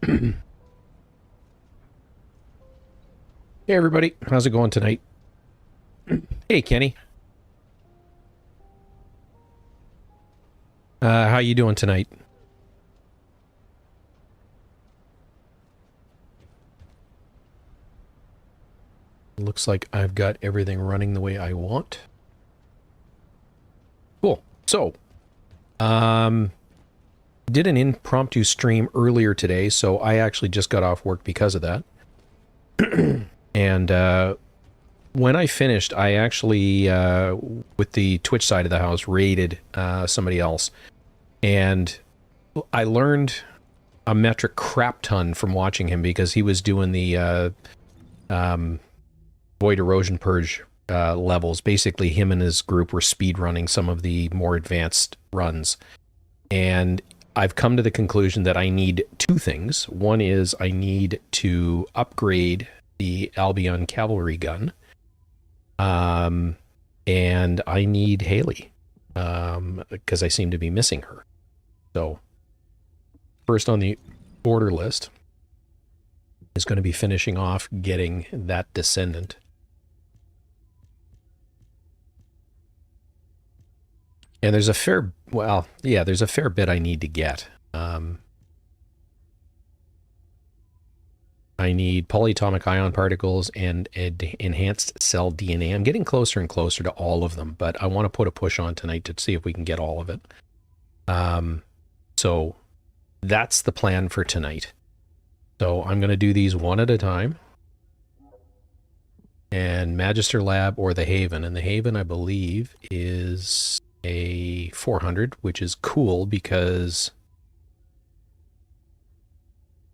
Hey everybody, how's it going tonight? Hey Kenny. How you doing tonight? Looks like I've got everything running the way I want. Cool. So, did an impromptu stream earlier today, so I actually just got off work because of that. And when I finished, I actually, with the Twitch side of the house, raided somebody else. And I learned a metric crap ton from watching him because he was doing the Void Erosion Purge levels. Basically, him and his group were speed running some of the more advanced runs. And I've come to the conclusion that I need two things. One is I need to upgrade the Albion Cavalry gun. And I need Hailey. Because I seem to be missing her. So, first on the order list is going to be finishing off getting that Descendant. And there's a fair, well, yeah, there's a fair bit I need to get. I need polyatomic ion particles and enhanced cell DNA. I'm getting closer and closer to all of them, but I want to put a push on tonight to see if we can get all of it. So that's the plan for tonight. So I'm going to do these one at a time. And Magister Lab or the Haven. And the Haven, I believe, is a 400, which is cool because...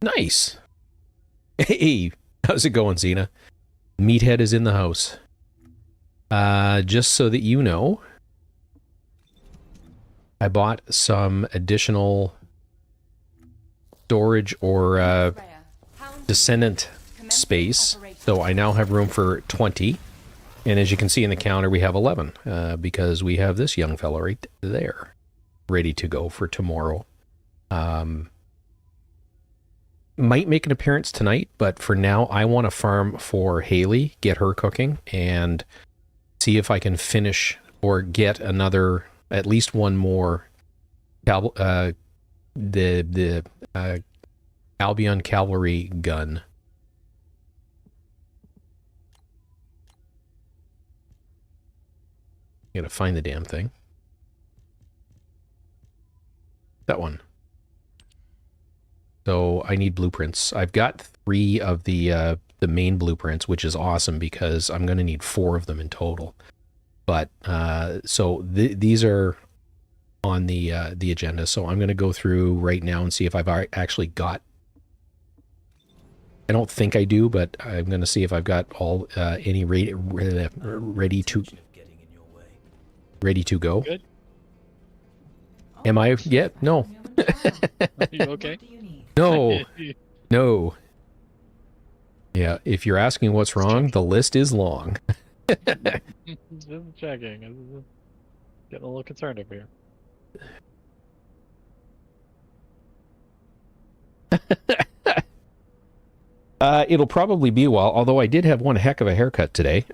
Nice! Hey, how's it going, Xena? Meathead is in the house. Just so that you know, I bought some additional storage or Descendant space, so I now have room for 20. And as you can see in the counter, we have 11, because we have this young fellow right there, ready to go for tomorrow. Might make an appearance tonight, but for now, I want to farm for Hailey, get her cooking, and see if I can finish or get another... at least one more Albion Cavalry gun. Gotta find the damn thing. That one. So I need blueprints. I've got 3 of the main blueprints, which is awesome because I'm gonna need 4 of them in total. But, so these are on the agenda, so I'm going to go through right now and see if I've actually got... I don't think I do, but I'm going to see if I've got all, any ready to go. Good. Am I? Yeah, no. Are you okay? No. No. Yeah, if you're asking what's wrong, the list is long. Just checking. I'm getting a little concerned over here. It'll probably be a while, although I did have one heck of a haircut today.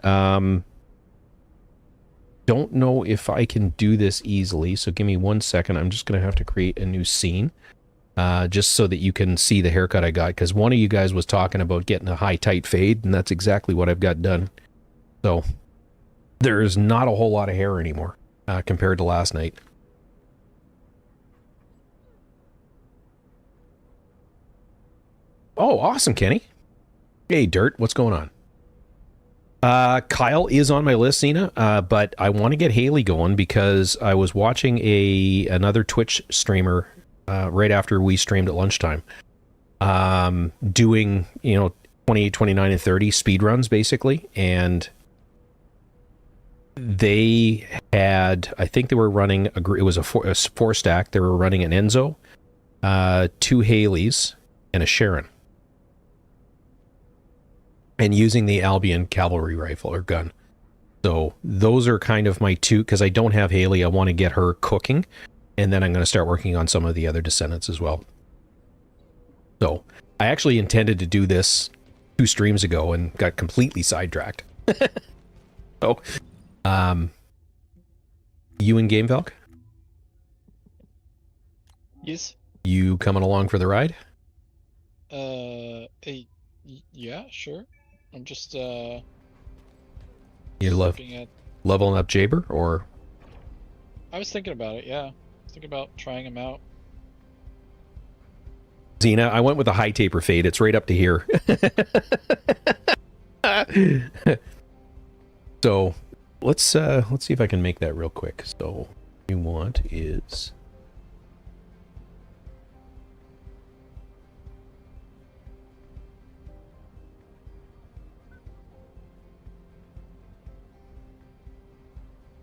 Don't know if I can do this easily, so give me 1 second. I'm just going to have to create a new scene, just so that you can see the haircut I got, because one of you guys was talking about getting a high tight fade, and that's exactly what I've got done. So, there's not a whole lot of hair anymore, compared to last night. Oh, awesome, Kenny. Hey, Dirt, what's going on? Kyle is on my list, Xena, but I want to get Hailey going because I was watching another Twitch streamer right after we streamed at lunchtime, doing, 28, 29, and 30 speed runs, basically, and they had, I think they were running, it was a 4-stack, they were running an Enzo, 2 Haileys, and a Sharon. And using the Albion Cavalry rifle or gun. So those are kind of my 2, because I don't have Hailey, I want to get her cooking, and then I'm going to start working on some of the other Descendants as well. So I actually intended to do this 2 streams ago and got completely sidetracked. So, you in game, Valk? Yes. You coming along for the ride? Yeah, sure. I'm just You looking at. leveling up Jaber, or? I was thinking about it. Yeah, I was thinking about trying him out. Xena, I went with a high taper fade. It's right up to here. So let's see if I can make that real quick. So what we want is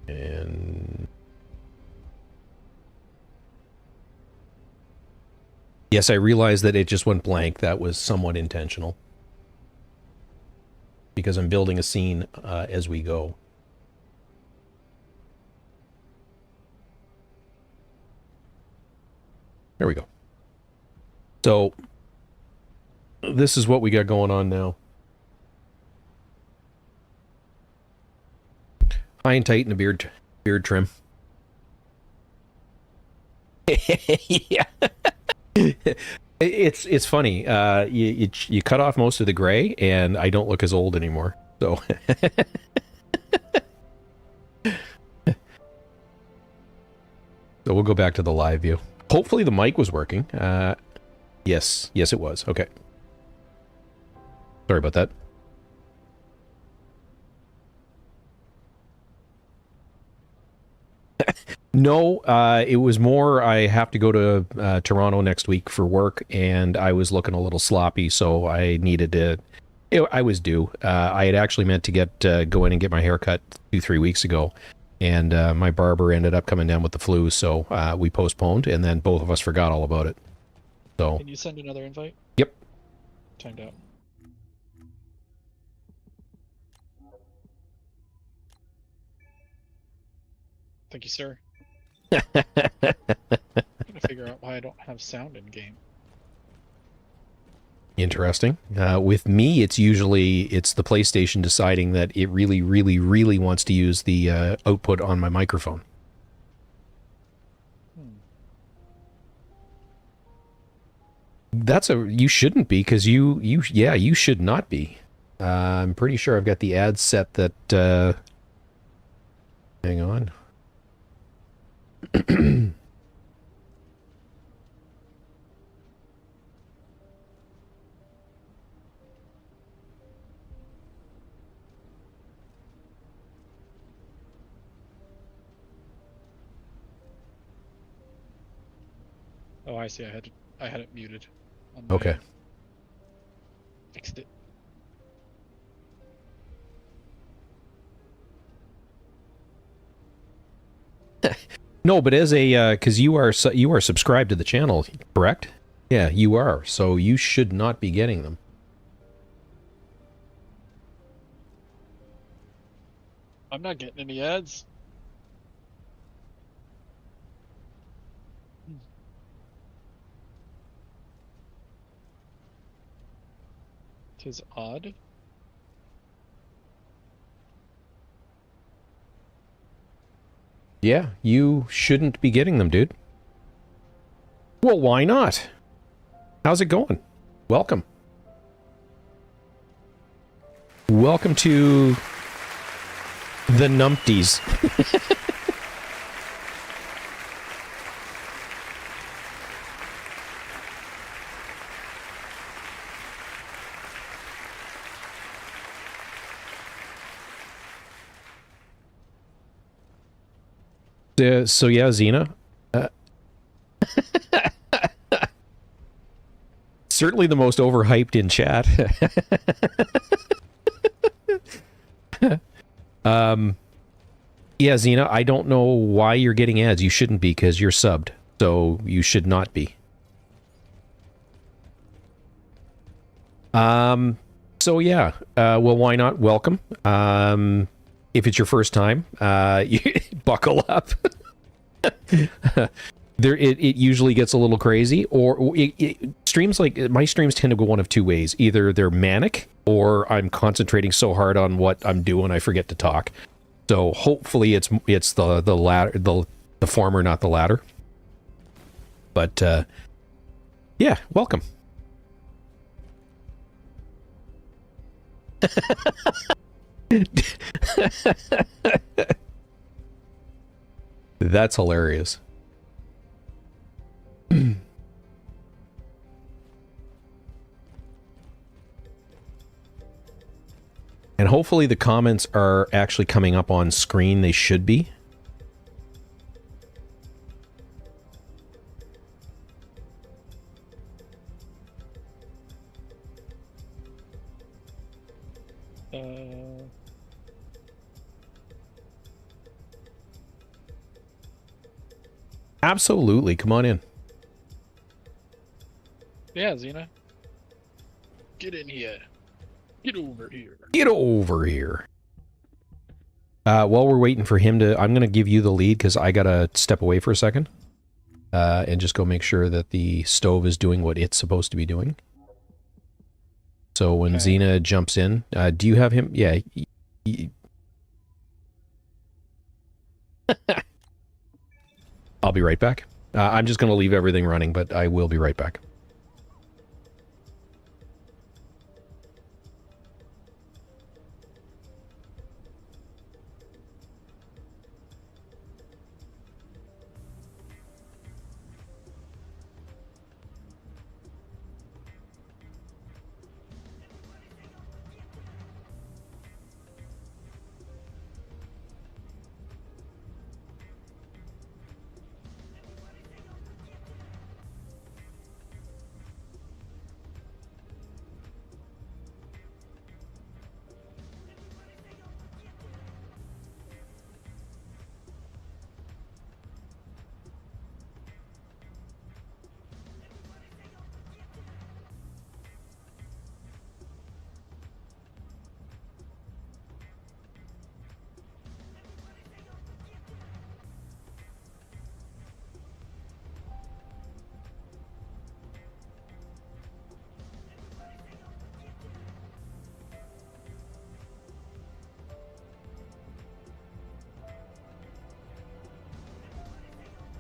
and yes, I realized that it just went blank. That was somewhat intentional because I'm building a scene as we go. There we go. So this is what we got going on now. High and tight and a beard trim. Yeah. It's funny. You cut off most of the gray, and I don't look as old anymore. So. So we'll go back to the live view. Hopefully the mic was working. Yes, it was. Okay. Sorry about that. No, it was more I have to go to Toronto next week for work, and I was looking a little sloppy, so I needed to... I was due. I had actually meant to go in and get my hair cut 2-3 weeks ago, and my barber ended up coming down with the flu, so we postponed, and then both of us forgot all about it. So. Can you send another invite? Yep. Timed out. Thank you, sir. I'm gonna figure out why I don't have sound in game. Interesting. With me, it's usually the PlayStation deciding that it really, really, really wants to use the output on my microphone. You shouldn't be, because you should not be. I'm pretty sure I've got the ad set that. Hang on. Oh, I see. I had it muted. Okay. Fixed it. No, but as a because you are subscribed to the channel, correct? Yeah, you are. So you should not be getting them. I'm not getting any ads. Tis odd. Yeah, you shouldn't be getting them, dude. Well, why not? How's it going? Welcome. Welcome to the Numpties. So yeah, Xena. Certainly the most overhyped in chat. Yeah, Xena, I don't know why you're getting ads. You shouldn't be, because you're subbed. So you should not be. So yeah, well, why not? Welcome. If it's your first time, you buckle up. It usually gets a little crazy, or streams like my streams tend to go one of two ways. Either they're manic or I'm concentrating so hard on what I'm doing I forget to talk. So hopefully it's the latter, the former, not the latter. But yeah, welcome. That's hilarious. And hopefully the comments are actually coming up on screen. They should be. Absolutely. Come on in. Yeah, Xena. Get in here. Get over here. Get over here. While we're waiting for him to... I'm going to give you the lead because I got to step away for a second. And just go make sure that the stove is doing what it's supposed to be doing. So when Xena jumps in... do you have him? Yeah. I'll be right back. I'm just going to leave everything running, but I will be right back.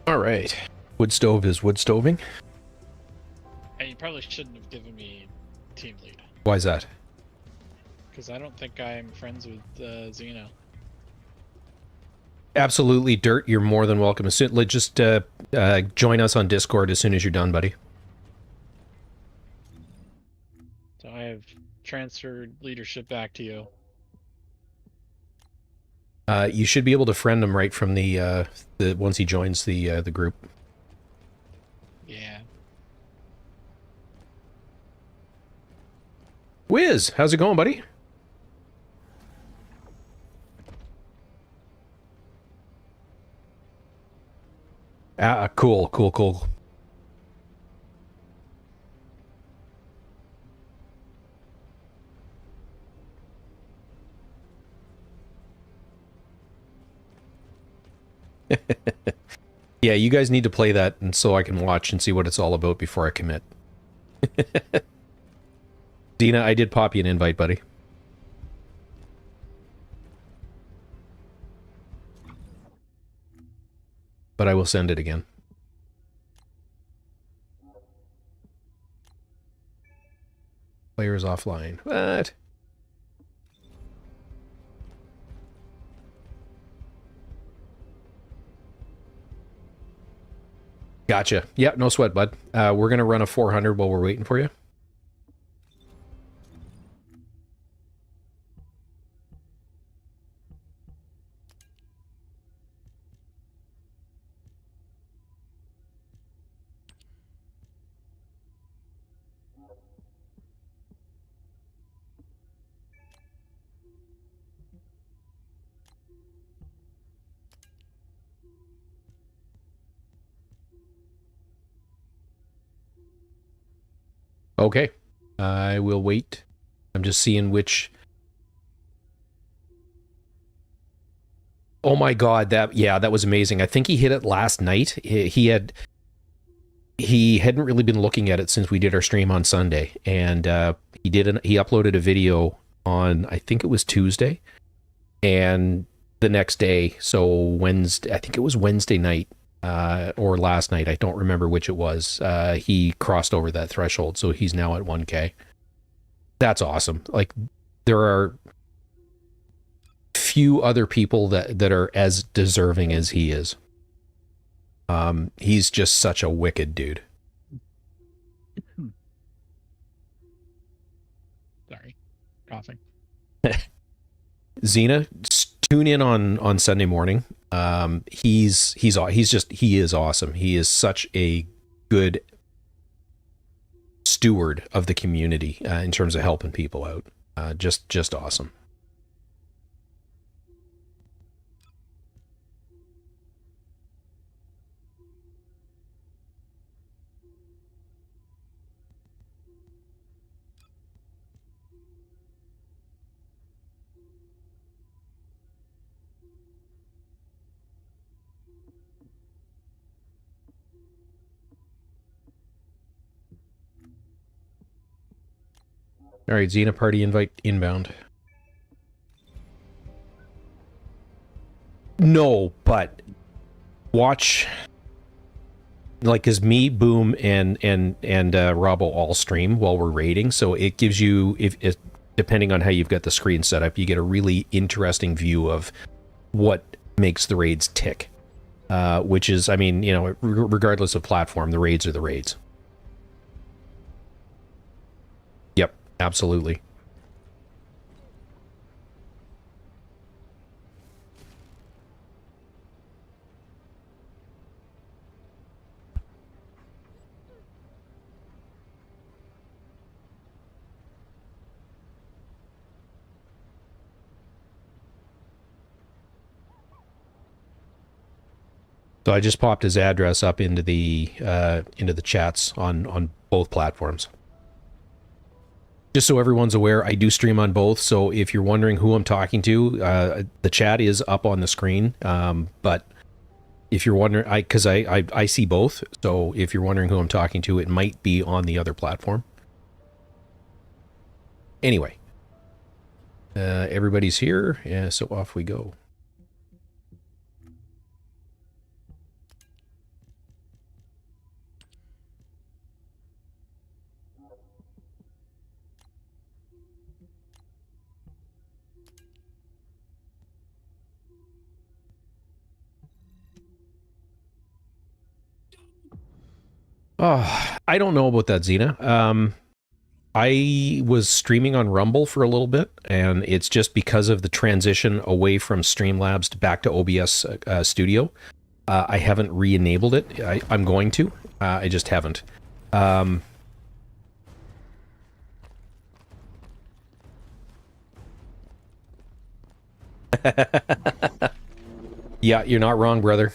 All right. Wood stove is wood stoving. And you probably shouldn't have given me team lead. Why is that? Because I don't think I'm friends with Xena. Absolutely, Dirt. You're more than welcome. Just join us on Discord as soon as you're done, buddy. So I have transferred leadership back to you. You should be able to friend him right from the once he joins the group. Yeah. Wiz, how's it going, buddy? Cool. Yeah, you guys need to play that and so I can watch and see what it's all about before I commit. Dina, I did pop you an invite, buddy. But I will send it again. Players offline. What? Gotcha. Yeah, no sweat, bud. We're going to run a 400 while we're waiting for you. Okay. I will wait. I'm just seeing which... Oh my god, that was amazing. I think he hit it last night. He he hadn't really been looking at it since we did our stream on Sunday, and he uploaded a video on, I think it was Tuesday, and the next day, so Wednesday, I think it was Wednesday night or last night, I don't remember which it was, he crossed over that threshold, so he's now at 1K. That's awesome. Like, there are few other people that are as deserving as he is. He's just such a wicked dude. Sorry, coughing. Xena, tune in on Sunday morning. He is awesome. He is such a good steward of the community in terms of helping people out. Just awesome. All right, Xena, party invite inbound. No, but watch, like, as me, Boom, and Robbo all stream while we're raiding, so it gives you, if depending on how you've got the screen set up, you get a really interesting view of what makes the raids tick. Which is, I mean, you know, regardless of platform, the raids are the raids. Yep, absolutely. So I just popped his address up into the chats on both platforms. Just so everyone's aware, I do stream on both, so if you're wondering who I'm talking to, the chat is up on the screen, but if you're wondering, because I see both, so if you're wondering who I'm talking to, it might be on the other platform. Anyway, everybody's here, yeah, so off we go. Oh, I don't know about that, Xena. I was streaming on Rumble for a little bit, and it's just because of the transition away from StreamLabs to back to OBS Studio. I haven't re-enabled it. I'm going to. I just haven't. Yeah, you're not wrong, brother.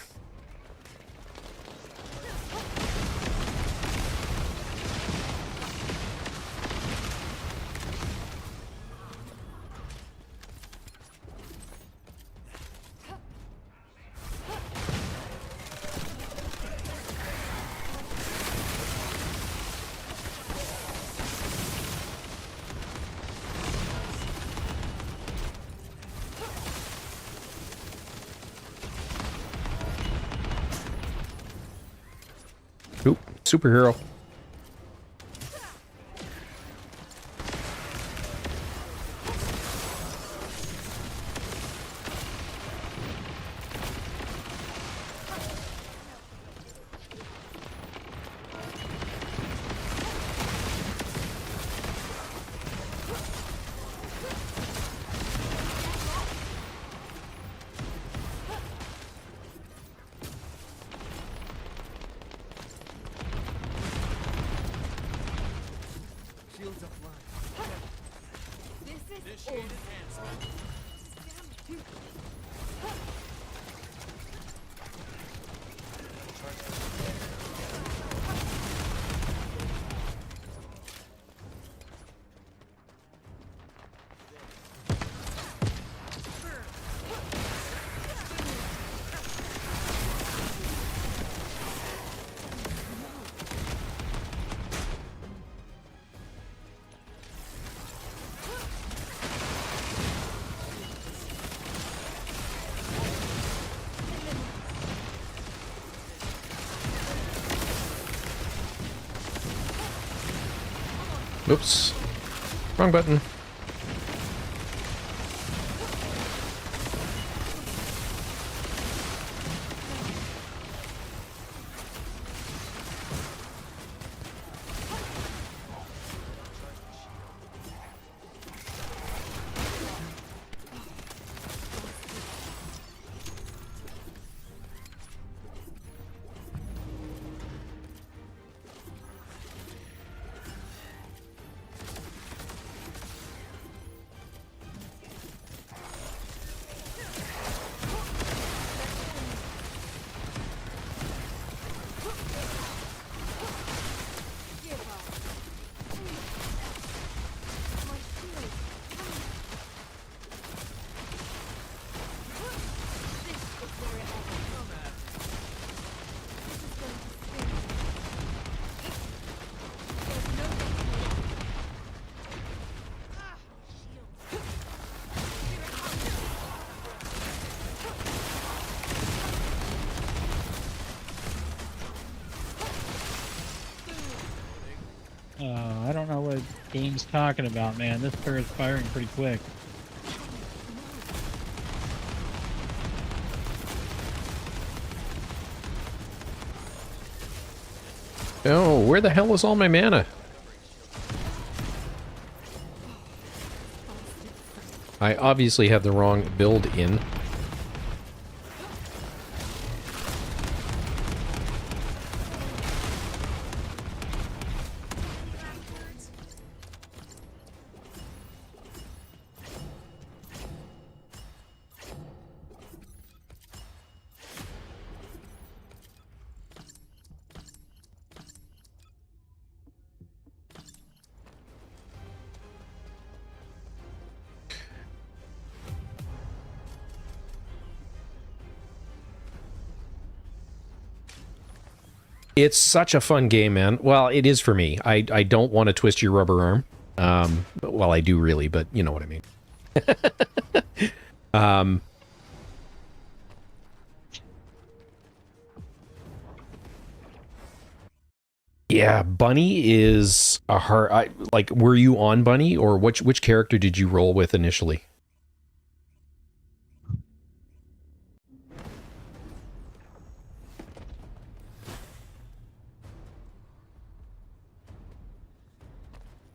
Oop, superhero. Oops. Wrong button. I don't know what game's talking about, man. This turret's firing pretty quick. Oh, where the hell is all my mana? I obviously have the wrong build in. It's such a fun game, man. Well, it is for me. I don't want to twist your rubber arm. Well, I do really, but you know what I mean. Yeah, Bunny is a hard... like, were you on Bunny, or which character did you roll with initially?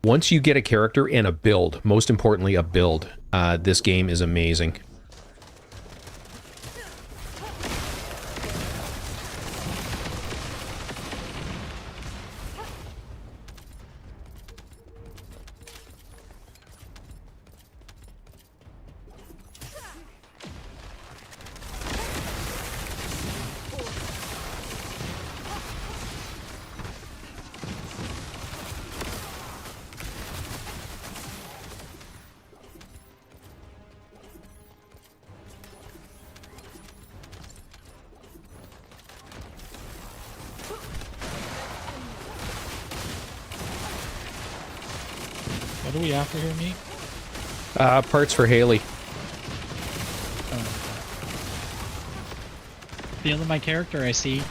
Once you get a character and a build, most importantly a build, this game is amazing. What are we after here, Meat? Parts for Hailey. Feeling my character, I see.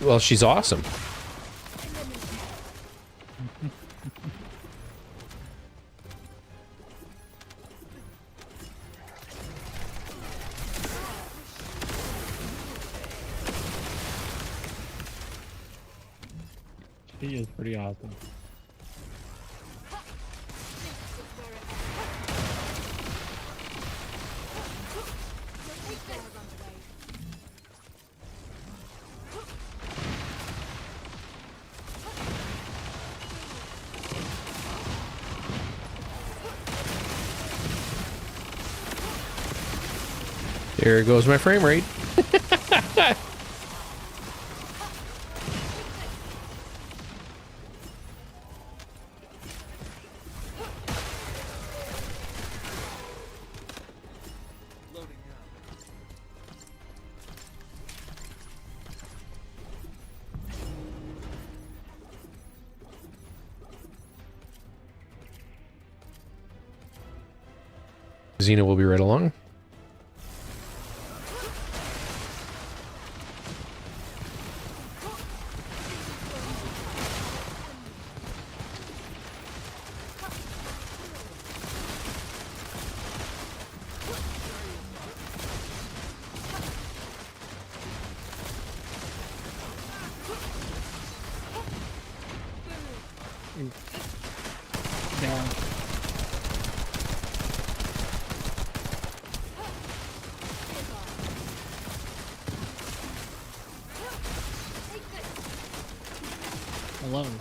Well, she's awesome. She is pretty awesome. There goes my frame rate. Xena will be right along. alone.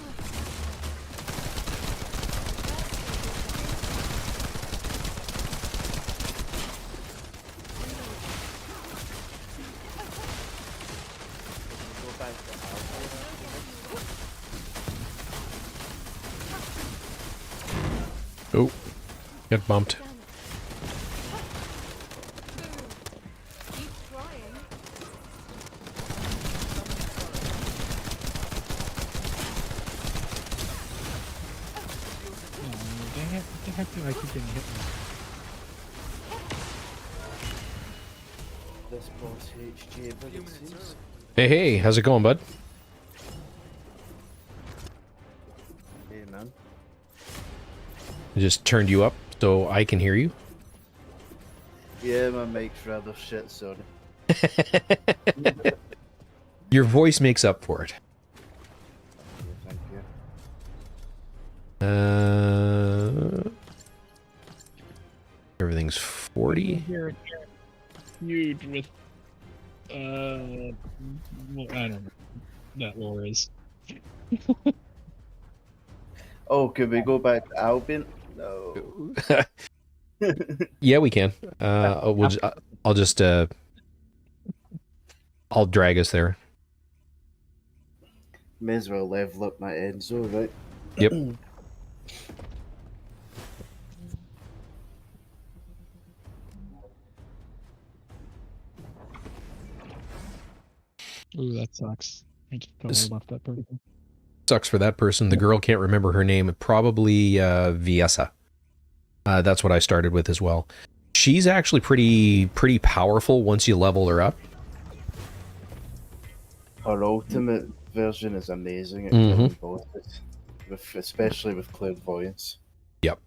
Oh, get bumped. Dang it, what the heck do I keep getting hit with? This boss HG, but it seems. Hey, how's it going, bud? Hey, man. I just turned you up so I can hear you. Yeah, my mic's rather shit, sorry. Your voice makes up for it. Yeah, thank you. Everything's 40. Here, huge with, well, I don't know. That lore is. Oh, could we go back to Albion? No. Yeah, we can. I'll just I'll drag us there. May as well level up my Enzo, right? Yep. Ooh, that sucks. I just totally left that person. Sucks for that person. The girl can't remember her name. Probably Viesa. That's what I started with as well. She's actually pretty powerful once you level her up. Our ultimate version is amazing at killing bosses, especially with clairvoyance. Yep.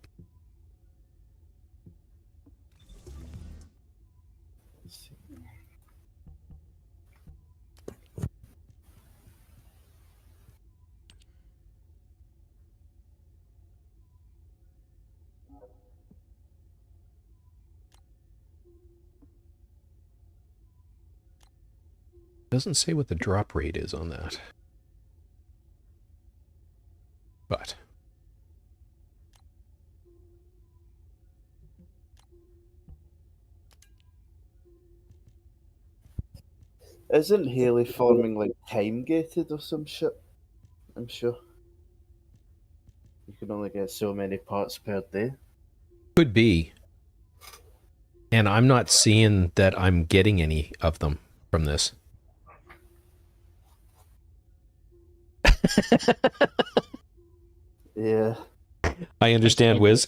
Doesn't say what the drop rate is on that. But Isn't Hailey forming like time gated or some shit? I'm sure. You can only get so many parts per day. could be. And I'm not seeing that I'm getting any of them from this. Yeah. I understand, Wiz.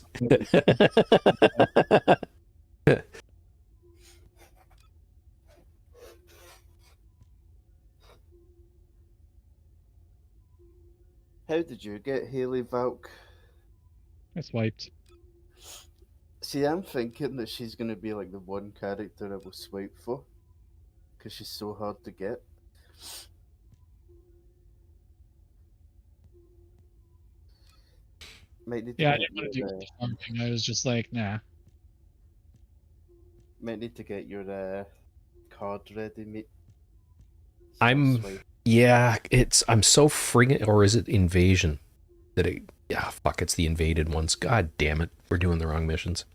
How did you get Hailey Valk? I swiped. See, I'm thinking that she's going to be like the one character I will swipe for. Because she's so hard to get. Might need to Yeah, I get didn't want to your, do the farming. I was just like, nah. might need to get your card ready, mate. Yeah, I'm so friggin', or is it invasion? That it, yeah, fuck, it's the invaded ones. God damn it, we're doing the wrong missions.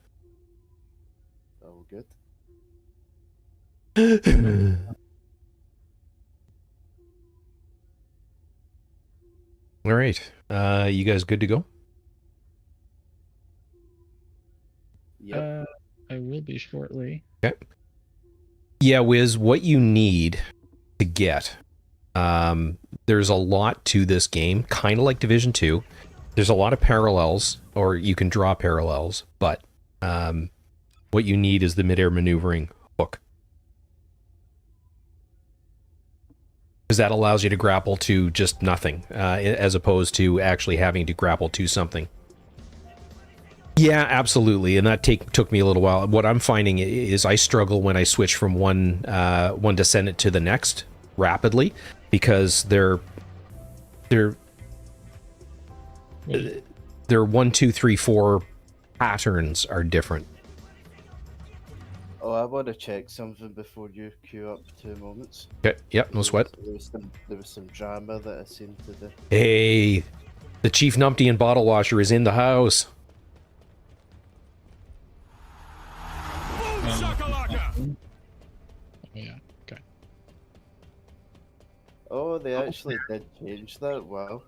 Oh, good. All right, you guys good to go? Yep. I will be shortly. Okay. Yeah, Wiz, what you need to get, there's a lot to this game, kind of like Division 2. There's a lot of parallels, or you can draw parallels, but what you need is the midair maneuvering hook. Because that allows you to grapple to just nothing, as opposed to actually having to grapple to something. Yeah, absolutely, and that took me a little while. What I'm finding is I struggle when I switch from one Descendant to the next rapidly, because their 1, 2, 3, 4 patterns are different. Oh, I want to check something before you queue up 2 moments. Okay, yep, no sweat. There was some drama that I seen today. Hey, the Chief Numpty and Bottle Washer is in the house. Oh yeah. Okay. Oh, they actually did change that. Wow.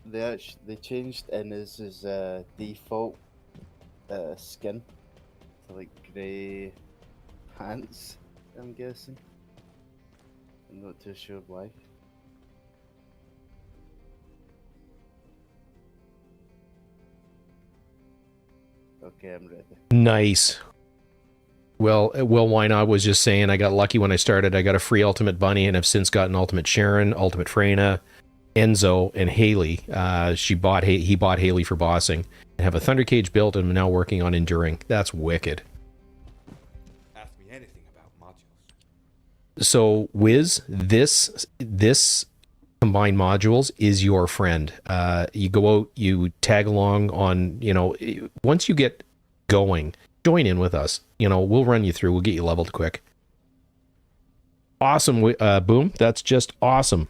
They changed Inez's default skin to like grey pants. I'm guessing. I'm not too sure why. Okay, I'm ready. Nice. Well, why not? Was just saying I got lucky when I started. I got a free Ultimate Bunny and have since gotten Ultimate Sharon, Ultimate Freyna, Enzo, and Hailey. He bought Hailey for bossing. I have a Thunder Cage built and I'm now working on Enduring. That's wicked. Ask me anything about modules. So, Wiz, this combined modules is your friend. You go out, you tag along on, once you get going, join in with us. We'll run you through. We'll get you leveled quick. Awesome, Boom. That's just awesome.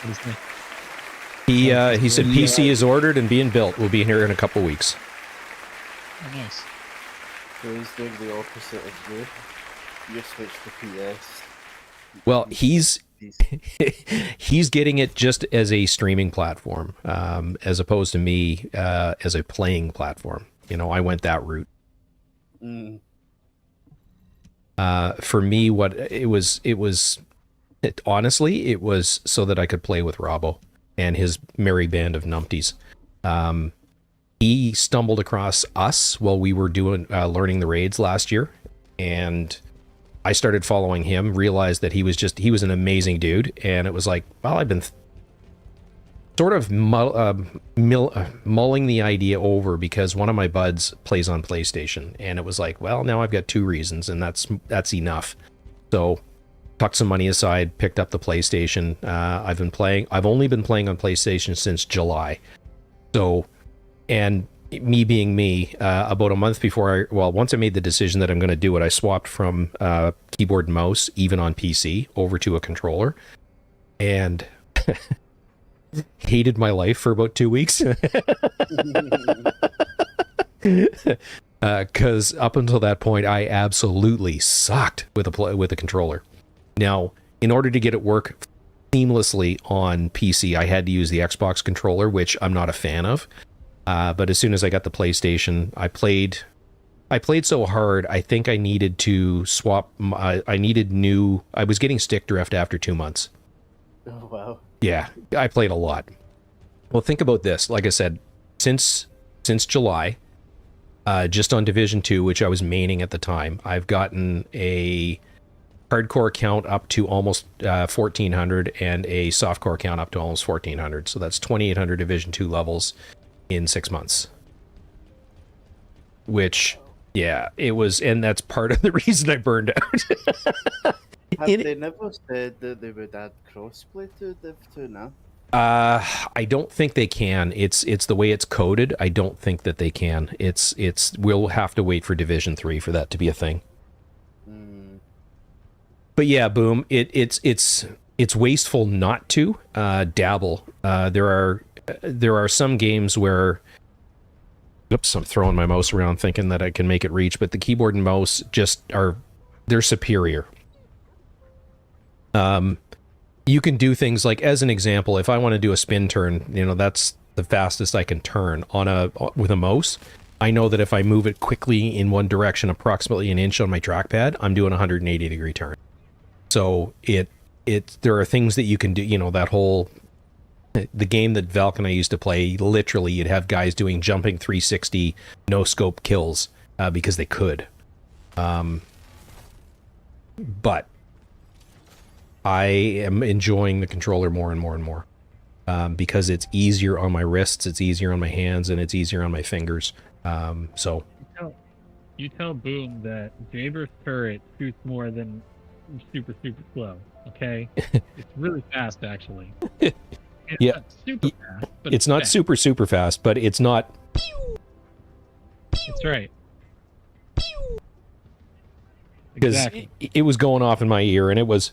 What is that? He said PC is ordered and being built. We'll be here in a couple weeks. Oh, nice. So he's doing the opposite of you. You switched to PS. Well, he's getting it just as a streaming platform, as opposed to me as a playing platform. I went that route. Mm. For me, honestly, it was so that I could play with Robbo and his merry band of numpties. He stumbled across us while we were learning the raids last year, and I started following him, realized that he was an amazing dude, and it was like, well, I've been sort of mulling the idea over because one of my buds plays on PlayStation, and it was like, well, now I've got 2 reasons, and that's enough. So tucked some money aside, picked up the PlayStation. I've only been playing on PlayStation since July. So, and me being me, about a month before once I made the decision that I'm going to do it, I swapped from keyboard and mouse, even on PC, over to a controller, and hated my life for about 2 weeks. Because up until that point, I absolutely sucked with a controller. Now, in order to get it work seamlessly on PC, I had to use the Xbox controller, which I'm not a fan of. But as soon as I got the PlayStation, I played so hard, I think I needed to swap. I was getting stick drift after 2 months. Oh, wow. Yeah, I played a lot. Well, think about this. Like I said, since July, just on Division 2, which I was maining at the time, I've gotten a hardcore count up to almost 1,400 and a softcore count up to almost 1,400. So that's 2,800 Division 2 levels in 6 months. Which, yeah, it was, and that's part of the reason I burned out. Have they never said that they would add crossplay to Div 2 now? I don't think they can. It's the way it's coded. I don't think that they can. We'll have to wait for Division 3 for that to be a thing. But yeah, Boom, it's wasteful not to dabble. There are some games where, oops, I'm throwing my mouse around thinking that I can make it reach, but the keyboard and mouse they're superior. You can do things like, as an example, if I want to do a spin turn, that's the fastest I can turn with a mouse. I know that if I move it quickly in one direction, approximately an inch on my trackpad, I'm doing a 180-degree turn. So there are things that you can do, the game that Valk and I used to play, literally you'd have guys doing jumping 360 no scope kills because they could. But I am enjoying the controller more and more and more because it's easier on my wrists, it's easier on my hands, and it's easier on my fingers. So you tell Boom that Jaber's turret shoots more than super slow. Okay, it's really fast actually. It's yeah, not super fast, but it's not fast. super fast, but it's not That's right. Because Exactly. it was going off in my ear, and it was.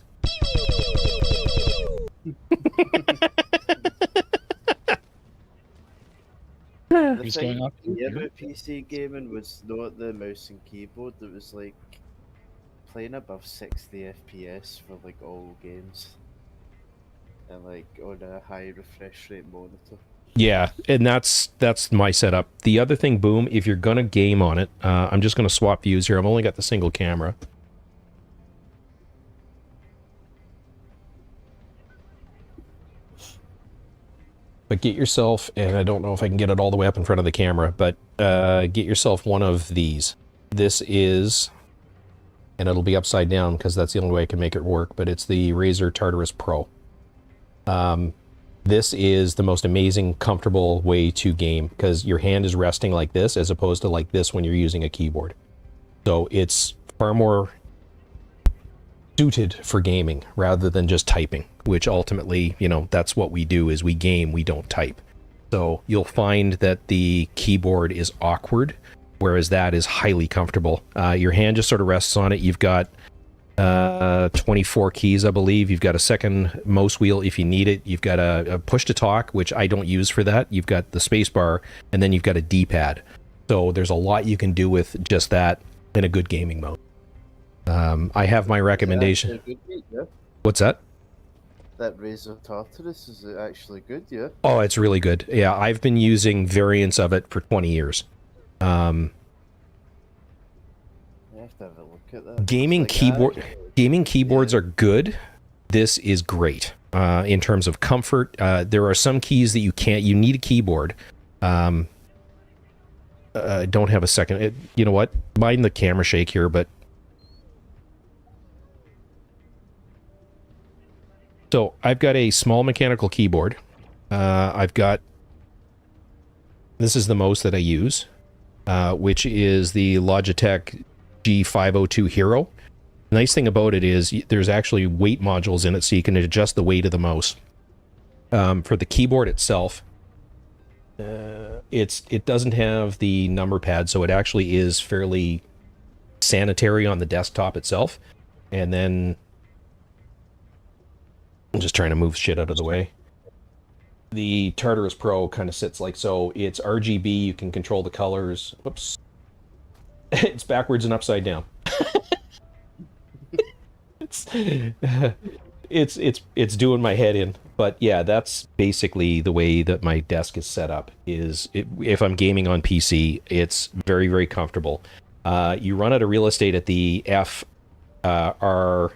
The Who's thing going off? about PC gaming was not the mouse and keyboard. It was like playing above 60 FPS for like all games, and like on a high refresh rate monitor. Yeah, and that's my setup. The other thing, Boom, if you're gonna game on it, I'm just gonna swap views here. I've only got the single camera. But get yourself, and I don't know if I can get it all the way up in front of the camera, but get yourself one of these. This is, and it'll be upside down because that's the only way I can make it work, but it's the Razer Tartarus Pro. This is the most amazing, comfortable way to game because your hand is resting like this as opposed to like this when you're using a keyboard. So it's far more suited for gaming rather than just typing, which ultimately, you know, that's what we do is we game, we don't type. So you'll find that the keyboard is awkward, whereas that is highly comfortable. Your hand just sort of rests on it. You've got 24 keys, I believe. You've got a second mouse wheel if you need it. You've got a push to talk, which I don't use for that. You've got the space bar, and then you've got a D-pad. So there's a lot you can do with just that in a good gaming mode. I have my recommendation. Yeah. What's that? That Razer Tartarus is actually good, yeah. Oh, it's really good. Yeah, I've been using variants of it for 20 years. I have to have a look at that. Gaming keyboards are good. This is great in terms of comfort. There are some keys that you need a keyboard. Don't have a second. You know what? Mind the camera shake here, but so I've got a small mechanical keyboard. I've got, this is the mouse that I use, which is the Logitech G502 Hero. The nice thing about it is there's actually weight modules in it, so you can adjust the weight of the mouse. For the keyboard itself, it doesn't have the number pad, so it actually is fairly sanitary on the desktop itself. And then I'm just trying to move shit out of the way. The Tartarus Pro kind of sits like so. It's RGB. You can control the colors. Whoops. It's backwards and upside down. It's doing my head in. But yeah, that's basically the way that my desk is set up. If I'm gaming on PC, it's very, very comfortable. You run out of real estate at the R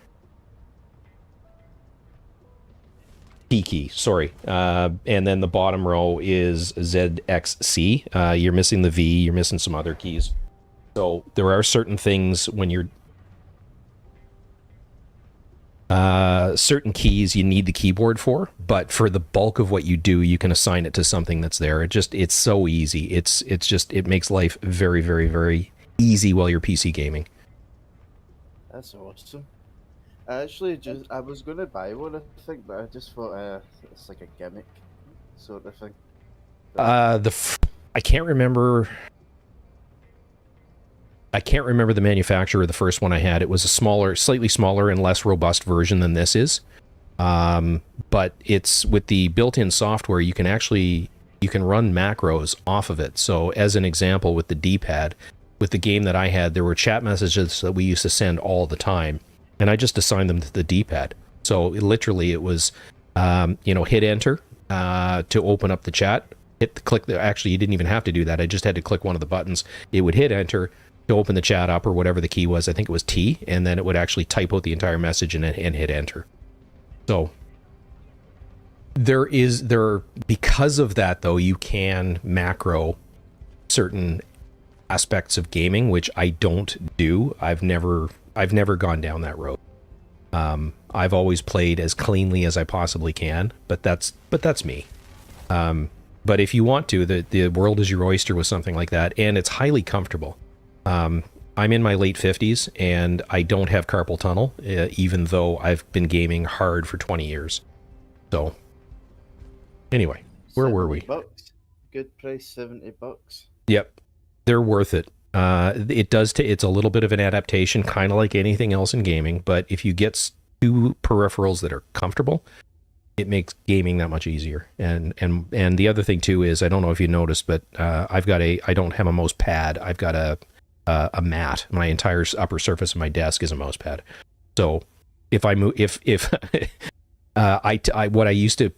P key, sorry. And then the bottom row is ZXC. You're missing the V, you're missing some other keys. So there are certain things when you're... certain keys you need the keyboard for, but for the bulk of what you do, you can assign it to something that's there. It's so easy. It makes life very, very, very easy while you're PC gaming. That's awesome. I was gonna buy one, I think, but I just thought it's like a gimmick sort of thing. I can't remember. I can't remember the manufacturer of the first one I had. It was a slightly smaller and less robust version than this is. But it's with the built-in software, you can run macros off of it. So as an example, with the D-pad, with the game that I had, there were chat messages that we used to send all the time, and I just assigned them to the D-pad. So literally it was, hit enter to open up the chat. Actually, you didn't even have to do that. I just had to click one of the buttons. It would hit enter to open the chat up, or whatever the key was. I think it was T, and then it would actually type out the entire message and hit enter. So because of that, though, you can macro certain aspects of gaming, which I don't do. I've never gone down that road. I've always played as cleanly as I possibly can, but that's me. But if you want to, the world is your oyster with something like that, and it's highly comfortable. I'm in my late 50s, and I don't have carpal tunnel, even though I've been gaming hard for 20 years. So, anyway, where were we? $70. Good price, $70. Yep. they're worth it. It does. It's a little bit of an adaptation, kind of like anything else in gaming. But if you get two peripherals that are comfortable, it makes gaming that much easier. And the other thing too is, I don't know if you noticed, but I don't have a mouse pad. I've got a mat. My entire upper surface of my desk is a mouse pad. So if I move,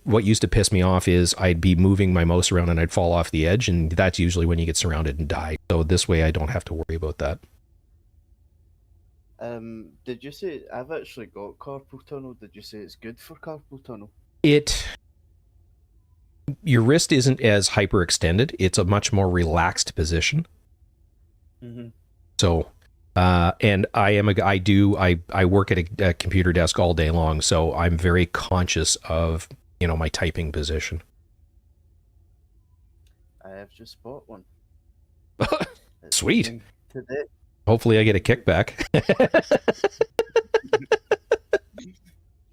what used to piss me off is I'd be moving my mouse around and I'd fall off the edge, and that's usually when you get surrounded and die. So this way I don't have to worry about that. Did you say I've actually got carpal tunnel? Did you say it's good for carpal tunnel? Your wrist isn't as hyperextended. It's a much more relaxed position. Mm-hmm. So, and I work at a computer desk all day long, so I'm very conscious of, my typing position. I have just bought one. Sweet. Today. Hopefully I get a kickback.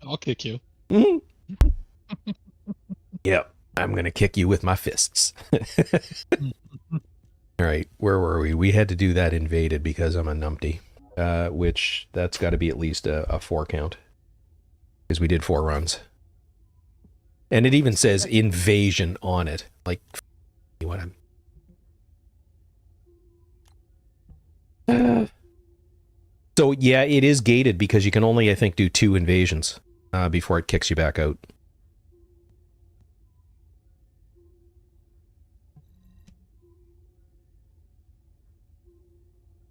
I'll kick you. Yep, I'm going to kick you with my fists. All right, where were we? We had to do that invaded because I'm a numpty, which that's got to be at least a 4 count, because we did 4 runs. And it even says invasion on it. Like, what I'm... So yeah, it is gated because you can only, I think, do 2 invasions before it kicks you back out.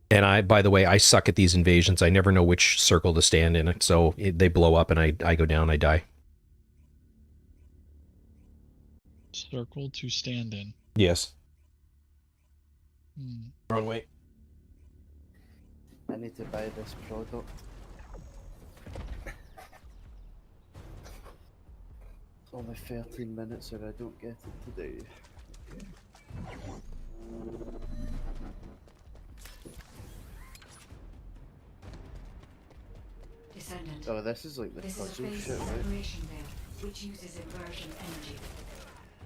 And by the way, I suck at these invasions. I never know which circle to stand in. So they blow up and I go down, I die. Circle to stand in. Yes. Wrong way. I need to buy this product. It's only 13 minutes if I don't get it today. Descendant. Oh, this is like the This is a puzzle phase shit, right? separation veil, which uses inversion energy.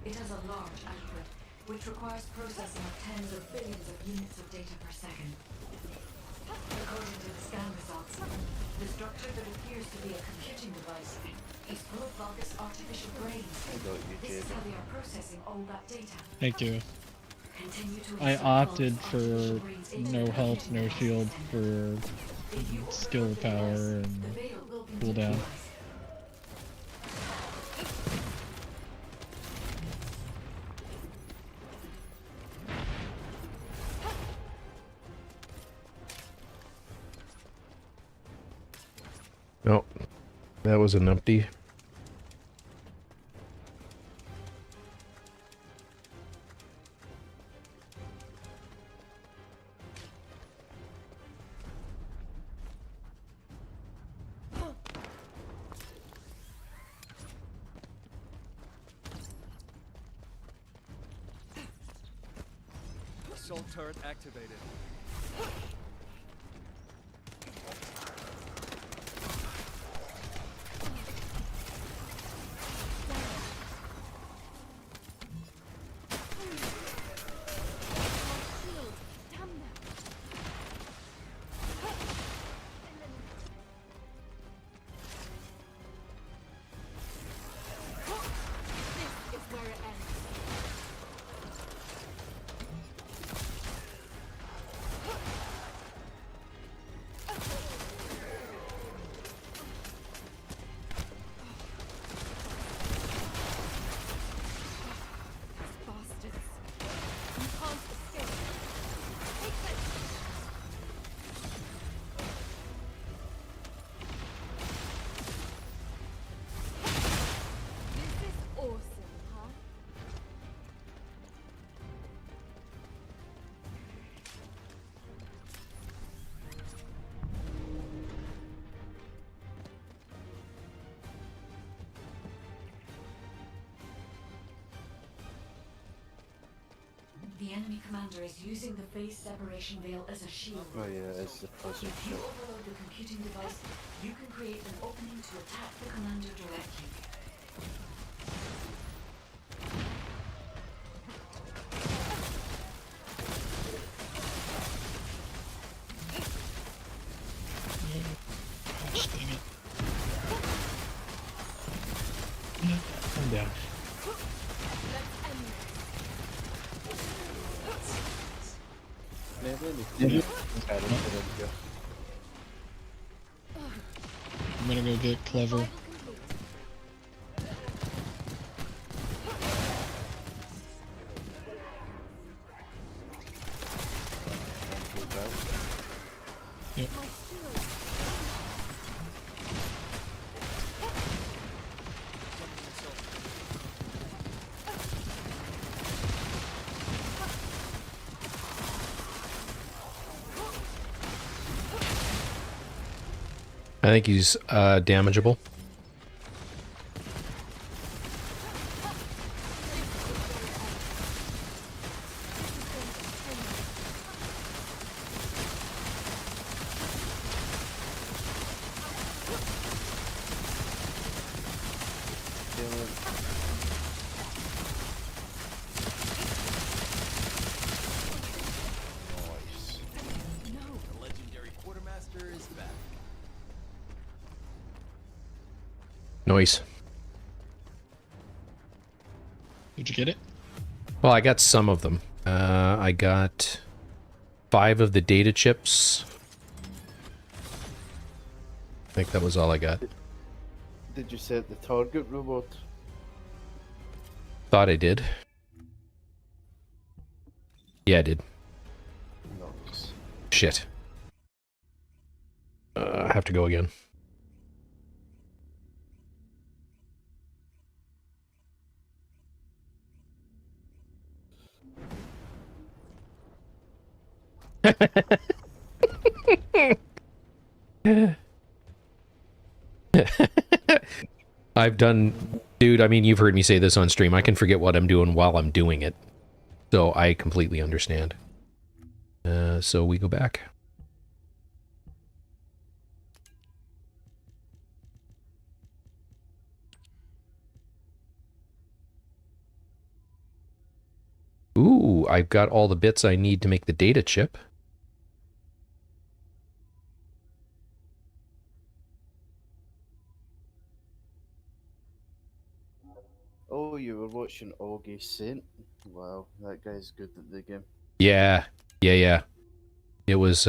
It has a large output, which requires processing of tens of billions of units of data per second. According to the scan results, the structure that appears to be a computing device is full of bulbous artificial brains. I got you, This is Jada. how they are processing all that data. Thank you. Continue to I insert opted bulbous for artificial brains into no the health, no Descendant. shield for If you skill overload the power device, and the veil will be cooldown. neutralized. No, that was an empty. Assault turret activated. The enemy commander is using the phase separation veil as a shield. Oh yeah, it's the puzzle If you shit. overload the computing device, you can create an opening to attack the commander directly. I'm gonna go get Clever. Yep. I think he's damageable. The legendary quartermaster is back. Noise. Did you get it? Well, I got some of them. I got 5 of the data chips. I think that was all I got. Did you set the target robot? Thought I did. Yeah, I did. Nice. Shit. I have to go again. I've done, dude, I mean, you've heard me say this on stream. I can forget what I'm doing while I'm doing it. So I completely understand. So we go back. Ooh, I've got all the bits I need to make the data chip. Oh, you were watching Augie Saint? Wow, that guy's good at the game. Yeah. It was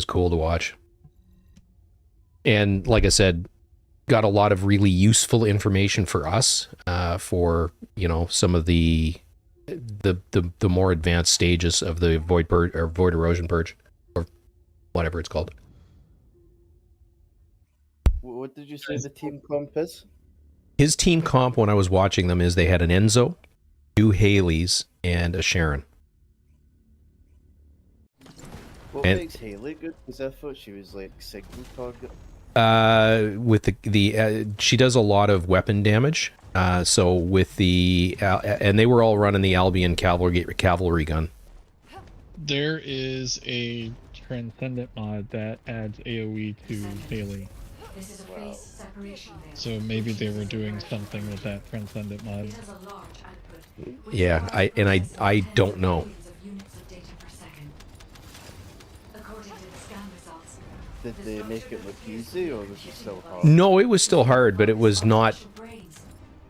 cool to watch. And like I said, got a lot of really useful information for us, for, you know, some of the more advanced stages of the void purge or void erosion purge, or whatever it's called. What did you say the team comp is? His team comp, when I was watching them, is they had an Enzo, 2 Haileys, and a Sharon. What And- makes Hailey good? Because I thought she was like signal target. With she does a lot of weapon damage. So with the and they were all running the Albion cavalry gun. There is a Transcendent mod that adds AoE to Hailey. This is a phase separation veil. So maybe they were doing something with that Transcendent mod. It has a large output, which Yeah, requires I processing don't know. billions of units of data per second. According to the scan results, Did they make it look easy or was it still hard? No, it was still hard, but it was not. brains.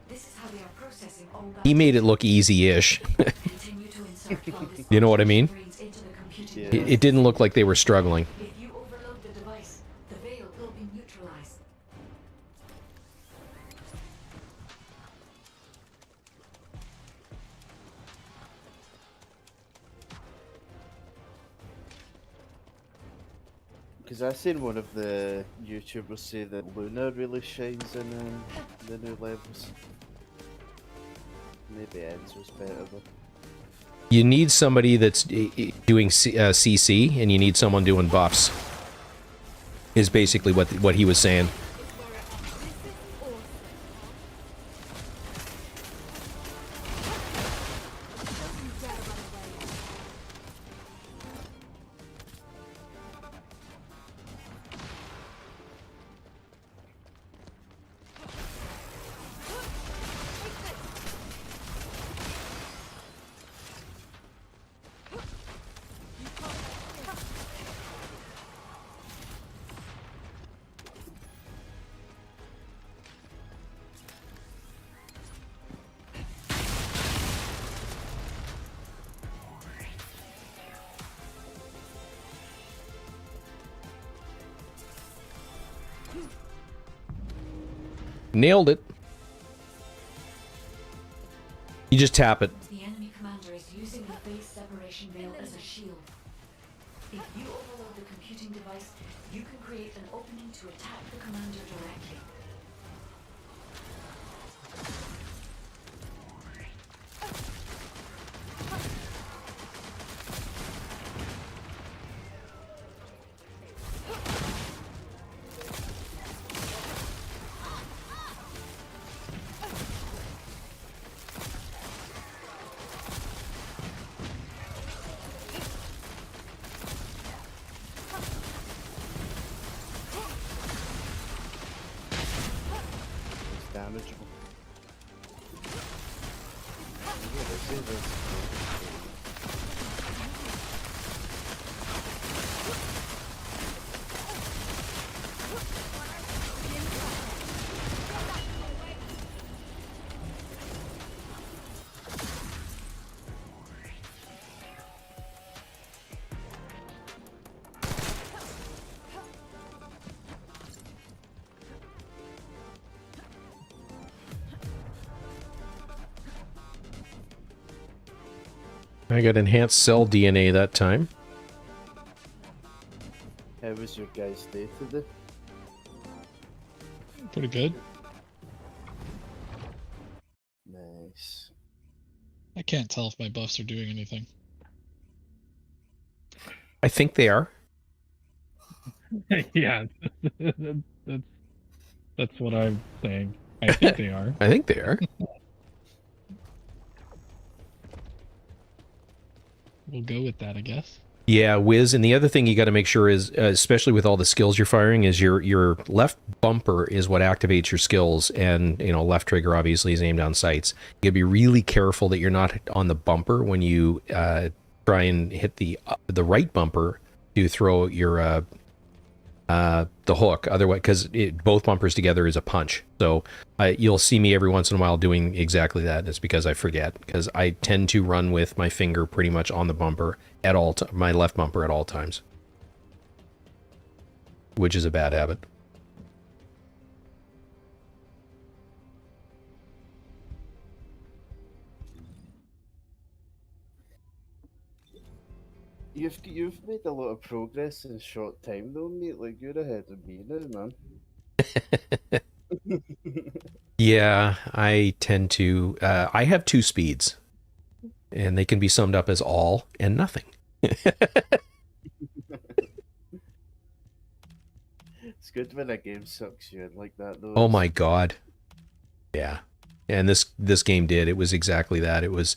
This is how they are processing all that He made it look easy-ish. Continue to insert all this You know what I mean? brains into the computing Yeah. unit. It didn't look like they were struggling. If you overload the device, the veil will be neutralized. Because I seen one of the YouTubers say that Luna really shines in the new levels. Maybe Enzo's better though. You need somebody that's doing CC, and you need someone doing buffs. Is basically what he was saying. Nailed it. You just tap it. The enemy commander is using the phase separation veil as a shield. If you overload the computing device, you can create an opening to attack the commander directly. Damageable. Yeah, they say this. I got enhanced cell DNA that time. How was your guys' day today? Pretty good. Nice. I can't tell if my buffs are doing anything. I think they are. Yeah, that's what I'm saying. I think they are. I think they are. We'll go with that, I guess. Yeah, Wiz, and the other thing you got to make sure is, especially with all the skills you're firing, is your left bumper is what activates your skills, and left trigger obviously is aimed down sights. You got to be really careful that you're not on the bumper when you try and hit the right bumper to throw your the hook. Otherwise, because both bumpers together is a punch. So you'll see me every once in a while doing exactly that. It's because I forget, because I tend to run with my finger pretty much on the bumper at all my left bumper at all times, which is a bad habit. You've made a lot of progress in a short time though, mate. Like, you're ahead of me now, man. Yeah, I tend to. I have 2 speeds, and they can be summed up as all and nothing. It's good when a game sucks you in like that, though. Oh my god. Yeah. And this game did. It was exactly that. It was,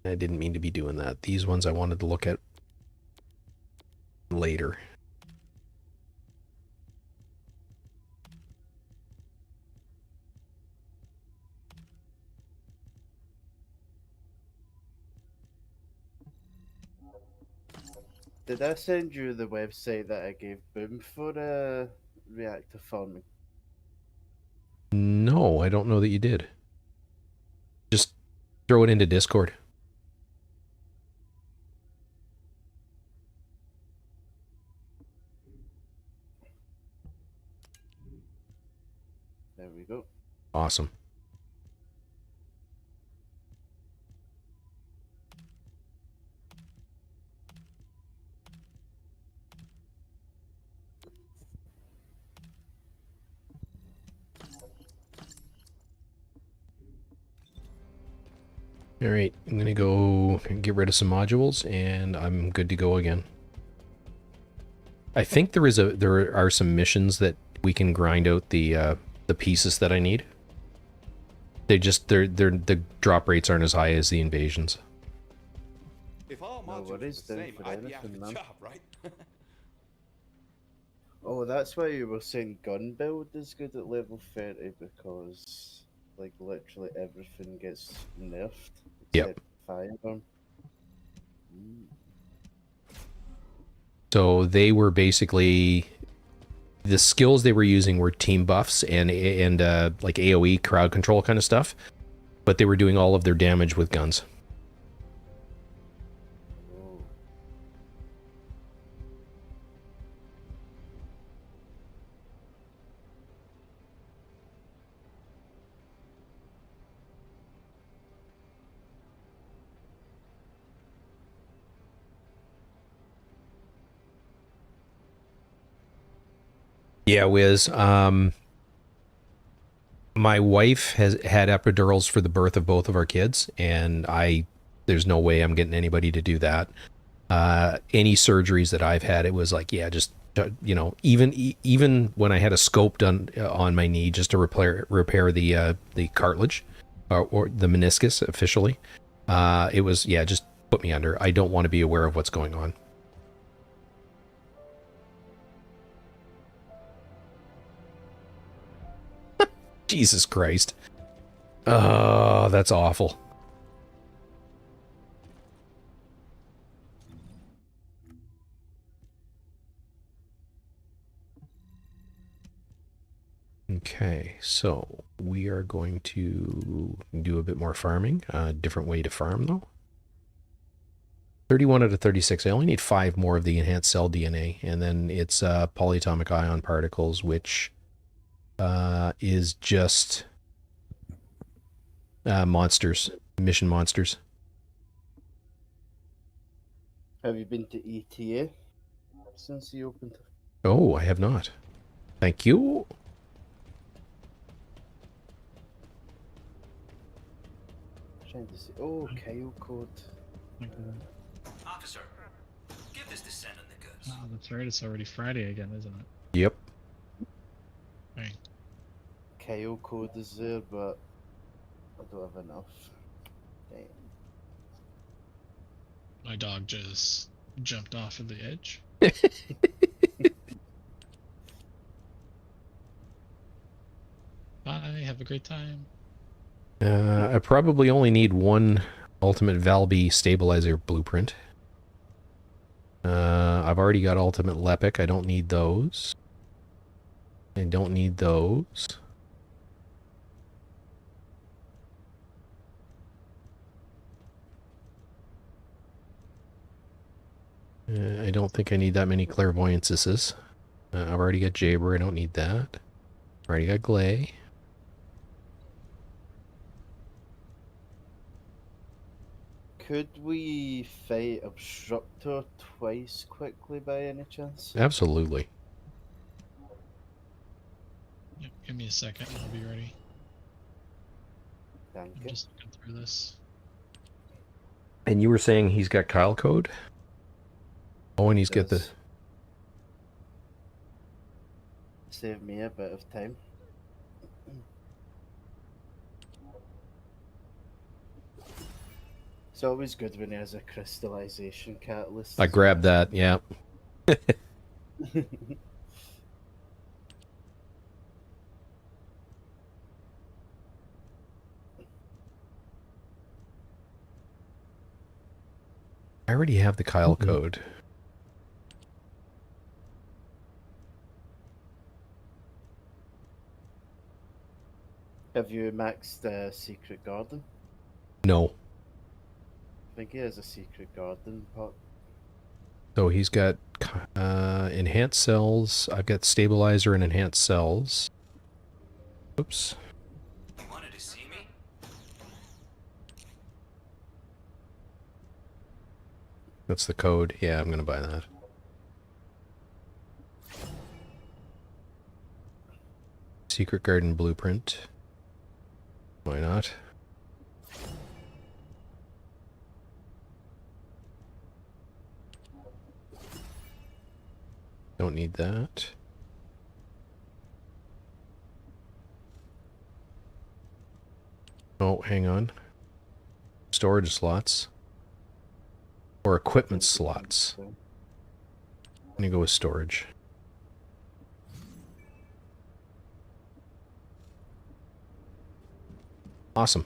I didn't mean to be doing that. These ones I wanted to look at later. Did I send you the website that I gave Boom for reactor farming? No, I don't know that you did. Just throw it into Discord. There we go. Awesome. All right, I'm going to go get rid of some modules, and I'm good to go again. I think there are some missions that we can grind out the pieces that I need. The drop rates aren't as high as the invasions. If all No modules were worries, the then, same, for I'd be out of anything, a man. job, right? Oh, that's why you were saying gun build is good at level 30, because, like, literally everything gets nerfed. Yep. Except firearm. So they were basically, the skills they were using were team buffs and like AoE crowd control kind of stuff, but they were doing all of their damage with guns. Oh. Yeah, Wiz. My wife has had epidurals for the birth of both of our kids, and there's no way I'm getting anybody to do that. Any surgeries that I've had, it was like, yeah, just even when I had a scope done on my knee just to repair the cartilage or the meniscus officially, it was, yeah, just put me under. I don't want to be aware of what's going on. Jesus Christ. Oh, that's awful. Okay, so we are going to do a bit more farming. Different way to farm, though. 31 out of 36. I only need 5 more of the enhanced cell DNA, and then it's polyatomic ion particles, which is just monsters, mission monsters. Have you been to ETA since you opened? Oh, I have not. Thank you. Trying to see. Oh, Kyle code. Officer, give this Descendant the goods. Oh, that's right. It's already Friday again, isn't it? Yep. Right. Kyle code is there, but I don't have enough. Damn. My dog just jumped off of the edge. Bye. Have a great time. I probably only need 1 ultimate Valby stabilizer blueprint. I've already got ultimate Lepic. I don't need those. I don't need those. I don't think I need that many clairvoyances. I've already got Jaber. I don't need that. Already got Glay. Could we fight Obstructor twice quickly by any chance? Absolutely. Yep, give me a second and I'll be ready. Thank I'm you. just looking through this. And you were saying he's got Kyle code? Oh, and he's got the... Yes. Save me a bit of time. It's always good when he has a crystallization catalyst. I grabbed that, yeah. I already have the Kyle code. Have you maxed Secret Garden? No. I think he has a Secret Garden pot. So he's got enhanced cells. I've got stabilizer and enhanced cells. Oops. You wanted to see me? That's the code. Yeah, I'm going to buy that. Secret Garden blueprint. Why not? Don't need that. Oh, hang on. Storage slots. Or equipment slots. I'm gonna go with storage. Awesome.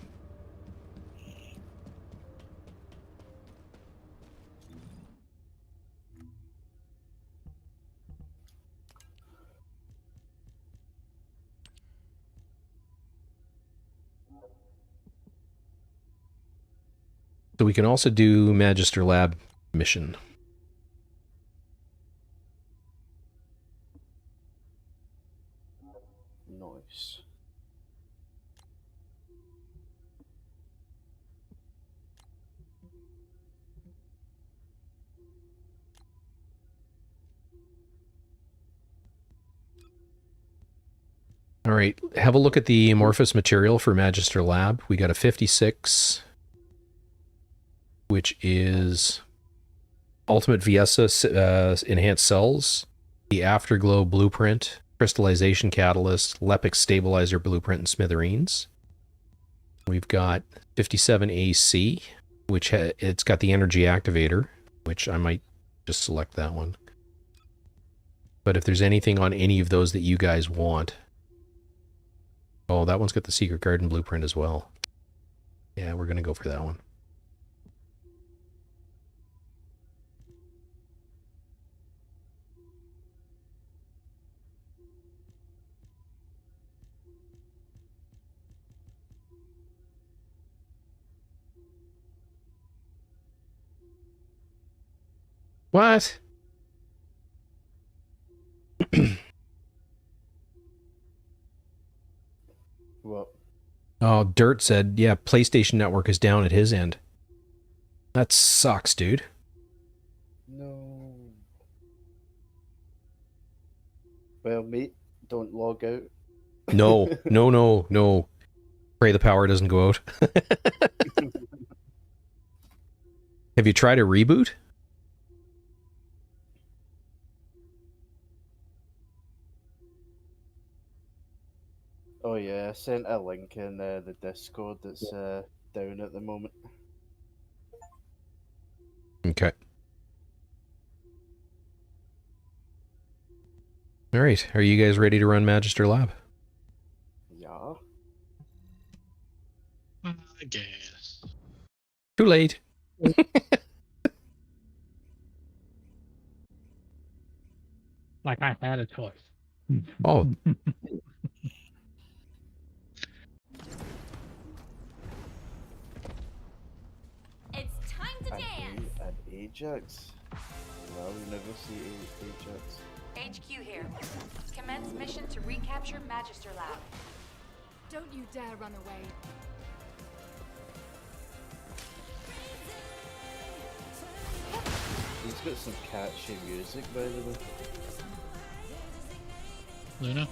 So we can also do Magister Lab mission. Nice. All right, have a look at the amorphous material for Magister Lab. We got a 56, which is Ultimate Viessa Enhanced Cells, the Afterglow Blueprint, Crystallization Catalyst, Lepic Stabilizer Blueprint, and Smithereens. We've got 57AC, which it's got the Energy Activator, which I might just select that one. But if there's anything on any of those that you guys want... Oh, that one's got the Secret Garden Blueprint as well. Yeah, we're going to go for that one. What? What? Oh, Dirt said, yeah, PlayStation Network is down at his end. That sucks, dude. No. Well, mate, don't log out. No, no. Pray the power doesn't go out. Have you tried a reboot? Oh yeah, I sent a link in the Discord that's down at the moment. Okay. All right, are you guys ready to run Magister Lab? Yeah. I guess. Too late. Like I had a choice. Oh, It's time to dance! An Ajax? Well, we never see Ajax. HQ here. Commence mission to recapture Magister Lab. Don't you dare run away. He's got some catchy music, by the way. Luna?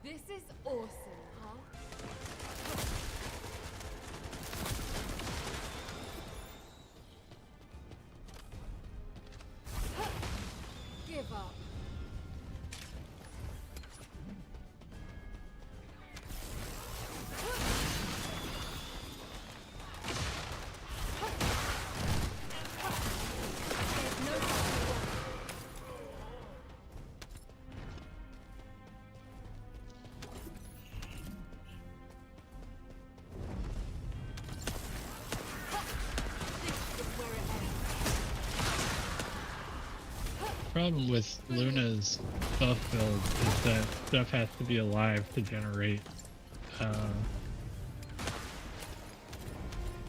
This is awesome, huh? Give up. Problem with Luna's buff build is that stuff has to be alive to generate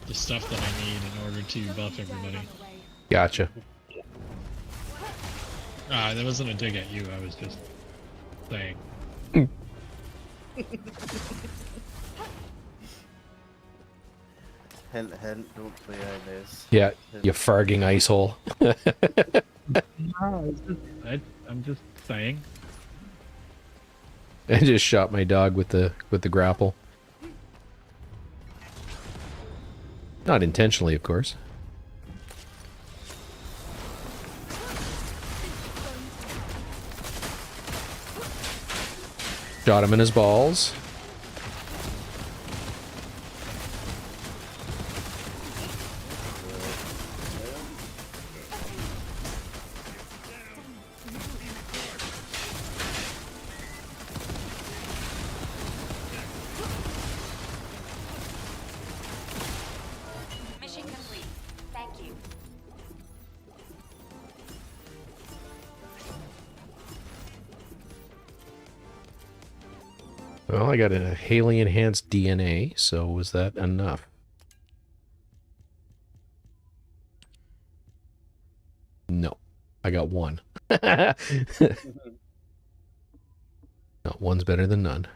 the stuff that I need in order to buff everybody. gotcha. That wasn't a dig at you, I was just saying. Hint, hint, don't play Inez. Yeah, you farging ice hole. No, I'm just saying. I just shot my dog with the grapple. Not intentionally, of course. Shot him in his balls. Well, I got a Hailey enhanced DNA, so was that enough? No, I got one. No, one's better than none.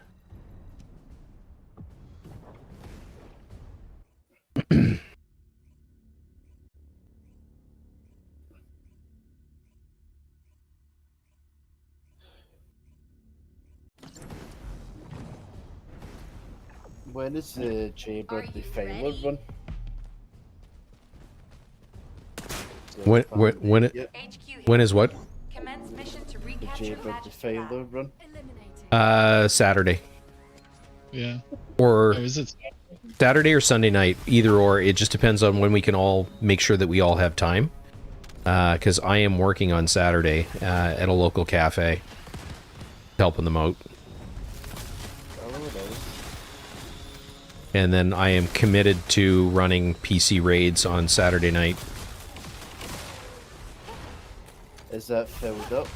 When is the Jaybird Defiler run? When is what? Commence mission to The recapture Jaybird Magister Lab. Defiler run? Saturday. Yeah. Or Oh, is it? Saturday or Sunday night, either or. It just depends on when we can all make sure that we all have time. Because I am working on Saturday at a local cafe, helping them out. And then I am committed to running PC raids on Saturday night. Is that filled up?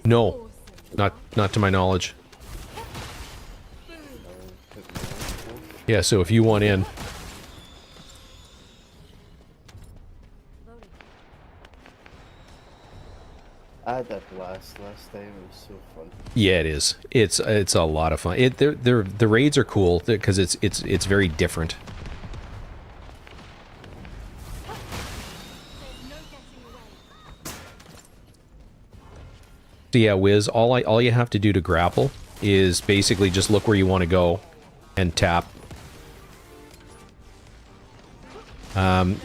No, not to my knowledge. Yeah, so if you want in. I had a blast last time. It was so fun. Yeah, it is. It's a lot of fun. The raids are cool because it's very different. So yeah, Wiz, all you have to do to grapple is basically just look where you want to go and tap.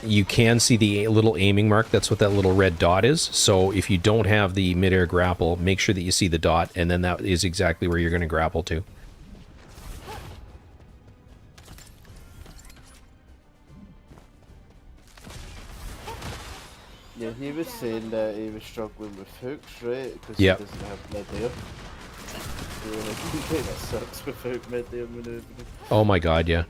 You can see the little aiming mark. That's what that little red dot is. So if you don't have the midair grapple, make sure that you see the dot, and then that is exactly where you're going to grapple to. Yeah, he was saying that he was struggling with hooks, right? Because Yep. he doesn't have midair. So like, that sucks without midair maneuvering. Oh my god, yeah.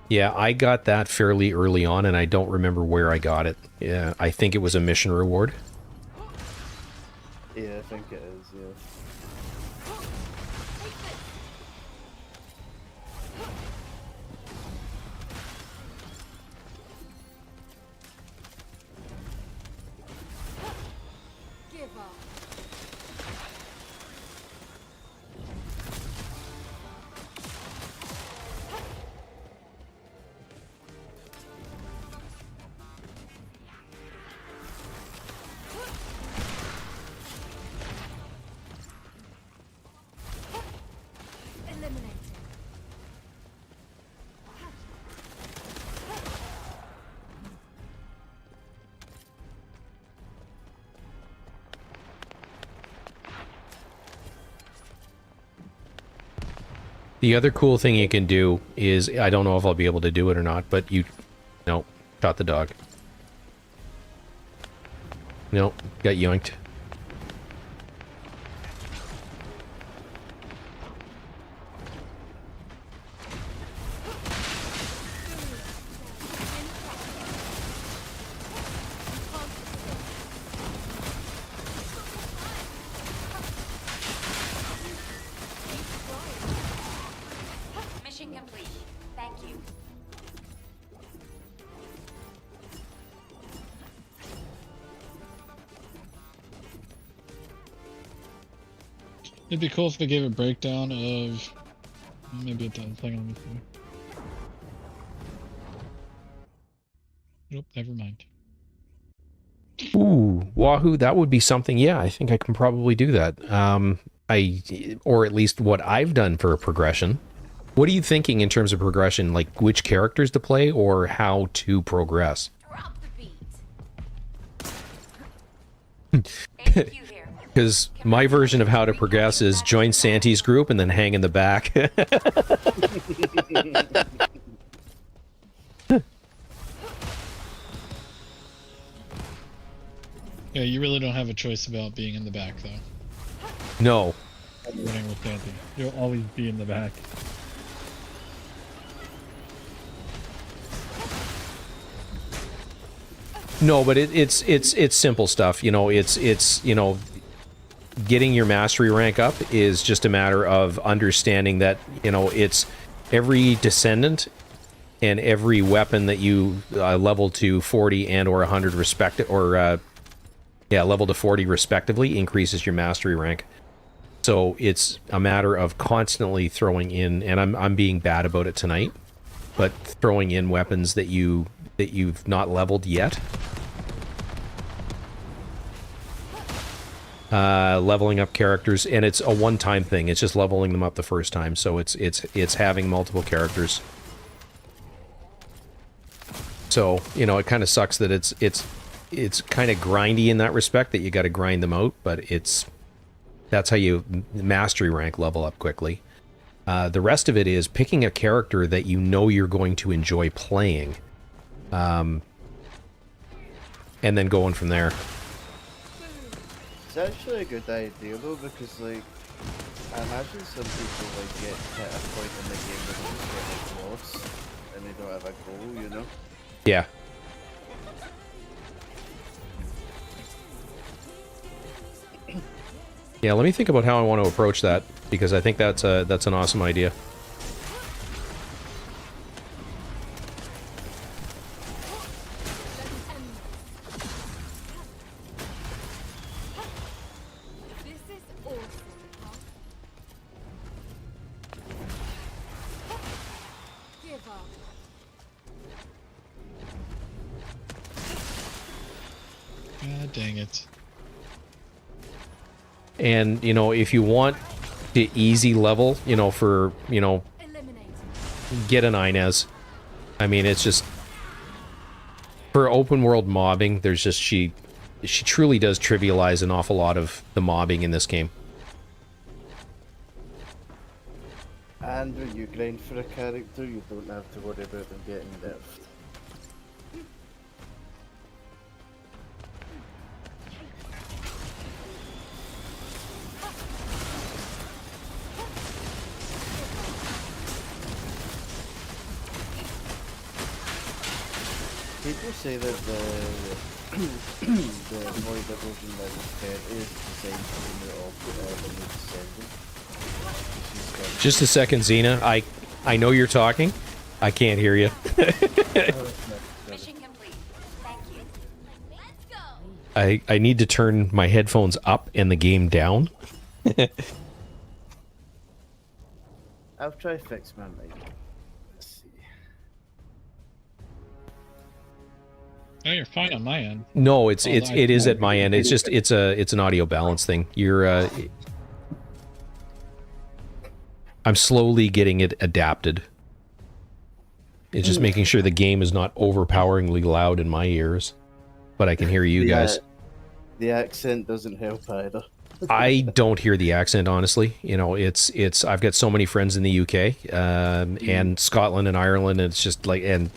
Yeah, I got that fairly early on, and I don't remember where I got it. Yeah, I think it was a mission reward. Yeah, I think it is, yeah. The other cool thing you can do is, I don't know if I'll be able to do it or not, but you... No, shot the dog. No, got yoinked. Mission complete. Thank you. It'd be cool if they gave a breakdown of. Maybe it does. Hang on, let me see. Nope, never mind. Ooh, Wahoo, that would be something. Yeah, I think I can probably do that. Or at least what I've done for a progression. What are you thinking in terms of progression? Like which characters to play or how to progress? Drop the beat. HQ here. Because my version of how to progress is join Santi's group and then hang in the back. Yeah, you really don't have a choice about being in the back, though. No. Running with Santi. You'll always be in the back. No, but it's simple stuff. You know, it's you know, getting your mastery rank up is just a matter of understanding that, you know, it's every Descendant and every weapon that you level to 40 and or 100 level to 40 respectively increases your mastery rank. So it's a matter of constantly throwing in, and I'm being bad about it tonight, but throwing in weapons that you've not leveled yet. Leveling up characters, and it's a one-time thing. It's just leveling them up the first time. So it's having multiple characters. So, you know, it kind of sucks that it's kind of grindy in that respect, that you got to grind them out, but that's how you mastery rank level up quickly. The rest of it is picking a character that you know you're going to enjoy playing, and then going from there. It's actually a good idea though, because like, I imagine some people like get to a point in the game where they just get like lost and they don't have a goal, you know? Yeah. Yeah, let me think about how I want to approach that, because I think that's an awesome idea. God dang it. And, you know, if you want the easy level, you know, for, you know, get an Inez. I mean, it's just, for open world mobbing, there's just, she truly does trivialize an awful lot of the mobbing in this game. And when you grind for a character, you don't have to worry about them getting nerfed. People say that the Void Erosion level 10 is designed to the new Descendant. Just a second, Xena. I know you're talking. I can't hear you. Mission complete. Thank you. Let's go. I need to turn my headphones up and the game down. I'll try to fix my mic. Let's see. Oh, you're fine on my end. No, it is at my end. It's just it's an audio balance thing. You're I'm slowly getting it adapted. It's just making sure the game is not overpoweringly loud in my ears, but I can hear you guys. The accent doesn't help either. I don't hear the accent, honestly. You know, it's I've got so many friends in the UK and Scotland and Ireland, and it's just like, and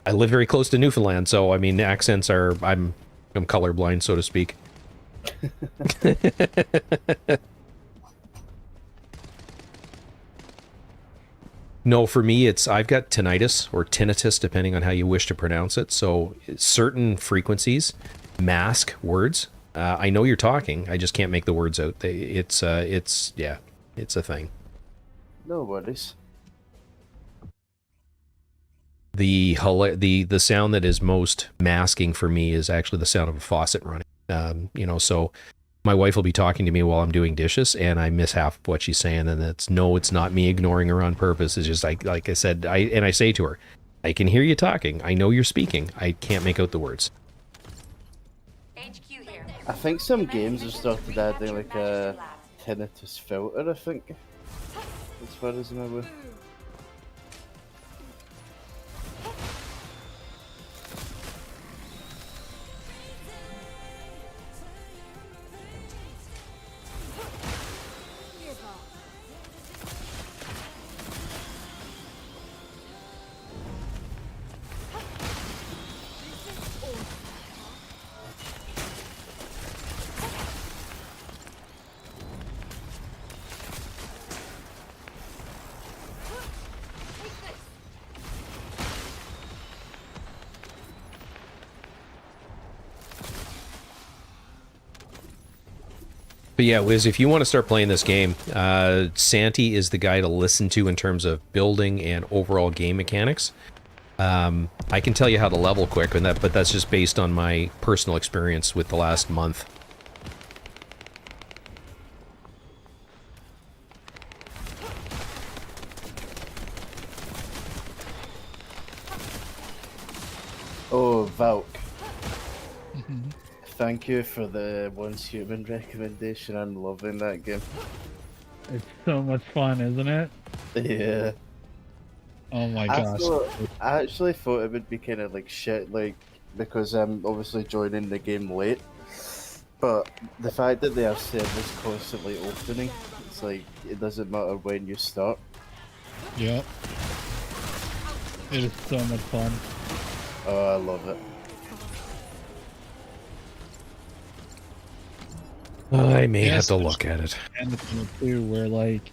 I live very close to Newfoundland, so I mean, accents are, I'm colorblind, so to speak. No, for me, I've got tinnitus or tinnitus, depending on how you wish to pronounce it. So certain frequencies mask words. I know you're talking, I just can't make the words out. It's a thing. No worries. The sound that is most masking for me is actually the sound of a faucet running. You know, so my wife will be talking to me while I'm doing dishes, and I miss half of what she's saying, and it's not me ignoring her on purpose. It's just like I said, I say to her, I can hear you talking. I know you're speaking. I can't make out the words. HQ here. I think some games have started adding like a tinnitus filter, I think. As far as I'm aware. But yeah, Wiz, if you want to start playing this game, Santi is the guy to listen to in terms of building and overall game mechanics. I can tell you how to level quick, but that's just based on my personal experience with the last month. Oh, Valk. Thank you for the Once Human recommendation. I'm loving that game. It's so much fun, isn't it? Yeah. Oh my gosh. I actually thought it would be kind of like shit, like, because I'm obviously joining the game late. But the fact that they have servers constantly opening, it's like, it doesn't matter when you start. Yep. It is so much fun. Oh, I love it. I may have to look at it. And too, where like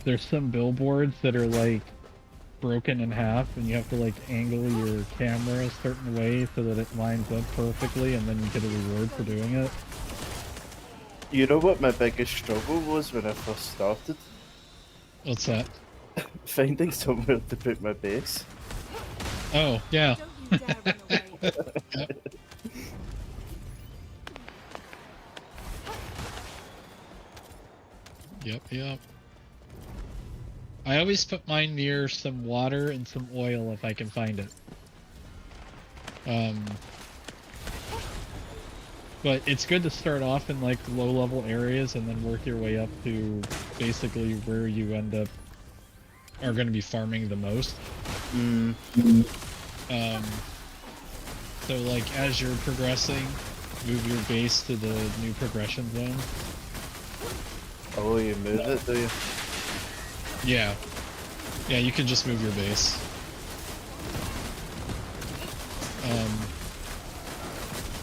there's some billboards that are like broken in half, and you have to like angle your camera a certain way so that it lines up perfectly, and then you get a reward for doing it. You know what my biggest struggle was when I first started? What's that? Finding somewhere to put my base. Oh, yeah. Yep. I always put mine near some water and some oil if I can find it. But it's good to start off in like low-level areas and then work your way up to basically where you end up are going to be farming the most. So like as you're progressing, move your base to the new progression zone. Oh, you move it, do you? Yeah. Yeah, you can just move your base.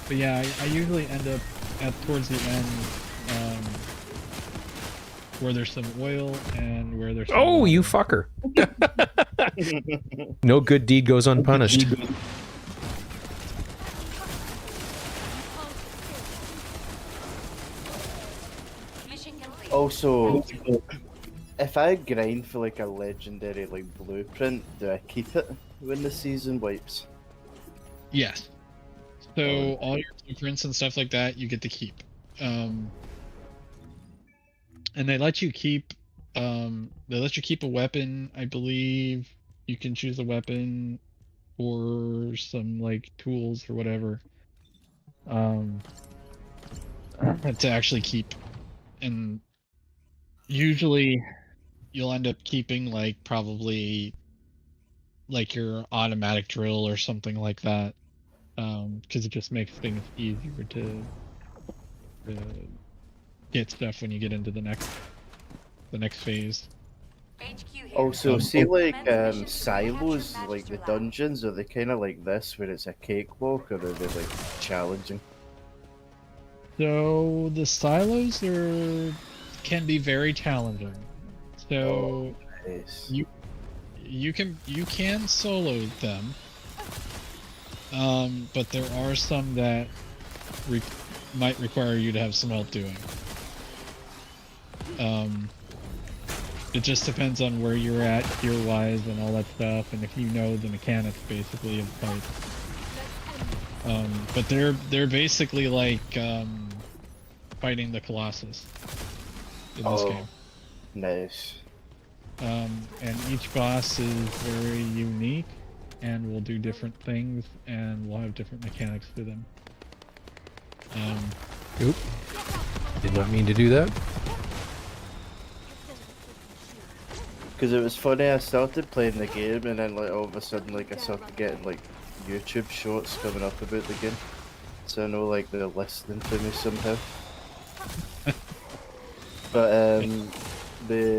But yeah, I usually end up towards the end where there's some oil and where there's some Oh, water. you fucker. No good deed goes unpunished. Mission complete. Also, if I grind for like a legendary like blueprint, do I keep it when the season wipes? Yes. So all your blueprints and stuff like that, you get to keep. And they let you keep a weapon, I believe. You can choose a weapon or some like tools or whatever. To actually keep. And usually you'll end up keeping like probably like your automatic drill or something like that. Because it just makes things easier to get stuff when you get into the next phase. HQ here. Also, see like silos, like the dungeons, are they kind of like this, where it's a cakewalk, or are they like challenging? So the silos can be very challenging. So Nice. you can solo them, but there are some that might require you to have some help doing. It just depends on where you're at gear-wise and all that stuff, and if you know the mechanics basically of fights. But they're basically like fighting the Colossus in this game. Nice. And each boss is very unique and will do different things and will have different mechanics to them. Oop. Did not mean to do that. Because it was funny, I started playing the game and then like all of a sudden like I started getting like YouTube shorts coming up about the game. So I know like they're listening to me somehow. But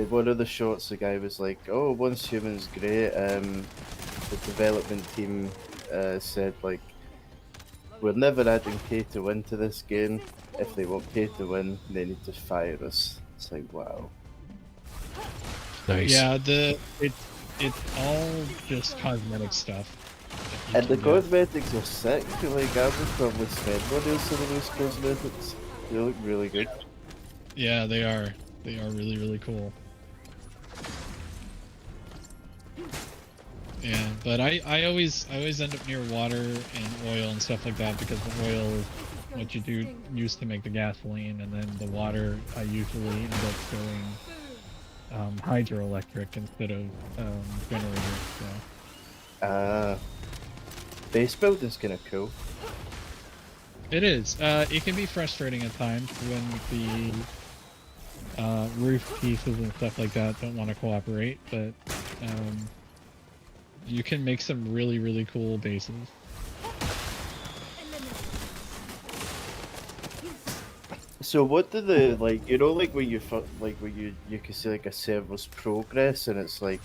one of the shorts, the guy was like, "Oh, Once Human's great." The development team said like, "We're never adding pay to win to this game. If they want pay to win, they need to fire us." It's like, wow. Nice. Yeah, it's all just cosmetic stuff. And the cosmetics are sick. Like I would probably spend money on some of those cosmetics. They look really good. Yeah, they are. They are really, really cool. Yeah, but I always end up near water and oil and stuff like that, because the oil is what you do use to make the gasoline, and then the water I usually end up going hydroelectric instead of generators. So. Base building's kind of cool. It is. It can be frustrating at times when the roof pieces and stuff like that don't want to cooperate, but you can make some really, really cool bases. So what do the, like, you know, like when you where you can see like a server's progress and it's like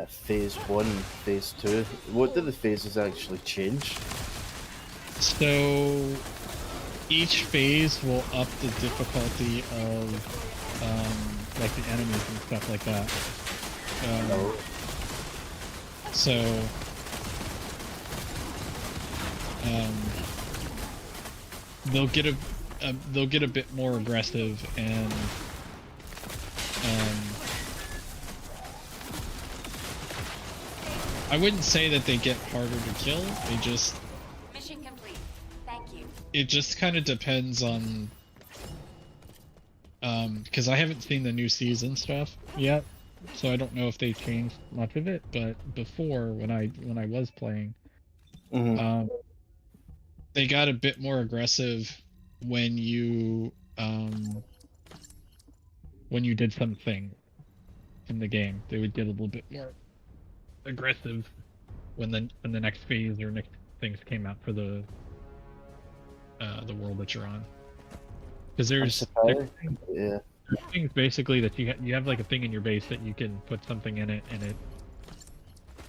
phase 1, phase 2. What do the phases actually change? So each phase will up the difficulty of like the enemies and stuff like that. So they'll get a bit more aggressive, and I wouldn't say that they get harder to kill. They just Mission complete. Thank you. it just kind of depends on because I haven't seen the new season stuff yet, so I don't know if they changed much of it. But before, when I was playing, they got a bit more aggressive when you did something in the game. They would get a little bit more aggressive when the next phase or next things came out for the world that you're on. Because there's things basically that you have like a thing in your base that you can put something in it, and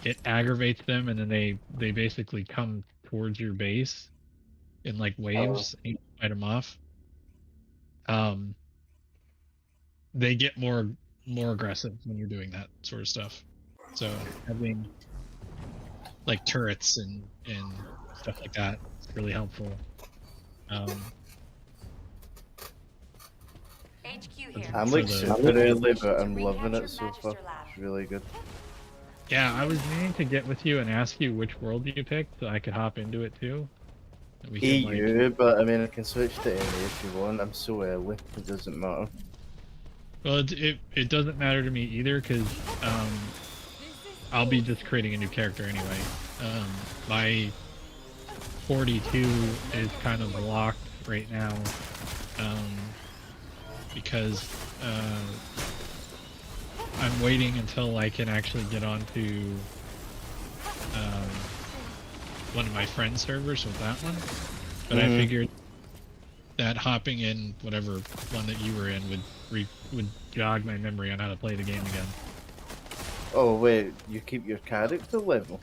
it aggravates them, and then they basically come towards your base in like waves, and you fight them off. They get more aggressive when you're doing that sort of stuff. So having like turrets and stuff like that is really helpful. HQ here. I'm like super early, but I'm loving it so far. It's really good. Yeah, I was meaning to get with you and ask you which world you picked so I could hop into it too. We can, EU, but I mean I can switch to NA if you want. I'm so early, it doesn't matter. Well, it doesn't matter to me either, because I'll be just creating a new character anyway. My 42 is kind of locked right now, because I'm waiting until I can actually get onto one of my friend's servers with that one. But I figured that hopping in whatever one that you were in would jog my memory on how to play the game again. Oh wait, you keep your character level?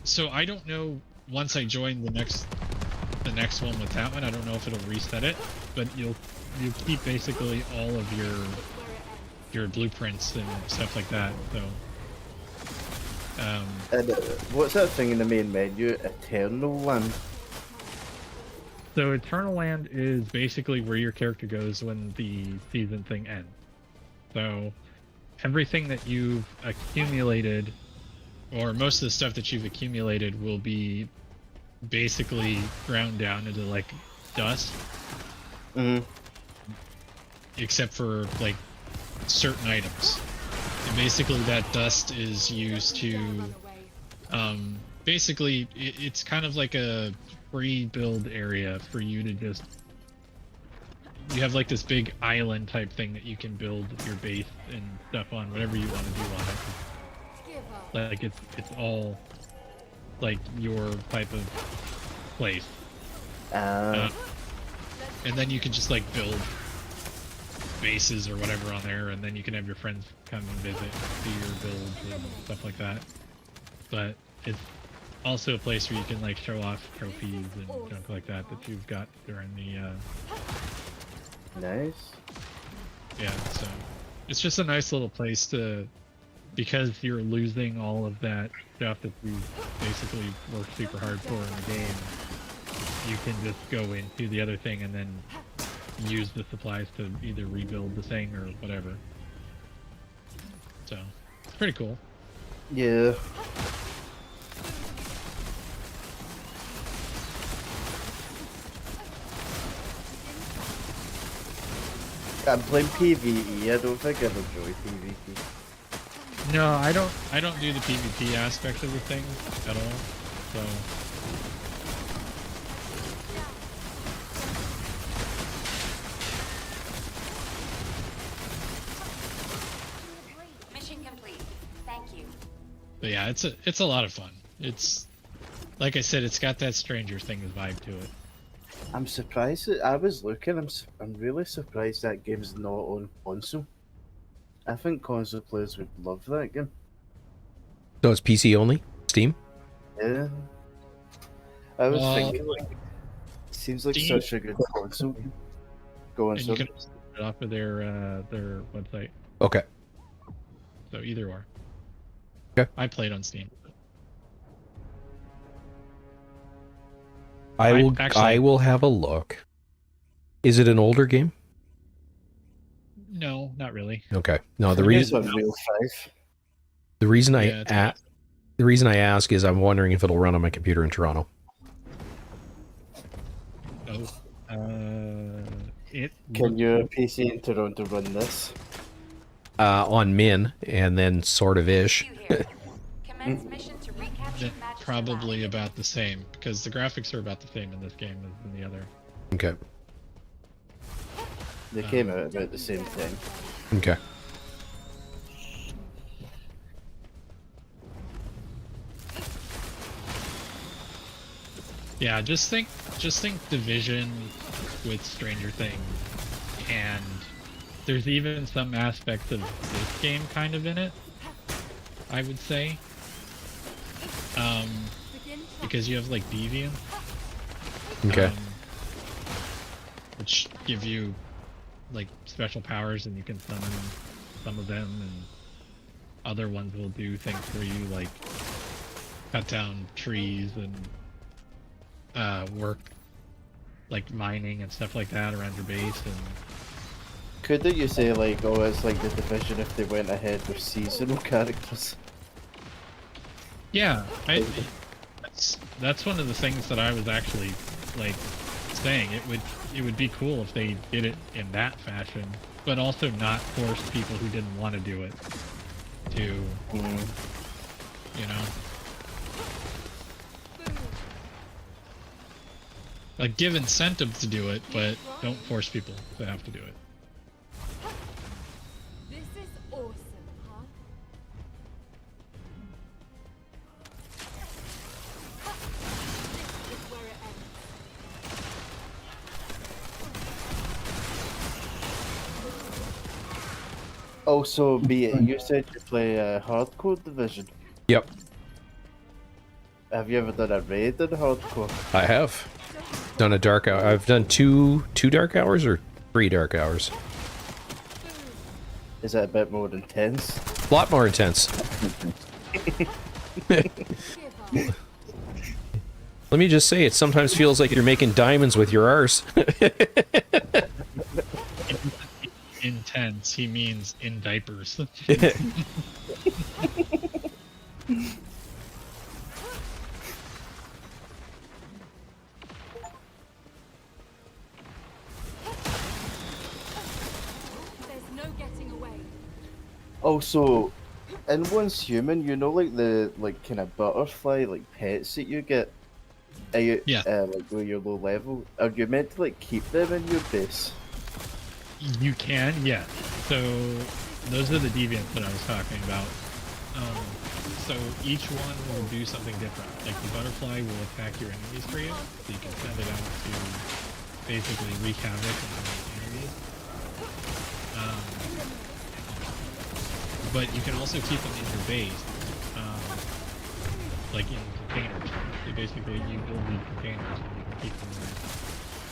So I don't know, once I join the next one with that one, I don't know if it'll reset it, but you keep basically all of your blueprints and stuff like that. So and what's that thing in the main menu? Eternal Land. So Eternal Land is basically where your character goes when the season thing ends. So everything that you've accumulated, or most of the stuff that you've accumulated, will be basically ground down into like dust. Except for like certain items. And basically that dust is used to basically it's kind of like a free build area for you to just, you have like this big island type thing that you can build your base and stuff on, whatever you want to do on it. Like it's all like your type of place. And then you can just like build bases or whatever on there, and then you can have your friends come and visit, see your builds and stuff like that. But it's also a place where you can like show off trophies and junk like that you've got during the Nice. Yeah, so it's just a nice little place to, because you're losing all of that stuff that you basically worked super hard for in the game. you can just go into the other thing and then use the supplies to either rebuild the thing or whatever. So it's pretty cool. Yeah. I'm playing PvE. I don't think I'd enjoy PvP. No, I don't do the PvP aspect of the thing at all. So Mission complete. Thank you. but yeah, it's a lot of fun. It's like I said, it's got that Stranger Things vibe to it. I'm surprised. I was looking. I'm really surprised that game's not on console. I think console players would love that game. So it's PC only? Steam? Yeah. I was Well, thinking like, seems like Steam- such a good console game. Go on, And so you can also get it off of their website. Okay. So either or. Okay. I played on Steam. I will have a look. Is it an older game? No, not really. Okay. No, the It's reason Unreal 5. the reason Yeah, it's the reason I ask is I'm wondering if it'll run on my computer in Toronto. Oh. It Can your PC in Toronto run this? On Min and then sort of ish. You here. Commence mission to recapture Magister probably Lab. about the same because the graphics are about the same in this game as in the other. Okay. They came out about the same time. Okay. Yeah, just think Division with Stranger Things, and there's even some aspects of this game kind of in it, I would say. Because you have like Deviants. Okay. Which give you like special powers and you can summon some of them, and other ones will do things for you like cut down trees and work like mining and stuff like that around your base. And Couldn't you say like, oh, it's like the Division if they went ahead with seasonal characters? yeah, that's one of the things that I was actually like saying. It would be cool if they did it in that fashion, but also not force people who didn't want to do it to, you know, like give incentive to do it, but don't force people to have to do it. This is awesome, huh? This is where it ends. Also, you said you play hardcore Division. Yep. Have you ever done a raid in hardcore? I have done a dark hour. I've done two dark hours or 3 dark hours. Is that a bit more intense? A lot more intense. Let me just say, it sometimes feels like you're making diamonds with your arse. Intense, he means in diapers. There's no getting away. Also, in Once Human, you know, like the kind of butterfly like pets that you get. Are you, Yeah. like where you're low level. Are you meant to like keep them in your base? You can, yeah. So those are the deviants that I was talking about. So each one will do something different. Like the butterfly will attack your enemies for you, so you can send it out to basically wreak havoc on the enemies. But you can also keep them in your base, like in containers. So basically you build these containers and you can keep them there.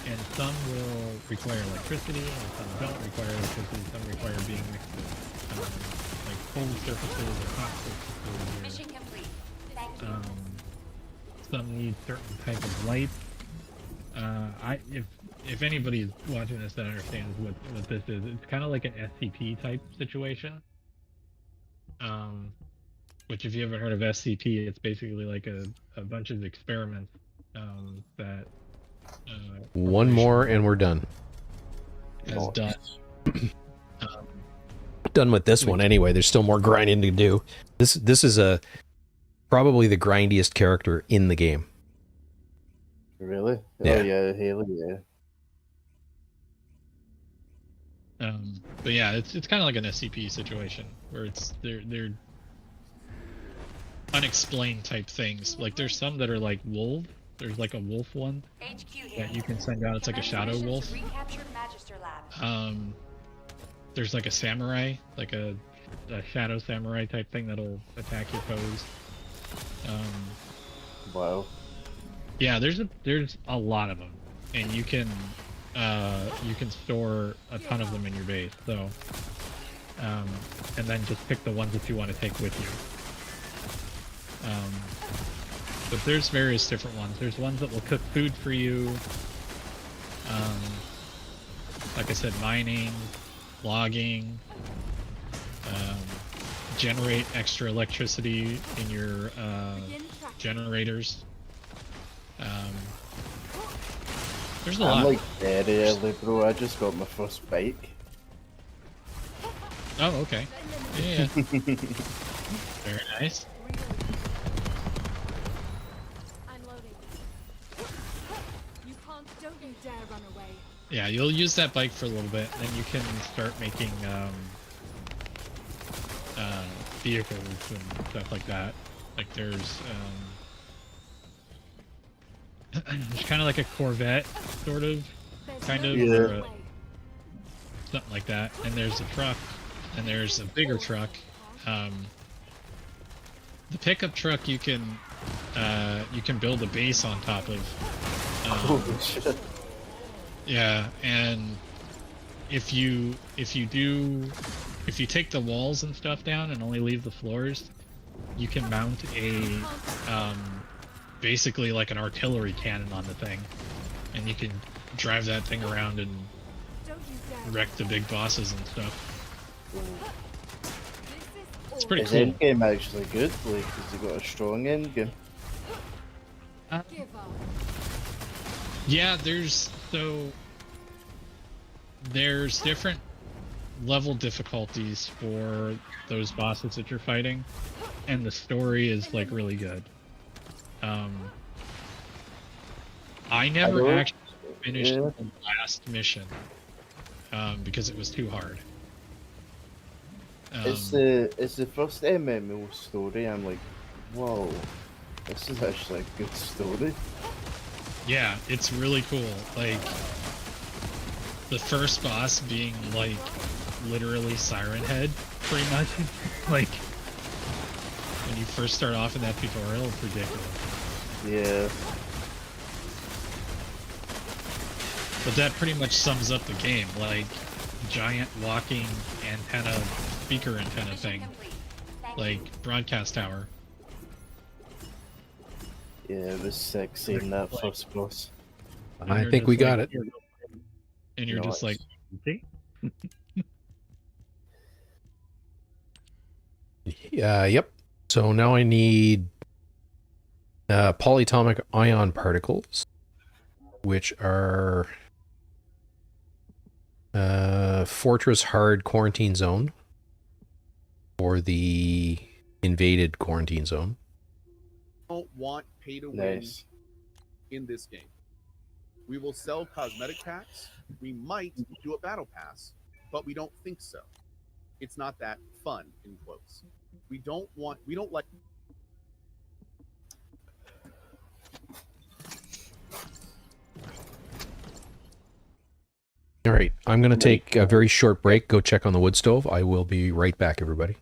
And some will require electricity, and some don't require electricity, some require being next to like cold surfaces or hot surfaces. Mission complete. Thank you. Some need certain type of light. If anybody's watching this that understands what this is, it's kind of like an SCP type situation. Which if you haven't heard of SCP, it's basically like a bunch of experiments that One more and we're done. has done. Done with this one anyway. There's still more grinding to do. This is probably the grindiest character in the game. Really? Yeah. Oh yeah, Hailey. Yeah. But yeah, it's kind of like an SCP situation where they're unexplained type things. Like there's some that are like wolf. There's like a wolf one that you can send out. It's like a shadow wolf. There's like a samurai, like a shadow samurai type thing that'll attack your foes. Wow. Yeah, there's a lot of them, and you can store a ton of them in your base. So, and then just pick the ones that you want to take with you. But there's various different ones. There's ones that will cook food for you. Like I said, mining, logging, generate extra electricity in your generators. There's a lot. I'm like very early, bro. I just got my first bike. Oh, okay. Yeah. Very nice. Don't you dare run away. Yeah, you'll use that bike for a little bit, then you can start making vehicles and stuff like that. Like there's kind of like a Corvette, sort of, kind of, or something like that. And there's a truck, and there's a bigger truck. The pickup truck you can build a base on top of. Holy shit. Yeah, and if you take the walls and stuff down and only leave the floors, you can mount a basically like an artillery cannon on the thing, and you can drive that thing around and wreck the big bosses and stuff. It's pretty cool. Is endgame actually good? Like, has he got a strong endgame? Yeah, there's different level difficulties for those bosses that you're fighting, and the story is like really good. I never actually finished the last mission because it was too hard. It's the first MMO story. I'm like, whoa, this is actually a good story. Yeah, it's really cool. Like the first boss being like literally Siren Head, pretty much. Like when you first start off in that tutorial, it's ridiculous. Yeah. But that pretty much sums up the game. Like giant walking antenna, speaker antenna thing, like broadcast tower. Yeah, it was sick seeing that first boss. I think we got it. And you're just like, see? Yep. So now I need polyatomic ion particles, which are Fortress Hard Quarantine Zone, or the invaded quarantine zone. Don't want pay to win in this game. We will sell cosmetic packs. We might do a battle pass, but we don't think so. It's not that fun, in quotes. We don't like. All right, I'm going to take a very short break, go check on the wood stove. I will be right back, everybody.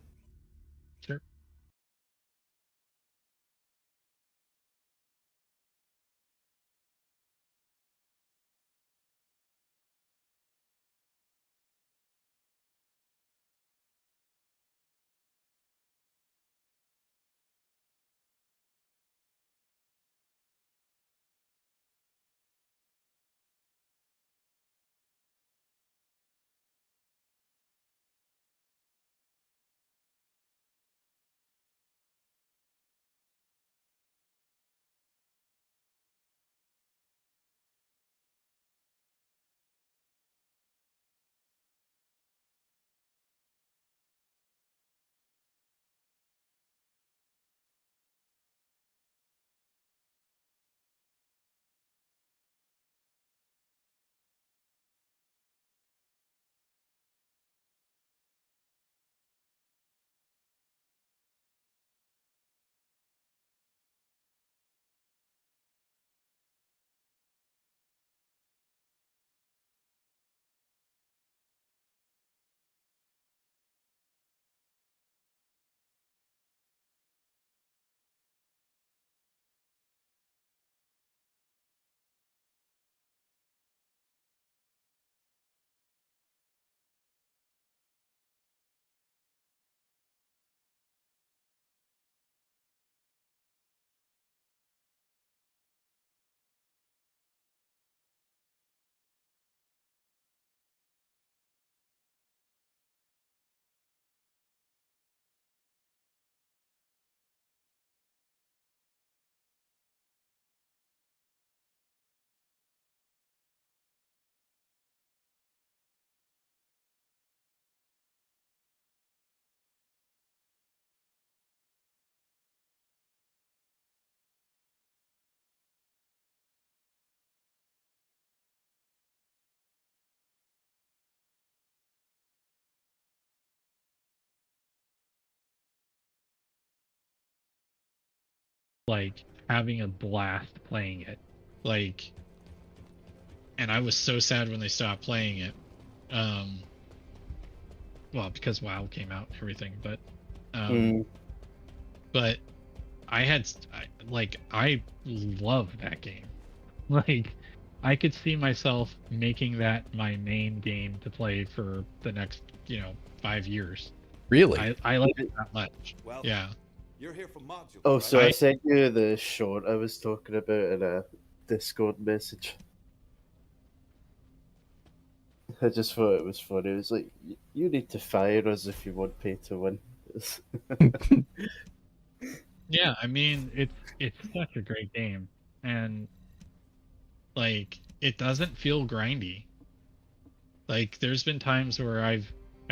like having a blast playing it. Like, and I was so sad when they stopped playing it. Well, because WoW came out and everything, but but I love that game. Like, I could see myself making that my main game to play for the next, 5 years. Really? I like it that much. Well, Yeah. You're here for modules. Oh, right? so I sent you the short I was talking about in a Discord message. I just thought it was funny. It was like, you need to fire us if you want pay to win. Yeah, I mean, it's such a great game, and like, it doesn't feel grindy. Like, there's been times where I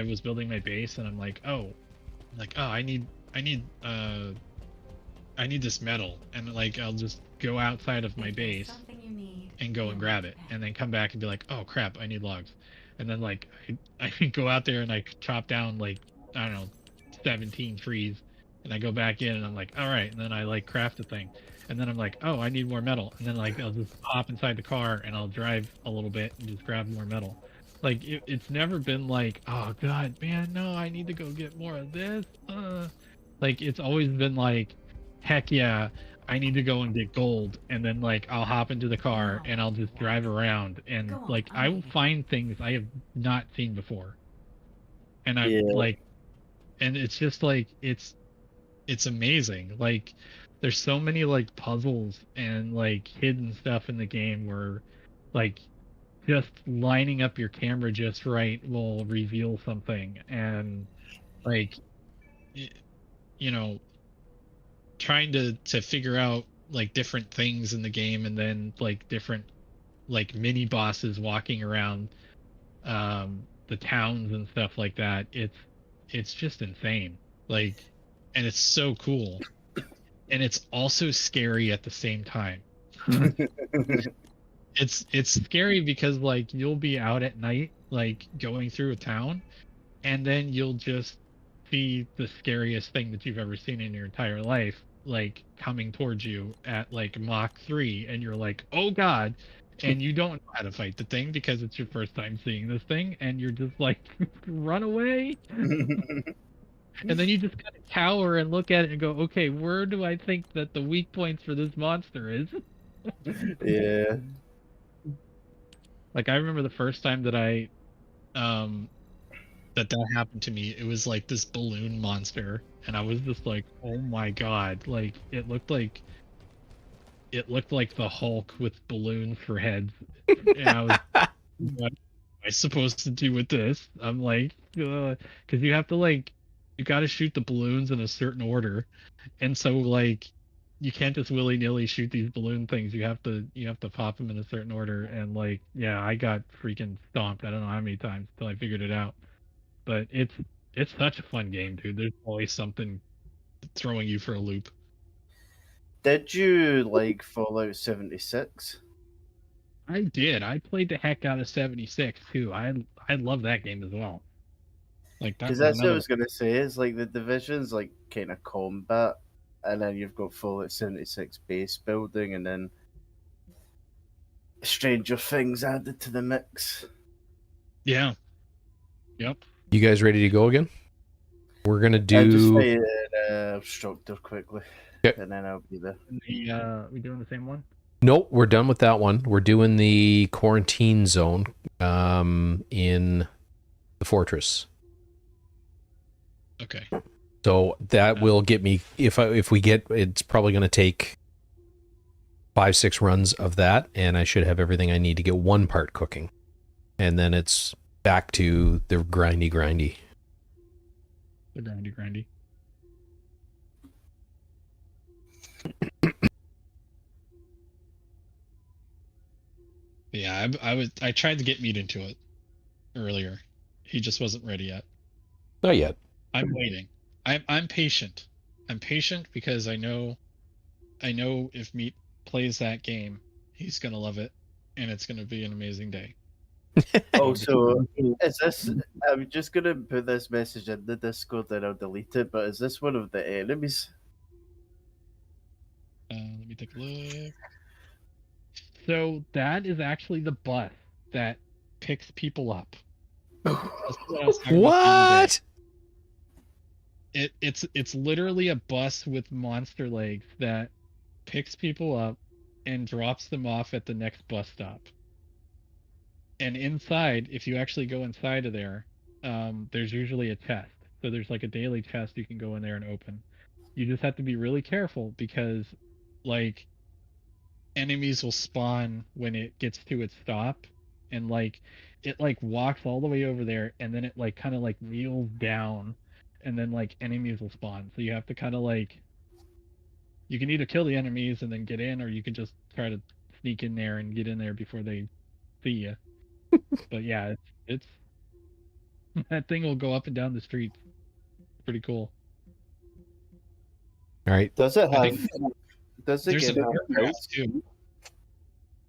was building my base and I'm like, I need this metal, and like, I'll just go outside of my base and go and grab it, and then come back and be like, oh crap, I need logs. And then like I go out there and I chop down like, I don't know, 17 trees, and I go back in and I'm like, all right, and then I like craft a thing, and then I'm like, oh, I need more metal, and then like I'll just hop inside the car and I'll drive a little bit and just grab more metal. Like, it's never been like, oh god, man, no, I need to go get more of this. Like, it's always been like, heck yeah, I need to go and get gold, and then like I'll hop into the car and I'll just drive around, and like I will find things I have not seen before, and I'm like, and it's just like, it's amazing. Like, there's so many like puzzles and like hidden stuff in the game where like just lining up your camera just right will reveal something, and like, trying to figure out like different things in the game, and then like different like mini bosses walking around the towns and stuff like that. It's just insane. Like, and it's so cool, and it's also scary at the same time. It's scary because like you'll be out at night like going through a town, and then you'll just see the scariest thing that you've ever seen in your entire life like coming towards you at like Mach 3, and you're like, oh god, and you don't know how to fight the thing because it's your first time seeing this thing, and you're just like, run away. And then you just kind of cower and look at it and go, okay, where do I think that the weak points for this monster is? Yeah. Like, I remember the first time that I that happened to me, it was like this balloon monster, and I was just like, oh my god, like it looked like the Hulk with balloons for heads, and I was what am I supposed to do with this? I'm like, because you have to like, you got to shoot the balloons in a certain order, and so like you can't just willy-nilly shoot these balloon things. You have to pop them in a certain order, and like, yeah, I got freaking stomped. I don't know how many times until I figured it out. But it's such a fun game, dude. There's always something throwing you for a loop. Did you like Fallout 76? I did. I played the heck out of 76 too. I love that game as well. Like, because that's what I was gonna say. Is like the Division's like kind of combat, and then you've got Fallout 76 base building, and then Stranger Things added to the mix. Yeah. Yep. You guys ready to go again? We're gonna do. Just play Obstructor quickly, and then I'll be there. We doing the same one? Nope, we're done with that one. We're doing the quarantine zone in the fortress. Okay. So that will get me, if we get, it's probably going to take 5-6 runs of that, and I should have everything I need to get one part cooking, and then it's back to the grindy. The grindy. Yeah, I tried to get Meat into it earlier. He just wasn't ready yet. Not yet. I'm waiting. I'm patient. I'm patient because I know if Meat plays that game, he's gonna love it, and it's gonna be an amazing day. Oh, so is this? I'm just gonna put this message in the Discord, then I'll delete it. But is this one of the enemies? Let me take a look. So that is actually the bus that picks people up. That's what I was talking about the other day. What? It's literally a bus with monster legs that picks people up and drops them off at the next bus stop. And inside, if you actually go inside of there, there's usually a chest. So there's like a daily chest you can go in there and open. You just have to be really careful because, like, enemies will spawn when it gets to its stop, and like it like walks all the way over there, and then it like kind of like kneels down, and then like enemies will spawn. So you have to kind of like, you can either kill the enemies and then get in, or you can just try to sneak in there and get in there before they see you. But yeah, it's that thing will go up and down the streets. Pretty cool. All right. Does it I have? think Does the there's game an have aircraft builds? too.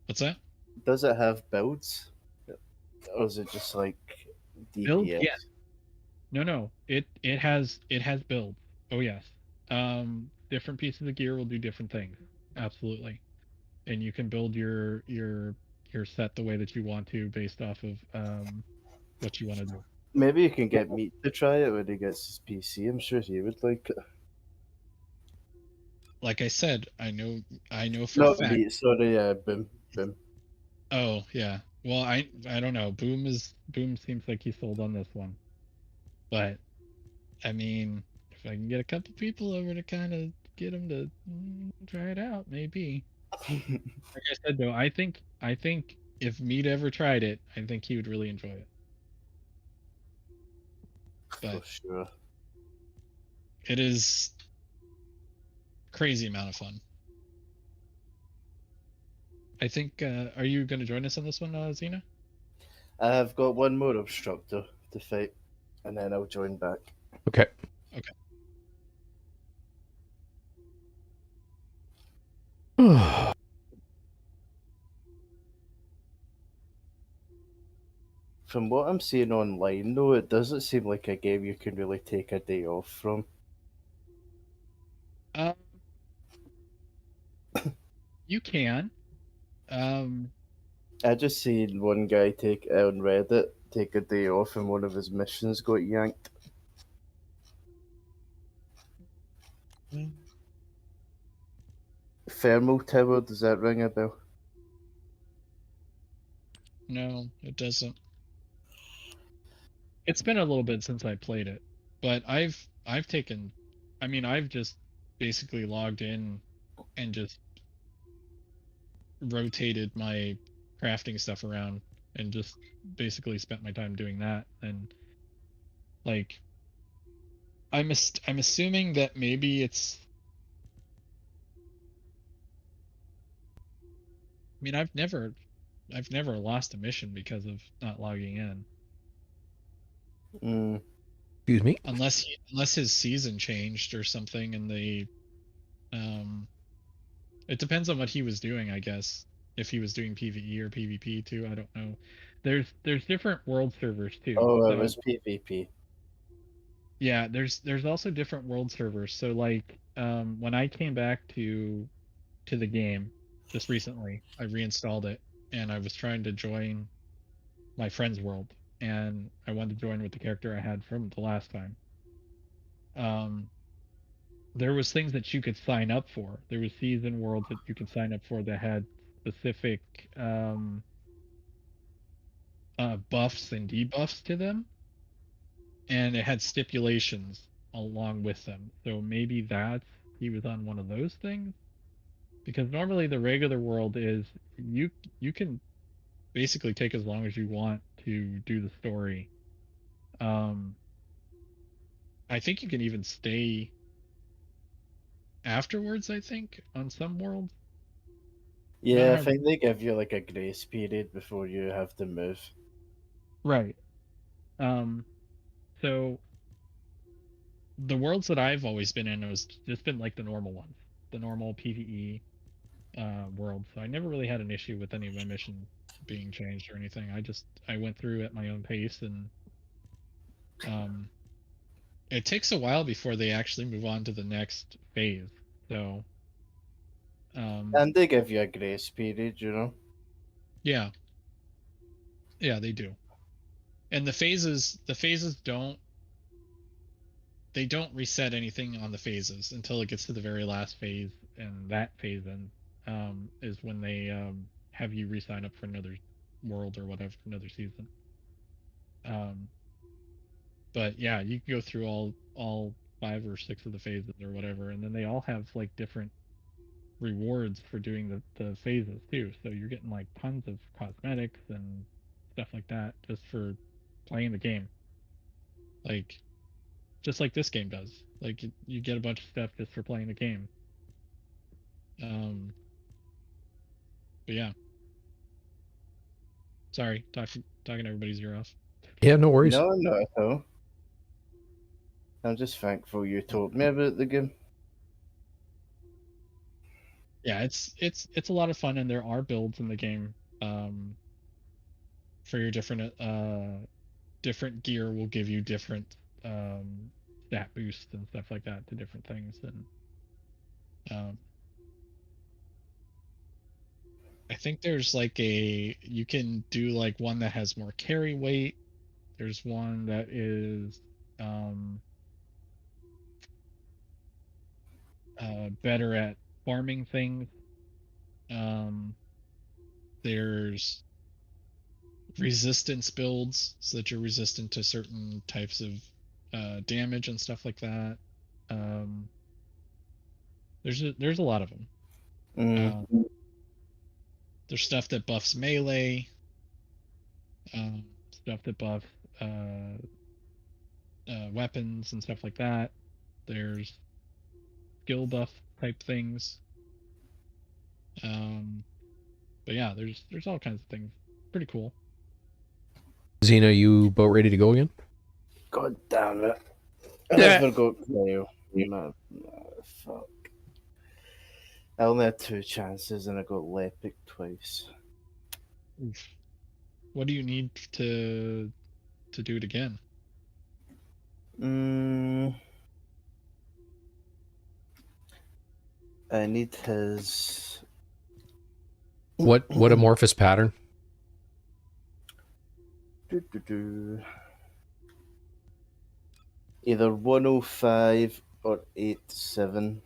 What's that? Does it have builds? Or is it just like DPS? Build? Yeah. No. It has builds. Oh yes. Different pieces of gear will do different things. Absolutely. And you can build your set the way that you want to based off of what you want to do. Maybe you can get Meat to try it when he gets his PC. I'm sure he would like it. Like I said, I know for Not a fact. Meat, sorry, Boom. Oh yeah. Well, I don't know. Boom seems like he's sold on this one. But I mean, if I can get a couple people over to kind of get them to try it out, maybe. Like I said though, I think if Meat ever tried it, I think he would really enjoy it. But For sure. it is crazy amount of fun. I think, are you going to join us on this one, Xena? I've got one more obstructor to fight, and then I'll join back. Okay. Okay. From what I'm seeing online, though, it doesn't seem like a game you can really take a day off from. You can. I just seen one guy on Reddit take a day off and one of his missions got yanked. Thermal Tower, does that ring a bell? No, it doesn't. It's been a little bit since I played it, but I've taken, I mean, I've just basically logged in and just rotated my crafting stuff around and just basically spent my time doing that. And like, I'm assuming that maybe it's, I mean, I've never lost a mission because of not logging in. Excuse me? Unless his season changed or something, and they, it depends on what he was doing, I guess. If he was doing PvE or PvP too, I don't know. There's different world servers too. Oh, it So, was PvP. yeah, there's also different world servers. So like, when I came back to the game just recently, I reinstalled it and I was trying to join my friend's world, and I wanted to join with the character I had from the last time. There was things that you could sign up for. There was season worlds that you could sign up for that had specific buffs and debuffs to them, and it had stipulations along with them. So maybe he was on one of those things, because normally the regular world is you can basically take as long as you want to do the story. I think you can even stay afterwards, I think, on some worlds. Yeah, I think they give you like a grace period before you have to move. Right. So the worlds that I've always been in has just been like the normal ones, the normal PvE world. So I never really had an issue with any of my missions being changed or anything. I went through at my own pace, and it takes a while before they actually move on to the next phase. So And they give you a grace period, you know. Yeah. Yeah, they do. And the phases don't reset anything on the phases until it gets to the very last phase, and that phase is when they have you re-sign up for another world or whatever, another season. But yeah, you can go through all 5 or 6 of the phases or whatever, and then they all have like different rewards for doing the phases too. So you're getting like tons of cosmetics and stuff like that just for playing the game. Like just like this game does. Like you get a bunch of stuff just for playing the game. But yeah. Sorry, talking everybody's ear off. Yeah, no worries. No, not at all. I'm just thankful you told me about the game. Yeah, it's a lot of fun, and there are builds in the game. For your different gear will give you different stat boosts and stuff like that to different things, and I think there's like you can do like one that has more carry weight. There's one that is better at farming things. There's resistance builds so that you're resistant to certain types of damage and stuff like that. There's a lot of them. There's stuff that buffs melee, stuff that buffs weapons and stuff like that. There's skill buff type things. But yeah, there's all kinds of things. Pretty cool. Xena, you about ready to go again? God damn it. I never got Mayo. No, fuck. I only had 2 chances and I got Lepic twice. Oof. What do you need to do it again? I need his... What amorphous pattern? Either 105 or 87.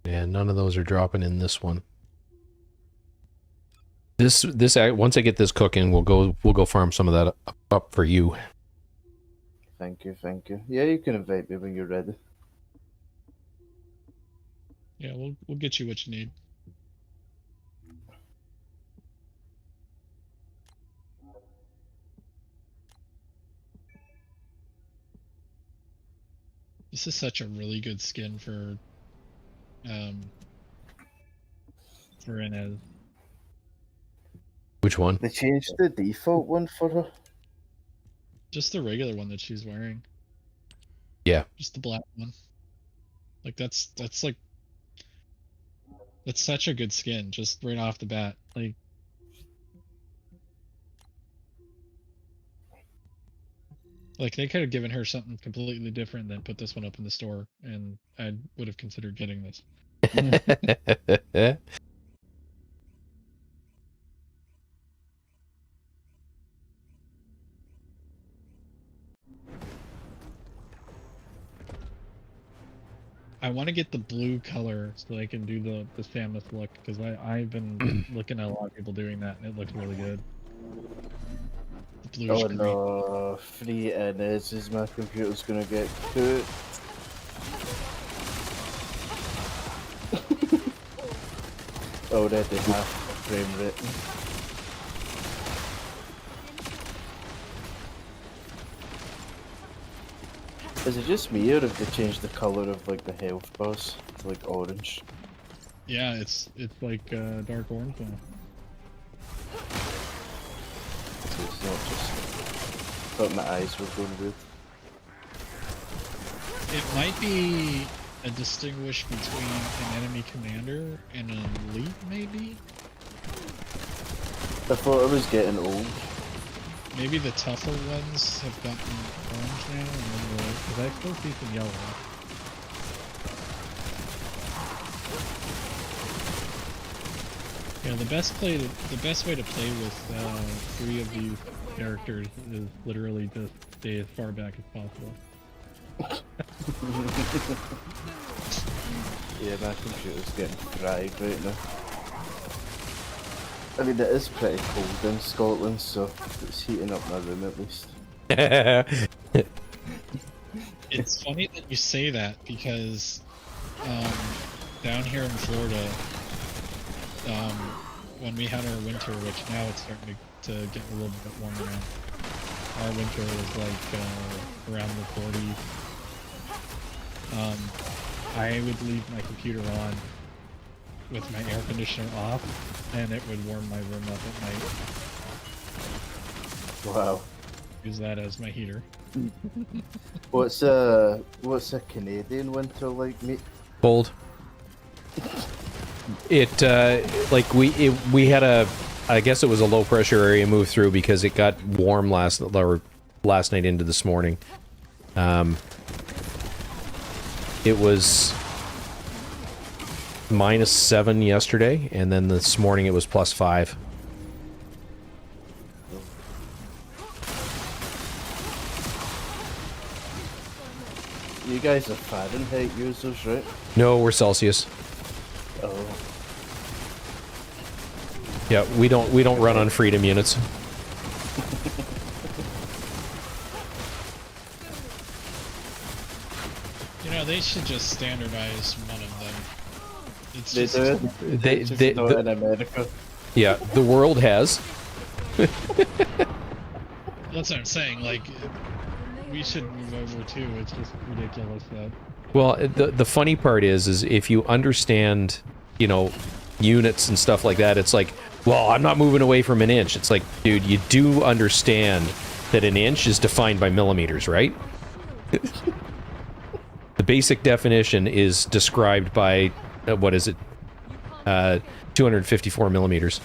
Yeah, none of those are dropping in this one. This once I get this cooking, we'll go farm some of that up for you. Thank you. Yeah, you can invite me when you're ready. Yeah, we'll get you what you need. This is such a really good skin for Inez. Which one? They changed the default one for her. Just the regular one that she's wearing. Yeah. Just the black one. Like that's such a good skin, just right off the bat. Like they could have given her something completely different than put this one up in the store, and I would have considered getting this. I want to get the blue color so I can do the Samus look, because I've been looking at a lot of people doing that, and it looks really good. The bluish green. No, free Inez is my computer's gonna get cooked. Already half frame rate. Is it just me, or have they changed the color of like the health bars to like orange? Yeah, it's like dark orange now. So it's not just. I thought my eyes were going red. It might be a distinguish between an enemy commander and an elite, maybe? I thought I was getting old. maybe the tougher ones have gotten orange now, and then because I still see some yellow. Yeah, the best way to play with 3 of these characters is literally just stay as far back as possible. Yeah, my computer's getting fried right now. I mean, it is pretty cold in Scotland, so it's heating up my room at least. It's funny that you say that because down here in Florida, when we had our winter, which now it's starting to get a little bit warmer now, our winter was like around the 40s. I would leave my computer on with my air conditioner off, and it would warm my room up at night. Wow. Use that as my heater. What's a Canadian winter like, mate? Cold. It like we had I guess it was a low pressure area move through because it got warm last night into this morning. It was -7 yesterday, and then this morning it was +5. You guys are Fahrenheit users, right? No, we're Celsius. Oh. Yeah, we don't run on freedom units. You know, they should just standardize one of them. It's They just, do. They not in America. Yeah, the world has. That's what I'm saying. Like, we should move over too. It's just ridiculous that. Well, the funny part is if you understand, you know, units and stuff like that, it's like, well, I'm not moving away from an inch. It's like, dude, you do understand that an inch is defined by millimeters, right? The basic definition is described by, what is it? 254 millimeters.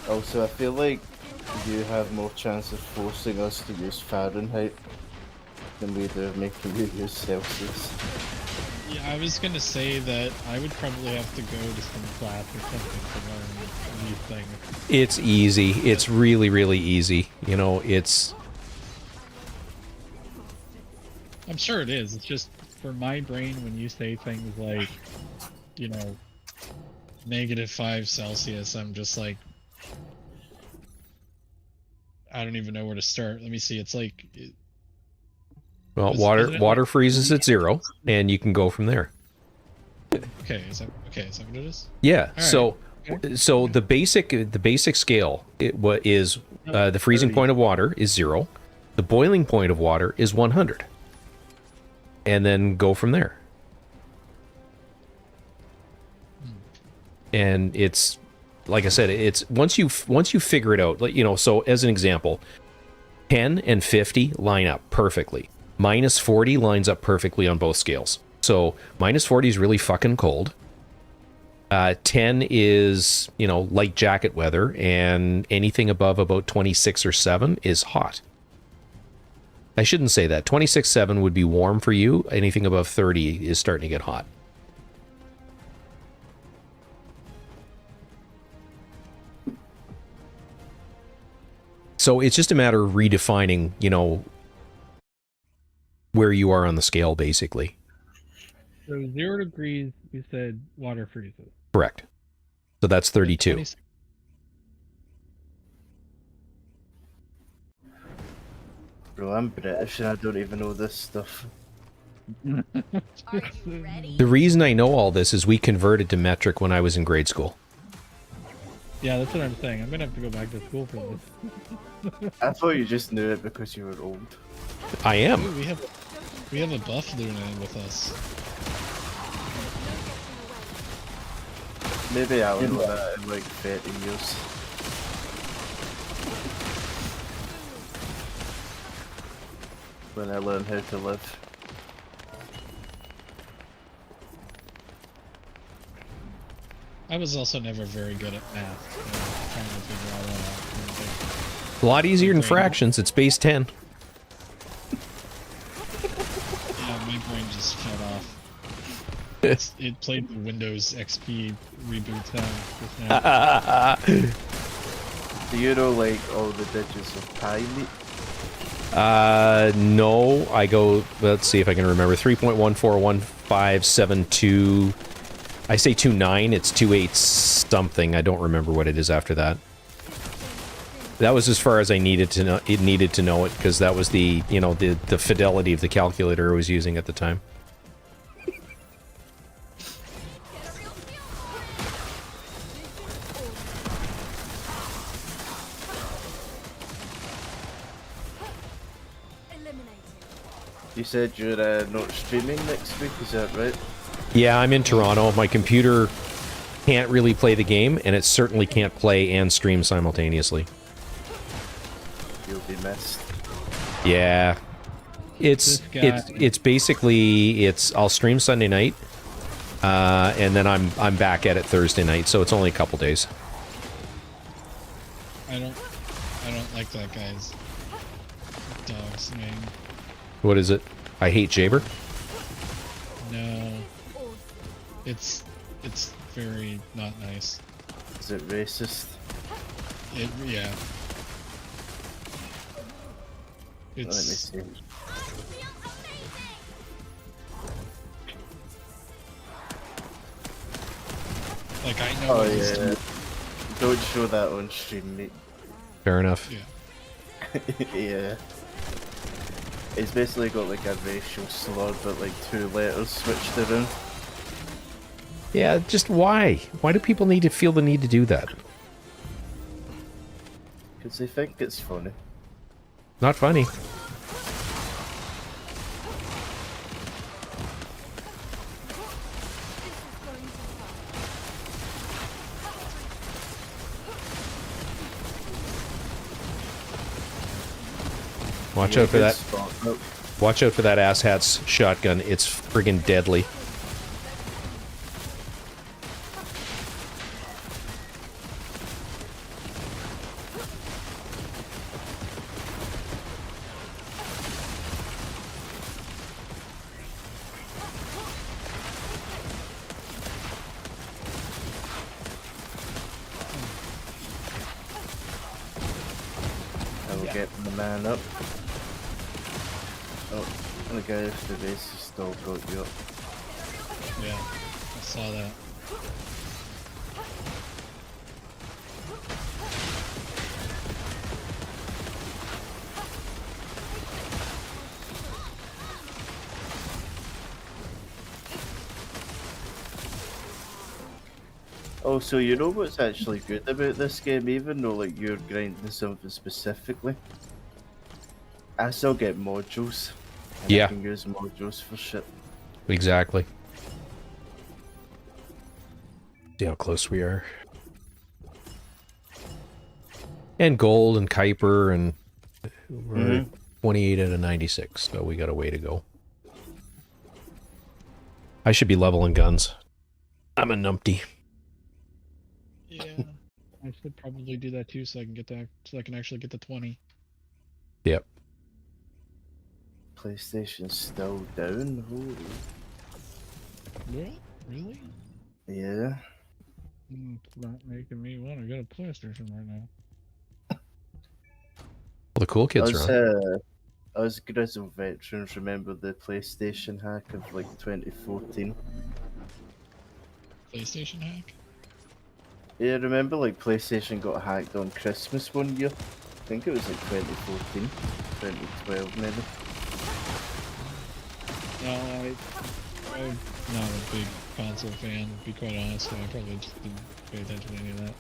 Also, I feel like you have more chance of forcing us to use Fahrenheit than we do making you use Celsius. Yeah, I was gonna say that I would probably have to go to some class or something to learn a new thing. It's easy. It's really, really easy. You know, it's... I'm sure it is. It's just, for my brain, when you say things like, you know, -5 Celsius, I'm just like, I don't even know where to start. Let me see. It's like... Well, water freezes at 0, and you can go from there. Okay, is that what it is? Yeah. All So, right. so the basic scale is the freezing point of water is 0, the boiling point of water is 100, and then go from there. And it's, like I said, it's once you figure it out, like, you know. So as an example, 10 and 50 line up perfectly. -40 lines up perfectly on both scales. So -40 is really fucking cold. 10 is, you know, light jacket weather, and anything above about 26 or 7 is hot. I shouldn't say that. 26.7 would be warm for you. Anything above 30 is starting to get hot. So it's just a matter of redefining, you know, where you are on the scale, basically. So 0 degrees, you said water freezes. Correct. So that's 32. 26. Bro, I'm British and I don't even know this stuff. Are you ready? The reason I know all this is we converted to metric when I was in grade school. Yeah, that's what I'm saying. I'm gonna have to go back to school for this. I thought you just knew it because you were old. I am. Ooh, we have a buff Luna with us. Maybe I'll know that in like 30 years. When I learn how to live. I was also never very good at math, so trying to figure all that out. A lot easier than Brain- fractions. It's base 10. Yeah, my brain just shut off. It played the Windows XP reboot sound just now. Do you know like all the digits of pi meet? No. I go, let's see if I can remember. 3.141572. I say 29, it's 28 something. I don't remember what it is after that. That was as far as I needed to know. It needed to know it because that was the, you know, the fidelity of the calculator I was using at the time. You said you're not streaming next week, is that right? Yeah, I'm in Toronto. My computer can't really play the game, and it certainly can't play and stream simultaneously. You'll be missed. Yeah. It's basically I'll stream Sunday night, and then I'm back at it Thursday night, so it's only a couple days. I don't like that guy's dog's name. What is it? I hate Jaber? No. It's very not nice. Is it racist? Yeah. Let me see. Like I know. Oh yeah. Don't show that on stream, mate. Fair enough. Yeah. Yeah. It's basically got like a racial slur, but like 2 letters switched around. Yeah, just why? Why do people need to feel the need to do that? Because they think it's funny. Not funny. Watch out for that. Watch out for that asshat's shotgun. It's friggin' deadly. I will get the man up. Oh, the guy off the base has still got you up. Yeah, I saw that. Oh, so you know what's actually good about this game, even though like you're grinding something specifically? I still get modules. And Yeah. I can use modules for shit. Exactly. See how close we are. And gold and Kuiper, and we're 28 out of 96, so we got a way to go. I should be leveling guns. I'm a numpty. Yeah, I should probably do that too, so I can get that. So I can actually get the 20. Yep. PlayStation's still down. Holy. What? Really? Yeah. It's not making me want to get a PlayStation right now. Well, the cool kids are on. Us grizzled veterans remember the PlayStation hack of like 2014. PlayStation hack? Yeah, remember like PlayStation got hacked on Christmas one year? I think it was like 2014, 2012 maybe. No, I'm not a big console fan, to be quite honest, so I probably just didn't pay attention to any of that.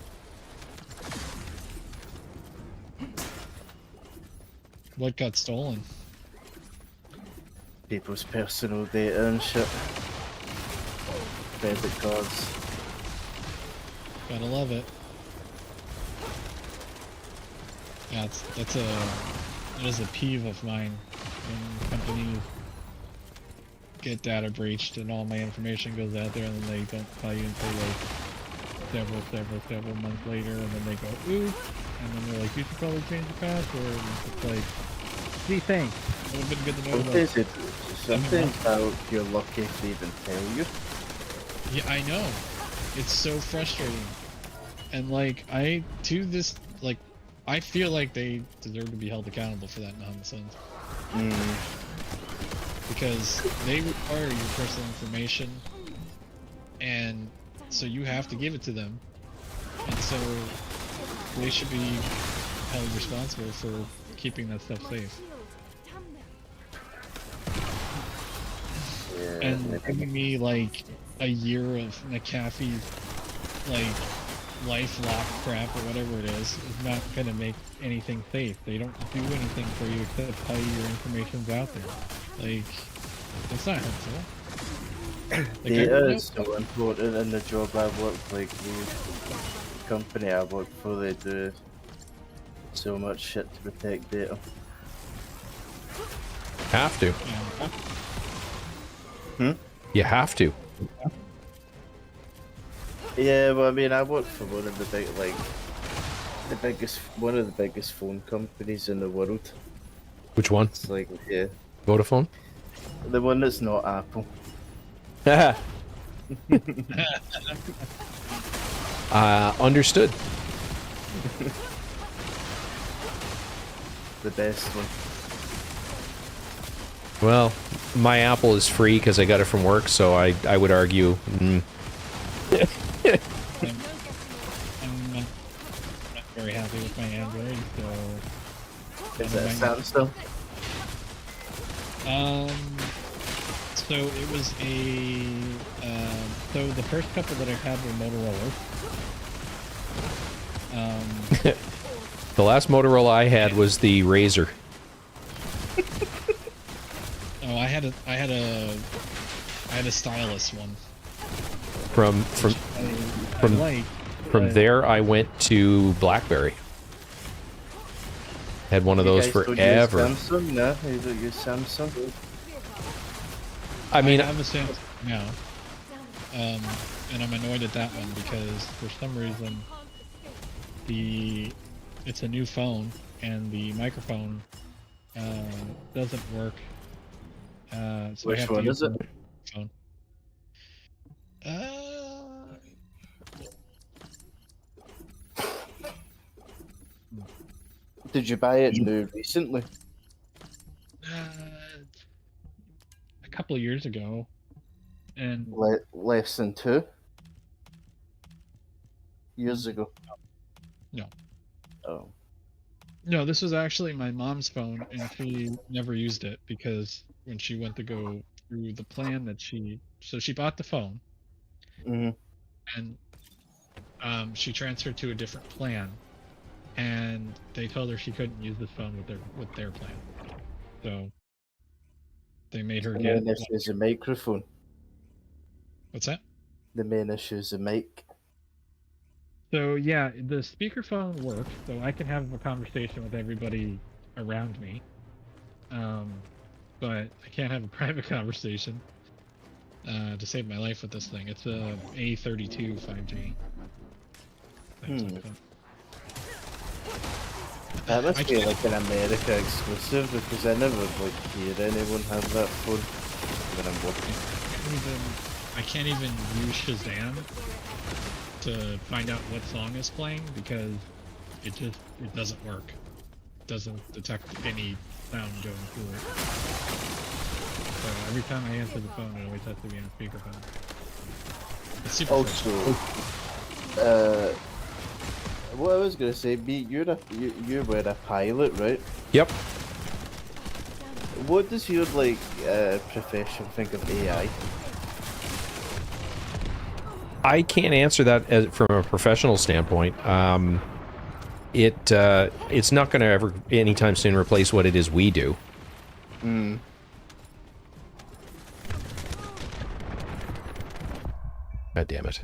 What got stolen? People's personal data and shit. Credit cards. Gotta love it. Yeah, that is a peeve of mine when companies get data breached and all my information goes out there and then they don't tell you until like several months later, and then they go, oops, and then they're like, you should probably change the password. And it's like, gee, thanks. It would have been good to know. Sometimes you're lucky if they even tell you. Yeah, I know. It's so frustrating. And like, I feel like they deserve to be held accountable for that nonsense. Because they require your personal information, and so you have to give it to them. And so they should be held responsible for keeping that stuff safe. Yeah, and giving me like a year of McAfee's like LifeLock crap or whatever it is not gonna make anything safe. They don't do anything for you except tell you your information's out there. Like, it's not helpful. Like, data is so important in the job I work. Like the company I work for, they do so much shit to protect data. Have to. Hmm? You have to. Yeah, well, I mean, I work for one of the one of the biggest phone companies in the world. Which one? It's like, yeah, Vodafone? the one that's not Apple. Understood. The best one. Well, my Apple is free because I got it from work, so I would argue. I'm not very happy with my Android, so... Is that Samsung? So it was so the first couple that I had were Motorola. The last Motorola I had was the Razr. Oh, I had a stylus one. From there, I went to BlackBerry. Had one of those forever. Samsung? No, you don't use Samsung. I mean, I have a Samsung now, and I'm annoyed at that one because for some reason it's a new phone and the microphone doesn't work. So Which one is it? Phone. Did you buy it new recently? A couple of years ago, and Less than 2 years ago. No. Oh. No, this was actually my mom's phone, and she never used it because when she went to go through the plan that she bought the phone, and she transferred to a different plan, and they told her she couldn't use this phone with their plan, so they made her get. The main issue is a microphone. What's that? The main issue is a mic. So yeah, the speakerphone works, so I can have a conversation with everybody around me. But I can't have a private conversation to save my life with this thing. It's a A32 5G. That must be like an America exclusive because I never hear anyone have that phone when I'm working. I can't even use Shazam to find out what song is playing because it doesn't work. It doesn't detect any sound going through it. So every time I answer the phone, it always has to be on speakerphone. It's super also, what I was gonna say, you were a pilot, right? Yep. What does your profession think of AI? I can't answer that from a professional standpoint. It's not going to ever anytime soon replace what it is we do. God damn it.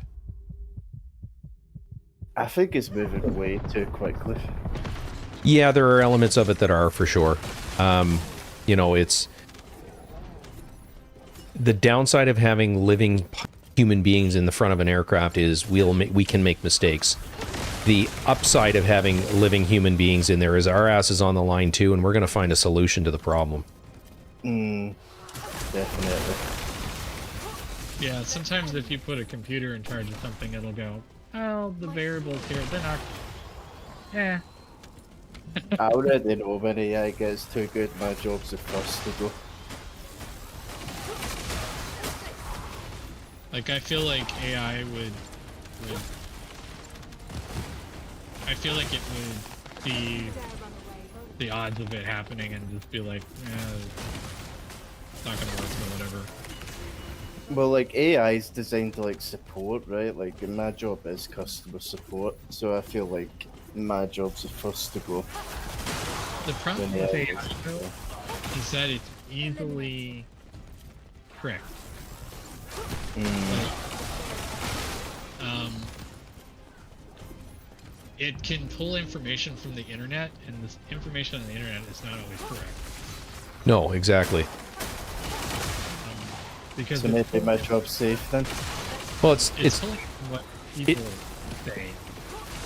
I think it's moving way too quickly. Yeah, there are elements of it that are, for sure. You know, it's... The downside of having living human beings in the front of an aircraft is we can make mistakes. The upside of having living human beings in there is our ass is on the line too, and we're going to find a solution to the problem. Definitely. Yeah, sometimes if you put a computer in charge of something, it'll go, oh, the variables here, they're not... Yeah. I already know when AI gets too good, my job's the first to go. Like, I feel like AI would I feel like it would see the odds of it happening and just be like, it's not gonna work or whatever. Well, like, AI is designed to, like, support, right? Like, my job is customer support, so I feel like my job's the first to go. The problem with AI, though, is that it's easily tricked. Like, it can pull information from the internet, and this information on the internet is not always correct. No, exactly. Because so maybe my job's safe then? Well, it's pulling from what people say.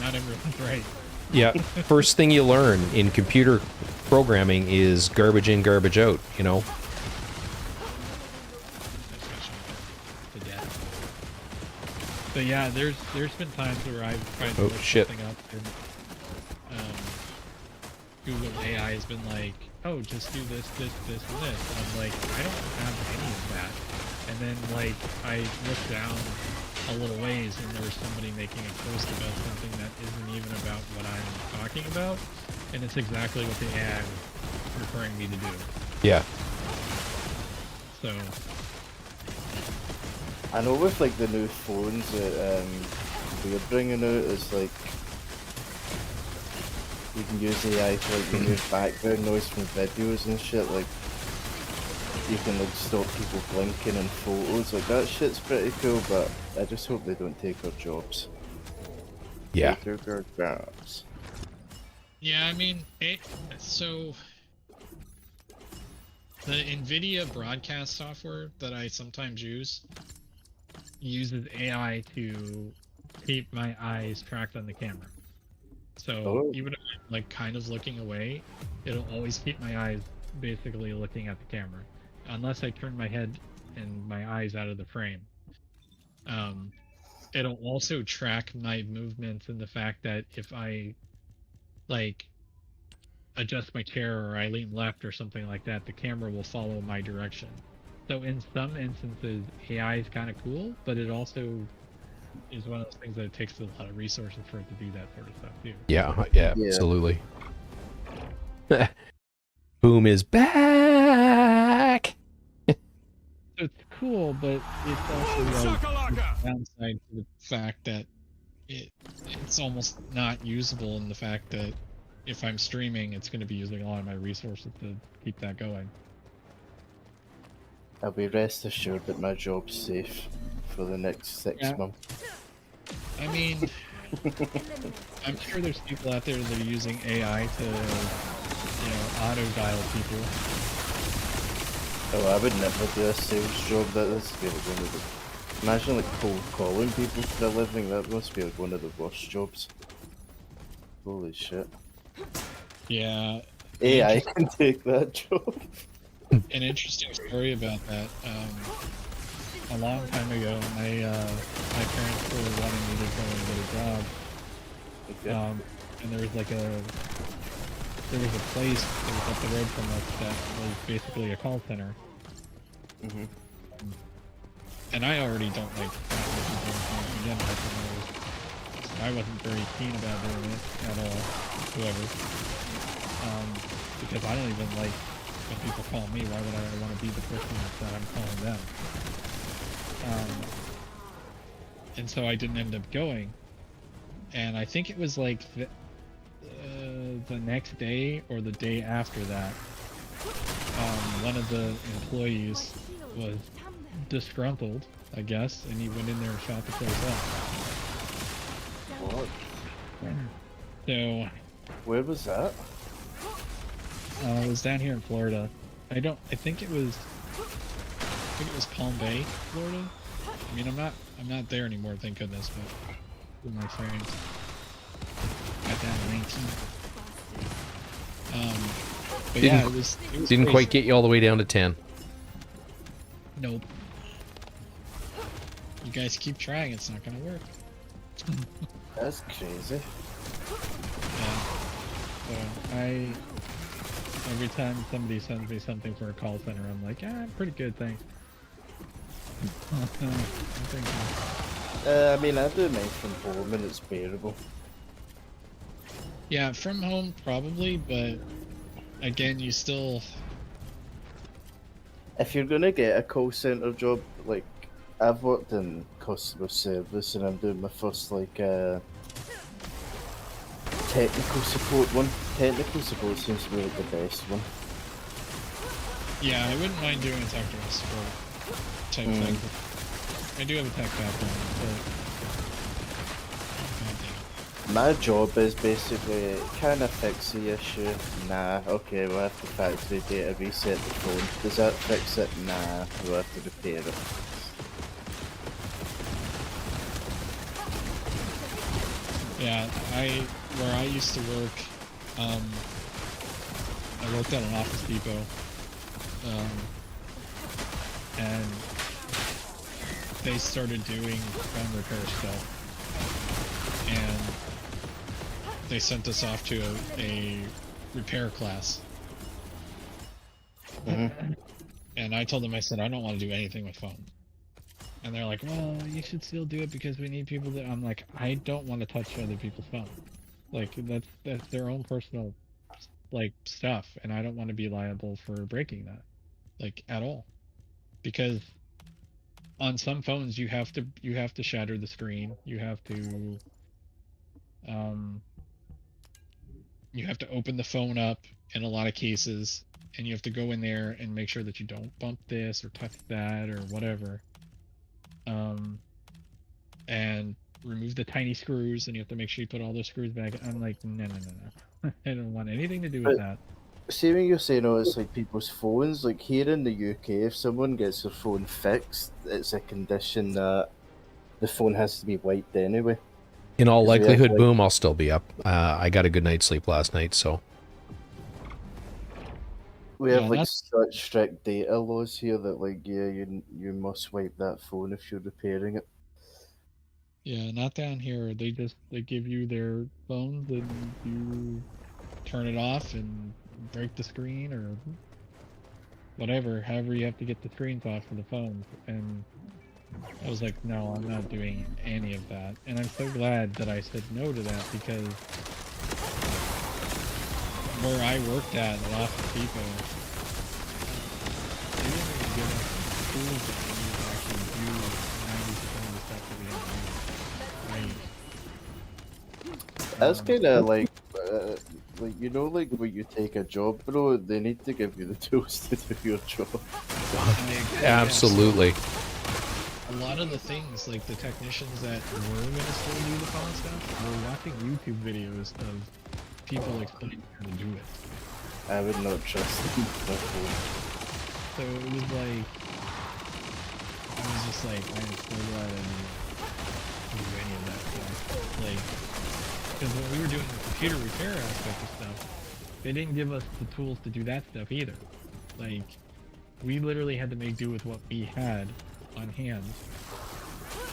Not everyone's right. Yeah, first thing you learn in computer programming is garbage in, garbage out, you know? But yeah, there's been times where I've tried to look something up and Google AI has been like, oh, just do this, this, this, and this. And I'm like, I don't have any of that. And then like I look down a little ways and there was somebody making a post about something that isn't even about what I'm talking about, and it's exactly what the AI was referring me to do. Yeah. So I know with like the new phones that we're bringing out, it's like you can use AI to like remove background noise from videos and shit. Like you can like stop people blinking in photos. Like that shit's pretty cool, but I just hope they don't take our jobs. Yeah. Take our jobs. yeah, I mean, so the NVIDIA broadcast software that I sometimes use uses AI to keep my eyes tracked on the camera. So even if I'm like kind of looking away, it'll always keep my eyes basically looking at the camera, unless I turn my head and my eyes out of the frame. It'll also track my movements and the fact that if I like adjust my chair or I lean left or something like that, the camera will follow my direction. So in some instances, AI is kind of cool, but it also is one of those things that it takes a lot of resources for it to do that sort of stuff too. Yeah, absolutely. Boom is back! It's cool, but it's also like downside to the fact that it's almost not usable in the fact that if I'm streaming, it's going to be using a lot of my resources to keep that going. I'll be rest assured that my job's safe for the next 6 months. I mean, I'm sure there's people out there that are using AI to, you know, auto-dial people. Oh, I would never do a sales job. That must be like one of the... Imagine like cold calling people for a living. That must be like one of the worst jobs. Holy shit. Yeah. AI can take that job. An interesting story about that. A long time ago, my parents were wanting me to go and get a job. Okay. And there was like a place that was up the road from us that was basically a call center. Mm-hmm. And I already don't like again. I wasn't very keen about doing it at all, whoever. Because I don't even like when people call me. Why would I want to be the person that I'm calling them? And so I didn't end up going. And I think it was like the next day or the day after that, one of the employees was disgruntled, I guess, and he went in there and shot the place up. What? So... Where was that? It was down here in Florida. I think it was Palm Bay, Florida. I mean, I'm not there anymore, thank goodness, but with my frames. Got down to 19. But yeah, it was Didn't crazy. quite get you all the way down to 10. Nope. You guys keep trying, it's not gonna work. That's crazy. Yeah. So every time somebody sends me something for a call center, I'm like, yeah, I'm pretty good, thanks. I mean, I do mine from home and it's bearable. Yeah, from home probably, but again, you still. If you're gonna get a call center job, like I've worked in customer service and I'm doing my first like technical support one. Technical support seems to be like the best one. Yeah, I wouldn't mind doing a technical support type thing. I do have a tech background, but my job is basically, can I fix the issue? Nah. Okay, we'll have to factory data reset the phone. Does that fix it? Nah. We'll have to repair it. yeah, where I used to work, I worked at an Office Depot, and they started doing phone repair stuff, and they sent us off to a repair class. And I told them, I said, I don't want to do anything with phones. And they're like, well, you should still do it because we need people that. I'm like, I don't want to touch other people's phones. Like, that's their own personal, like, stuff, and I don't want to be liable for breaking that, like, at all. Because on some phones you have to shatter the screen. You have to open the phone up in a lot of cases, and you have to go in there and make sure that you don't bump this or touch that or whatever. And remove the tiny screws, and you have to make sure you put all those screws back. I'm like, no. I don't want anything to do with that. See, when you're saying, oh, it's like people's phones, like here in the UK, if someone gets their phone fixed, it's a condition that the phone has to be wiped anyway. In all 'Cause we have, likelihood, like- boom, I'll still be up. I got a good night's sleep last night, so. We have Yeah, like that's- such strict data laws here that like, yeah, you must wipe that phone if you're repairing it. Yeah, not down here. They give you their phones and you turn it off and break the screen or whatever. However, you have to get the screens off for the phones. And I was like, no, I'm not doing any of that. And I'm so glad that I said no to that, because where I worked at Office Depot, they didn't even give us the tools that we need to actually do 90% of the stuff that we had to do. That's kind of like you know, like when you take a job, bro, they need to give you the tools to do your job. Absolutely. A lot of the things, like the technicians that were going to still do the phone stuff, were watching YouTube videos of people explaining how to do it. I would not trust them. So it was like, I was just like, I'm so glad I didn't do any of that stuff. Like, because when we were doing the computer repair aspect of stuff, they didn't give us the tools to do that stuff either. Like, we literally had to make do with what we had on hand.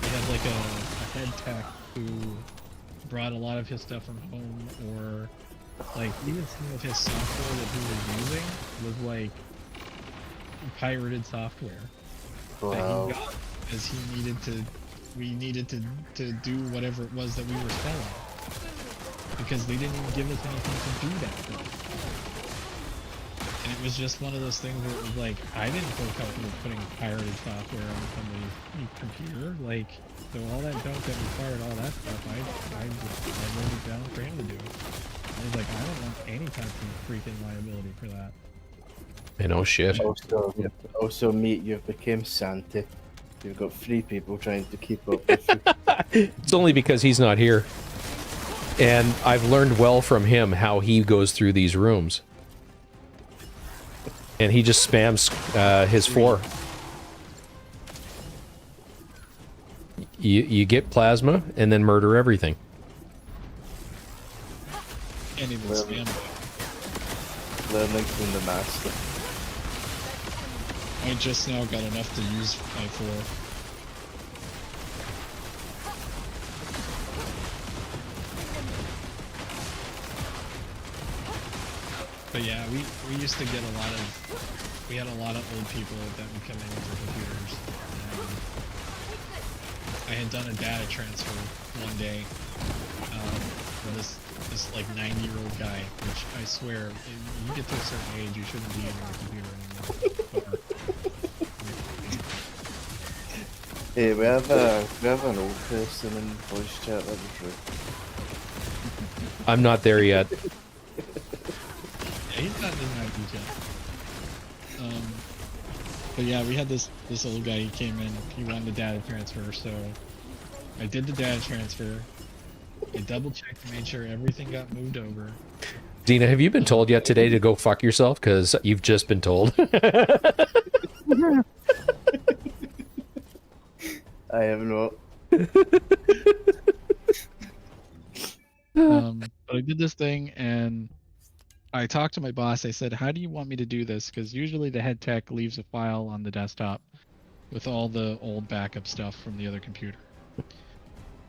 We had like a head tech who brought a lot of his stuff from home, or like even some of his software that he was using was like pirated software that he got because we needed to do whatever it was that we were selling, because they didn't even give us anything to do that with. And it was just one of those things where it was like, I didn't feel comfortable putting pirated software on somebody's computer. Like, so all that junk that required all that stuff, I wrote it down for him to do. I was like, I don't want any type of freaking liability for that. I know shit. Also, mate, you've become Santa. You've got 3 people trying to keep up with you. It's only because he's not here. And I've learned well from him how he goes through these rooms. And he just spams his 4. You get plasma and then murder everything. And even spam. Learning from the master. I just now got enough to use I4. But yeah, we used to get we had a lot of old people that would come in with their computers. I had done a data transfer one day for this like 90-year-old guy, which I swear, you get to a certain age, you shouldn't be in your computer anymore. Hey, we have an old person in voice chat, that'd be true. I'm not there yet. Yeah, he's not in my detail. But yeah, we had this old guy, he came in, he wanted a data transfer, so I did the data transfer. I double checked and made sure everything got moved over. Dina, have you been told yet today to go fuck yourself? Because you've just been told. I have not. But I did this thing and I talked to my boss. I said, how do you want me to do this? Because usually the head tech leaves a file on the desktop with all the old backup stuff from the other computer.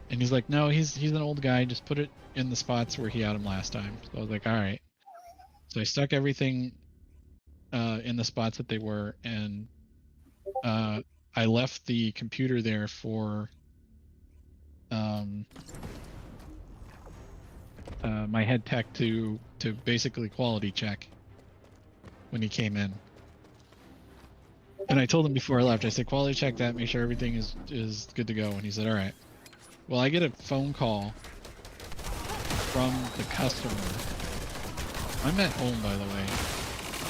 And he's like, no, he's an old guy. Just put it in the spots where he had him last time. So I was like, all right. So I stuck everything in the spots that they were, and I left the computer there for my head tech to basically quality check when he came in. And I told him before I left, I said, quality check that, make sure everything is good to go. And he said, all right. Well, I get a phone call from the customer. I'm at home, by the way.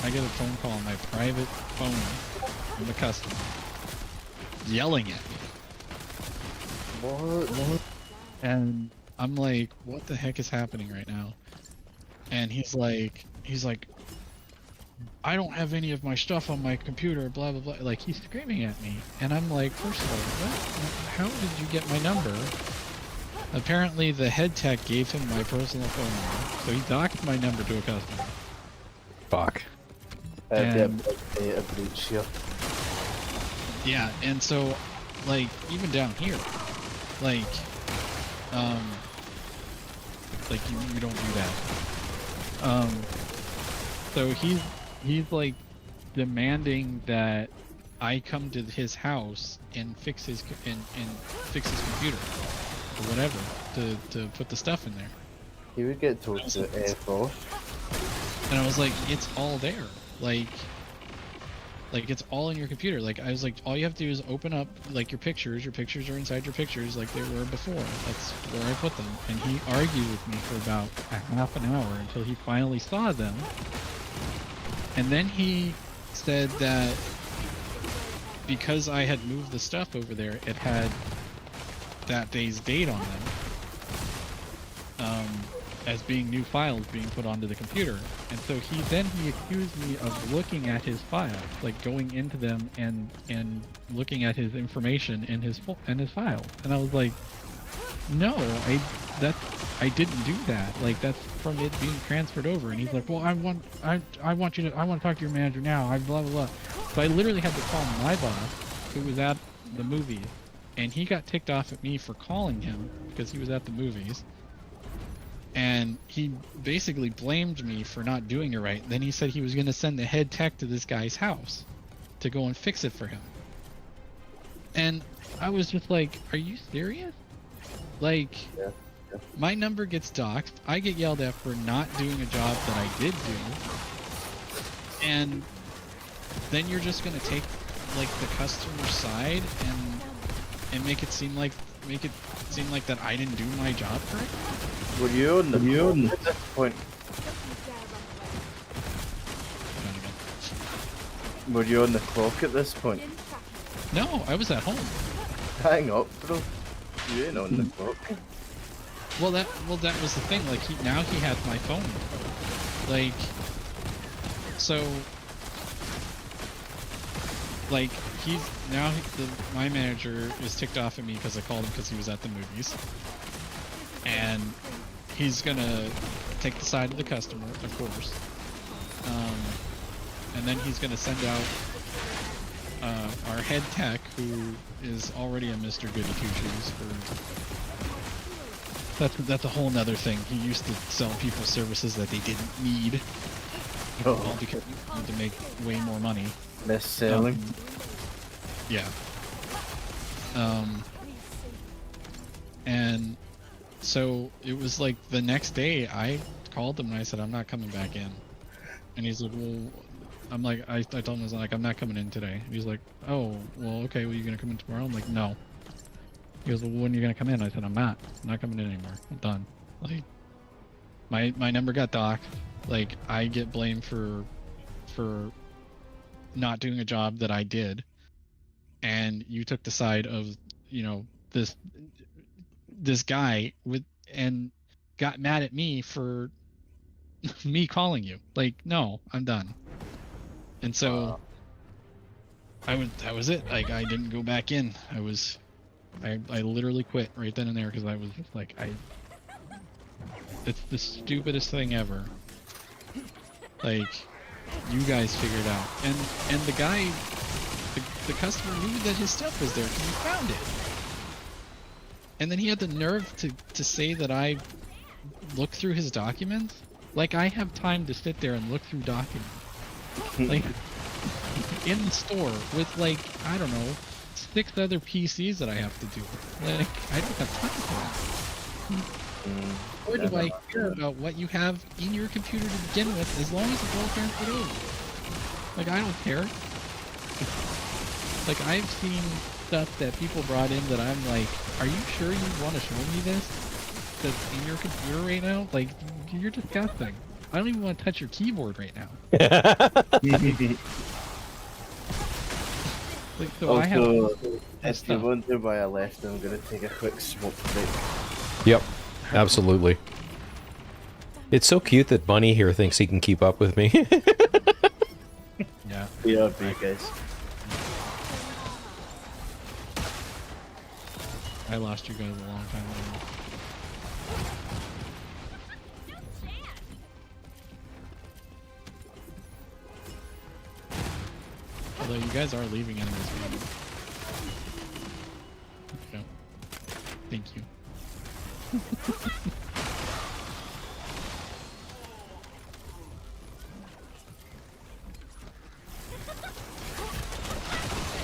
I get a phone call on my private phone from the customer yelling at me. What? And I'm like, what the heck is happening right now? And he's like, I don't have any of my stuff on my computer, blah, blah, blah. Like, he's screaming at me. And I'm like, first of all, how did you get my number? Apparently, the head tech gave him my personal phone number. So he docked my number to a customer. Fuck. And, a breach here. yeah, and so, like, even down here, like you don't do that. So he's like demanding that I come to his house and fix his fix his computer or whatever to put the stuff in there. He would get told to F off. And I was like, it's all there. Like it's all in your computer. Like, I was like, all you have to do is open up like your pictures are inside your pictures like they were before. That's where I put them. And he argued with me for about a half an hour until he finally saw them. And then he said that because I had moved the stuff over there, it had that day's date on them as being new files being put onto the computer. And so he accused me of looking at his files, like going into them and looking at his information in his files. And I was like, no, I didn't do that. Like, that's from it being transferred over. And he's like, well, I want to talk to your manager now. Blah blah blah. So I literally had to call my boss, who was at the movies, and he got ticked off at me for calling him because he was at the movies. And he basically blamed me for not doing it right. Then he said he was going to send the head tech to this guy's house to go and fix it for him. And I was just like, are you serious? Like, Yeah. my number gets doxxed. I get yelled at for not doing a job that I did do. And then you're just going to take like the customer's side and make it seem like that I didn't do my job correctly. Were you on the phone at this point? Were you on the clock at this point? No, I was at home. Hang up, bro. You ain't on the clock. Well, that was the thing. Like, now he has my phone. Like, so like my manager is ticked off at me because I called him because he was at the movies, and he's gonna take the side of the customer, of course, and then he's gonna send out our head tech, who is already a Mr. Goody Two Shoes. That's a whole nother thing. He used to sell people services that they didn't need, all because he wanted to make way more money. Less selling. Yeah. And so it was like the next day I called him and I said, I'm not coming back in. And he's like, well, I'm like, I told him, I was like, I'm not coming in today. And he's like, oh, well, okay, well, you gonna come in tomorrow? I'm like, no. He goes, well, when are you gonna come in? I said, I'm not coming in anymore. I'm done. Like, my number got docked. Like, I get blamed for not doing a job that I did, and you took the side of, you know, this guy and got mad at me for me calling you. Like, no, I'm done. And so that was it. Like, I didn't go back in. I literally quit right then and there because I was just like, it's the stupidest thing ever. Like, you guys figured out, and the guy, the customer knew that his stuff was there because he found it. And then he had the nerve to say that I looked through his documents. Like, I have time to sit there and look through documents. Like, in the store with, like, I don't know, 6 other PCs that I have to do. Like, I don't have time for that. Or do I care about what you have in your computer to begin with, as long as it's all transferred over? Like, I don't care. Like, I've seen stuff that people brought in that I'm like, are you sure you want to show me this? That's in your computer right now? Like, you're disgusting. I don't even want to touch your keyboard right now. Like, so also, I have if you wonder why I left, I'm going to take a quick smoke break. Yep, absolutely. It's so cute that Bunny here thinks he can keep up with me. Yeah. Yeah, big guys. I lost you guys a long time ago. Although you guys are leaving in this game. Okay. Thank you.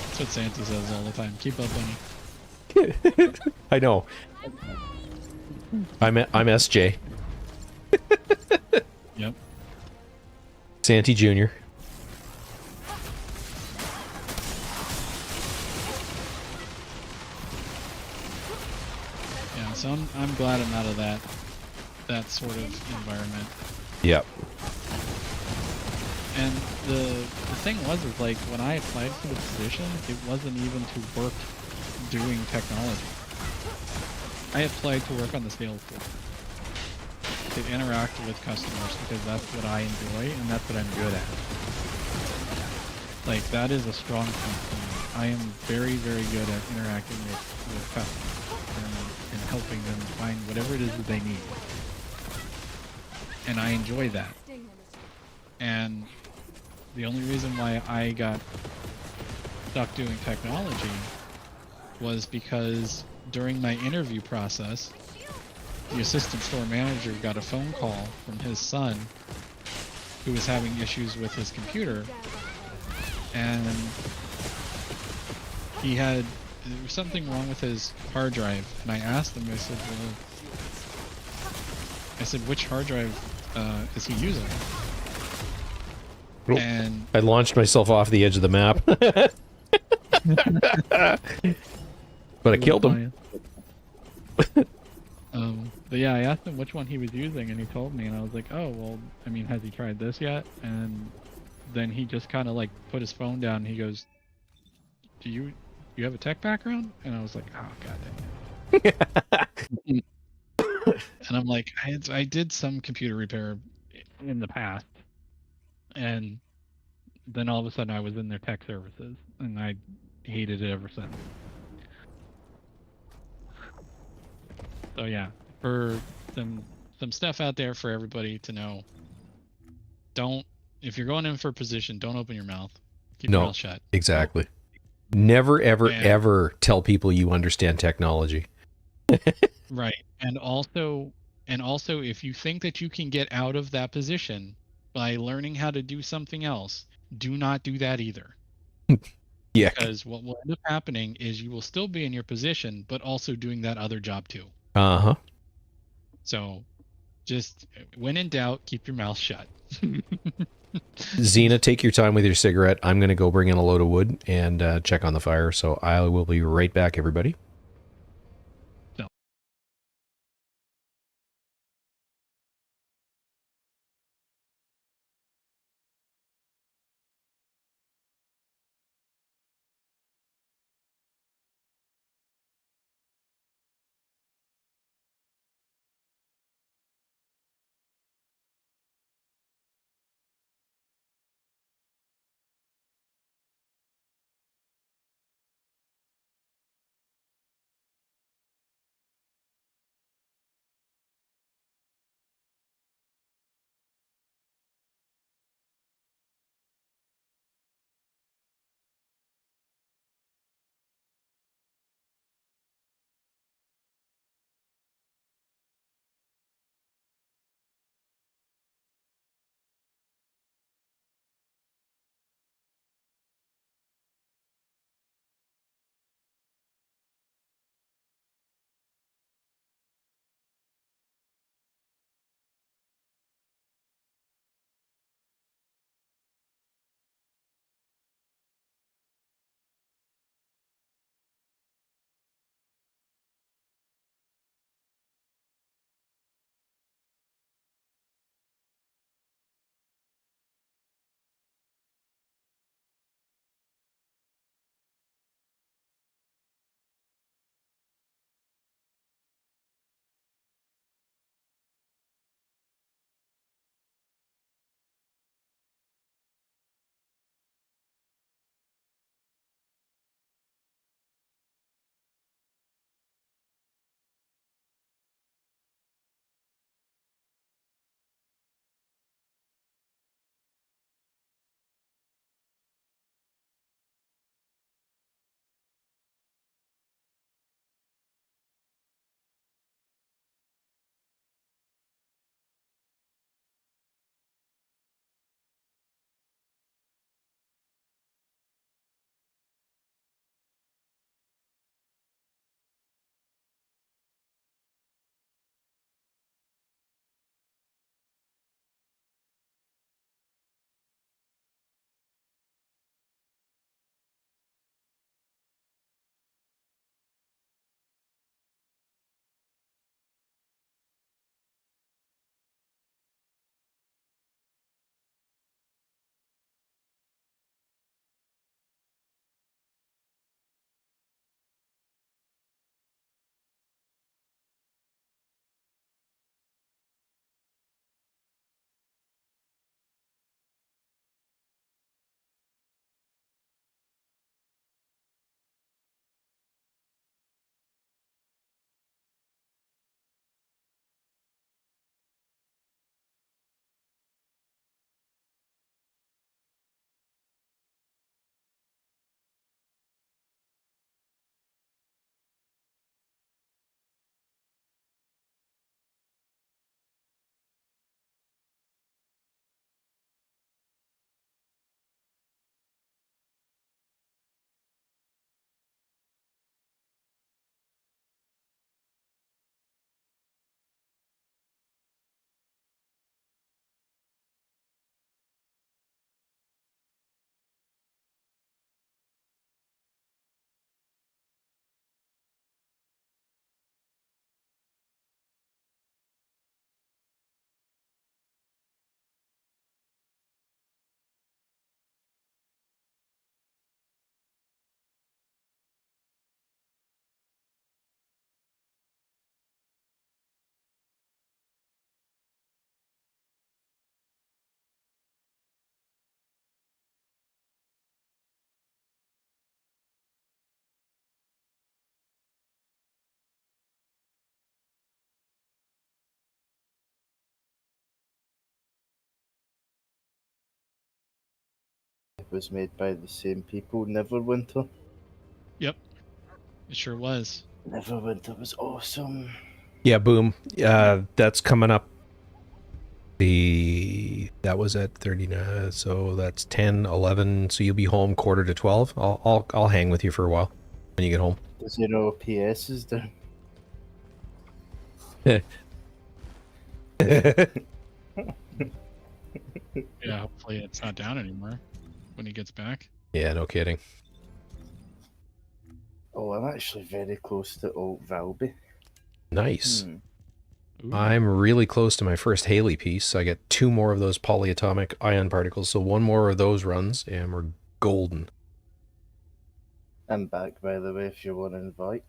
That's what Santa says all the time. Keep up, Bunny. I know. I'm SJ. Yep. Santy Jr. Yeah, so I'm glad I'm out of that sort of environment. Yep. And the thing was like, when I applied for the position, it wasn't even to work doing technology. I applied to work on the sales floor, to interact with customers, because that's what I enjoy and that's what I'm good at. Like, that is a strong point for me. I am very, very good at interacting with customers and helping them find whatever it is that they need. And I enjoy that. And the only reason why I got stuck doing technology was because during my interview process, the assistant store manager got a phone call from his son who was having issues with his computer, and there was something wrong with his hard drive. And I asked him, I said, which hard drive is he using? And I launched myself off the edge of the map. But I killed him. But yeah, I asked him which one he was using, and he told me, and I was like, oh, well, I mean, has he tried this yet? And then he just kind of like put his phone down, and he goes, do you have a tech background? And I was like, oh, god dang it. And I'm like, I did some computer repair in the past, and then all of a sudden I was in their tech services, and I hated it ever since. So yeah, for some stuff out there for everybody to know. Don't, if you're going in for a position, don't open your mouth. Keep your mouth shut. Exactly. Never, ever, And- ever tell people you understand technology. Right. And also, if you think that you can get out of that position by learning how to do something else, do not do that either. Yeah. Because what will end up happening is you will still be in your position, but also doing that other job too. Uh-huh. So just when in doubt, keep your mouth shut. Xena, take your time with your cigarette. I'm going to go bring in a load of wood and check on the fire. So I will be right back, everybody. was made by the same people, Neverwinter. Yep, it sure was. Neverwinter was awesome. Yeah, boom. That's coming up. That was at 39, so that's 10, 11. So you'll be home 11:45. I'll hang with you for a while when you get home. Does you know PS is down? Yeah, hopefully it's not down anymore when he gets back. Yeah, no kidding. Oh, I'm actually very close to Alt Valby. Nice. Ooh. I'm really close to my first Hailey piece. I get 2 more of those polyatomic ion particles, so 1 more of those runs, and we're golden. I'm back, by the way, if you want to invite.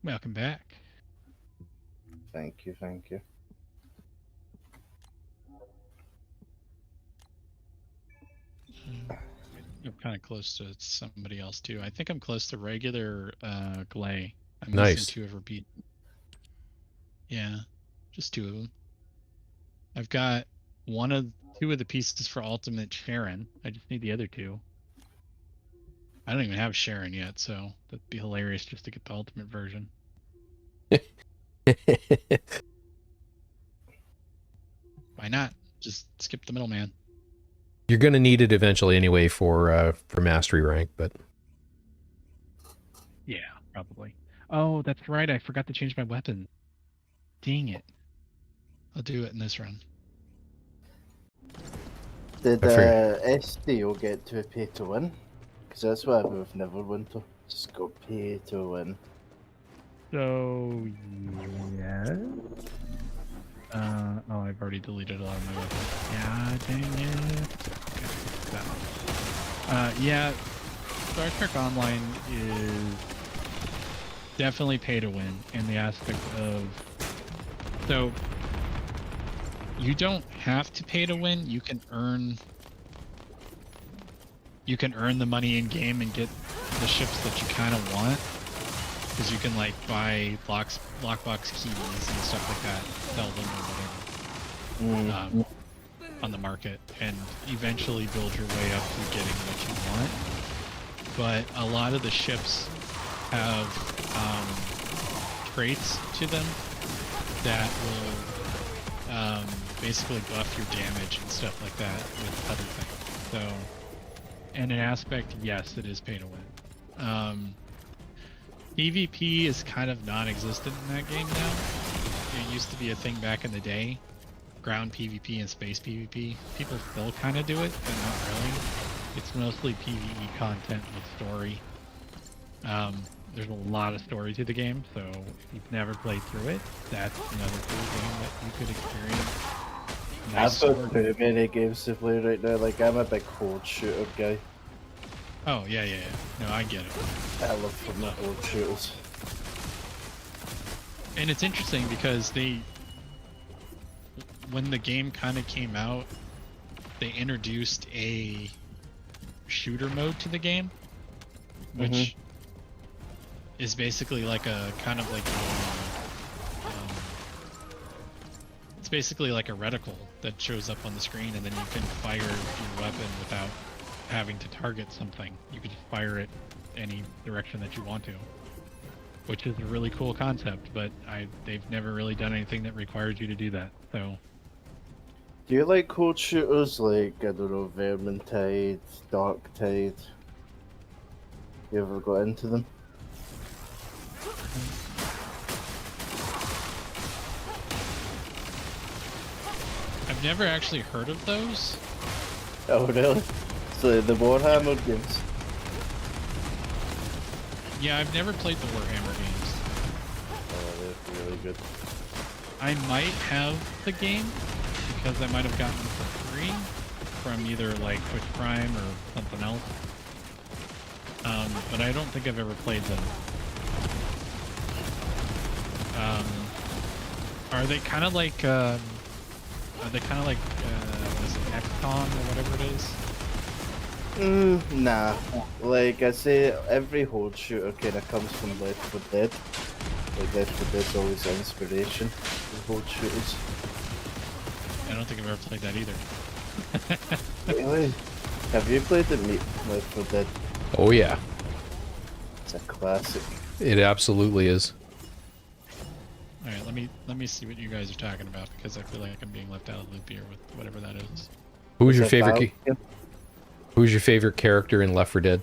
Welcome back. Thank you, thank you. I'm kind of close to somebody else too. I think I'm close to regular Glay. I'm Nice. missing 2 of her beat. Yeah, just 2 of them. I've got 2 of the pieces for Ultimate Sharon. I just need the other 2. I don't even have Sharon yet, so that'd be hilarious just to get the Ultimate version. Why not? Just skip the middleman. You're gonna need it eventually anyway for mastery rank, but Yeah, probably. Oh, that's right. I forgot to change my weapon. Dang it. I'll do it in this run. Did I figured- SDO get to a pay to win? Because that's what I do with Neverwinter. Just go pay to win. So, yeah. Oh, I've already deleted a lot of my weapons. Yeah, dang it. Okay, that one. Yeah, Star Trek Online is definitely pay to win in the aspect of... So, you don't have to pay to win. You can earn the money in game and get the ships that you kind of want, because you can like buy lockbox keys and stuff like that, sell them or whatever on the market, and eventually build your way up to getting what you want. But a lot of the ships have traits to them that will basically buff your damage and stuff like that with other things. So, in an aspect, yes, it is pay to win. PvP is kind of non-existent in that game now. It used to be a thing back in the day. Ground PvP and space PvP. People still kind of do it, but not really. It's mostly PvE content with story. There's a lot of story to the game, so if you've never played through it, that's another cool game that you could experience. Nice I've got too many games to play right now. Like, I'm a big horde shooter guy. Oh, yeah. No, I get it. I love some horde shooters. And it's interesting because when the game kind of came out, they introduced a shooter mode to the game, which is basically like a kind of like it's basically like a reticle that shows up on the screen, and then you can fire your weapon without having to target something. You can just fire it any direction that you want to, which is a really cool concept, but they've never really done anything that requires you to do that. So, do you like horde shooters like, I don't know, Vermintide, Darktide? You ever got into them? I've never actually heard of those. Oh, really? So the Warhammer games? Yeah, I've never played the Warhammer games. Oh, they're really good. I might have the game because I might have gotten it for free from either like Twitch Prime or something else. But I don't think I've ever played them. Are they kind of like what is it, XCOM or whatever it is? Nah. Like I say, every horde shooter kind of comes from Left 4 Dead. Like Left 4 Dead's always an inspiration for horde shooters. I don't think I've ever played that either. Really? Have you played the Left 4 Dead? Oh yeah, It's a classic. it absolutely is. All right, let me see what you guys are talking about because I feel like I'm being left out of the loop here with whatever that is. Who's your It's a favorite? Valve- Who's your favorite character in Left 4 Dead?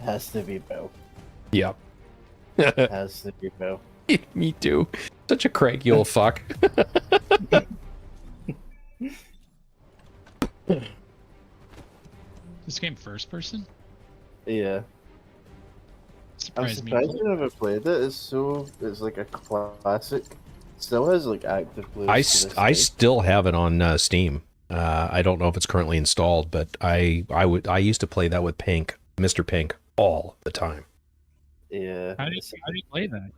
Has to be Bill. Yep. Has to be Bill. Me too. Such a cranky old fuck. This game first person? Yeah. I'm Surprised me. surprised you never played it. It's like a classic. Still has like active players. I still have it on Steam. I don't know if it's currently installed, but I used to play that with Pink, Mr. Pink, all the time. Yeah. How do you play that?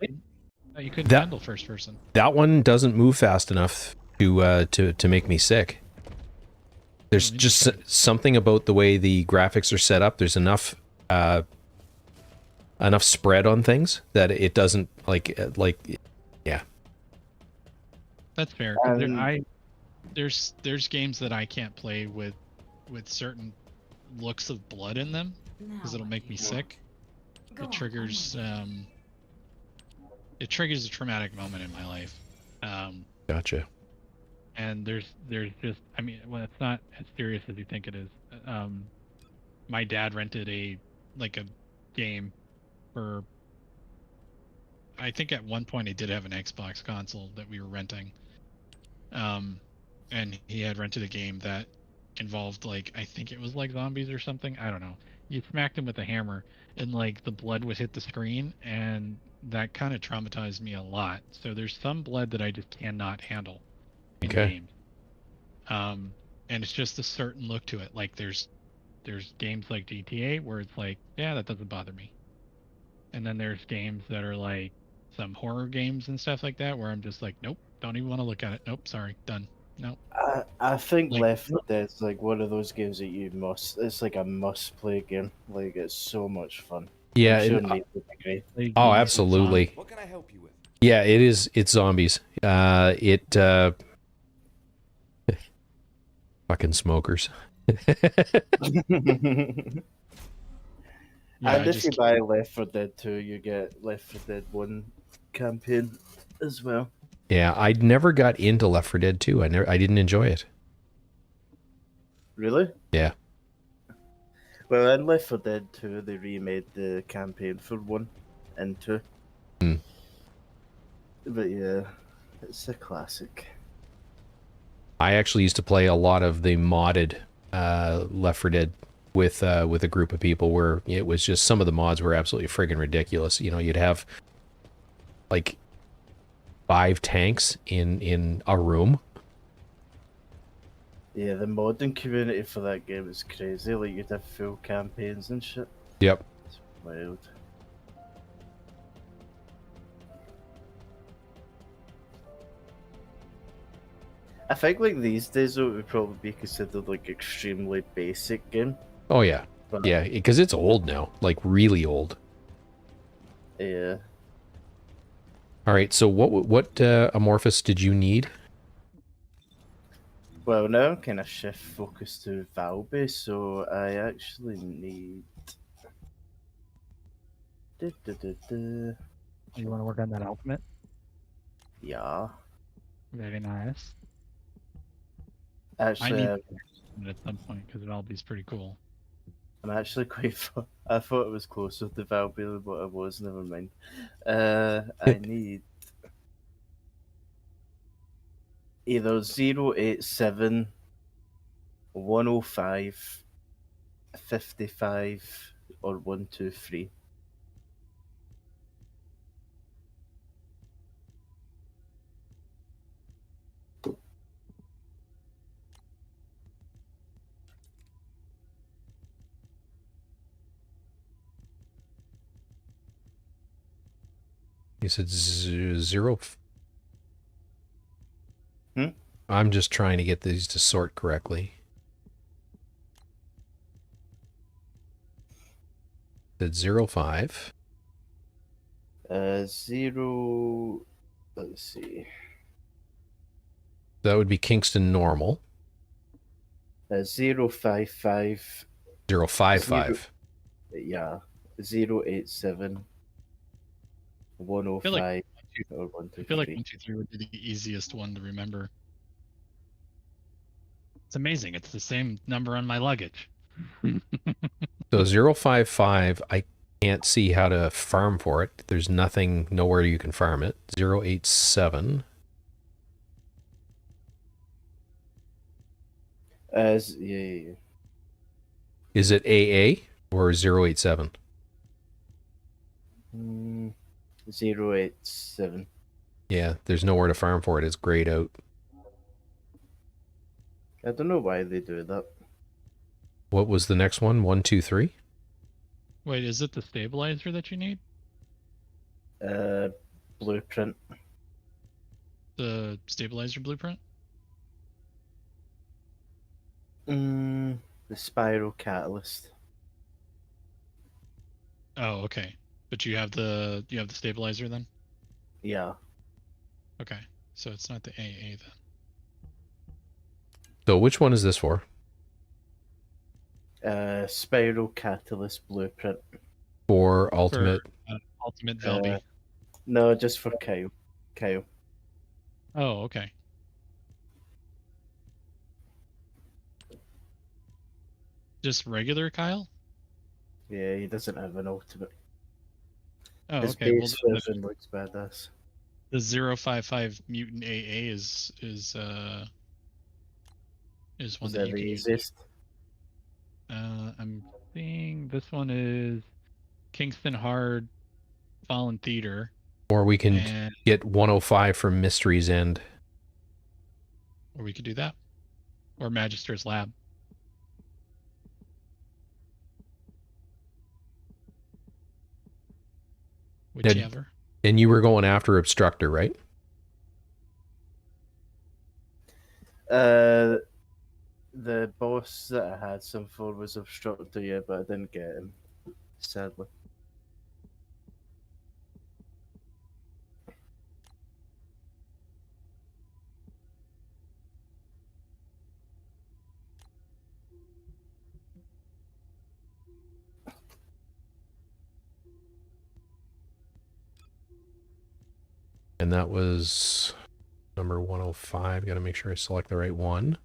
You couldn't That- handle first person. That one doesn't move fast enough to make me sick. There's just something about the way the graphics are set up. There's enough spread on things that it doesn't yeah. That's fair. 'Cause there's games that I can't play with certain looks of blood in them because it'll make me sick. It triggers a traumatic moment in my life. Gotcha. And there's just, I mean, well, it's not as serious as you think it is. My dad rented a game for, I think at one point he did have an Xbox console that we were renting. And he had rented a game that involved I think it was like zombies or something. I don't know. You smacked him with a hammer and the blood would hit the screen, and that kind of traumatized me a lot. So there's some blood that I just cannot handle in games. And it's just a certain look to it. There's games like GTA where it's yeah, that doesn't bother me. And then there's games that are some horror games and stuff like that where I'm just nope, don't even want to look at it. Nope, sorry, done. Nope. I think Left 4 Dead's one of those games that it's like a must play game. It's so much fun. Yeah. I'm sure Nate would agree. Oh, absolutely. What can I help you with? Yeah, it is. It's zombies. Fucking smokers. Yeah, And if you buy Left 4 Dead 2, you get Left 4 Dead 1 campaign as well. Yeah, I never got into Left 4 Dead 2. I didn't enjoy it. Really? Yeah. Well, in Left 4 Dead 2, they remade the campaign for 1 and 2. But yeah, it's a classic. I actually used to play a lot of the modded Left 4 Dead with a group of people where it was just some of the mods were absolutely friggin' ridiculous. You know, you'd have 5 tanks in a room. Yeah, the modding community for that game is crazy. You'd have full campaigns and shit. Yep. It's wild. I think these days though, it would probably be considered extremely basic game. Oh yeah. But, Yeah, because it's old now, really old. Yeah. All right, so what Amorphous did you need? Well, now I'm kind of shift focused to Valby, so I actually need. You want to work on that ultimate? Yeah. Very nice. Actually, I need at some point because Valby's pretty cool. I'm actually quite. I thought it was closer to Valby, but it was. Never mind. I need either 087, 105, 55, or 123. You said zero. Hmm? I'm just trying to get these to sort correctly. Said 05. 0. Let's see. That would be Kingston normal. 055. 055. Yeah. 087. 105 or I 123. feel like 123 would be the easiest one to remember. It's amazing. It's the same number on my luggage. So 055, I can't see how to farm for it. There's nothing, nowhere you can farm it. 087. Yeah. Is it AA or 087? 087. Yeah, there's nowhere to farm for it. It's grayed out. I don't know why they do that. What was the next one? 123? Wait, is it the stabilizer that you need? Blueprint. The stabilizer blueprint? The spiral catalyst. Oh, okay. But you have the stabilizer then? Yeah. Okay. So it's not the AA then. So which one is this for? Spiral catalyst blueprint. For ultimate? Ultimate Velby. No, just for Kyle. Oh, okay. Just regular Kyle? Yeah, he doesn't have an ultimate. Oh, His okay. base Well, version looks badass. the 055 mutant AA is one Is that that you the can use. easiest? I'm seeing this one is Kingston Hard Fallen Theater. Or we can and, get 105 from Mystery's End. or we could do that. Or Magister's Lab. Whichever. And you were going after Obstructor, right? The boss that I had some for was Obstructor, yeah, but I didn't get him, sadly. And that was number 105. Got to make sure I select the right one.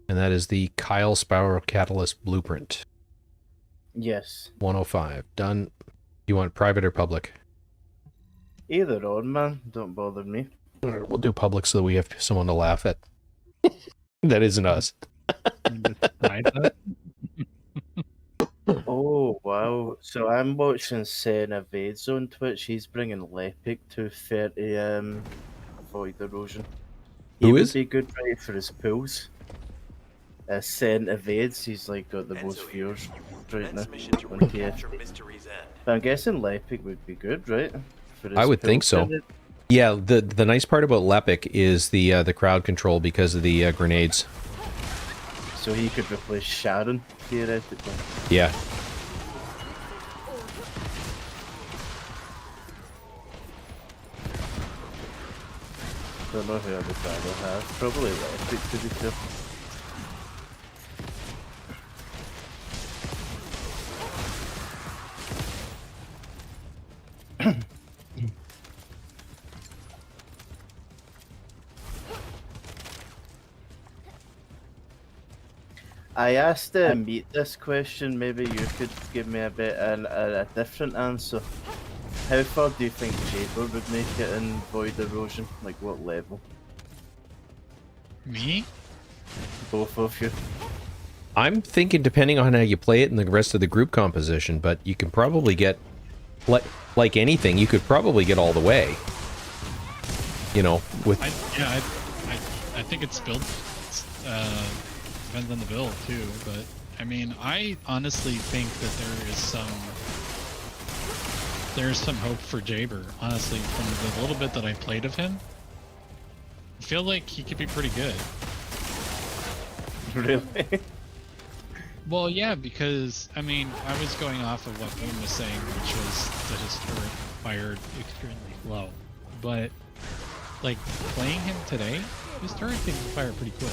And that is the Kyle Spiral Catalyst Blueprint. Yes. 105. Done. You want private or public? Either or, man. Don't bother me. All right, we'll do public so that we have someone to laugh at. That isn't us. Oh, wow. So I'm watching Senna Vades on Twitch. He's bringing Lepic to 30 Void Erosion. He Who would is? be good right for his pulls. Senna Vades, he's like got the most viewers right now on TF. But I'm guessing Lepic would be good, right? For his I would think pulls so. in it. Yeah, the nice part about Lepic is the crowd control because of the grenades. So he could replace Sharon, theoretically. Yeah. Don't know who I would rather have. Probably Lepic, to be fair. I asked Meet this question. Maybe you could give me a different answer. How far do you think Jaber would make it in Void Erosion? Like what level? Me? Both of you. I'm thinking depending on how you play it and the rest of the group composition, but you can probably get, like anything, you could probably get all the way. You know, with... I think it's built, depends on the build too, but I mean, I honestly think that there is some hope for Jaber, honestly, from the little bit that I played of him. I feel like he could be pretty good. Really? Well, yeah, because, I mean, I was going off of what Boone was saying, which was that his turret fired extremely low. But, like, playing him today, his turret seems to fire pretty quick.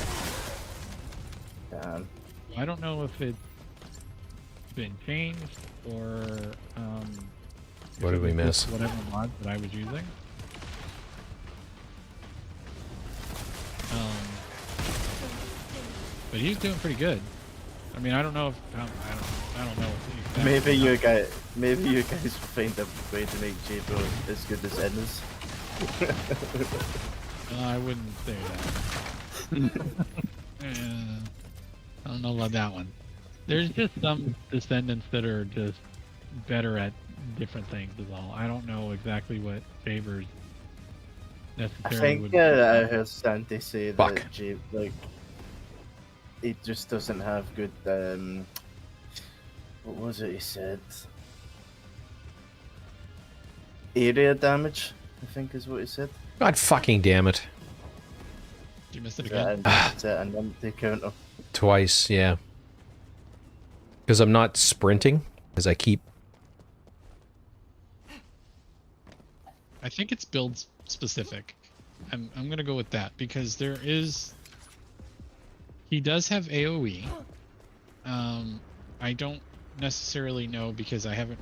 I don't know if it's been changed or What did we miss? whatever mod that I was using. But he's doing pretty good. I mean, I don't know if I don't know. If Maybe you guys will find a way to make J-Bro as good as Ennis. I wouldn't say that. I don't know about that one. There's just some Descendants that are just better at different things is all. I don't know exactly what favors I necessarily think would. I heard Santi say Fuck. that he just doesn't have good what was it he said? Area damage, I think is what he said. God fucking damn it. You missed it Is again. that an empty counter? Twice, yeah. Because I'm not sprinting, as I keep... I think it's build specific. I'm gonna go with that because there is. He does have AOE. I don't necessarily know because I haven't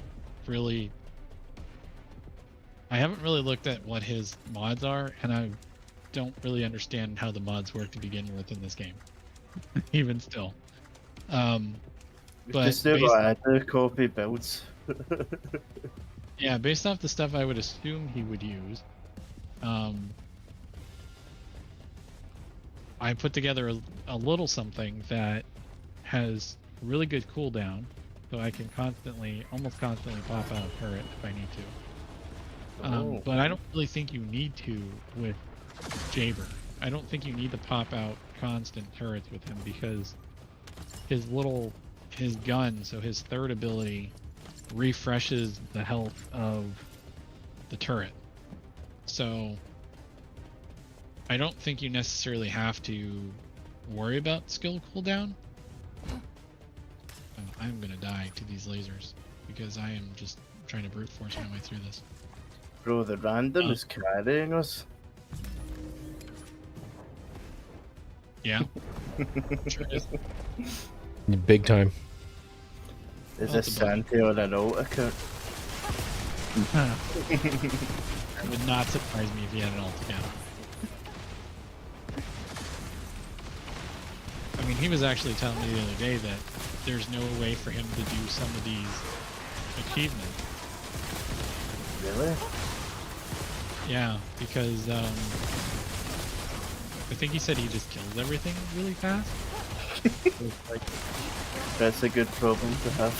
really looked at what his mods are, and I don't really understand how the mods work to begin with in this game. Even still. But Just do what I do, copy builds. yeah, based off the stuff I would assume he would use, I put together a little something that has really good cooldown, so I can almost constantly pop out a turret if I need to. But I don't really think you need to with Jaber. I don't think you need to pop out constant turrets with him because his gun, so his third ability, refreshes the health of the turret. So I don't think you necessarily have to worry about skill cooldown. Oh, I'm gonna die to these lasers because I am just trying to brute force my way through this. Bro, the random is carrying us. Yeah. Sure is. Big time. Is Oh, this it's a bug. Santi on an alt account? It would not surprise me if he had an alt account. I mean, he was actually telling me the other day that there's no way for him to do some of these achievements. Really? Yeah, because I think he said he just kills everything really fast. It's like That's a good problem to have.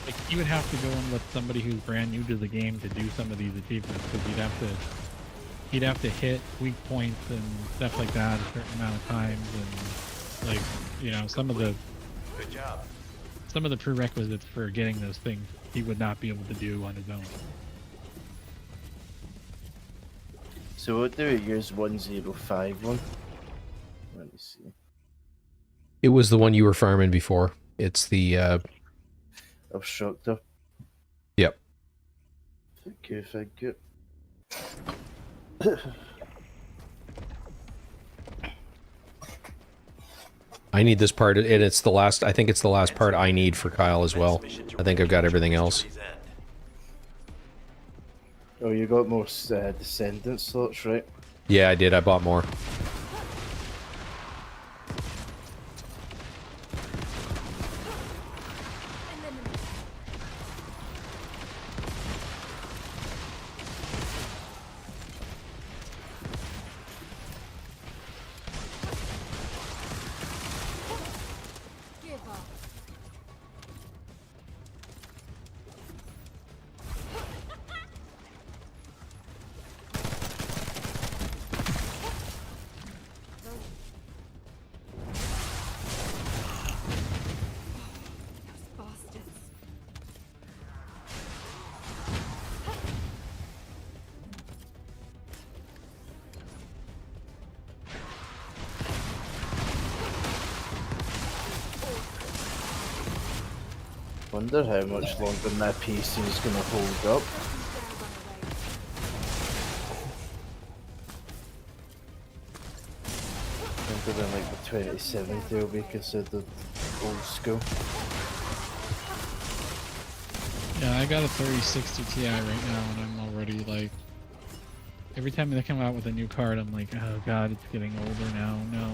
like he would have to go in with somebody who's brand new to the game to do some of these achievements because he'd have to hit weak points and stuff like that a certain amount of times, and like, you know, some of the prerequisites for getting those things he would not be able to do on his own. So what do we use 1051? Let me see. It was the one you were farming before. It's the, Obstructor. Yep. Thank you, thank you. I need this part, and it's the last, I think it's the last part I need for Kyle as well. I think I've got everything else. Oh, you got more Descendant slots, right? Yeah, I did. I bought more. Wonder how much longer my PC is gonna hold up. So then like the 2070 will be considered old school. Yeah, I got a 3060 Ti right now, and I'm already like, every time they come out with a new card, I'm like, oh god, it's getting older now. No.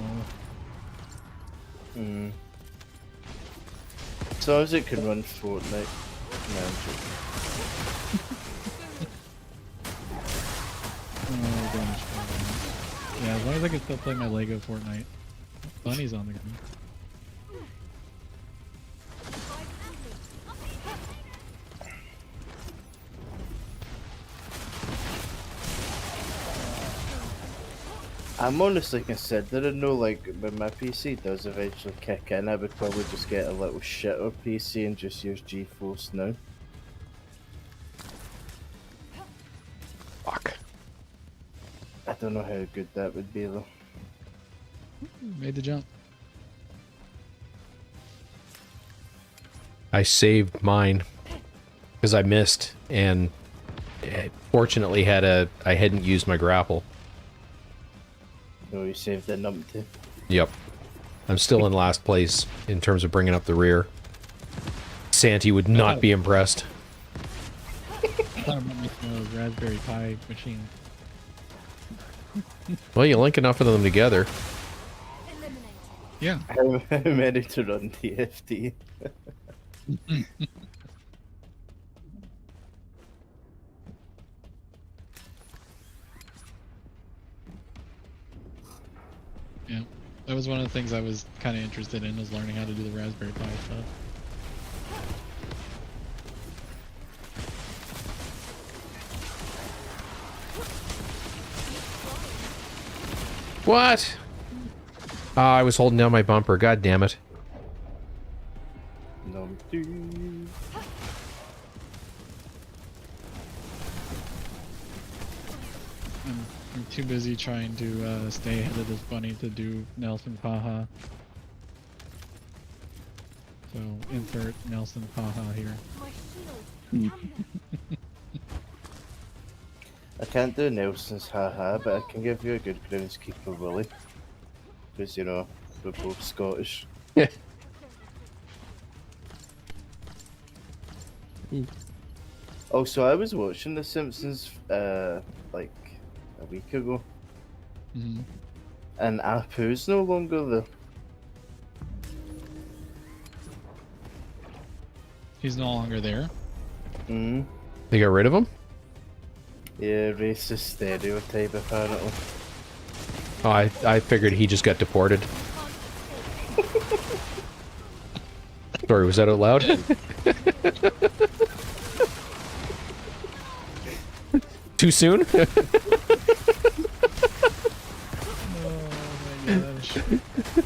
As long as it can run Fortnite. No, I'm joking. Oh gosh. Fortnite. Yeah, as long as I can still play my Lego Fortnite. Bunny's on the gun. I'm honestly considering though, like when my PC does eventually kick in, I would probably just get a little shitter PC and just use GeForce now. Fuck. I don't know how good that would be though. Made the jump. I saved mine because I missed, and fortunately I hadn't used my grapple. No, you saved the numpty. Yep. I'm still in last place in terms of bringing up the rear. Santi would not be impressed. I thought about making a Raspberry Pi machine. Well, you link enough of them together. Yeah. How many to run TFT? Yeah. That was one of the things I was kind of interested in, was learning how to do the Raspberry Pi stuff. What? I was holding down my bumper. God damn it. Numpty. I'm too busy trying to stay ahead of this bunny to do Nelson Paha. So insert Nelson Paha here. I can't do Nelson's haha, but I can give you a good groundskeeper Willie. Because, you know, we're both Scottish. Also, I was watching The Simpsons, like, a week ago. And Apu's no longer there. He's no longer there? They got rid of him? Yeah, racist stereotype apparently. Oh, I figured he just got deported. Sorry, was that out loud? Too soon? Oh my gosh.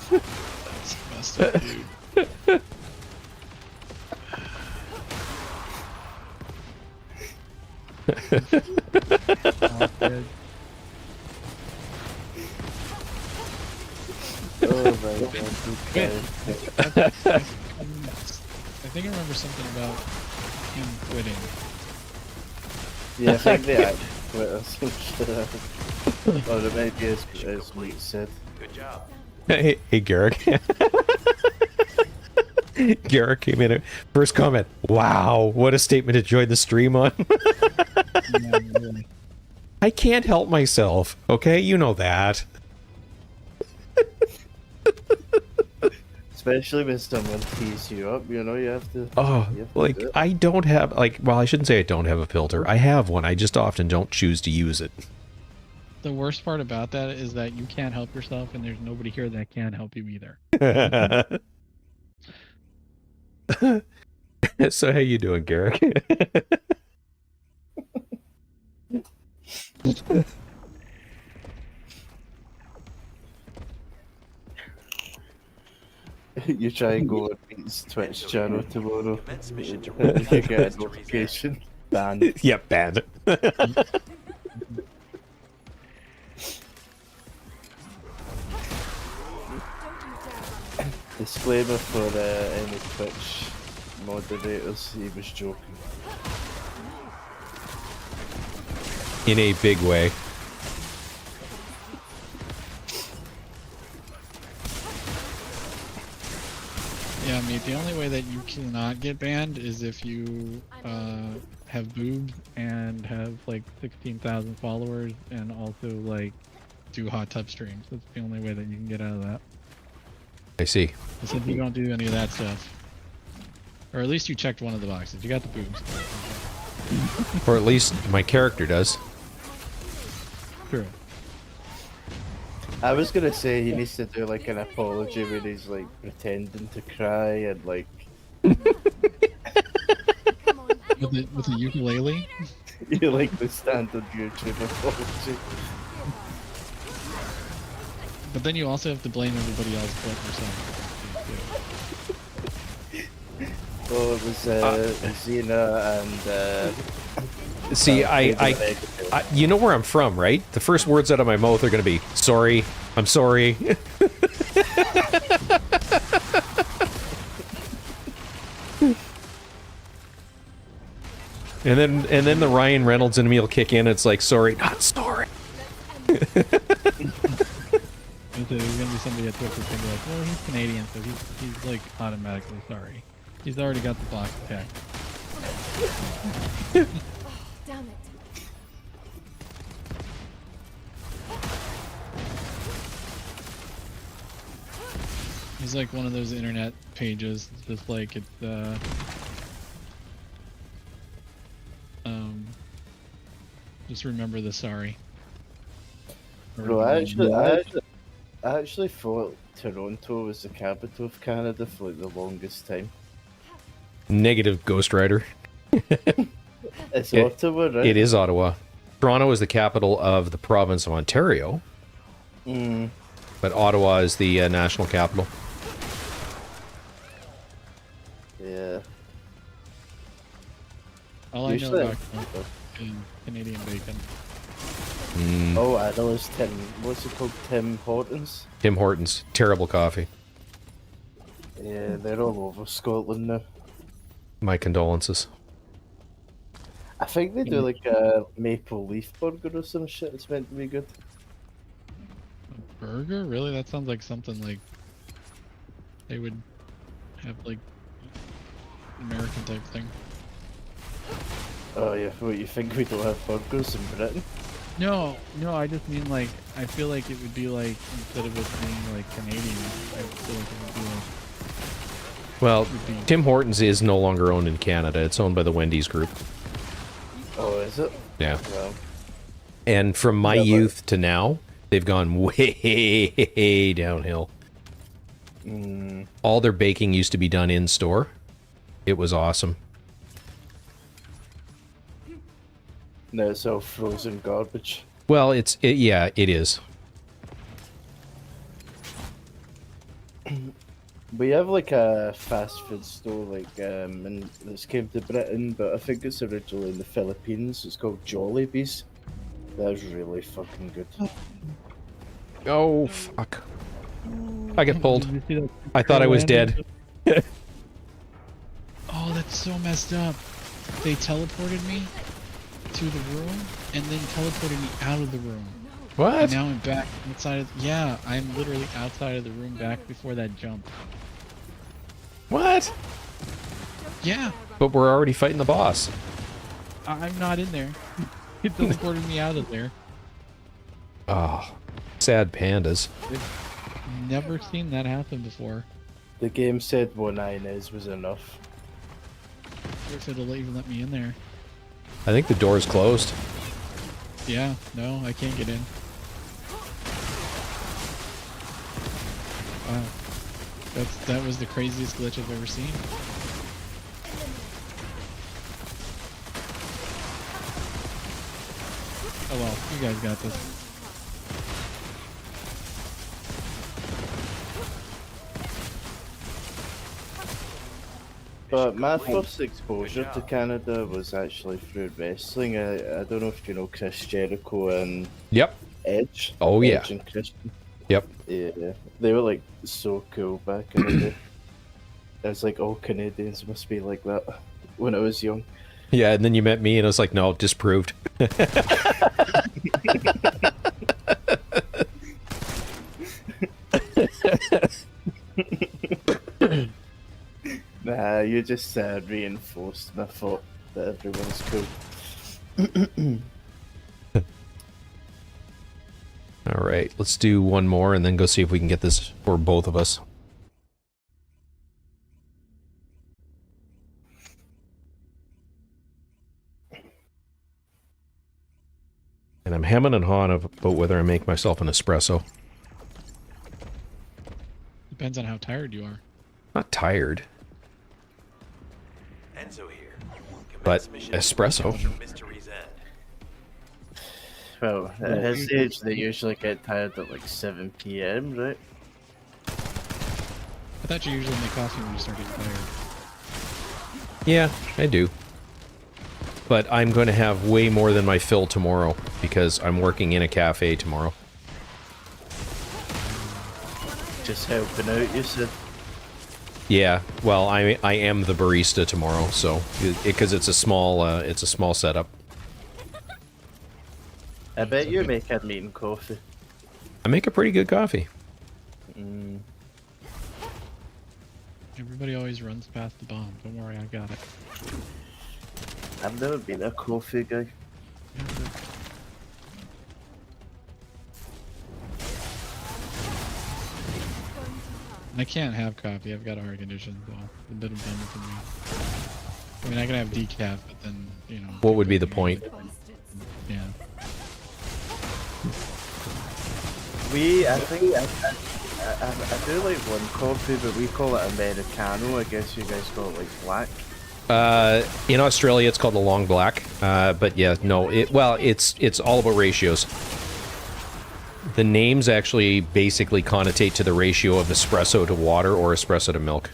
That's messed up, dude. Oh my god. I think I remember something about him quitting. Yeah, I think they actually quit or some shit. Or it might be as Mike said. Good job. Hey Garrick. Garrick came in. First comment. Wow, what a statement to join the stream on. Yeah, really. I can't help myself. Okay, you know that. Especially when someone tees you up, you know, you have to. Oh, you have to like do it. I don't have well, I shouldn't say I don't have a filter. I have one. I just often don't choose to use it. The worst part about that is that you can't help yourself, and there's nobody here that can help you either. So how you doing, Garrick? You try and go on Pete's Twitch channel tomorrow. Commence mission to You recapture get a restoration. notification. Banned. Yep, banned. Disclaimer for any Twitch moderators, he was joking. In a big way. Yeah, mate, the only way that you cannot get banned is if you have boobs and have like 16,000 followers and also like do hot tub streams. That's the only way that you can get out of that. I see. Except you don't do any of that stuff. Or at least you checked one of the boxes. You got the boobs. Or at least my character does. True. I was gonna say he needs to do like an apology where he's like pretending to cry and like With the ukulele? you like the standard YouTube apology. But then you also have to blame everybody else but yourself. Oh, it was Xena and See, you know where I'm from, right? The first words out of my mouth are going to be, sorry, I'm sorry. and then the Ryan Reynolds in me will kick in. It's like, sorry, not sorry. There's gonna be somebody at Twitch that's gonna be like, well, he's Canadian, so he's like automatically sorry. He's already got the box attack. Damn it. He's like one of those internet pages, just like it's just remember the sorry. Bro, I actually thought Toronto was the capital of Canada for like the longest time. Negative, Ghost Rider. It's Ottawa, right? It is Ottawa. Toronto is the capital of the province of Ontario. But Ottawa is the national capital. Yeah. All I know about Toronto is Canadian bacon. Oh, I know it's Tim. What's it called? Tim Hortons? Tim Hortons. Terrible coffee. Yeah, they're all over Scotland now. My condolences. I think they do like a maple leaf burger or some shit. It's meant to be good. A burger? Really? That sounds like something like they would have like American type thing. Oh yeah, what, you think we don't have burgers in Britain? No, I just mean like I feel like it would be like instead of it being like Canadian, I feel like it would be like. Well, Tim Hortons is no longer owned in Canada. It's owned by the Wendy's Group. Oh, is it? Yeah. Well, and from my youth to now, they've gone way downhill. All their baking used to be done in store. It was awesome. no, it's all frozen garbage. Well, yeah, it is. We have like a fast food store and this came to Britain, but I think it's originally in the Philippines. It's called Jollibee's. That's really fucking good. Oh, fuck. I get pulled. I thought I was dead. Oh, that's so messed up. They teleported me to the room and then teleported me out of the room. What? And now I'm back inside of... Yeah, I'm literally outside of the room back before that jump. What? Yeah. But we're already fighting the boss. I'm not in there. It teleported me out of there. Oh, sad pandas. Never seen that happen before. The game said 1 Inez was enough. I wonder if it'll even let me in there. I think the door's closed. Yeah, no, I can't get in. Wow. That was the craziest glitch I've ever seen. Oh well, you guys got this. But my first exposure to Canada was actually through wrestling. I don't know if you know Chris Jericho and Yep. Edge. Oh, yeah. Edge and Christian. Yep. Yeah, they were like so cool back in the day. I was like, all Canadians must be like that when I was young. Yeah, and then you met me and I was like, no, disproved. You just reinforced my thought that everyone's cool. All right, let's do one more and then go see if we can get this for both of us. And I'm hemming and hawing about whether I make myself an espresso. Depends on how tired you are. Not tired, Enzo here. but Commence mission espresso. from Mystery's End. Well, at his age, they usually get tired at like 7 PM, right? I thought you usually make coffee when you start getting tired. Yeah, I do. But I'm going to have way more than my fill tomorrow because I'm working in a cafe tomorrow. Just helping out, you said. Yeah, well, I am the barista tomorrow, so because it's a small setup. I bet you make a mean coffee. I make a pretty good coffee. Mm. Everybody always runs past the bomb. Don't worry, I got it. I've never been a coffee guy. I can't have coffee. I've got a heart condition, so it's a bit of bummer for me. I mean, I can have decaf, but then, you know... What would be the point? Yeah. I think I do like one coffee, but we call it Americano. I guess you guys call it like black. In Australia, it's called the long black. But yeah, no, it's all about ratios. The names actually basically connotate to the ratio of espresso to water or espresso to milk.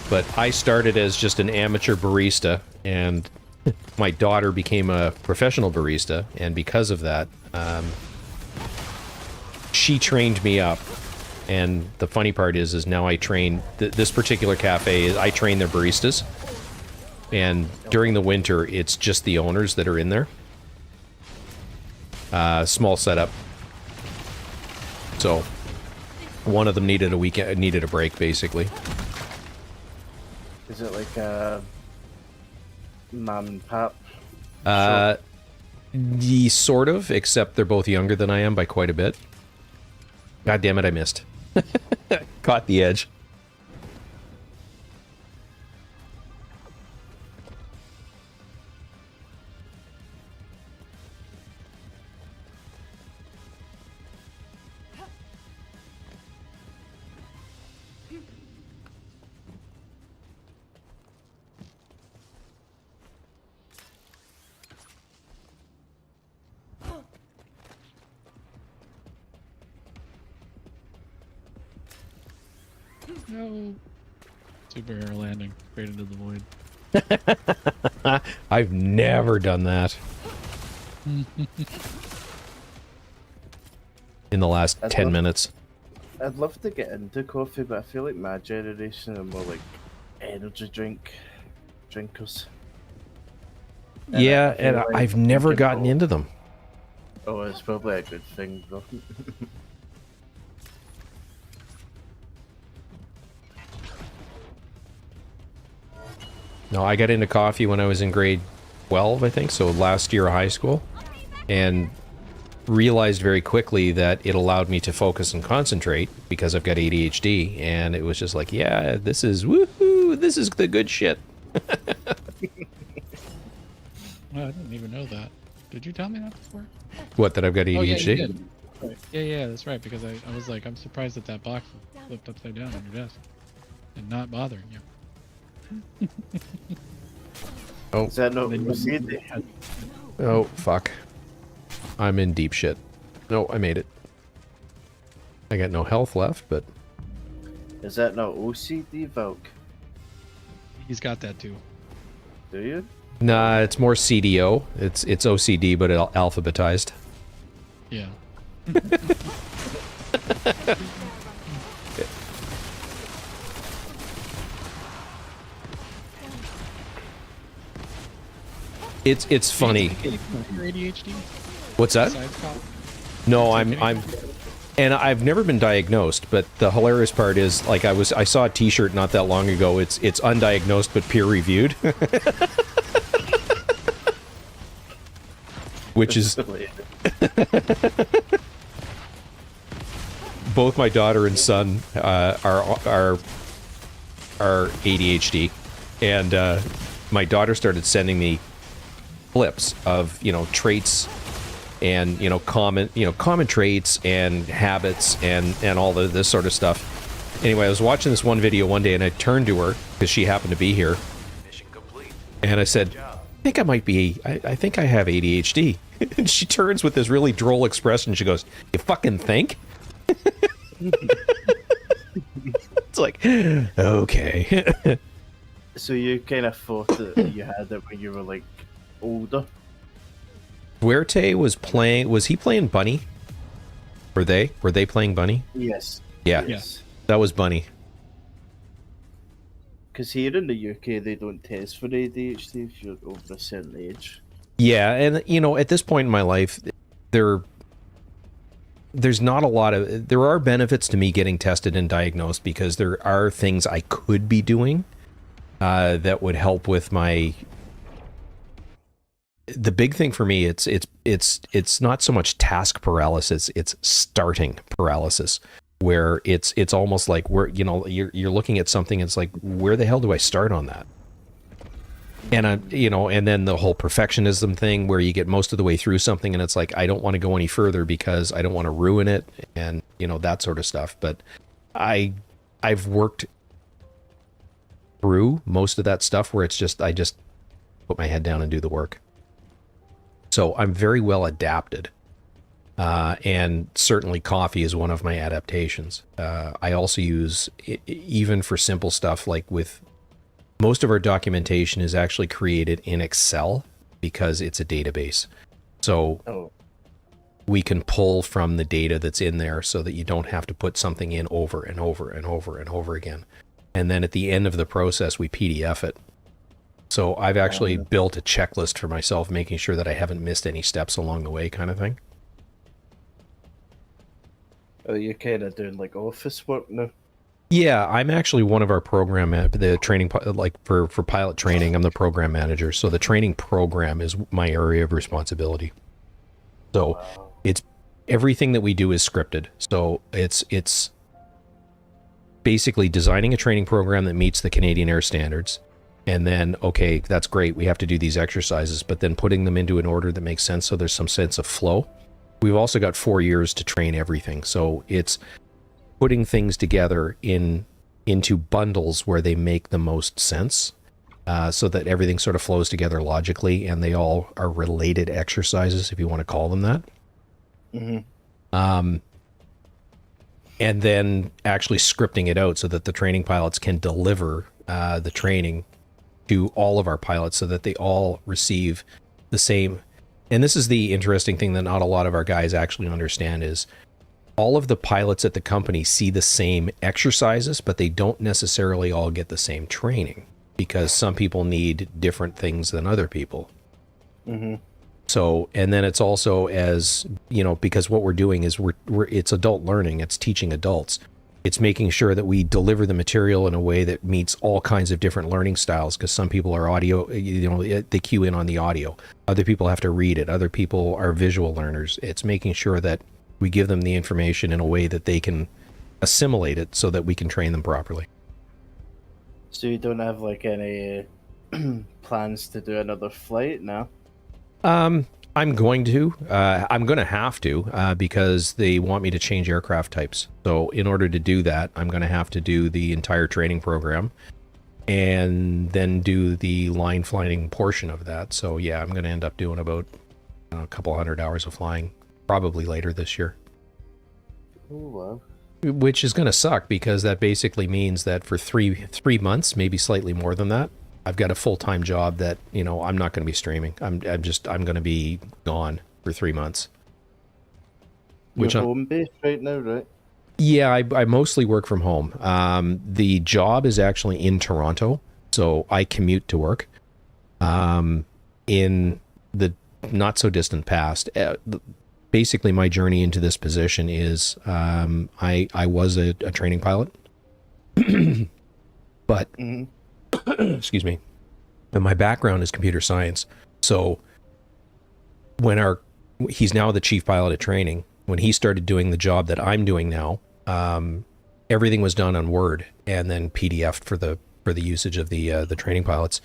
But I started as just an amateur barista, and my daughter became a professional barista, and because of that, she trained me up. And the funny part is now I train this particular cafe. I train their baristas, and during the winter, it's just the owners that are in there. Small setup. So one of them needed a break, basically. Is it like a mom and pop? Sort of, except they're both younger than I am by quite a bit. God damn it, I missed. Caught the edge. No. Superhero landing straight into the void. I've never done that. In the last 10 minutes. I'd love to get into coffee, but I feel like my generation are more like energy drinkers. Yeah, and I've never gotten into them. Oh, it's probably a good thing, though. No, I got into coffee when I was in grade 12, I think, so last year of high school, and realized very quickly that it allowed me to focus and concentrate because I've got ADHD, and it was just like, yeah, this is woohoo, this is the good shit. Oh, I didn't even know that. Did you tell me that before? What, that I've got ADHD? Oh, yeah, you did. Yeah, that's right, because I was like, I'm surprised that that box flipped upside down on your desk and not bothering you. Oh. Is that not OCD? Oh, fuck. I'm in deep shit. No, I made it. I got no health left, but... Is that not OCD, Valk? He's got that too. Do you? Nah, it's more CDO. It's OCD, but alphabetized. Yeah. It's funny. Your ADHD? What's that? Besides cop? No, I'm and I've never been diagnosed, but the hilarious part is like I saw a t-shirt not that long ago. It's undiagnosed but peer reviewed. Which is both my daughter and son are ADHD, and my daughter started sending me clips of traits and common traits and habits and all this sort of stuff. Anyway, I was watching this one video one day and I turned to her because she happened to be here, and I said, I think I have ADHD. And she turns with this really droll expression. She goes, "You fucking think?" It's like, okay. So you kind of thought that you had it when you were like older? Huerte was he playing Bunny? Were they playing Bunny? Yes. Yeah. Yes. That was Bunny. Because here in the UK, they don't test for ADHD if you're over a certain age. Yeah, and at this point in my life, there's not a lot of... There are benefits to me getting tested and diagnosed because there are things I could be doing that would help with my... The big thing for me, it's not so much task paralysis, it's starting paralysis, where it's almost like you're looking at something, it's like, where the hell do I start on that? And and then the whole perfectionism thing where you get most of the way through something and it's like, I don't want to go any further because I don't want to ruin it, and that sort of stuff. But I've worked through most of that stuff where it's just, I just put my head down and do the work. So I'm very well adapted. And certainly coffee is one of my adaptations. I also use, even for simple stuff, like with most of our documentation is actually created in Excel because it's a database. So we can pull from the data that's in there so that you don't have to put something in over and over and over and over again. And then at the end of the process, we PDF it. So I've actually built a checklist for myself, making sure that I haven't missed any steps along the way, kind of thing. Oh, you're kind of doing like office work now? Yeah, I'm actually one of our the training, like for pilot training, I'm the program manager. So the training program is my area of responsibility. So it's everything that we do is scripted. So it's basically designing a training program that meets the Canadian Air standards. And then, okay, that's great. We have to do these exercises, but then putting them into an order that makes sense so there's some sense of flow. We've also got 4 years to train everything. So it's putting things together into bundles where they make the most sense, so that everything sort of flows together logically and they all are related exercises, if you want to call them that. Mm-hmm. And then actually scripting it out so that the training pilots can deliver the training to all of our pilots so that they all receive the same. And this is the interesting thing that not a lot of our guys actually understand is all of the pilots at the company see the same exercises, but they don't necessarily all get the same training because some people need different things than other people. Mm-hmm. So, and then it's also as, because what we're doing is it's adult learning, it's teaching adults. It's making sure that we deliver the material in a way that meets all kinds of different learning styles, because some people are audio, they cue in on the audio. Other people have to read it. Other people are visual learners. It's making sure that we give them the information in a way that they can assimilate it so that we can train them properly. So you don't have like any plans to do another flight now? I'm going to. I'm going to have to because they want me to change aircraft types. So in order to do that, I'm going to have to do the entire training program and then do the line flying portion of that. So yeah, I'm going to end up doing about a couple 100 hours of flying probably later this year. Oh, wow. Which is going to suck because that basically means that for three months, maybe slightly more than that, I've got a full-time job that, I'm not going to be streaming. I'm going to be gone for 3 months. You're home-based right now, right? Yeah, I mostly work from home. The job is actually in Toronto, so I commute to work. in the not so distant past, basically my journey into this position is I was a training pilot, but excuse me, and my background is computer science. So when he's now the chief pilot at training, when he started doing the job that I'm doing now, everything was done on Word and then PDF'd for the usage of the training pilots.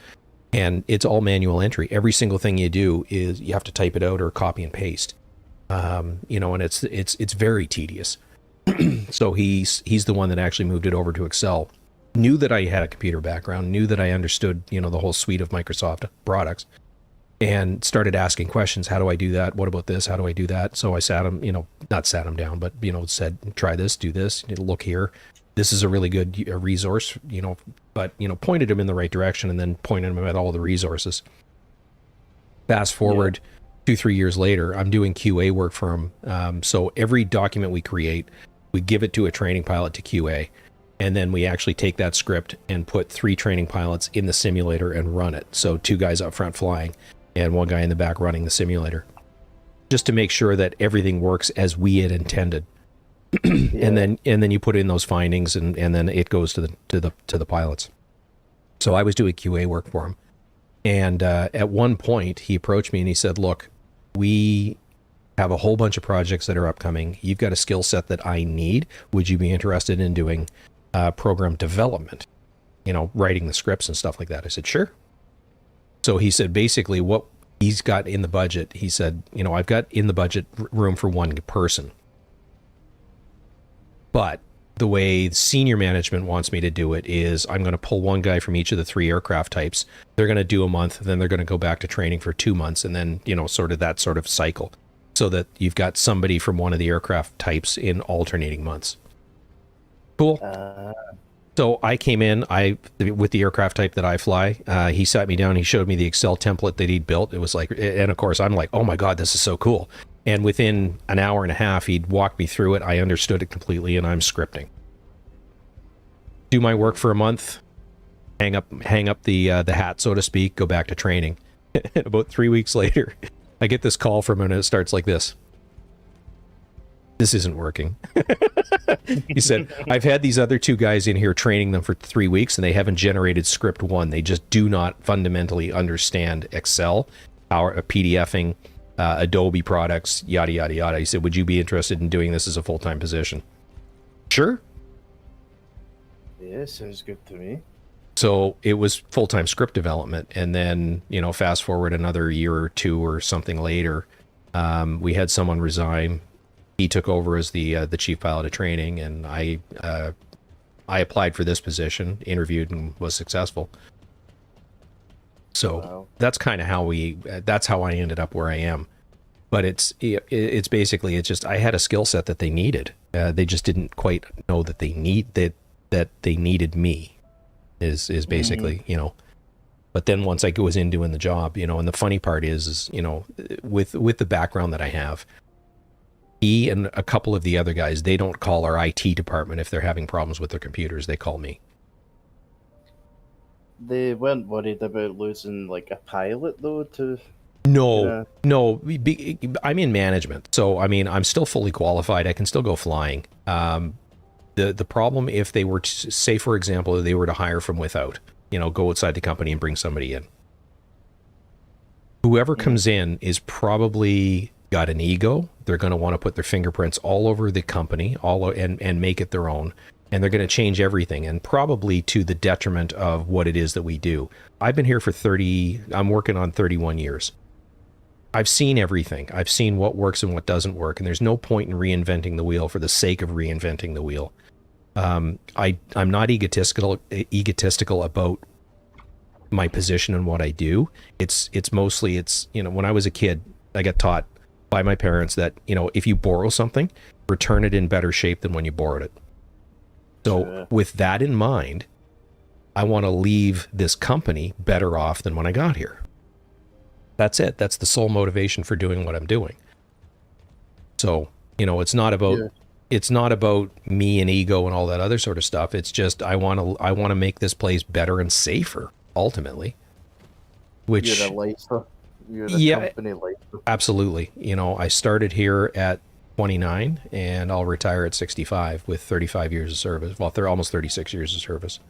And it's all manual entry. Every single thing you do is you have to type it out or copy and paste. You know, and it's very tedious. So he's the one that actually moved it over to Excel. Knew that I had a computer background, knew that I understood, you know, the whole suite of Microsoft products, and started asking questions. How do I do that? What about this? How do I do that? So I not sat him down, but, you know, said, try this, do this, look here. This is a really good resource, you know, but, you know, pointed him in the right direction and then pointed him at all the resources. Fast forward 2-3 years later, I'm doing QA work for him. So every document we create, we give it to a training pilot to QA. And then we actually take that script and put 3 training pilots in the simulator and run it. So 2 guys up front flying and 1 guy in the back running the simulator, just to make sure that everything works as we had intended. And then you put in those findings, and then it goes to the pilots. So I was doing QA work for him, and at one point he approached me and he said, "Look, we have a whole bunch of projects that are upcoming. You've got a skill set that I need. Would you be interested in doing program development? You know, writing the scripts and stuff like that?" I said, "Sure." So he said, basically what he's got in the budget, he said, you know, I've got in the budget room for 1 person. But the way senior management wants me to do it is I'm going to pull 1 guy from each of the 3 aircraft types. They're going to do a month, then they're going to go back to training for 2 months, and then, you know, sort of that sort of cycle, so that you've got somebody from one of the aircraft types in alternating months. Cool. So I came in, with the aircraft type that I fly, he sat me down, he showed me the Excel template that he'd built. It was like, and of course I'm like, oh my God, this is so cool. And within an hour and a half, he'd walked me through it. I understood it completely, and I'm scripting. Do my work for a month, hang up the hat, so to speak, go back to training. About 3 weeks later, I get this call from him, and it starts like this. "This isn't working." He said, "I've had these other 2 guys in here training them for 3 weeks, and they haven't generated script 1. They just do not fundamentally understand Excel, our PDFing, Adobe products, yada, yada, yada." He said, "Would you be interested in doing this as a full-time position?" Sure. Yeah, sounds good to me. So it was full-time script development. And then, you know, fast forward another year or 2 or something later, we had someone resign. He took over as the chief pilot of training, and I applied for this position, interviewed, and was successful. So that's kind of that's how I ended up where I am. But it's basically, it's just, I had a skill set that they needed. They just didn't quite know that that they needed me, is basically, you know. But then once I was in doing the job, you know, and the funny part is, you know, with the background that I have, he and a couple of the other guys, they don't call our IT department if they're having problems with their computers. They call me. They weren't worried about losing, like, a pilot, though, to... No. I'm in management. So, I mean, I'm still fully qualified. I can still go flying. The problem, if they were to, say, for example, they were to hire from without, you know, go outside the company and bring somebody in. Whoever comes in is probably got an ego. They're going to want to put their fingerprints all over the company, and make it their own. And they're going to change everything, and probably to the detriment of what it is that we do. I've been here for I'm working on 31 years. I've seen everything. I've seen what works and what doesn't work, and there's no point in reinventing the wheel for the sake of reinventing the wheel. I'm not egotistical about my position and what I do. It's mostly, you know, when I was a kid, I got taught by my parents that, you know, if you borrow something, return it in better shape than when you borrowed it. So with that in mind, I want to leave this company better off than when I got here. That's it. That's the sole motivation for doing what I'm doing. So, you know, it's not about me and ego and all that other sort of stuff. It's just I want to make this place better and safer ultimately. Which You're a Yeah. company life. Absolutely. You know, I started here at 29 and I'll retire at 65 with 35 years of service. Well, they're almost 36 years of service.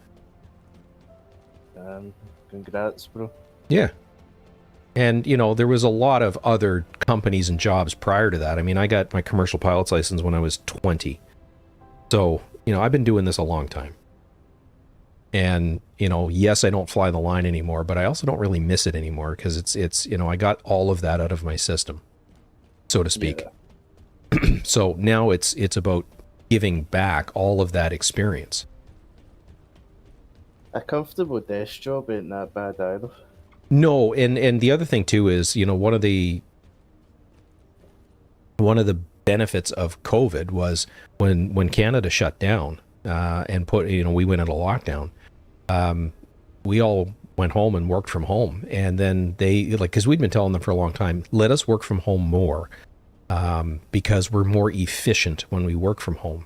Congrats, bro. Yeah. And, you know, there was a lot of other companies and jobs prior to that. I mean, I got my commercial pilot's license when I was 20. So, you know, I've been doing this a long time. And, you know, yes, I don't fly the line anymore, but I also don't really miss it anymore because it's, you know, I got all of that out of my system, so to speak. Yeah. So now it's about giving back all of that experience. A comfortable desk job ain't that bad either. No, and the other thing too is, you know, one of the benefits of COVID was when Canada shut down and put, you know, we went into lockdown. We all went home and worked from home, and then they, like, because we'd been telling them for a long time, let us work from home more, because we're more efficient when we work from home.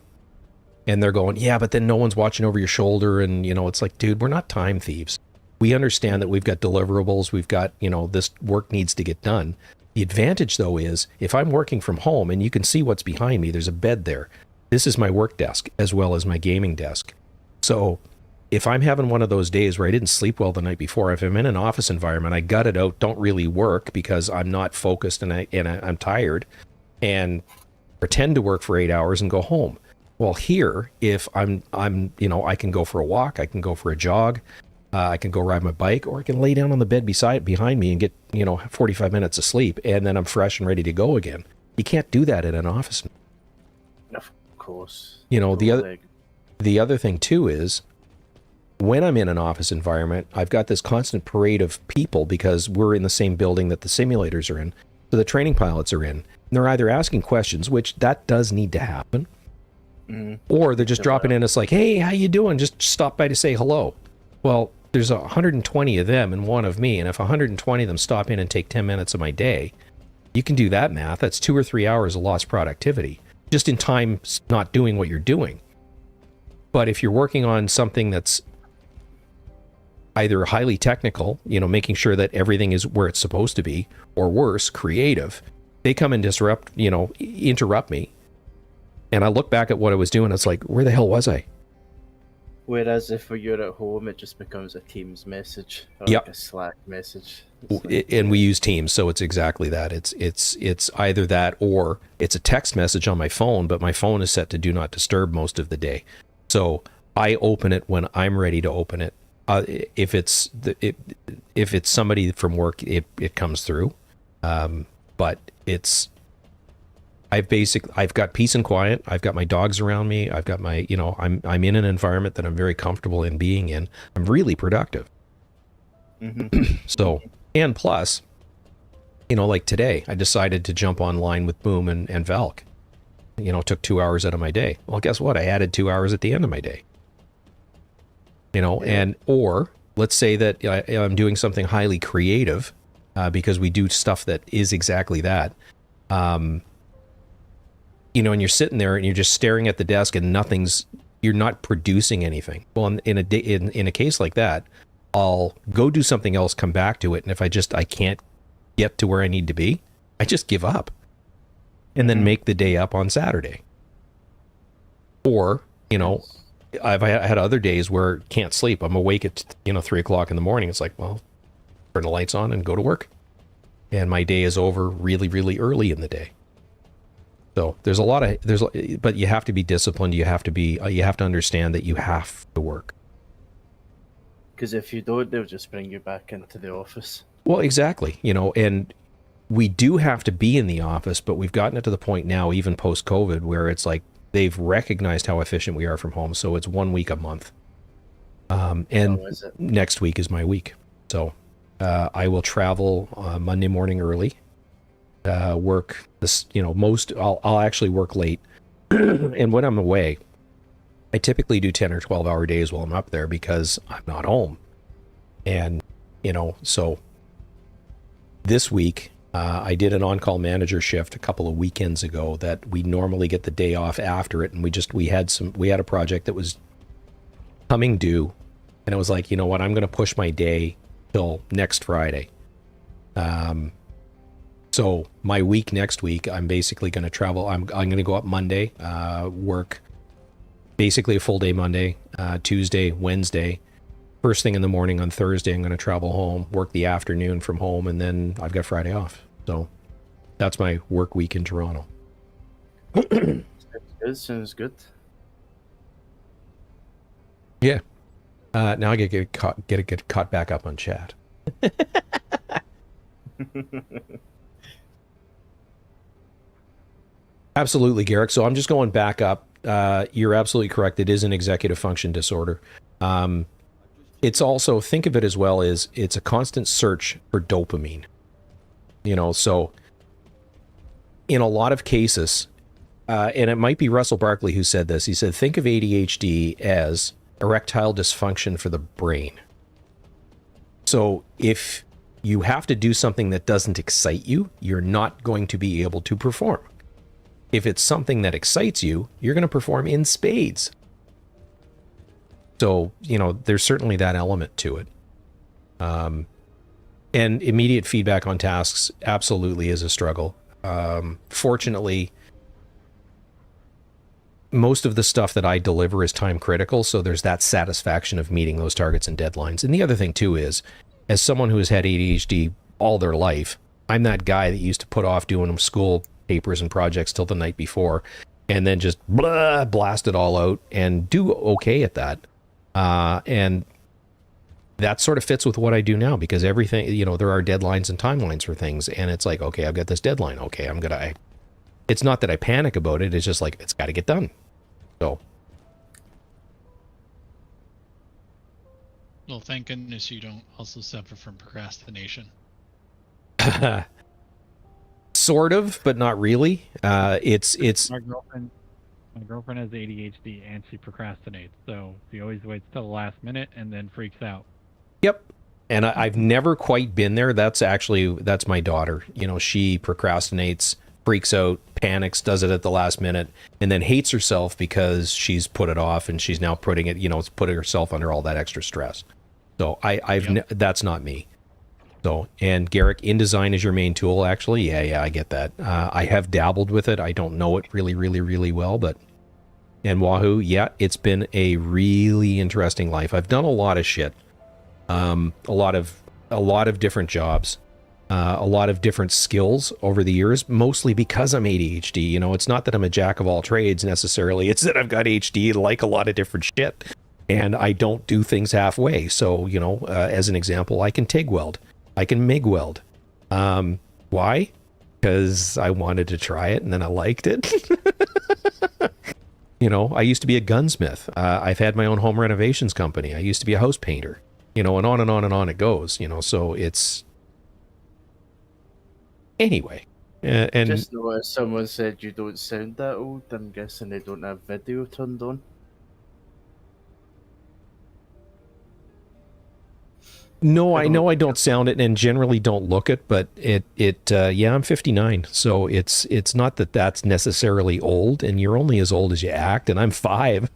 And they're going, yeah, but then no one's watching over your shoulder, and, you know, it's like, dude, we're not time thieves. We understand that we've got deliverables, we've got, you know, this work needs to get done. The advantage, though, is if I'm working from home and you can see what's behind me, there's a bed there. This is my work desk as well as my gaming desk. So if I'm having one of those days where I didn't sleep well the night before, if I'm in an office environment, I gut it out, don't really work because I'm not focused and I'm tired, and pretend to work for 8 hours and go home. Well, here, if I'm, you know, I can go for a walk, I can go for a jog, I can go ride my bike, or I can lay down on the bed behind me and get, you know, 45 minutes of sleep, and then I'm fresh and ready to go again. You can't do that in an office. Of course. You know, the other thing too is, when I'm in an office environment, I've got this constant parade of people because we're in the same building that the simulators are in, so the training pilots are in. And they're either asking questions, which that does need to happen, or they're just dropping in. It's like, hey, how you doing? Just stop by to say hello. Well, there's 120 of them and one of me, and if 120 of them stop in and take 10 minutes of my day, you can do that math. That's 2 or 3 hours of lost productivity, just in time not doing what you're doing. But if you're working on something that's either highly technical, you know, making sure that everything is where it's supposed to be, or worse, creative, they come and interrupt me, and I look back at what I was doing, it's like, where the hell was I? Whereas if you're at home, it just becomes a Teams message, or Yep. like a Slack message. And we use Teams, so it's exactly that. It's either that or it's a text message on my phone, but my phone is set to do not disturb most of the day. So I open it when I'm ready to open it. If it's somebody from work, it comes through. But I've got peace and quiet. I've got my dogs around me. I've got my, you know, I'm in an environment that I'm very comfortable in being in. I'm really productive. So, and plus, you know, like today, I decided to jump online with Boom and Valk. You know, took 2 hours out of my day. Well, guess what? I added 2 hours at the end of my day. You know, and, or let's say that I'm doing something highly creative, because we do stuff that is exactly that. You know, and you're sitting there and you're just staring at the desk and you're not producing anything. Well, in a case like that, I'll go do something else, come back to it. And if I can't get to where I need to be, I just give up and then make the day up on Saturday. Or, you know, I've had other days where can't sleep. I'm awake at, 3 o'clock in the morning. It's like, well, turn the lights on and go to work. And my day is over really, really early in the day. So but you have to be disciplined. You have to understand that you have to work. Because if you don't, they'll just bring you back into the office. Well, exactly. You know, and we do have to be in the office, but we've gotten it to the point now, even post-COVID, where it's like they've recognized how efficient we are from home. So it's 1 week a month. And next week is my week. So I will travel Monday morning early. Work this, I'll actually work late. And when I'm away, I typically do 10 or 12 hour days while I'm up there because I'm not home. And, so this week, I did an on-call manager shift a couple of weekends ago that we normally get the day off after it. And we had a project that was coming due, and it was like, you know what, I'm going to push my day till next Friday. So my week next week, I'm basically going to travel. I'm going to go up Monday, work basically a full day Monday, Tuesday, Wednesday. First thing in the morning on Thursday, I'm going to travel home, work the afternoon from home, and then I've got Friday off. So that's my work week in Toronto. Sounds good. Yeah. Now I get caught back up on chat. Absolutely, Garrick. So I'm just going back up. You're absolutely correct. It is an executive function disorder. It's also, think of it as well as it's a constant search for dopamine. You know, so in a lot of cases, and it might be Russell Barkley who said this, he said, think of ADHD as erectile dysfunction for the brain. So if you have to do something that doesn't excite you, you're not going to be able to perform. If it's something that excites you, you're going to perform in spades. So, you know, there's certainly that element to it. And immediate feedback on tasks absolutely is a struggle. Fortunately, most of the stuff that I deliver is time critical, so there's that satisfaction of meeting those targets and deadlines. And the other thing too is, as someone who has had ADHD all their life, I'm that guy that used to put off doing school papers and projects till the night before, and then just blast it all out and do okay at that. And that sort of fits with what I do now, because everything, you know, there are deadlines and timelines for things, and it's like, okay, I've got this deadline. Okay, it's not that I panic about it. It's just like, it's got to get done. So. Well, thank goodness you don't also suffer from procrastination. Sort of, but not really. It's My girlfriend has ADHD and she procrastinates, so she always waits till the last minute and then freaks out. Yep. And I've never quite been there. That's my daughter. You know, she procrastinates, freaks out, panics, does it at the last minute, and then hates herself because she's put it off and she's now putting it, you know, it's putting herself under all that extra stress. So that's not me. So, and Garrick, InDesign is your main tool, actually. Yeah, I get that. I have dabbled with it. I don't know it really, really, really well, but, and Wahoo, yeah, it's been a really interesting life. I've done a lot of shit. A lot of different jobs, a lot of different skills over the years, mostly because I'm ADHD. You know, it's not that I'm a jack of all trades necessarily. It's that I've got ADHD, like a lot of different shit, and I don't do things halfway. So, you know, as an example, I can TIG weld. I can MIG weld. Why? Because I wanted to try it and then I liked it. You know, I used to be a gunsmith. I've had my own home renovations company. I used to be a house painter. You know, and on and on and on it goes, you know, so it's... Anyway. And just noticed someone said you don't sound that old. I'm guessing they don't have video turned on. No, I know I don't sound it and generally don't look it, but yeah, I'm 59. So it's not that that's necessarily old, and you're only as old as you act, and I'm 5.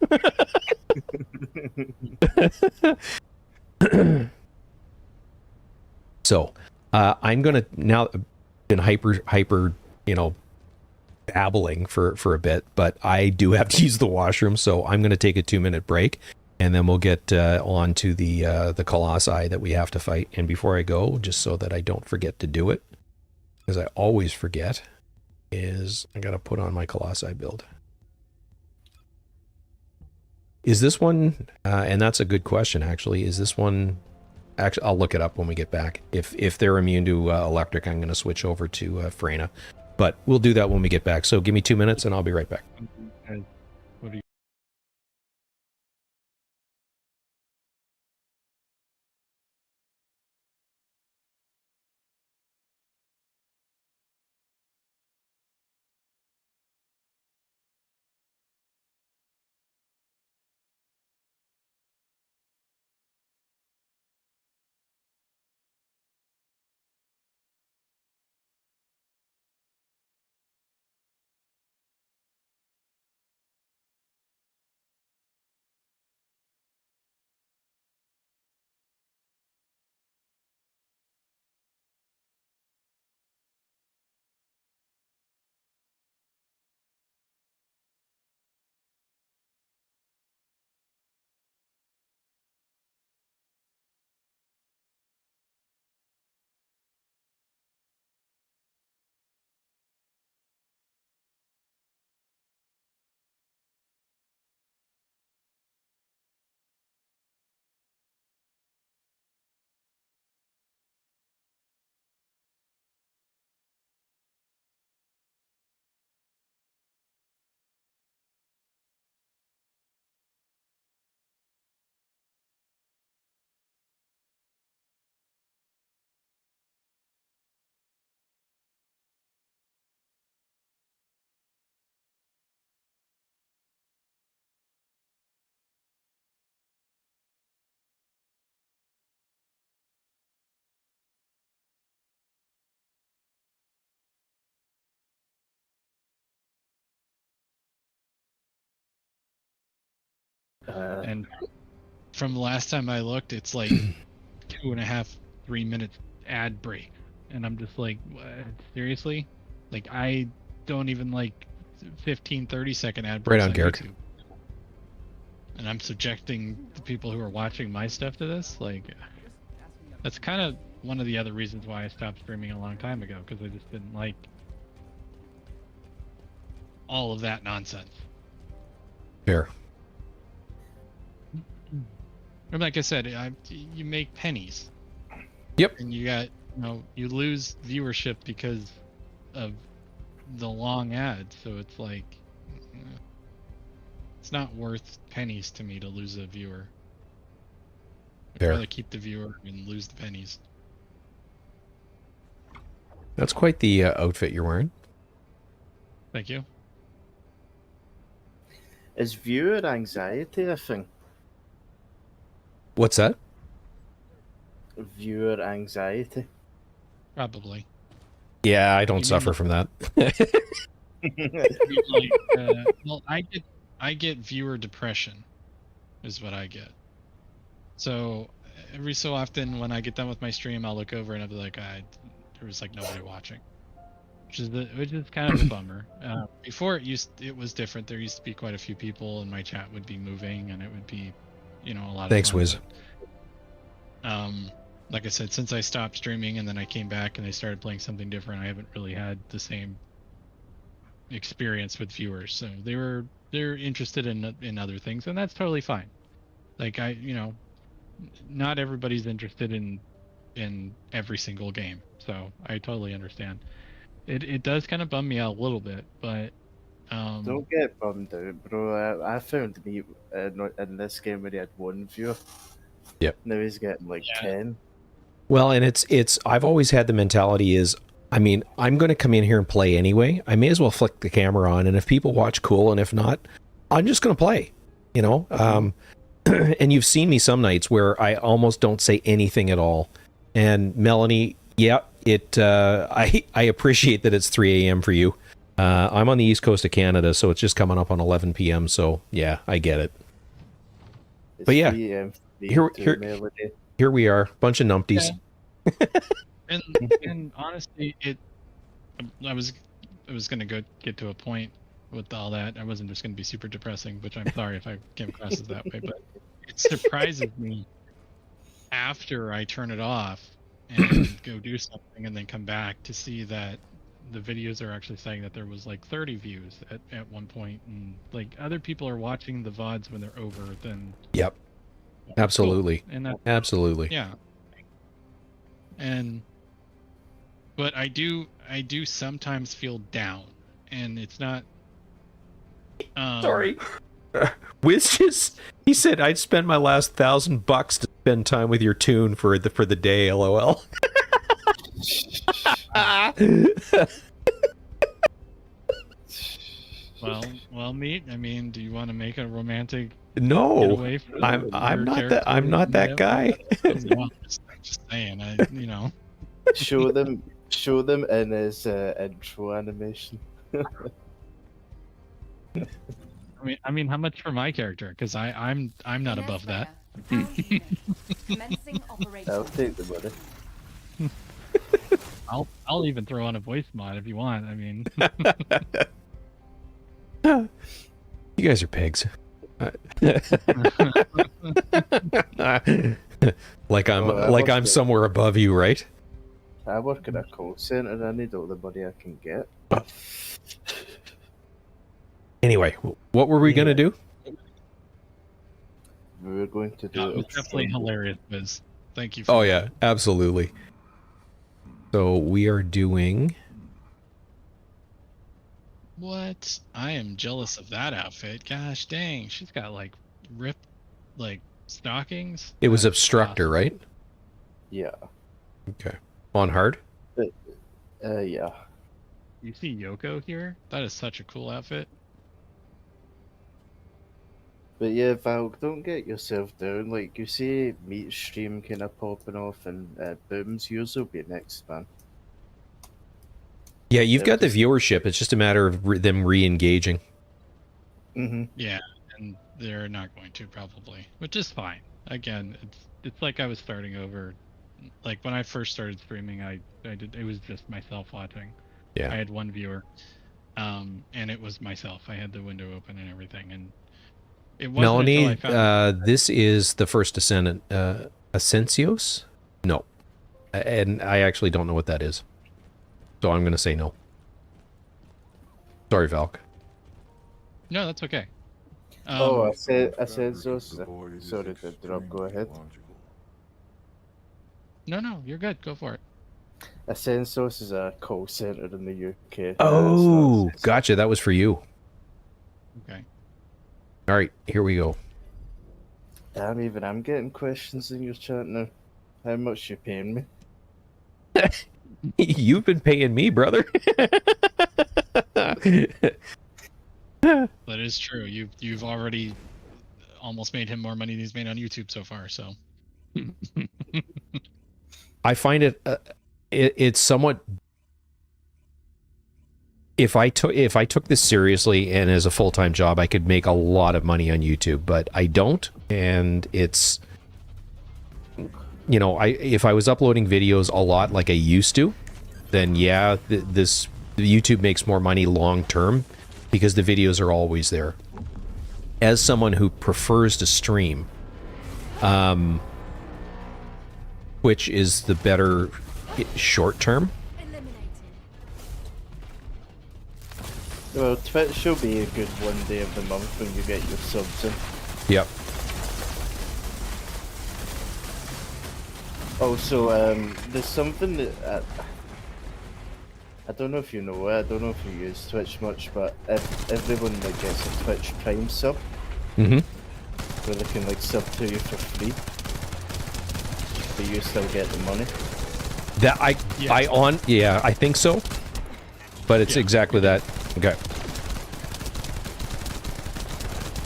So, I'm going to now been hyper, you know, babbling for a bit, but I do have to use the washroom. So I'm going to take a 2-minute break. And then we'll get on to the Colossi that we have to fight. And before I go, just so that I don't forget to do it, because I always forget, is I got to put on my Colossi build. Is this one, and that's a good question, actually, is this one, actually, I'll look it up when we get back. If they're immune to electric, I'm going to switch over to Freyna. But we'll do that when we get back. So give me 2 minutes and I'll be right back. And from the last time I looked, it's like 2.5, 3 minutes ad break. And I'm just like, what? Seriously? Like, I don't even like 15, 30-second ad breaks Right on, Garrick. YouTube. And I'm subjecting the people who are watching my stuff to this? Like, that's kind of one of the other reasons why I stopped streaming a long time ago, because I just didn't like all of that nonsense. Fair. And like I said, you make pennies. Yep. And you got, you lose viewership because of the long ads. So it's like, it's not worth pennies to me to lose a viewer. I'd rather keep the viewer and lose the pennies. That's quite the outfit you're wearing. Thank you. Is viewer anxiety a thing? What's that? Viewer anxiety. Probably. Yeah, I don't suffer from that. Well, I get viewer depression, is what I get. So every so often, when I get done with my stream, I'll look over and I'll be like, there was like nobody watching, which is kind of a bummer. Before it was different. There used to be quite a few people, and my chat would be moving, and it would be, a lot of Thanks, fun. Wiz. Like I said, since I stopped streaming and then I came back and I started playing something different, I haven't really had the same experience with viewers. So they're interested in other things, and that's totally fine. Like not everybody's interested in every single game, so I totally understand. It does kind of bum me out a little bit, but don't get bummed out, bro. I found me in this game where he had one viewer. Yep. Now he's getting like 10. Well, and it's I've always had the mentality is, I mean, I'm going to come in here and play anyway. I may as well flick the camera on, and if people watch, cool, and if not, I'm just going to play, and you've seen me some nights where I almost don't say anything at all. And Melanie, I appreciate that it's 3 a.m. for you. I'm on the east coast of Canada, so it's just coming up on 11 p.m. So yeah, I get it. It's but yeah, 3 a.m. here we are, bunch of numpties. Yeah. and honestly, I was gonna get to a point with all that. I wasn't just gonna be super depressing, which I'm sorry if I came across as that way, but it surprises me after I turn it off and go do something and then come back to see that the videos are actually saying that there was like 30 views at one point, and like other people are watching the VODs when they're over. Then yep, absolutely, cool. And absolutely, yeah. But I do sometimes feel down, and it's not. Sorry. Wiz he said I'd spend my last $1,000 to spend time with your tune for the day. LOL. Well, meat. I mean, do you want to make a romantic? No, I'm not that. I'm not that guy. I'm just saying. Show them in his intro animation. I mean, how much for my character? Because I'm not above that. I'll take the money. I'll even throw on a voice mod if you want. I mean, you guys are pigs. I'm somewhere above you, right? I work at a call center. I need all the money I can get. Anyway, what were we gonna do? We were going to do. It was definitely hilarious, Biz. Thank you. Oh yeah, absolutely. So we are doing. What? I am jealous of that outfit. Gosh dang, she's got like ripped stockings. It was Obstructor, right? Yeah. Okay. On hard? Yeah. You see Yoko here? That is such a cool outfit. But yeah, Val, don't get yourself down. Like, you see Meat Stream kind of popping off and Booms, yours will be next, man. Yeah, you've got the viewership. It's just a matter of them re-engaging. Mm-hmm. Yeah, and they're not going to probably, which is fine. Again, it's like I was starting over. Like when I first started streaming, I did it was just myself watching. Yeah. I had one viewer, and it was myself. I had the window open and everything, and it wasn't Melanie, until I found this is the first Descendant. Ascensios? No. And I actually don't know what that is. So I'm going to say no. Sorry, Valk. No, that's okay. I said so. Sorry to interrupt. Go ahead. No, you're good. Go for it. Ascensos is a call center in the UK. Oh, gotcha. That was for you. Okay. All right, here we go. Damn, even I'm getting questions in your chat now. How much you paying me? You've been paying me, brother. That is true. You've already almost made him more money than he's made on YouTube so far. So I find it's somewhat. If I took this seriously and as a full-time job, I could make a lot of money on YouTube, but I don't, and it's, you know, if I was uploading videos a lot like I used to, then yeah, the YouTube makes more money long term because the videos are always there. As someone who prefers to stream, which is the better short term. Well, Twitch will be a good one day of the month when you get your subs in. Yep. Also, there's something that I don't know if you know it, I don't know if you use Twitch much, but everyone that gets a Twitch Prime sub, where they can like sub to you for free, but you still get the money. That I think so, but it's exactly that. Okay.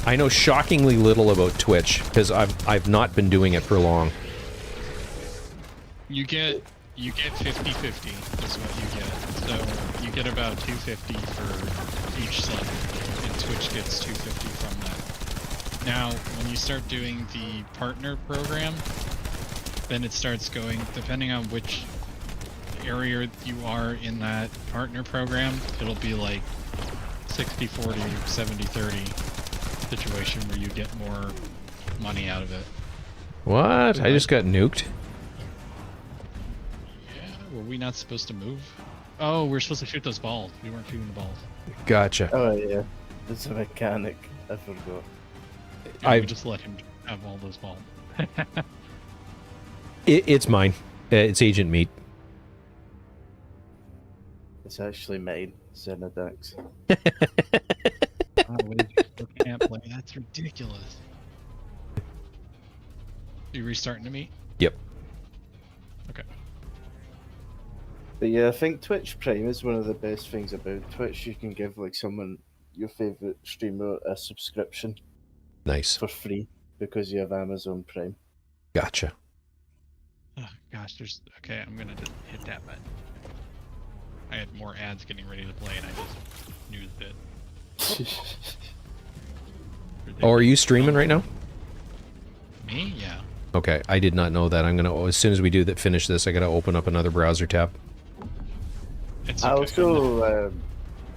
I know shockingly little about Twitch because I've not been doing it for long. you get 50-50 is what you get. So you get about 250 for each sub, and Twitch gets 250 from that. Now, when you start doing the partner program, then it starts going, depending on which area you are in that partner program, it'll be like 60-40, 70-30 situation where you get more money out of it. What? I just got nuked. Yeah, were we not supposed to move? Oh, we're supposed to shoot those balls. We weren't shooting the balls. Gotcha. Oh yeah, it's a mechanic. I forgot. Yeah, we just let him have all those balls. It's mine. It's Agent Meat. It's actually mine, StreamLabs. Oh, wait, you still can't play. That's ridiculous. You restarting to me? Yep. Okay. But yeah, I think Twitch Prime is one of the best things about Twitch. You can give like someone, your favorite streamer, a subscription. Nice. For free because you have Amazon Prime. Gotcha. Oh, gosh, there's... Okay, I'm gonna just hit that button. I had more ads getting ready to play and I just snoozed it. Oh, are you streaming right now? Me? Yeah. Okay, I did not know that. I'm gonna, as soon as we finish this, I gotta open up another browser tab. It's okay.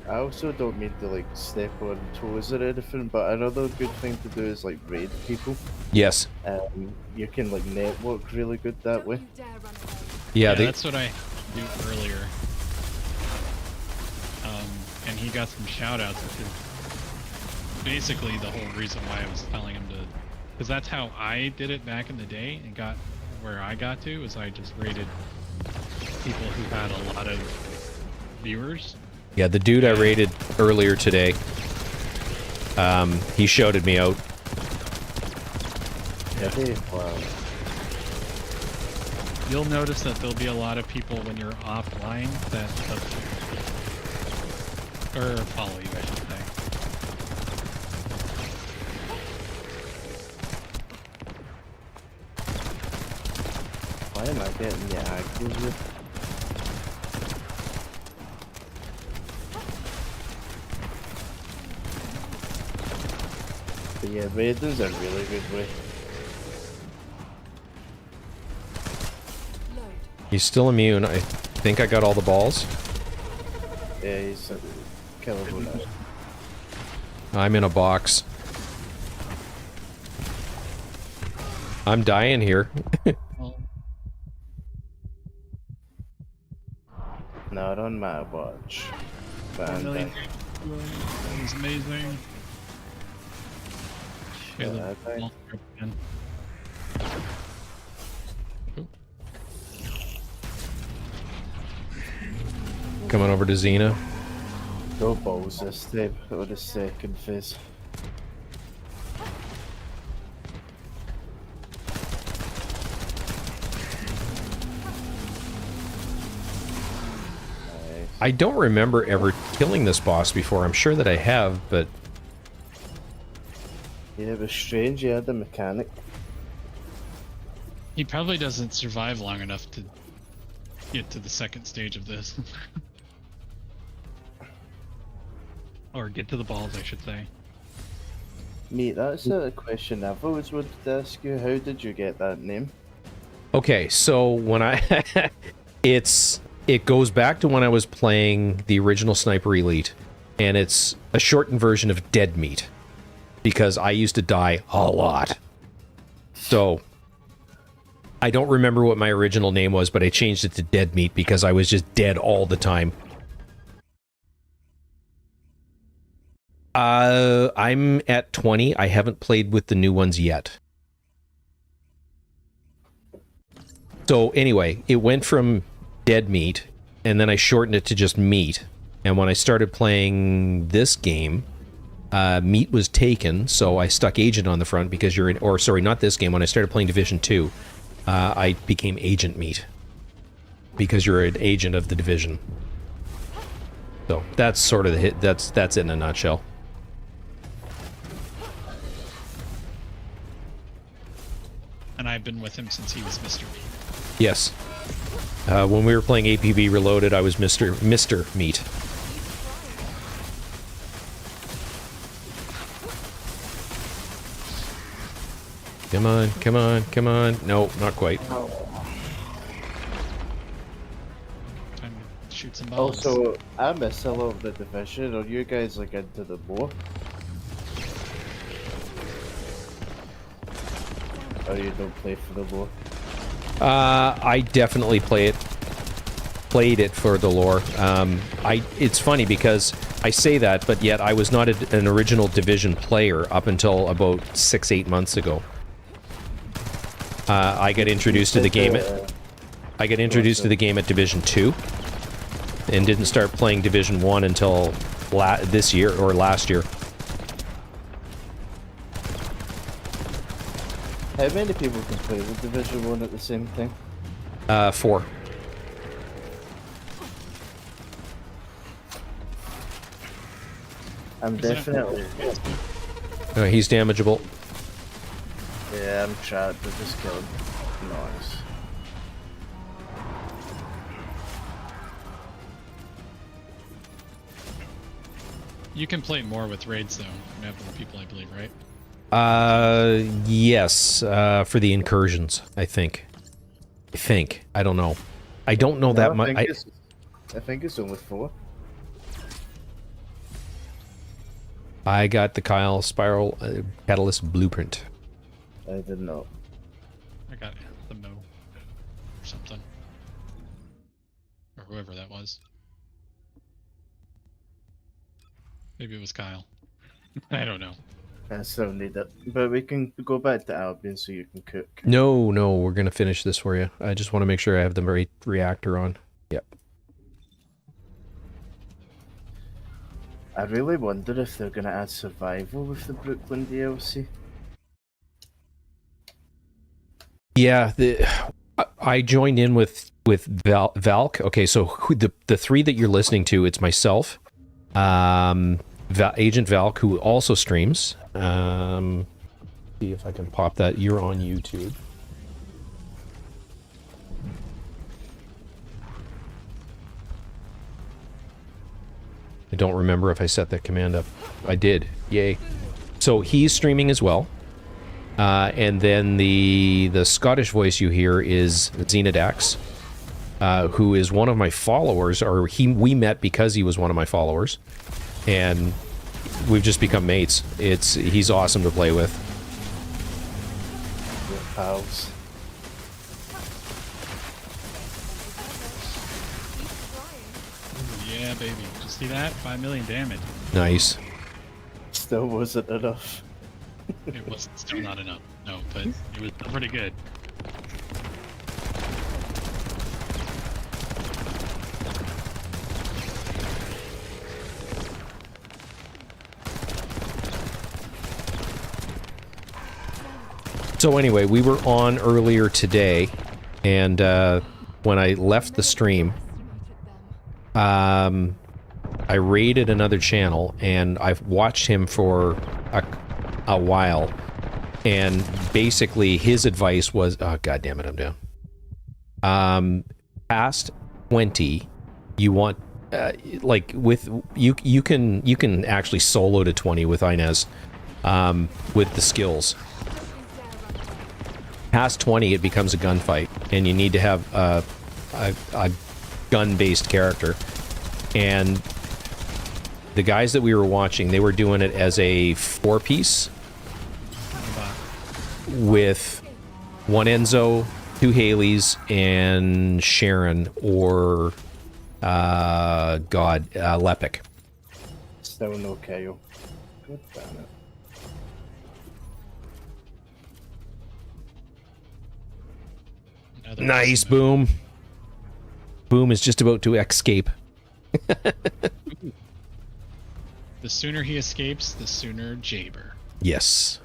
I also don't mean to like step on toes or anything, but another good thing to do is like raid people. Yes. You can like network really good that way. Yeah, that's what I do earlier. And he got some shout-outs, which is basically the whole reason why I was telling him to... Because that's how I did it back in the day, and got where I got to, was I just rated people who had a lot of viewers. Yeah, the dude I raided earlier today, he shouted me out. Yeah. Wow. You'll notice that there'll be a lot of people when you're offline that or follow you, I should say. Why am I getting the aggros with? But Yeah, raiding's a really good way. Load. He's still immune. I think I got all the balls. Yeah, he's killable now. I'm in a box. I'm dying here. Well, Not on my watch. But 4 I'm million. dying. That was amazing. Yeah, the I died. ball trip again. Coming over to Xena. Go balls this time, or the second phase. Nice. I don't remember ever killing this boss before. I'm sure that I have, but Yeah, it was strange, you had the mechanic. He probably doesn't survive long enough to get to the second stage of this. Or get to the balls, I should say. Mate, that's a question I've always wanted to ask you. How did you get that name? okay. So when I, it goes back to when I was playing the original Sniper Elite, and it's a shortened version of Dead Meat, because I used to die a lot. So I don't remember what my original name was, but I changed it to Dead Meat because I was just dead all the time. I'm at 20. I haven't played with the new ones yet. So anyway, it went from Dead Meat, and then I shortened it to just Meat. And when I started playing this game, Meat was taken, so I stuck Agent on the front because you're in, or sorry, not this game. When I started playing Division 2, I became Agent Meat because you're an agent of the Division. So that's sort of the hit. That's it in a nutshell. And I've been with him since he was Mr. Meat. Yes. When we were playing APB Reloaded, I was Mr. Meat. Come on, come on, come on. No, not quite. Time to shoot some balls. Also, I miss a lot of the Division. Are you guys like into the lore? Or you don't play for the lore? I definitely played it for the lore. It's funny because I say that, but yet I was not an original Division player up until about 6-8 months ago. I got introduced to the game. I got introduced to the game at Division 2, and didn't start playing Division 1 until this year or last year. How many people can play with Division 1 at the same time? 4. I'm definitely... He's damageable. Yeah, I'm trapped. I just killed him. Nice. You can play more with raids though. You have more people, I believe, right? Yes, for the incursions, I think. I don't know. I don't know that much. I think it's only 4. I got the Kyle Spiral Catalyst Blueprint. I didn't know. I got the Mo or something. Or whoever that was. Maybe it was Kyle. I don't know. I still need it. But we can go back to Albion so you can cook. No, we're gonna finish this for you. I just want to make sure I have the right reactor on. Yep. I really wonder if they're gonna add survival with the Brooklyn DLC. Yeah, I joined in with Valk. Okay, so the 3 that you're listening to, it's myself, Agent Valk, who also streams. See if I can pop that. You're on YouTube. I don't remember if I set that command up. I did. Yay. So he's streaming as well. And then the Scottish voice you hear is Xenodax, who is one of my followers, or we met because he was one of my followers, and we've just become mates. He's awesome to play with. We're pals. Yeah, baby. Did you see that? 5 million damage. Nice. Still wasn't enough. It was still not enough. No, but it was pretty good. So anyway, we were on earlier today, and when I left the stream, I raided another channel, and I've watched him for a while, and basically his advice was, oh god damn it, I'm down. Past 20, you want like with you can actually solo to 20 with Inez, with the skills. Past 20, it becomes a gunfight, and you need to have a gun-based character. And the guys that we were watching, they were doing it as a 4-piece with 1 Enzo, 2 Haileys, and Sharon, or Lepic. Still no KO. Good damn it. Nice, Boom. Boom is just about to escape. The sooner he escapes, the sooner Jaber. Yes.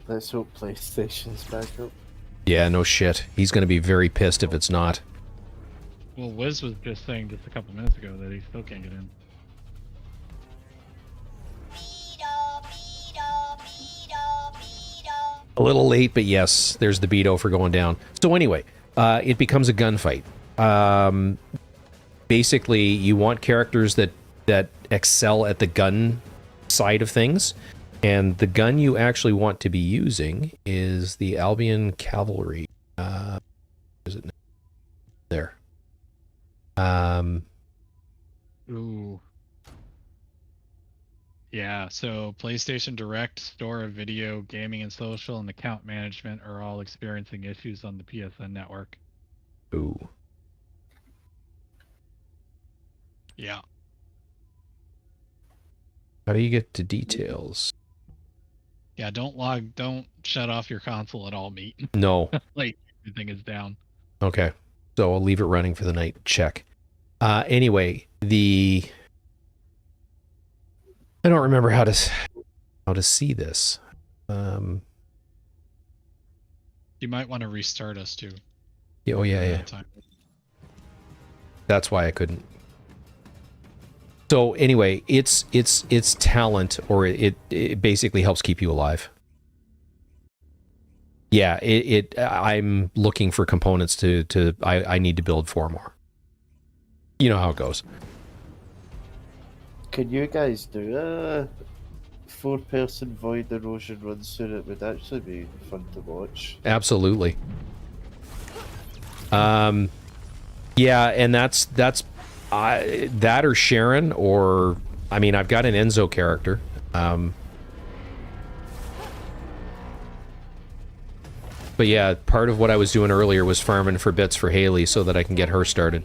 Let's hope PlayStation's back up. Yeah, no shit. He's gonna be very pissed if it's not. Well, Wiz was just saying just a couple minutes ago that he still can't get in. A little late, but yes, there's the Beto for going down. So anyway, it becomes a gunfight. Basically, you want characters that excel at the gun side of things, and the gun you actually want to be using is the Albion Cavalry. Is it there? Ooh. Yeah, so PlayStation Direct, Store of Video, Gaming and Social, and Account Management are all experiencing issues on the PSN network. Ooh. Yeah. How do you get to details? Yeah, don't shut off your console at all, meat. No. Like, everything is down. Okay. So I'll leave it running for the night. Check. Anyway, I don't remember how to see this. You might want to restart us too. Yeah, oh yeah. That's why I couldn't. So anyway, it's talent, or it basically helps keep you alive. Yeah, I'm looking for components I need to build 4 more. You know how it goes. Could you guys do a 4-person Void Erosion run soon? It would actually be fun to watch. Absolutely. Yeah, and that's that or Sharon, or I mean, I've got an Enzo character. But yeah, part of what I was doing earlier was farming for bits for Hailey so that I can get her started.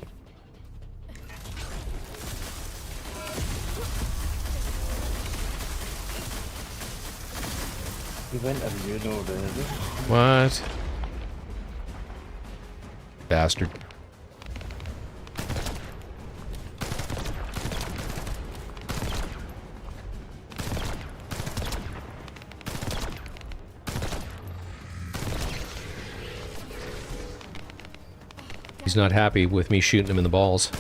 You went immune already. What? Bastard. He's not happy with me shooting him in the balls.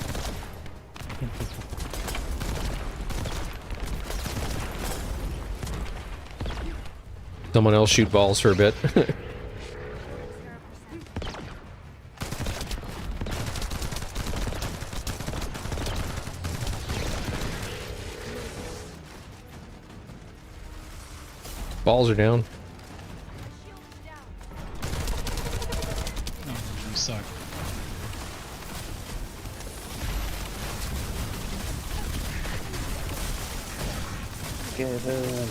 Someone else shoot balls for a bit. balls are down. Oh, you suck. Get him.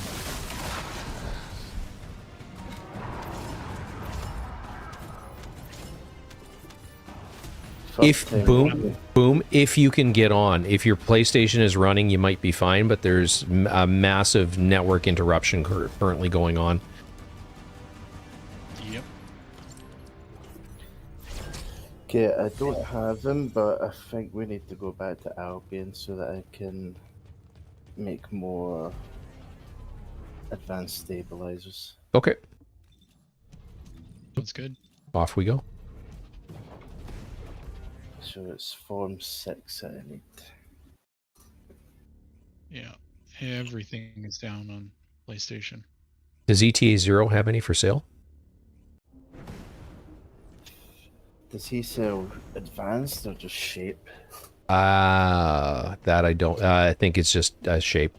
If boom, if you can get on, if your PlayStation is running, you might be fine, but there's a massive network interruption currently going on. Yep. Okay, I don't have him, but I think we need to go back to Albion so that I can make more advanced stabilizers. Okay, That's good. off we go. So it's Form 6 that I need. Yeah. Everything is down on PlayStation. Does ETA 0 have any for sale? Does he sell advanced or just shape? That I don't. I think it's just shape.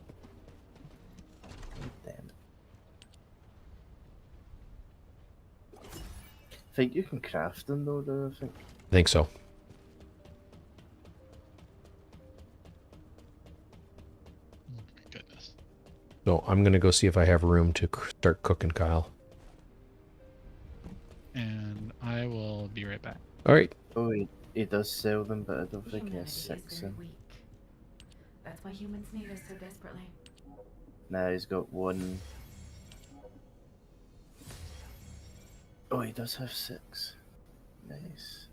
Damn it. I think you can craft them though, I think. I think so. Goodness. So I'm gonna go see if I have room to start cooking, Kyle. And I will be right back. All right. Oh, he does sell them, but I don't think he has Humanity 6 is very in. weak. That's why humans need us so desperately. Nah, he's got 1. Oh, he does have 6. Nice.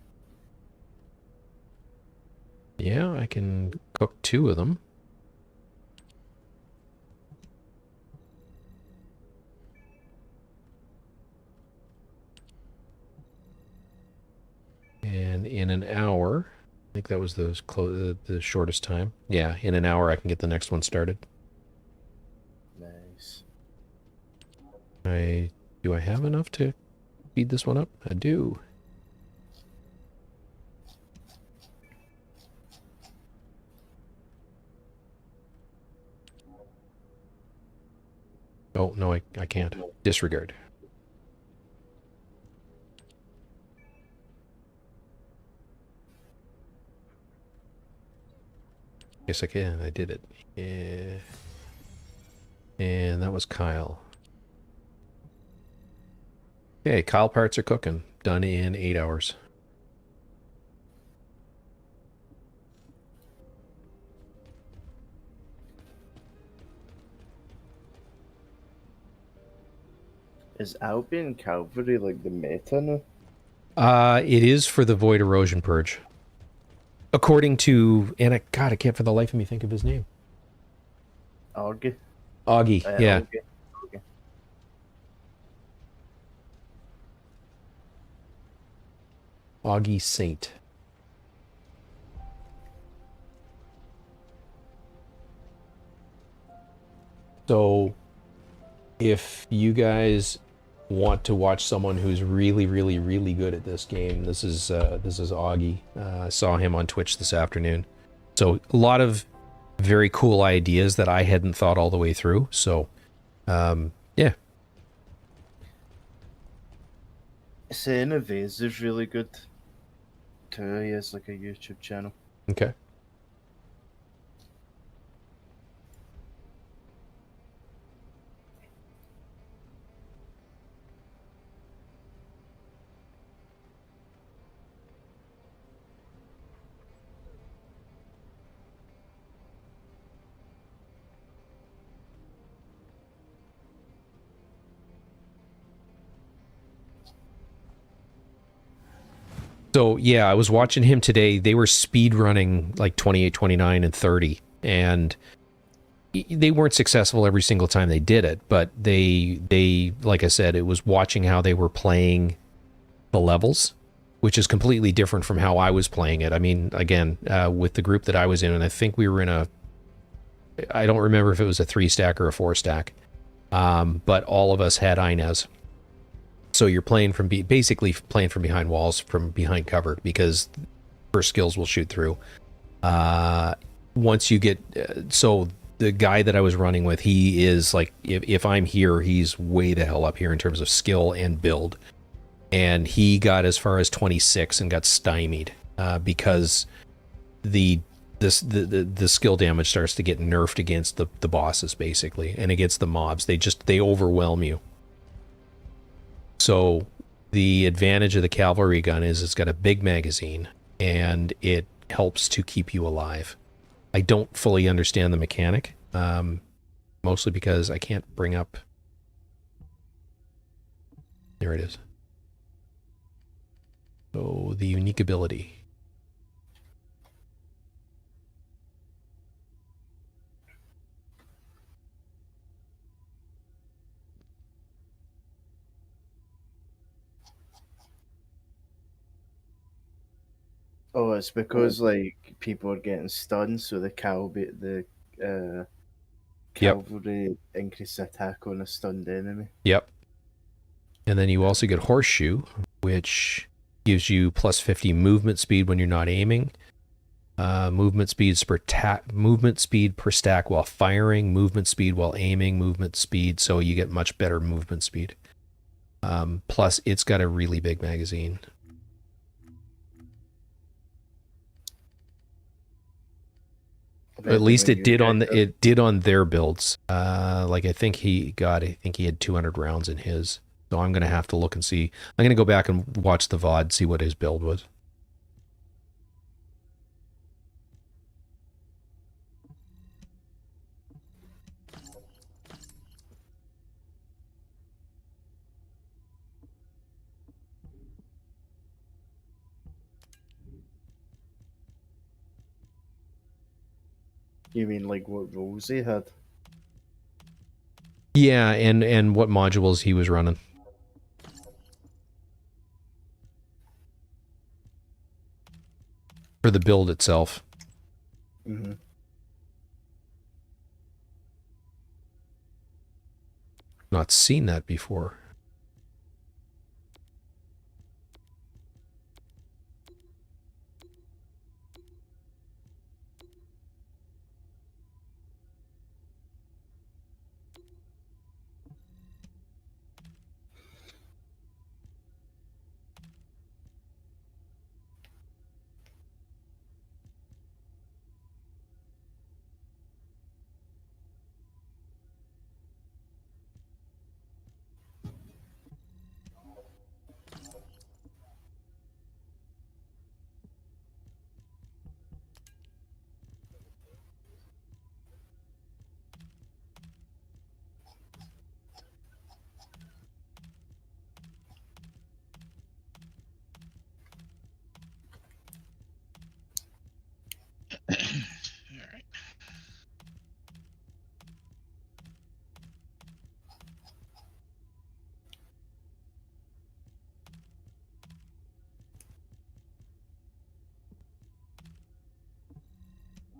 Yeah, I can cook 2 of them. And in an hour, I think that was the shortest time. Yeah, in an hour I can get the next one started. Nice. Do I have enough to speed this one up? I do. Oh, no, I can't. Disregard. Yes, I can. I did it. Yeah. And that was Kyle. Okay, Kyle parts are cooking. Done in 8 hours. Is Albion Cavalry like the meta now? It is for the Void Erosion Purge. According to, and I can't for the life of me think of his name. Augie? Augie, yeah. Augie. Augie Saint. So, if you guys want to watch someone who's really, really, really good at this game, this is Augie. I saw him on Twitch this afternoon. So, a lot of very cool ideas that I hadn't thought all the way through. So, yeah. Saying Vase is really good too. He has like a YouTube channel. Okay. So, yeah, I was watching him today. They were speed running like 28, 29, and 30. And they weren't successful every single time they did it. But they like I said, it was watching how they were playing the levels, which is completely different from how I was playing it. I mean, again, with the group that I was in, and I think we were in I don't remember if it was a 3-stack or a 4-stack. But all of us had Inez. So you're playing from basically playing from behind walls, from behind cover, because first skills will shoot through. Once you get so the guy that I was running with, he is like, if I'm here, he's way the hell up here in terms of skill and build. And he got as far as 26 and got stymied because the skill damage starts to get nerfed against the bosses, basically, and against the mobs. They overwhelm you. So the advantage of the cavalry gun is it's got a big magazine and it helps to keep you alive. I don't fully understand the mechanic, mostly because I can't bring up... There it is. So the unique ability. Oh, it's because like people are getting stunned, so the cavalry increase attack on a stunned enemy. Yep. And then you also get Horseshoe, which gives you plus 50 movement speed when you're not aiming. Movement speed per stack while firing, movement speed while aiming, movement speed, so you get much better movement speed. Plus, it's got a really big magazine. Or at least it did on their builds. Like I think he had 200 rounds in his. So I'm gonna have to look and see. I'm gonna go back and watch the VOD, see what his build was. You mean like what roles he had? Yeah, and what modules he was running. For the build itself. Mm-hmm. Not seen that before.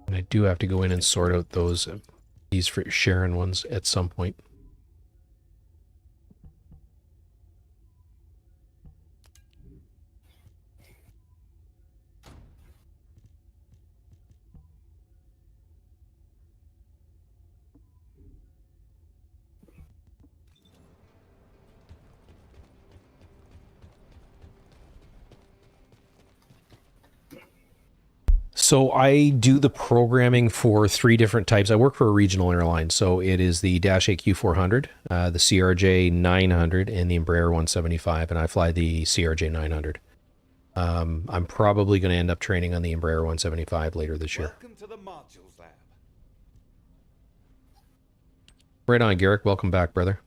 And I do have to go in and sort out these for Sharon ones at some point. So I do the programming for 3 different types. I work for a regional airline, so it is the Dash AQ400, the CRJ 900, and the Embraer 175, and I fly the CRJ 900. I'm probably going to end up training on the Embraer 175 later this year. Welcome to the Modules Lab. Right on, Garrick. Welcome back, brother.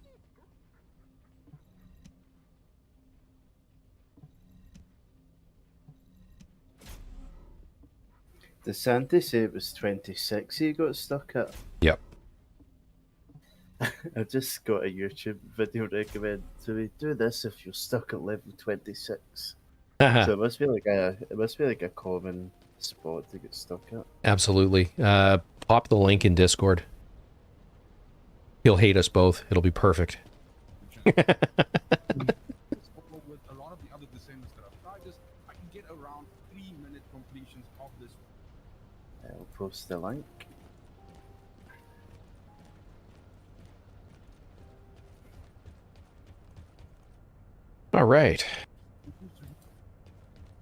DeSantis said it was 26 he got stuck at. Yep. I just got a YouTube video recommend to me. Do this if you're stuck at level 26. So it must be like a common spot to get stuck at. Absolutely. Pop the link in Discord. He'll hate us both. It'll be perfect. With a lot of the other Descendants that I've tried this, I can get around 3-minute completions of this. I'll post the link. All right.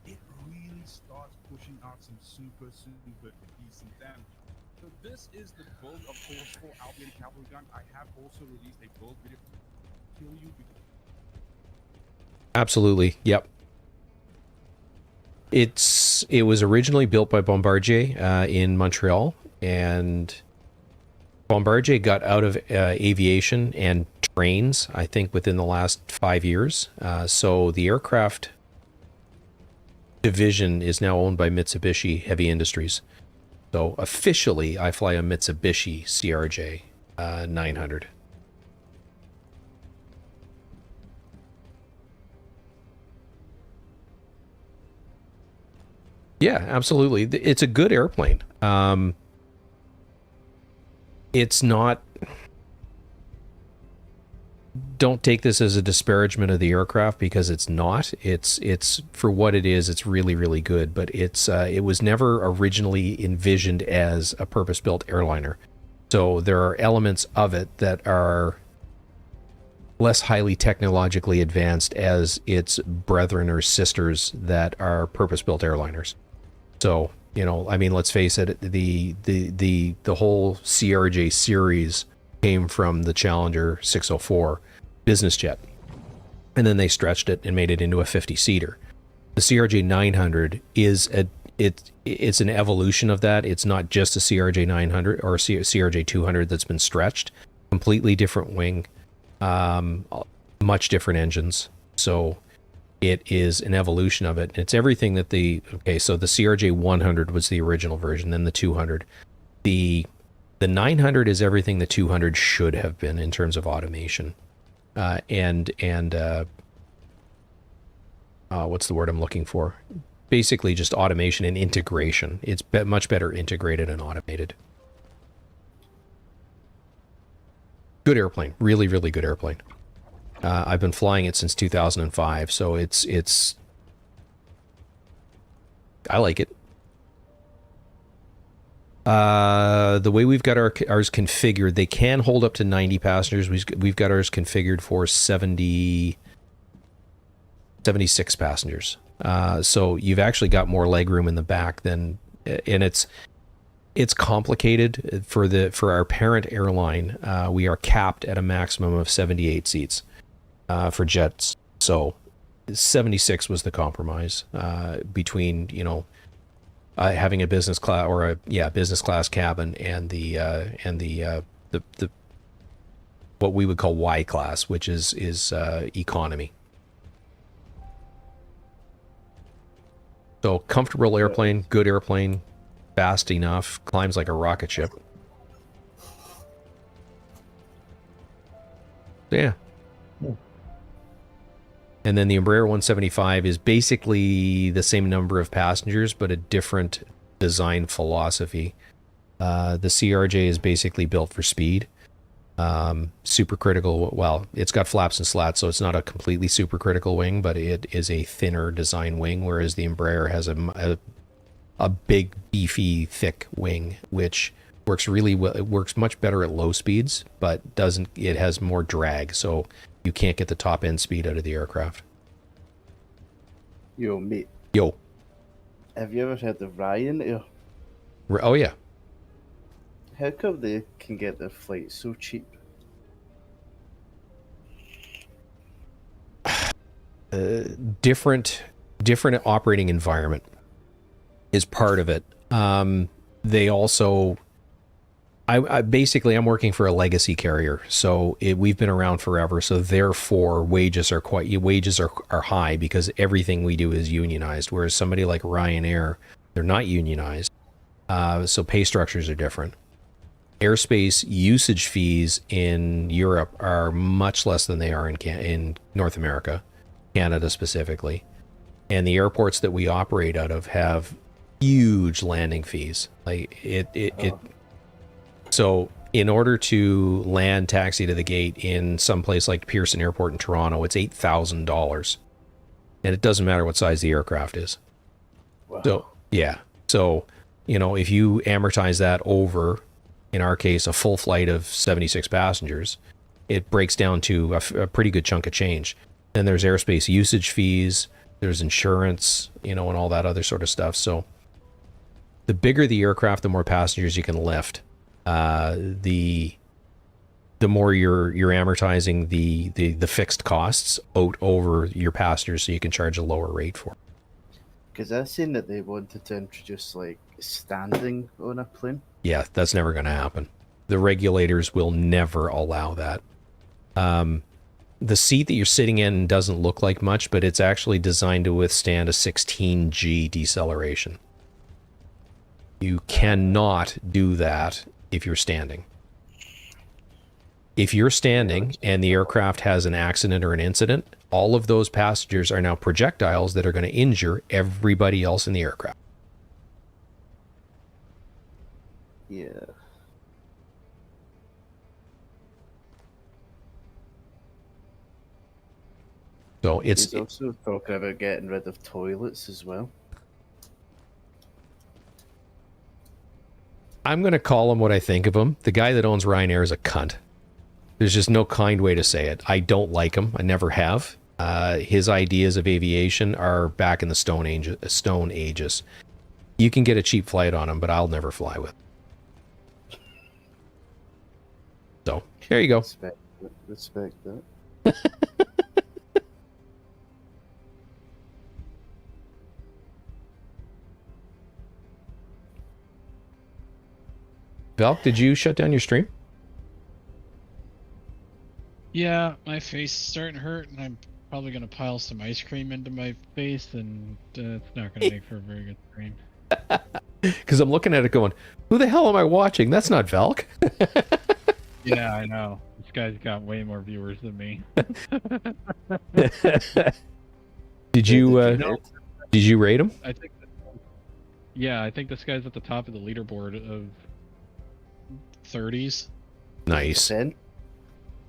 It really starts pushing out some super decent damage. So this is the build of course for Albion Cavalry gun. I have also released a build video to kill you. Absolutely. Yep. It was originally built by Bombardier in Montreal, and Bombardier got out of aviation and trains, I think, within the last 5 years. So the aircraft division is now owned by Mitsubishi Heavy Industries. So officially, I fly a Mitsubishi CRJ 900. Yeah, absolutely. It's a good airplane. It's not... Don't take this as a disparagement of the aircraft, because it's not. It's for what it is. It's really, really good. But it was never originally envisioned as a purpose-built airliner. So there are elements of it that are less highly technologically advanced as its brethren or sisters that are purpose-built airliners. So, you know, I mean, let's face it, the whole CRJ series came from the Challenger 604 business jet. And then they stretched it and made it into a 50-seater. The CRJ 900 is it's an evolution of that. It's not just a CRJ 900 or a CRJ 200 that's been stretched. Completely different wing, much different engines. So it is an evolution of it. It's everything that so the CRJ 100 was the original version, then the 200. The 900 is everything the 200 should have been in terms of automation. And what's the word I'm looking for? Basically just automation and integration. It's much better integrated and automated. Good airplane. Really, really good airplane. I've been flying it since 2005, so it's I like it. The way we've got ours configured, they can hold up to 90 passengers. We've got ours configured for 76 passengers. So you've actually got more legroom in the back than, and it's complicated for our parent airline. We are capped at a maximum of 78 seats for jets. So 76 was the compromise between, you know, having a business class or business class cabin and the what we would call Y class, which is economy. So comfortable airplane, good airplane, fast enough, climbs like a rocket ship. Yeah. And then the Embraer 175 is basically the same number of passengers, but a different design philosophy. The CRJ is basically built for speed. Supercritical, well, it's got flaps and slats, so it's not a completely supercritical wing, but it is a thinner design wing, whereas the Embraer has a big, beefy, thick wing, which works really well. It works much better at low speeds, but it has more drag, so you can't get the top end speed out of the aircraft. Yo, mate. Yo. Have you ever heard of Ryanair? Oh, yeah. How come they can get their flights so cheap? Different operating environment is part of it. They also... I'm working for a legacy carrier, so we've been around forever. So therefore, wages are high because everything we do is unionized. Whereas somebody like Ryanair, they're not unionized, so pay structures are different. Airspace usage fees in Europe are much less than they are in North America, Canada specifically, and the airports that we operate out of have huge landing fees. So in order to land taxi to the gate in some place like Pearson Airport in Toronto, it's $8,000. And it doesn't matter what size the aircraft is. Wow. So, yeah. So, you know, if you amortize that over, in our case, a full flight of 76 passengers, it breaks down to a pretty good chunk of change. Then there's airspace usage fees, there's insurance, you know, and all that other sort of stuff. So the bigger the aircraft, the more passengers you can lift. The more you're amortizing the fixed costs out over your passengers, so you can charge a lower rate for it. Because I've seen that they wanted to introduce like standing on a plane. Yeah, that's never going to happen. The regulators will never allow that. The seat that you're sitting in doesn't look like much, but it's actually designed to withstand a 16G deceleration. You cannot do that if you're standing. If you're standing and the aircraft has an accident or an incident, all of those passengers are now projectiles that are going to injure everybody else in the aircraft. Yeah. So it's He's also talking about getting rid of toilets as well. I'm going to call him what I think of him. The guy that owns Ryanair is a cunt. There's just no kind way to say it. I don't like him. I never have. His ideas of aviation are back in the Stone Ages. You can get a cheap flight on him, but I'll never fly with him. So, there you go. Respect that. Valk, did you shut down your stream? Yeah, my face is starting to hurt, and I'm probably going to pile some ice cream into my face, and it's not going to make for a very good stream. Because I'm looking at it going, who the hell am I watching? That's not Valk. Yeah, I know. This guy's got way more viewers than me. Did you rate him? I think. Yeah, I think this guy's at the top of the leaderboard of 30s. Nice.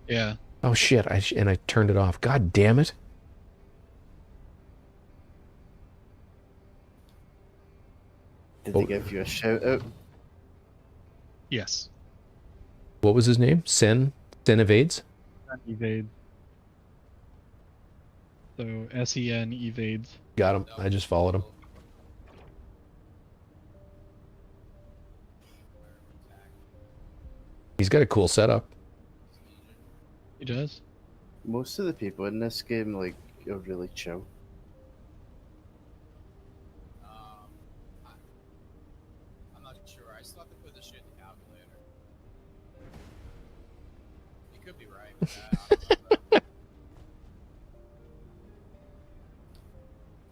Yeah. Oh shit! I turned it off. God damn it! Did they give you a shout out? Yes. What was his name? Sen Evades? Evades. So SEN Evades. Got him. I just followed him. He's got a cool setup. He does. Most of the people in this game like are really chill. I'm not sure. I still have to put this shit in the calculator. You could be right.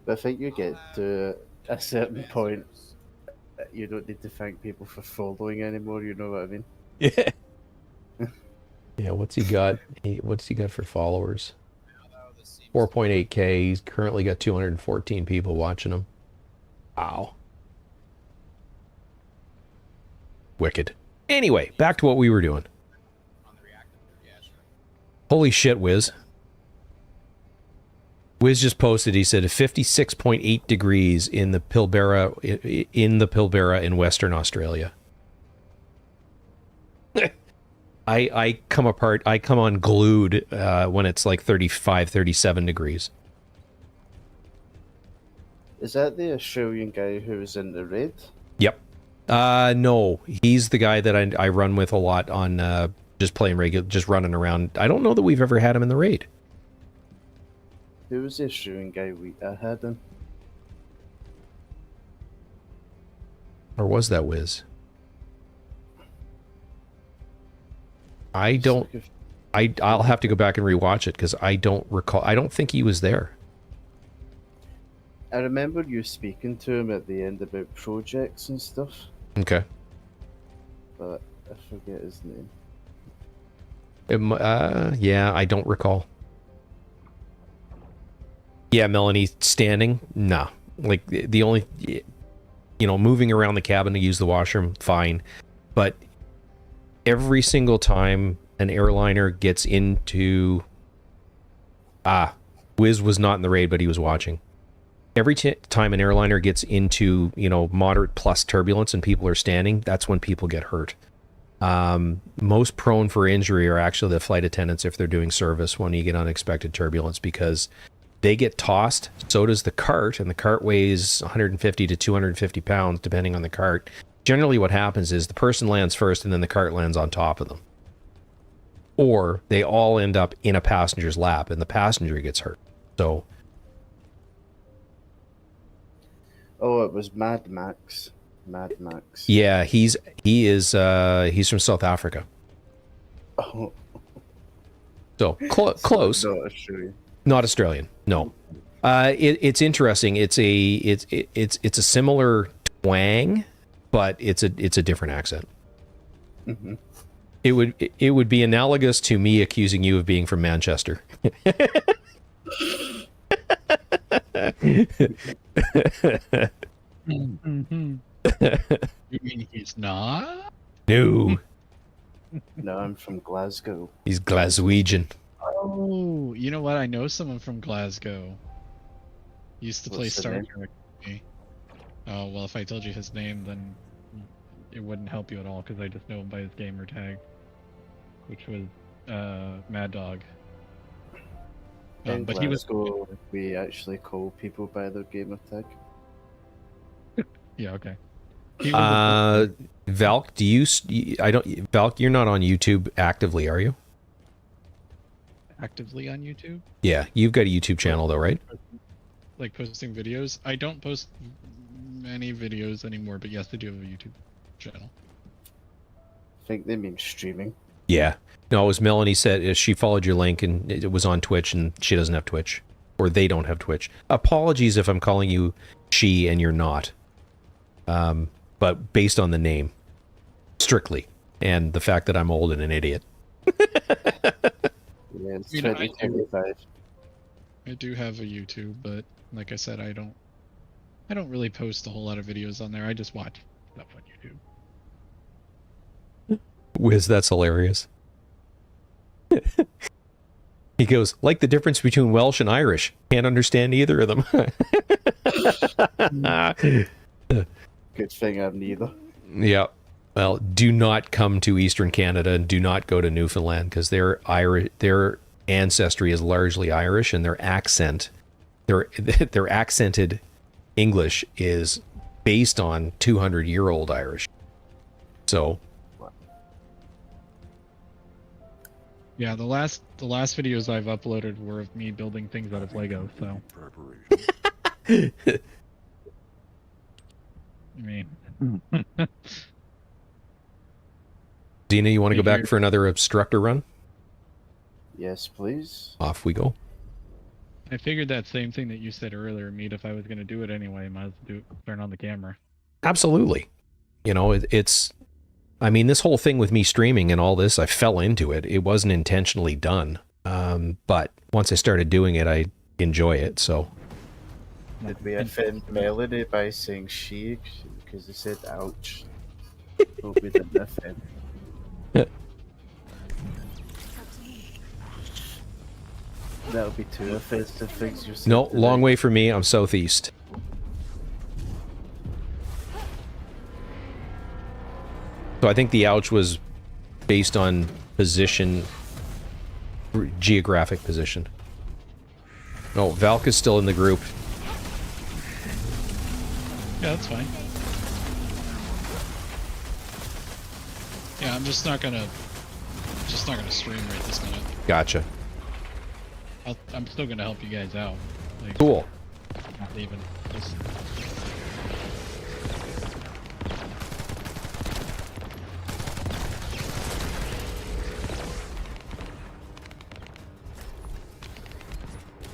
But I think you get to a certain point, you don't need to thank people for following anymore. You know what I mean? Yeah. Yeah, what's he got? What's he got for followers? 4.8K. He's currently got 214 people watching him. Wow. Wicked. Anyway, back to what we were doing. Holy shit, Wiz. Wiz just posted, he said 56.8 degrees in the Pilbara in Western Australia. I come unglued when it's like 35, 37 degrees. Is that the Australian guy who was in the raid? Yep. No, he's the guy that I run with a lot on just playing just running around. I don't know that we've ever had him in the raid. Who was the Australian guy I had him? Or was that Wiz? I'll have to go back and rewatch it because I don't recall. I don't think he was there. I remember you speaking to him at the end about projects and stuff. Okay. But I forget his name. Yeah, I don't recall. Yeah, Melanie, standing? Nah. Like, the only... You know, moving around the cabin to use the washroom, fine. But every single time an airliner gets into... Wiz was not in the raid, but he was watching. Every time an airliner gets into, you know, moderate plus turbulence and people are standing, that's when people get hurt. Most prone for injury are actually the flight attendants if they're doing service when you get unexpected turbulence, because they get tossed, so does the cart, and the cart weighs 150 to 250 pounds depending on the cart. Generally what happens is the person lands first and then the cart lands on top of them. Or they all end up in a passenger's lap and the passenger gets hurt. So... Oh, it was Mad Max. Mad Max. Yeah, he's from South Africa. Oh. So close. Not Australian. Not Australian. No. It's interesting. It's a similar twang, but it's a different accent. Mm-hmm. It would be analogous to me accusing you of being from Manchester. Mm-hmm. You mean he's not? No. No, I'm from Glasgow. He's Glaswegian. Oh, you know what? I know someone from Glasgow. He used to play What's the Star name? Trek with me. Oh, well, if I told you his name, then it wouldn't help you at all, because I just know him by his gamer tag, which was Mad Dog. In But he was... Glasgow, we actually call people by their gamer tag. Yeah, okay. He was Valk, Valk, you're not on YouTube actively, are you? actively on YouTube. Yeah, you've got a YouTube channel though, right? Like posting videos. I don't post many videos anymore, but yes, I do have a YouTube channel. I think they mean streaming. Yeah. No, it was Melanie said she followed your link and it was on Twitch and she doesn't have Twitch. Or they don't have Twitch. Apologies if I'm calling you she and you're not. But based on the name. Strictly. And the fact that I'm old and an idiot. Yeah, it's You know, 2025. I do have a YouTube, but like I said, I don't really post a whole lot of videos on there. I just watch stuff on YouTube. Whiz, that's hilarious. He goes, like the difference between Welsh and Irish. Can't understand either of them. Good thing I'm neither. Yeah. Well, do not come to Eastern Canada and do not go to Newfoundland because their ancestry is largely Irish, and their accent, their accented English is based on 200-year-old Irish. So, yeah, the last videos I've uploaded were of me building things out of Lego. So, I mean. Dina, you want to go back for another obstructor run? Yes, please. Off we go. I figured that same thing that you said earlier, Meat. If I was going to do it anyway, might as well turn on the camera. Absolutely. You know, it's... I mean, this whole thing with me streaming and all this, I fell into it. It wasn't intentionally done. But once I started doing it, I enjoy it, so... Did we offend Melody by saying she? Because they said ouch. Hope we didn't offend. That'll be two offensive things you're saying. No, today. long way for me. I'm southeast. So I think the ouch was based on position, geographic position. Oh, Valk is still in the group. Yeah, that's fine. Yeah, I'm just not gonna stream right this minute. Gotcha. I'm still gonna help you guys out. Like, Cool. Not even. Just...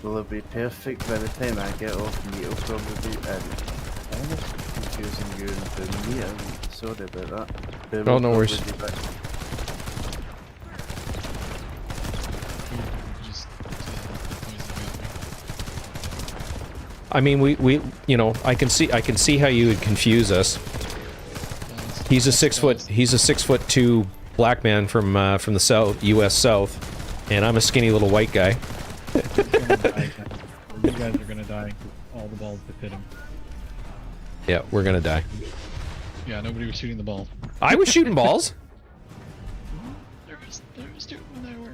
Will it be perfect by the time I get off meat? Will probably be. I'm confusing you and Boom meat. I'm sorry about that. Boom Oh, will no worries. probably be back. I mean, we you know, I can see how you would confuse us. He's a 6'2" black man from the South, U.S. South, and I'm a skinny little white guy. You guys are gonna die. All the balls that hit him. Yeah, we're gonna die. Yeah, nobody was shooting the ball. I was shooting balls. was doing when I wear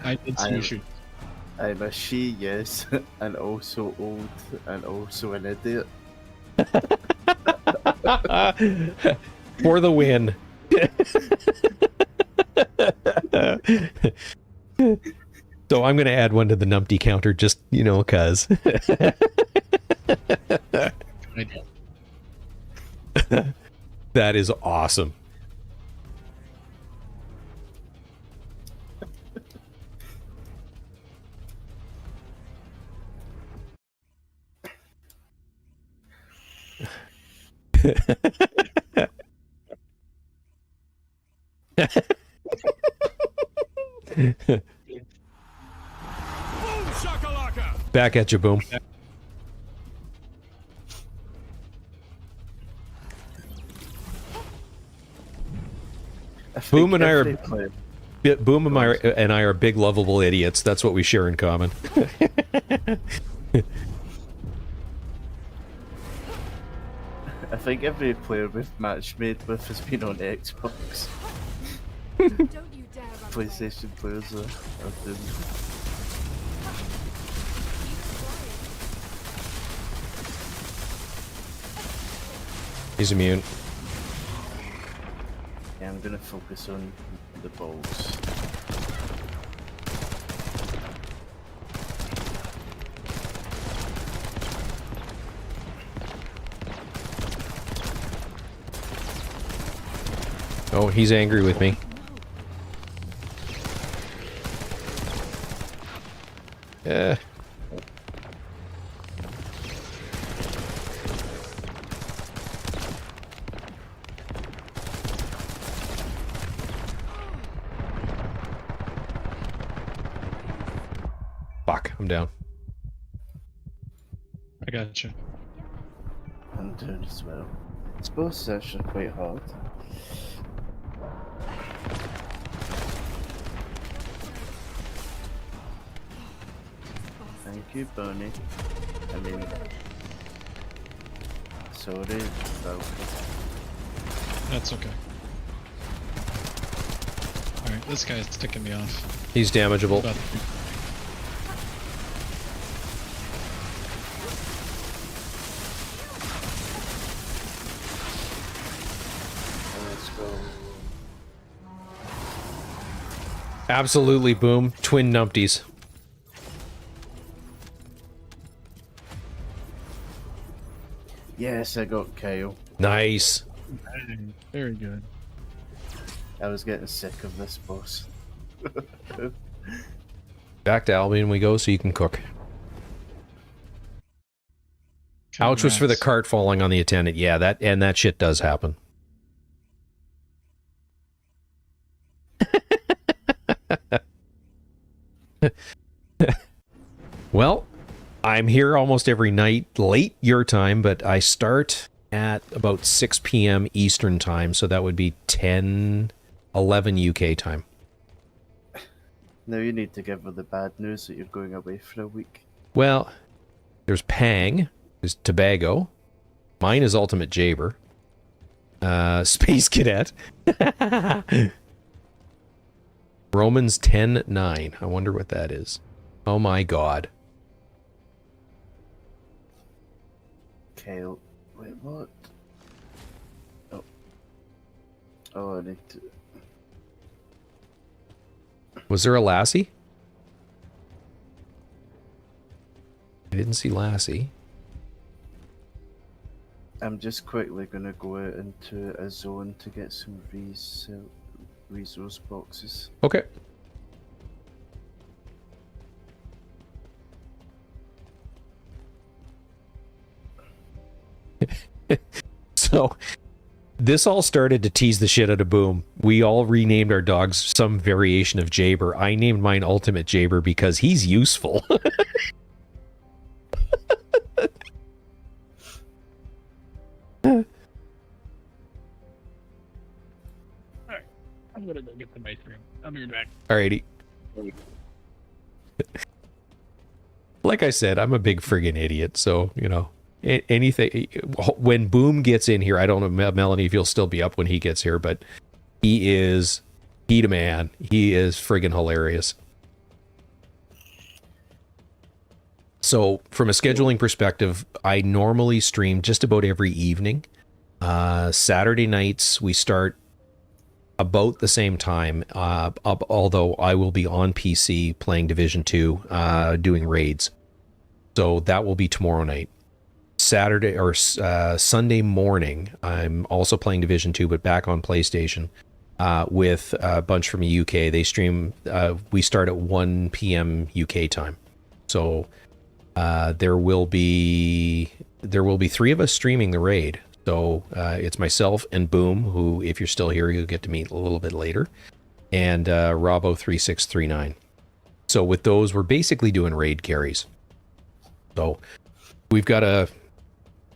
I did see you shoot. I'm a she, yes, and also old, and also an idiot. For the win. So I'm going to add one to the numpty counter, just, you know, cuz. That is awesome. Back at you, Boom. Boom and I are big lovable idiots. That's what we share in common. I think every player we've match made with has been on Xbox. PlayStation players are doomed. He's immune. Yeah, I'm gonna focus on the balls. Oh, he's angry with me. Fuck, I'm down. I gotcha. I'm doing as well. It's both sessions quite hard. Thank you, Bonnie. I mean, sorry, Falcon. That's okay. Alright, this guy's ticking me off. He's damageable. Let's go. Absolutely, Boom. Twin numpties. Yes, I got KO. Nice. Very good. I was getting sick of this boss. Back to Albion we go so you can cook. Ouch was for the cart falling on the attendant. Yeah, that shit does happen. Well, I'm here almost every night, late your time, but I start at about 6 p.m. Eastern time, so that would be 10, 11 UK time. Now you need to give her the bad news that you're going away for a week. Well, there's Pang, there's Tobago, mine is Ultimate Jaber, Space Cadet, Romans 10:9. I wonder what that is. Oh my god. Kale. Wait, what? Oh. Oh, I need to... Was there a Lassie? I didn't see Lassie. I'm just quickly gonna go out into a zone to get some resource boxes. Okay. So, this all started to tease the shit out of Boom. We all renamed our dogs some variation of Jaber. I named mine Ultimate Jaber because he's useful. Alright. I'm gonna go get the ice cream. I'll be right back. Alrighty. Like I said, I'm a big friggin' idiot, so, you know. Anything when Boom gets in here, I don't know, Melanie, if you'll still be up when he gets here, but He's a man. He is friggin' hilarious. So from a scheduling perspective, I normally stream just about every evening. Saturday nights we start about the same time, although I will be on PC playing Division 2, doing raids. So that will be tomorrow night. Saturday or Sunday morning, I'm also playing Division 2, but back on PlayStation with a bunch from the UK. They stream, we start at 1 p.m. UK time. So there will be 3 of us streaming the raid. So it's myself and Boom, who, if you're still here, you'll get to meet a little bit later, and Robo3639. So with those, we're basically doing raid carries. So we've got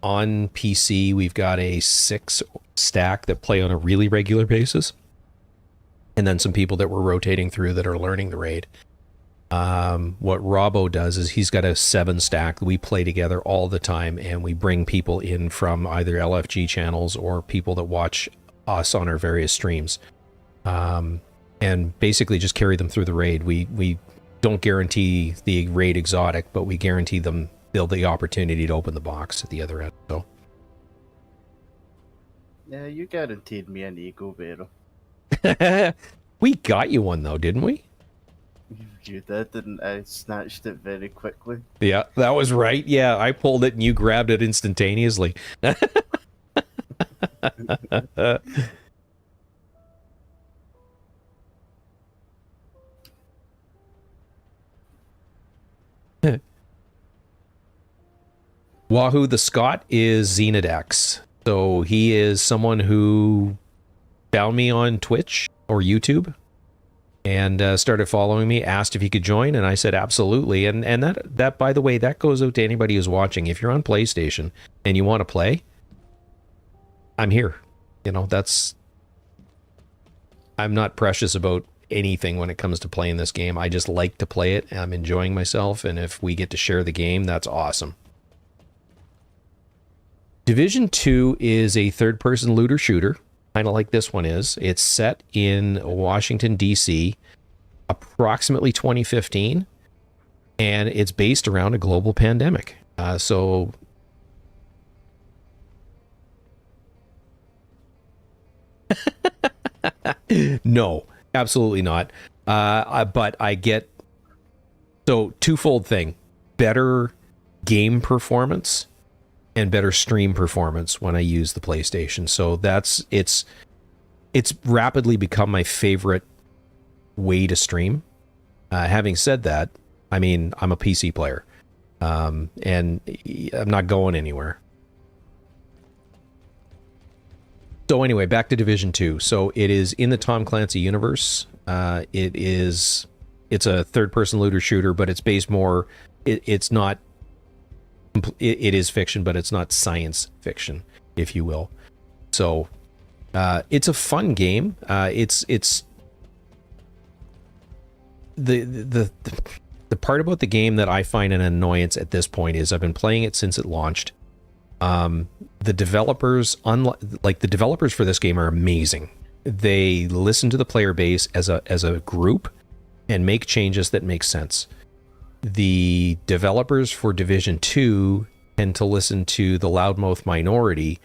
on PC, we've got a 6 stack that play on a really regular basis, and then some people that we're rotating through that are learning the raid. What Robbo does is he's got a 7 stack. We play together all the time, and we bring people in from either LFG channels or people that watch us on our various streams, and basically just carry them through the raid. We don't guarantee the raid exotic, but we guarantee them the opportunity to open the box at the other end. So yeah, you guaranteed me an Eagle Bearer. We got you one though, didn't we? You did, didn't I? Snatched it very quickly. Yeah, that was right. Yeah, I pulled it and you grabbed it instantaneously. Wahoo the Scot is Xenodex. So he is someone who found me on Twitch or YouTube and started following me, asked if he could join, and I said absolutely. And that by the way, that goes out to anybody who's watching. If you're on PlayStation and you want to play, I'm here. You know, I'm not precious about anything when it comes to playing this game. I just like to play it. I'm enjoying myself, and if we get to share the game, that's awesome. Division 2 is a third-person looter shooter, kind of like this one is. It's set in Washington, D.C., approximately 2015, and it's based around a global pandemic. No, absolutely not. But I get... So, twofold thing. Better game performance and better stream performance when I use the PlayStation. So it's rapidly become my favorite way to stream. Having said that, I mean, I'm a PC player, and I'm not going anywhere. So anyway, back to Division 2. So it is in the Tom Clancy universe. It's a third-person looter shooter, but it's based more... It's not... It is fiction, but it's not science fiction, if you will. So it's a fun game. It's the part about the game that I find an annoyance at this point is I've been playing it since it launched. The developers, like the developers for this game, are amazing. They listen to the player base as a group and make changes that make sense. The developers for Division 2 tend to listen to the loudmouth minority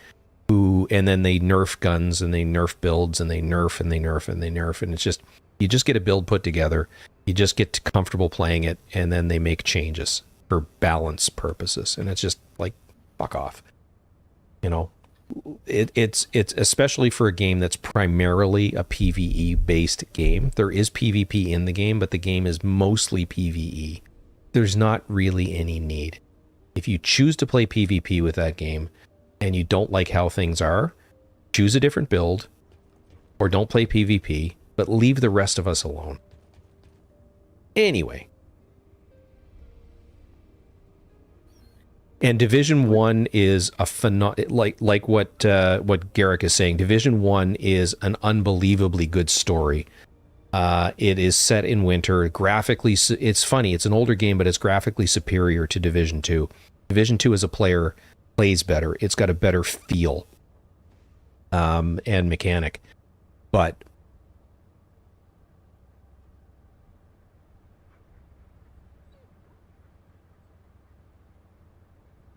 and then they nerf guns and they nerf builds and they nerf and they nerf and they nerf. And it's just, you just get a build put together. You just get comfortable playing it, and then they make changes for balance purposes. And it's just like, fuck off. You know, it's especially for a game that's primarily a PvE based game. There is PvP in the game, but the game is mostly PvE. There's not really any need. If you choose to play PvP with that game and you don't like how things are, choose a different build or don't play PvP, but leave the rest of us alone. Anyway. And Division 1 is a like what Garrick is saying. Division 1 is an unbelievably good story. It is set in winter. Graphically, it's funny. It's an older game, but it's graphically superior to Division 2. Division 2 as a player plays better. It's got a better feel and mechanic. But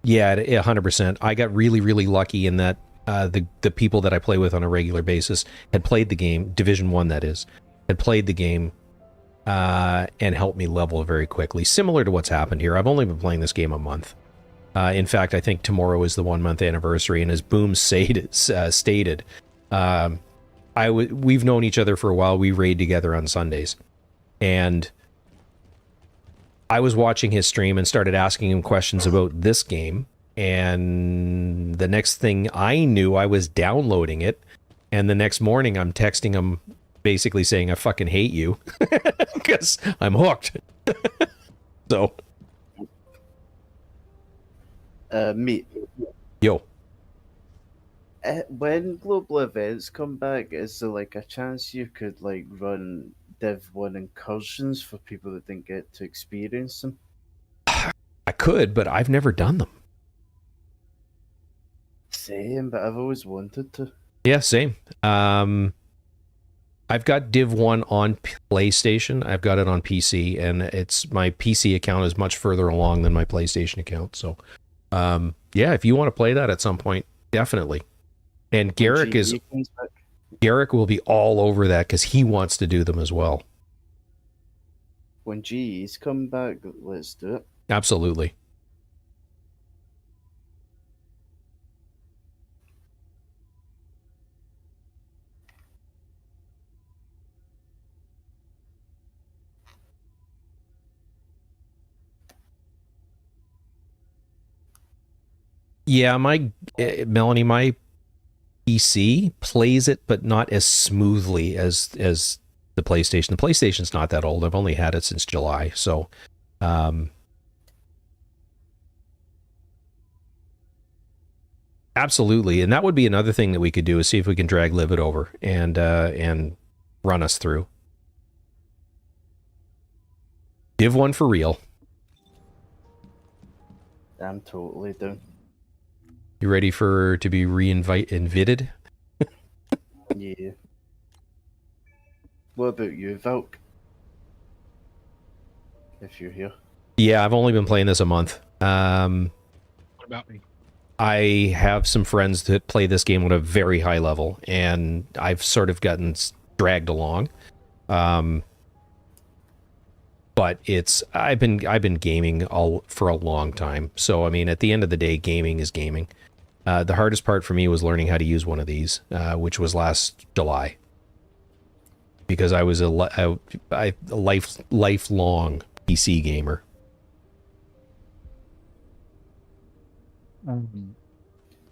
yeah, 100%. I got really, really lucky in that the people that I play with on a regular basis had played the game, Division 1 that is, had played the game and helped me level very quickly. Similar to what's happened here. I've only been playing this game a month. In fact, I think tomorrow is the 1 month anniversary, and as Boom stated, we've known each other for a while. We raid together on Sundays, and I was watching his stream and started asking him questions about this game, and the next thing I knew, I was downloading it, and the next morning I'm texting him basically saying I fucking hate you because I'm hooked. So Meat. Yo. When global events come back, is there like a chance you could like run Div 1 incursions for people that didn't get to experience them? I could, but I've never done them. Same, but I've always wanted to. Yeah, same. I've got Div 1 on PlayStation. I've got it on PC, and my PC account is much further along than my PlayStation account. So, yeah, if you want to play that at some point, definitely. And Garrick will be all over that because he wants to do them as well. When GE's come back, let's do it. Absolutely. Yeah, Melanie, my PC plays it, but not as smoothly as the PlayStation. The PlayStation's not that old. I've only had it since July, so absolutely. And that would be another thing that we could do, is see if we can drag Livid over and run us through. Div 1 for real. I'm totally down. You ready to be invited? Yeah. What about you, Valk? If you're here. Yeah, I've only been playing this a month. What about me? I have some friends that play this game at a very high level, and I've sort of gotten dragged along. But I've been gaming for a long time. So I mean, at the end of the day, gaming is gaming. The hardest part for me was learning how to use one of these, which was last July, because I was a lifelong PC gamer.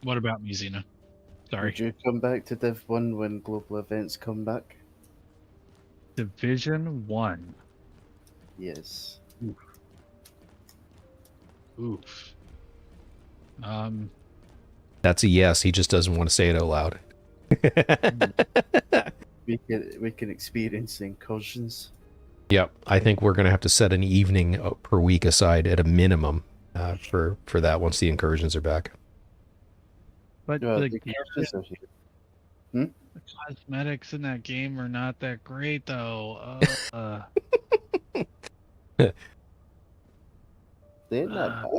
What about me, Xena? Sorry. Would you come back to Div 1 when global events come back? Division 1. Yes. Oof. That's a yes. He just doesn't want to say it out loud. We can experience incursions. Yep. I think we're going to have to set an evening per week aside at a minimum for that once the incursions are back. But the cosmetics in that game are not that great, though. They're not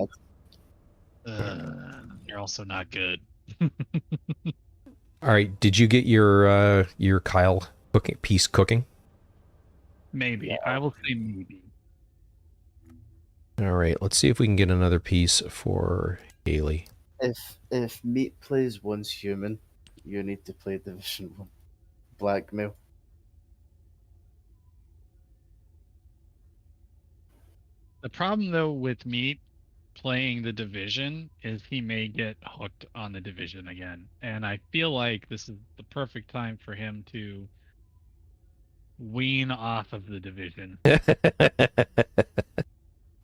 bad. They're also not good. All right. Did you get your Kyle piece cooking? Maybe. Yeah. I will say maybe. All right. Let's see if we can get another piece for Hailey. If Meat plays once human, you need to play Division 1. Blackmail. The problem, though, with Meat playing the Division is he may get hooked on the Division again. And I feel like this is the perfect time for him to wean off of the Division.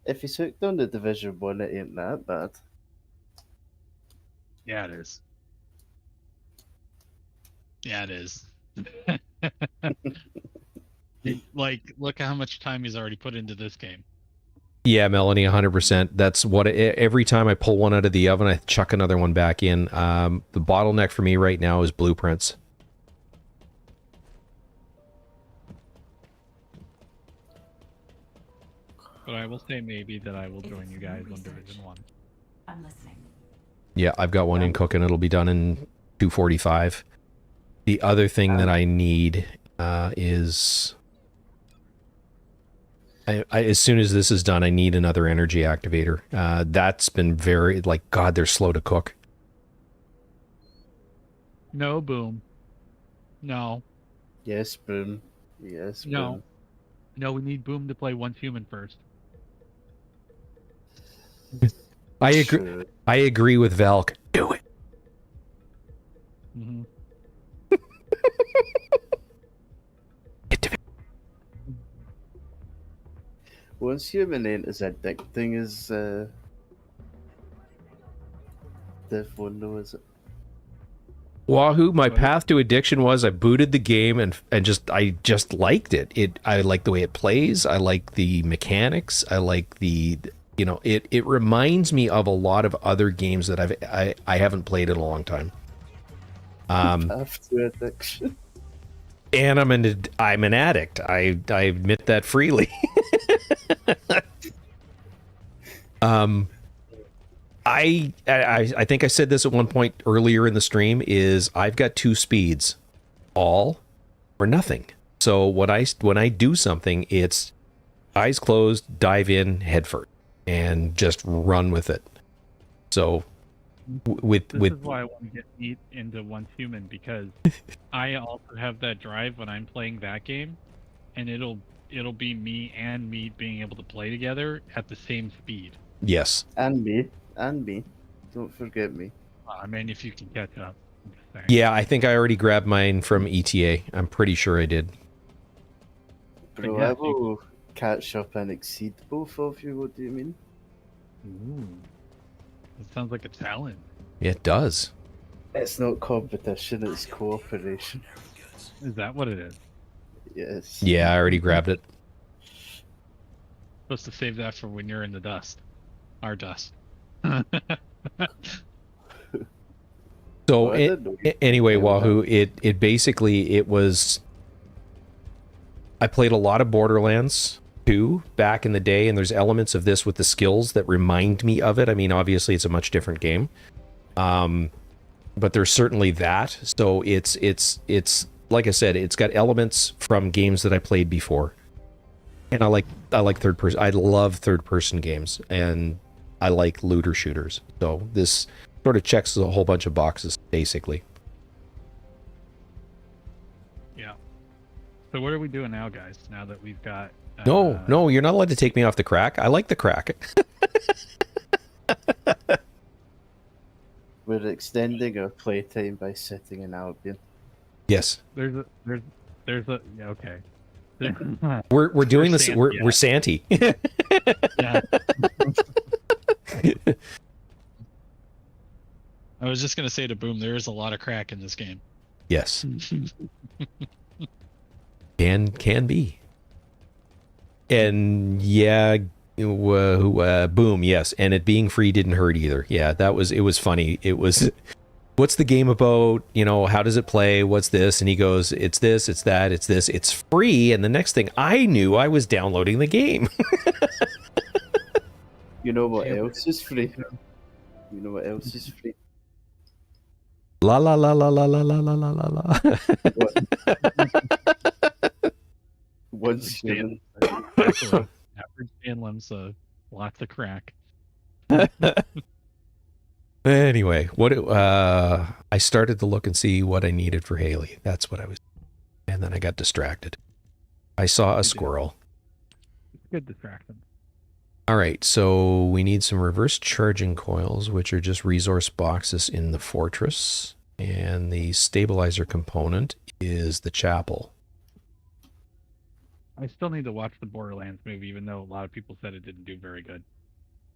If he's hooked on the Division 1, it ain't that bad. Yeah, it is. Yeah, it is. Like, look at how much time he's already put into this game. Yeah, Melanie, 100%. That's what every time I pull one out of the oven, I chuck another one back in. The bottleneck for me right now is blueprints. But I will say maybe that I will join you guys on Division 1. I'm listening. Yeah, I've got one in cooking. It'll be done in 2:45. The other thing that I need is... as soon as this is done, I need another energy activator. That's been very... Like, God, they're slow to cook. No, Boom. No. Yes, Boom. Yes, Boom. No. No, we need Boom to play Once Human first. I agree. Sure. I agree with Valk. Do it. Mm-hmm. Once Human ain't as addicting as Div 1 though, is it? Wahoo! My path to addiction was I booted the game and I just liked it. I like the way it plays. I like the mechanics. I like the it reminds me of a lot of other games that I haven't played in a long time. Path to addiction. And I'm an addict. I admit that freely. I think I said this at one point earlier in the stream, is I've got two speeds, all or nothing. So when I do something, it's eyes closed, dive in, head first, and just run with it. So this is why I want to get Meat into Once Human, because I also have that drive when I'm playing that game, and it'll be me and Meat being able to play together at the same speed. Yes. And me. Don't forget me. I mean, if you can catch up. Yeah, I think I already grabbed mine from ETA. I'm pretty sure I did. Bro, I will catch up and exceed both of you. What do you mean? Ooh. It sounds like a challenge. It does. It's not competition, it's cooperation. Is that what it is? Yes. Yeah, I already grabbed it. Supposed to save that for when you're in the dust. Our dust. So anyway, Wahoo, it basically, it was... I played a lot of Borderlands 2 back in the day, and there's elements of this with the skills that remind me of it. I mean, obviously it's a much different game. But there's certainly that. So it's like I said, it's got elements from games that I played before. And I like third person. I love third person games, and I like looter shooters. So this sort of checks a whole bunch of boxes, basically. Yeah. So what are we doing now, guys? Now that we've got... No, you're not allowed to take me off the crack. I like the crack. We're extending our playtime by sitting in Albion. Yes. There's a yeah, okay. We're doing this. We're Santy. Yeah. I was just gonna say to Boom, there is a lot of crack in this game. Yes. Can be. And yeah, Boom, yes. And it being free didn't hurt either. Yeah, it was funny. It was, what's the game about? How does it play? What's this? And he goes, it's this, it's that, it's this, it's free. And the next thing I knew, I was downloading the game. You know what else is free? You know what else is free? La la la la la la la la la la. Once Human. Average Sandlem's lots of crack. Anyway, I started to look and see what I needed for Hailey. That's what I was, and then I got distracted. I saw a squirrel. Good distraction. All right, so we need some reverse charging coils, which are just resource boxes in the fortress, and the stabilizer component is the chapel. I still need to watch the Borderlands movie, even though a lot of people said it didn't do very good.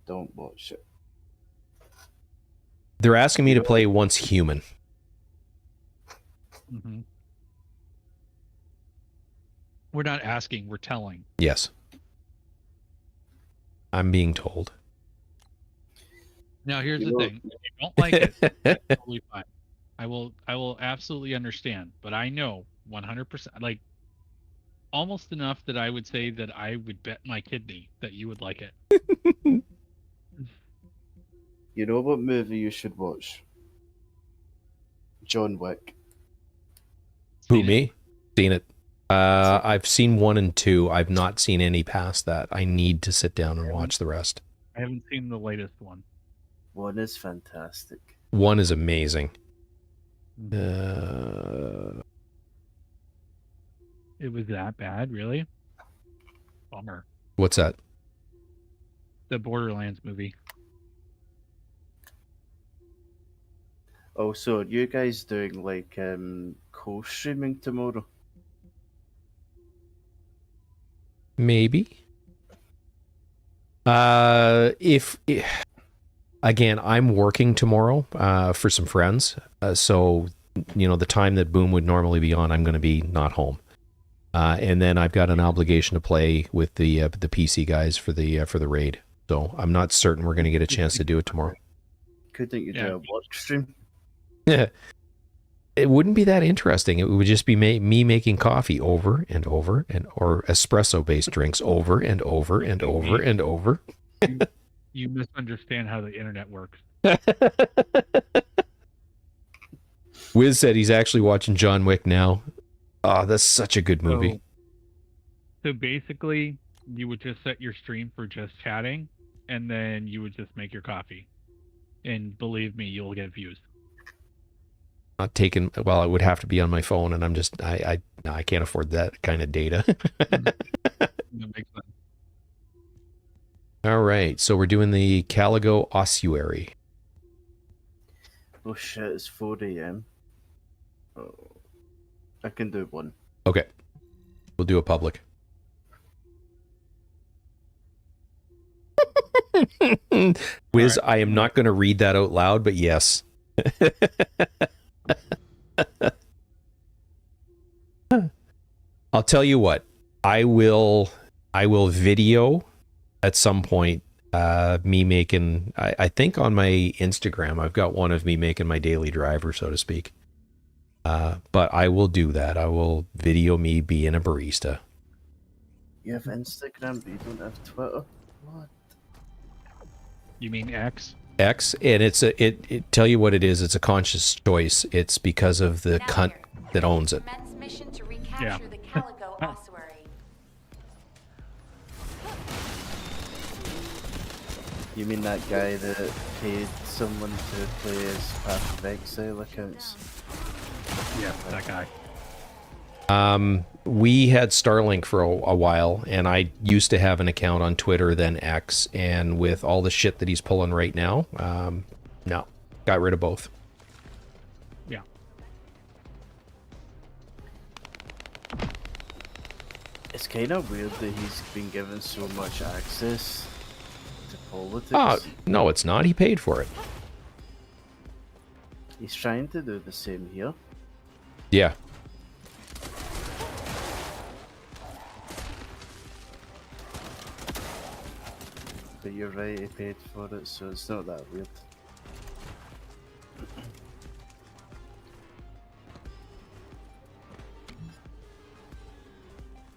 Don't watch it. They're asking me to play Once Human. Mm-hmm. We're not asking, we're telling. Yes. I'm being told. Now, here's the thing. If you don't like it, that's totally fine. I will absolutely understand. But I know 100%, like, almost enough that I would say that I would bet my kidney that you would like it. You know what movie you should watch? John Wick. Who, me? Seen it. I've seen 1 and 2. I've not seen any past that. I need to sit down and watch the rest. I haven't seen the latest one. 1 is fantastic. 1 is amazing. It was that bad, really? Bummer. What's that? The Borderlands movie. Also, are you guys doing like co-streaming tomorrow? Maybe. If again, I'm working tomorrow for some friends, so you know the time that Boom would normally be on, I'm going to be not home, and then I've got an obligation to play with the PC guys for the raid. So I'm not certain we're going to get a chance to do it tomorrow. Couldn't you do a work stream? Yeah. It wouldn't be that interesting. It would just be me making coffee over and over or espresso-based drinks over and over and over and over. You misunderstand how the internet works. Wiz said he's actually watching John Wick now. Oh, that's such a good movie. So basically, you would just set your stream for just chatting, and then you would just make your coffee. And believe me, you'll get views. Not taken. Well, it would have to be on my phone, and I'm just I can't afford that kind of data. That makes sense. All right, so we're doing the Caligo Ossuary. Oh shit! It's 4 a.m. Oh, I can do 1. Okay, we'll do a public. Wiz, right. I am not going to read that out loud, but yes. I'll tell you what, I will video at some point me making, I think on my Instagram I've got one of me making my daily driver, so to speak. But I will do that. I will video me being a barista. You have Instagram, but you don't have Twitter? What? You mean X? X, and it tell you what it is. It's a conscious choice. It's because of the cunt that owns it. Mission to recapture the Caligo Ossuary. You mean that guy that paid someone to play his Path of Exile accounts? Yeah, that guy. We had Starlink for a while, and I used to have an account on Twitter, then X, and with all the shit that he's pulling right now, no, got rid of both. Yeah. It's kind of weird that he's been given so much access to politics. Oh, no, it's not. He paid for it. He's trying to do the same here. Yeah. But you're right, he paid for it, so it's not that weird.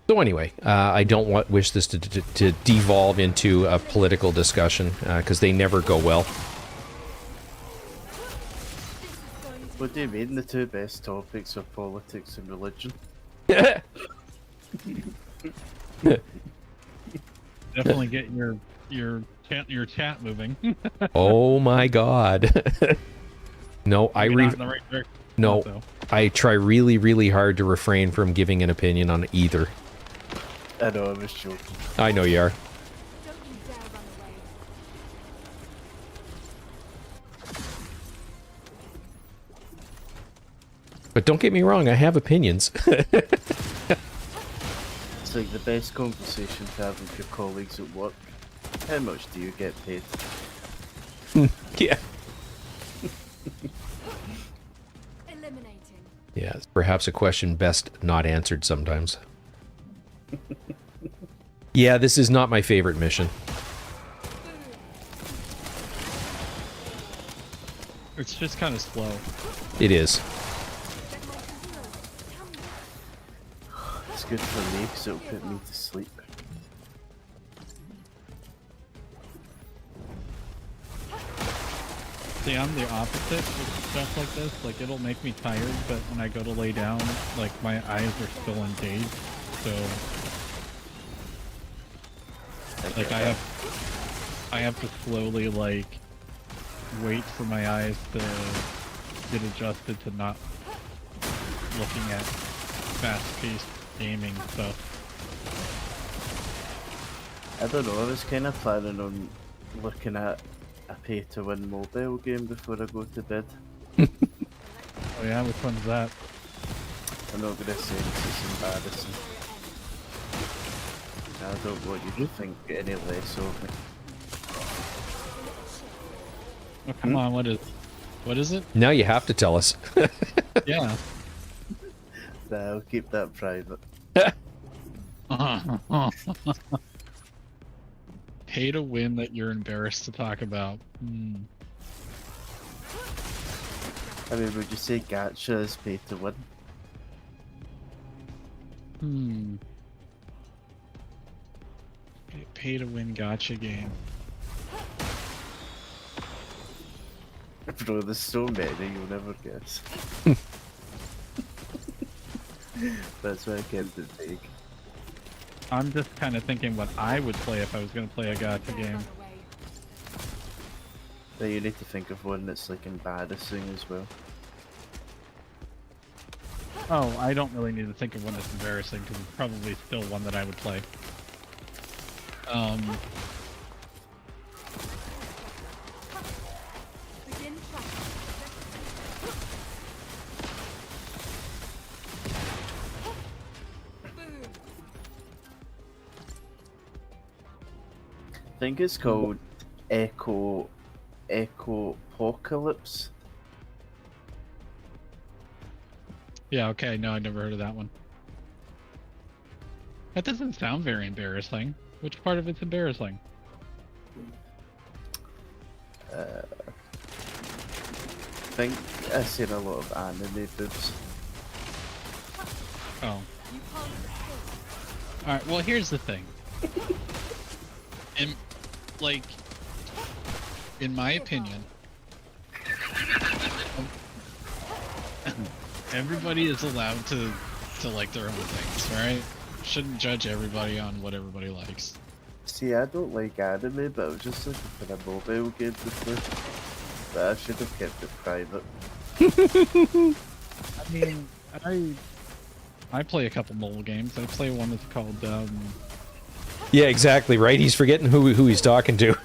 So anyway, I don't wish this to devolve into a political discussion, because they never go well. What do you mean the two best topics are politics and religion? Definitely get your chat moving. Oh my god. No, No, I try really, really hard to refrain from giving an opinion on either. I know, I was joking. I know you are. Don't you dare run away. But don't get me wrong, I have opinions. It's like the best conversation to have with your colleagues at work. How much do you get paid? Yeah. Eliminating. Yeah, it's perhaps a question best not answered sometimes. Yeah, this is not my favorite mission. it's just kind of slow. It is. It's good for me because it'll put me to sleep. See, I'm the opposite with stuff like this. Like, it'll make me tired, but when I go to lay down, like, my eyes are still engaged. So, like, I have to slowly, like, wait for my eyes to get adjusted to not looking at fast-paced gaming stuff. I don't know, I was kind of planning on looking at a pay-to-win mobile game before I go to bed. Oh yeah, which one's that? I'm not gonna say this is embarrassing. I don't want you to think any less of me. Oh, come on, what is it? Now you have to tell us. Yeah. Nah, I'll keep that private. Pay to win that you're embarrassed to talk about. I mean, would you say gacha is pay to win? Pay to win gacha game. Bro, there's so many, you'll never guess. That's why I kept it vague. I'm just kind of thinking what I would play if I was going to play a gacha game. Then you need to think of one that's like embarrassing as well. Oh, I don't really need to think of one that's embarrassing because it's probably still one that I would play. I think it's called Apocalypse. Yeah, okay, no, I never heard of that one. That doesn't sound very embarrassing. Which part of it's embarrassing? I think I've seen a lot of anime boobs. Oh. Alright, well here's the thing. In my opinion, everybody is allowed to like their own things, right? Shouldn't judge everybody on what everybody likes. See, I don't like anime, but I was just looking for a mobile game before. But I should have kept it private. I mean, I play a couple mobile games. I play one that's called Yeah, exactly, right? He's forgetting who he's talking to.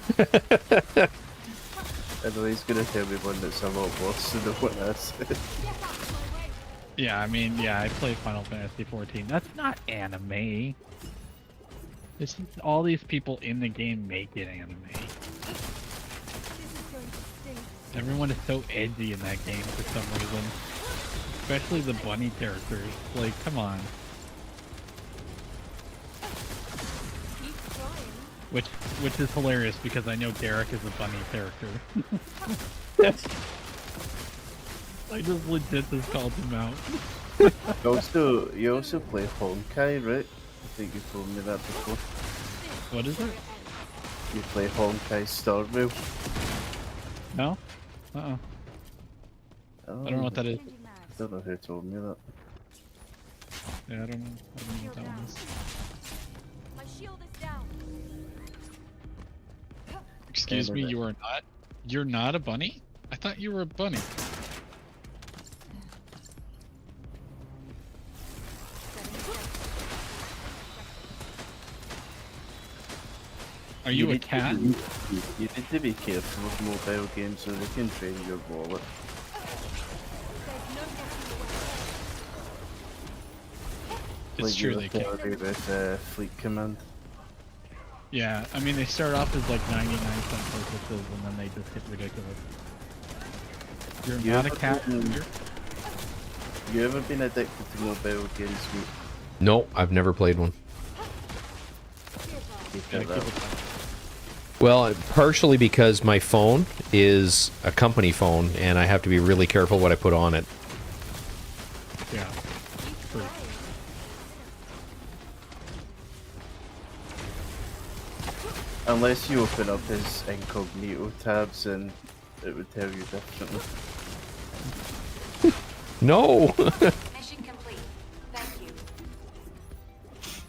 I know he's gonna tell me one that's a lot worse than the one I said. yeah, I mean, yeah, I play Final Fantasy 14. That's not anime. It's just all these people in the game make it anime. Everyone is so edgy in that game for some reason. Especially the bunny characters. Like, come on. Which is hilarious because I know Derek is a bunny character. I just legit just called him out. You also play Honkai, right? I think you told me that before. What is it? You play Honkai Star Rail? No? Oh, I don't know what that is. I don't know who told me that. Yeah, I don't know what that one is. My shield is down. Excuse me, you're not a bunny? I thought you were a bunny. Are you a cat? You need to be careful with mobile games so they can drain your wallet. It's true, they can. With Fleet Command. Yeah, I mean, they start off as like 99-cent purchases and then they just get ridiculous. You're not a cat. You ever been addicted to mobile games? No, I've never played one. Yeah, Well, partially because my phone is a company phone, and I have to be really careful what I put on it. Yeah. True. Unless you open up his incognito tabs and it would tell you differently. No! Mission complete. Thank you.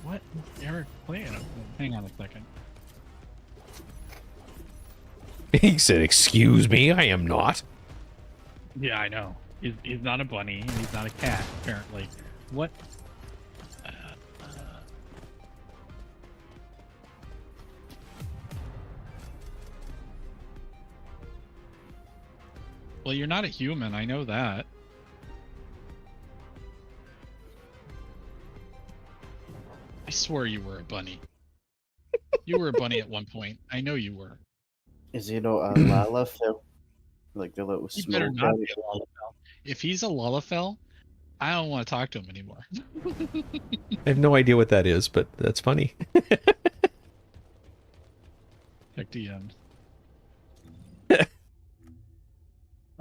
What? You're playing? Hang on a second. He said, excuse me, I am not. Yeah, I know. He's not a bunny. And he's not a cat, apparently. What? Well, you're not a human. I know that. I swear you were a bunny. You were a bunny at one point. I know you were. Is he not a Lalafell? Like the little He small better not guy? be a Lullafell. If he's a Lullafell, I don't want to talk to him anymore. I have no idea what that is, but that's funny. Check DMs.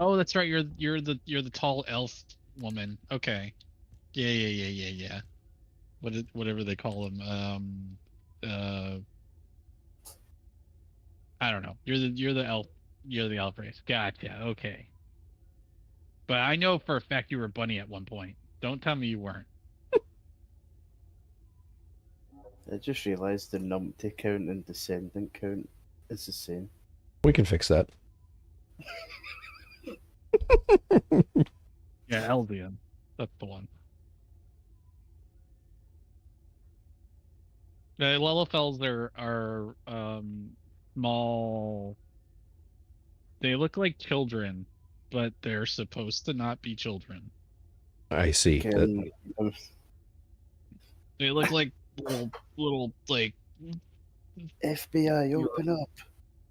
Oh, that's right. You're the tall elf woman. Okay. Yeah. Whatever they call them. I don't know. You're the elf. You're the elf race. Gotcha. Okay. But I know for a fact you were a bunny at one point. Don't tell me you weren't. I just realised the numpty count and descendant count is the same. We can fix that. Yeah, Albion. That's the one. The Lullafells are small. They look like children, but they're supposed to not be children. I see. Can, They look like little like FBI, open up.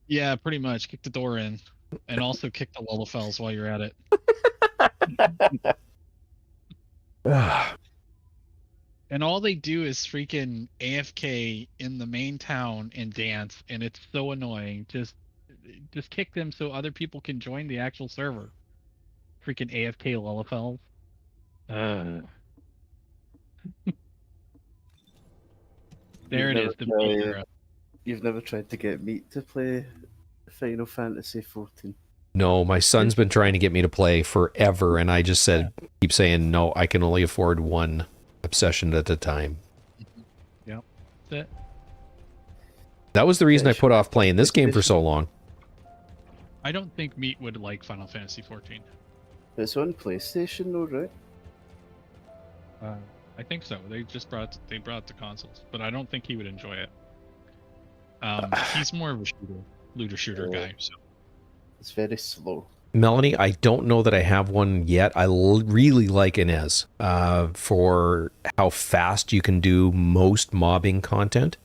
Yeah, pretty much. Kick the door in. And also kick the Lullafells while you're at it. And all they do is freaking AFK in the main town and dance, and it's so annoying. Just kick them so other people can join the actual server. Freaking AFK Lullafells. There it is. You've never tried to get Meat to play Final Fantasy 14? No, my son's been trying to get me to play forever, and I just said, keep saying, no, I can only afford one obsession at a time. Yep. That's it. That was the reason I put off playing this game for so long. I don't think Meat would like Final Fantasy 14. It's on PlayStation though, right? I think so. They brought it to consoles, but I don't think he would enjoy it. He's more of a looter shooter guy. So it's very slow. Melanie, I don't know that I have one yet. I really like Inez for how fast you can do most mobbing content.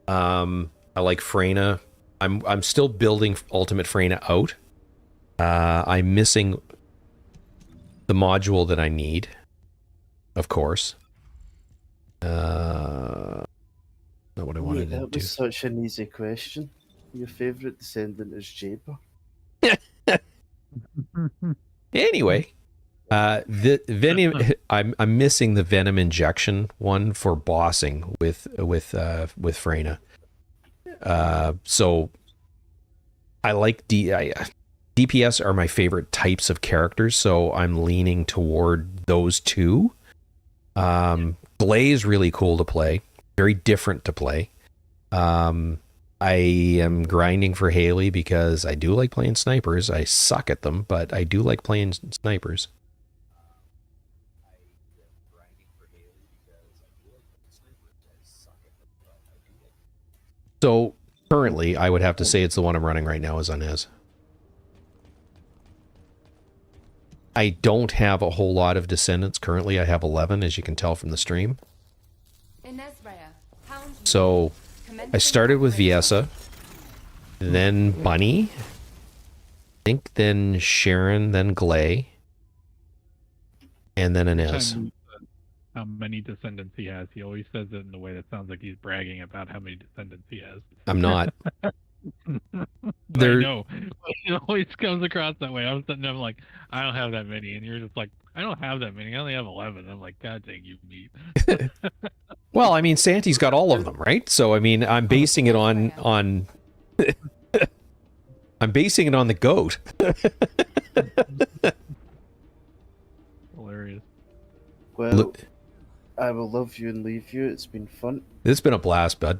I like Freyna. I'm still building Ultimate Freyna out. I'm missing the module that I need, of course. Not what I wanted to do. That was such an easy question. Your favourite Descendant is Jaber. Anyway, the Venom. I'm missing the Venom injection one for bossing with Freyna. So I like DPS are my favorite types of characters, so I'm leaning toward those two. Glay is really cool to play, very different to play. I am grinding for Hailey because I do like playing snipers. I suck at them, but I do like playing snipers. So currently, I would have to say it's the one I'm running right now is Inez. I don't have a whole lot of Descendants currently. I have 11, as you can tell from the stream. So I started with Viessa, then Bunny, I think then Sharon, then Glay, and then Inez. How many Descendants he has. He always says it in a way that sounds like he's bragging about how many Descendants he has. I'm not. I know. It always comes across that way. I'm sitting there like, I don't have that many. And you're just like, I don't have that many. I only have 11. I'm like, God dang you, Meat. Well, I mean, Santi's got all of them, right? So, I mean, I'm basing it on I'm basing it on the goat. Hilarious. Well, I will love you and leave you. It's been fun. It's been a blast, bud.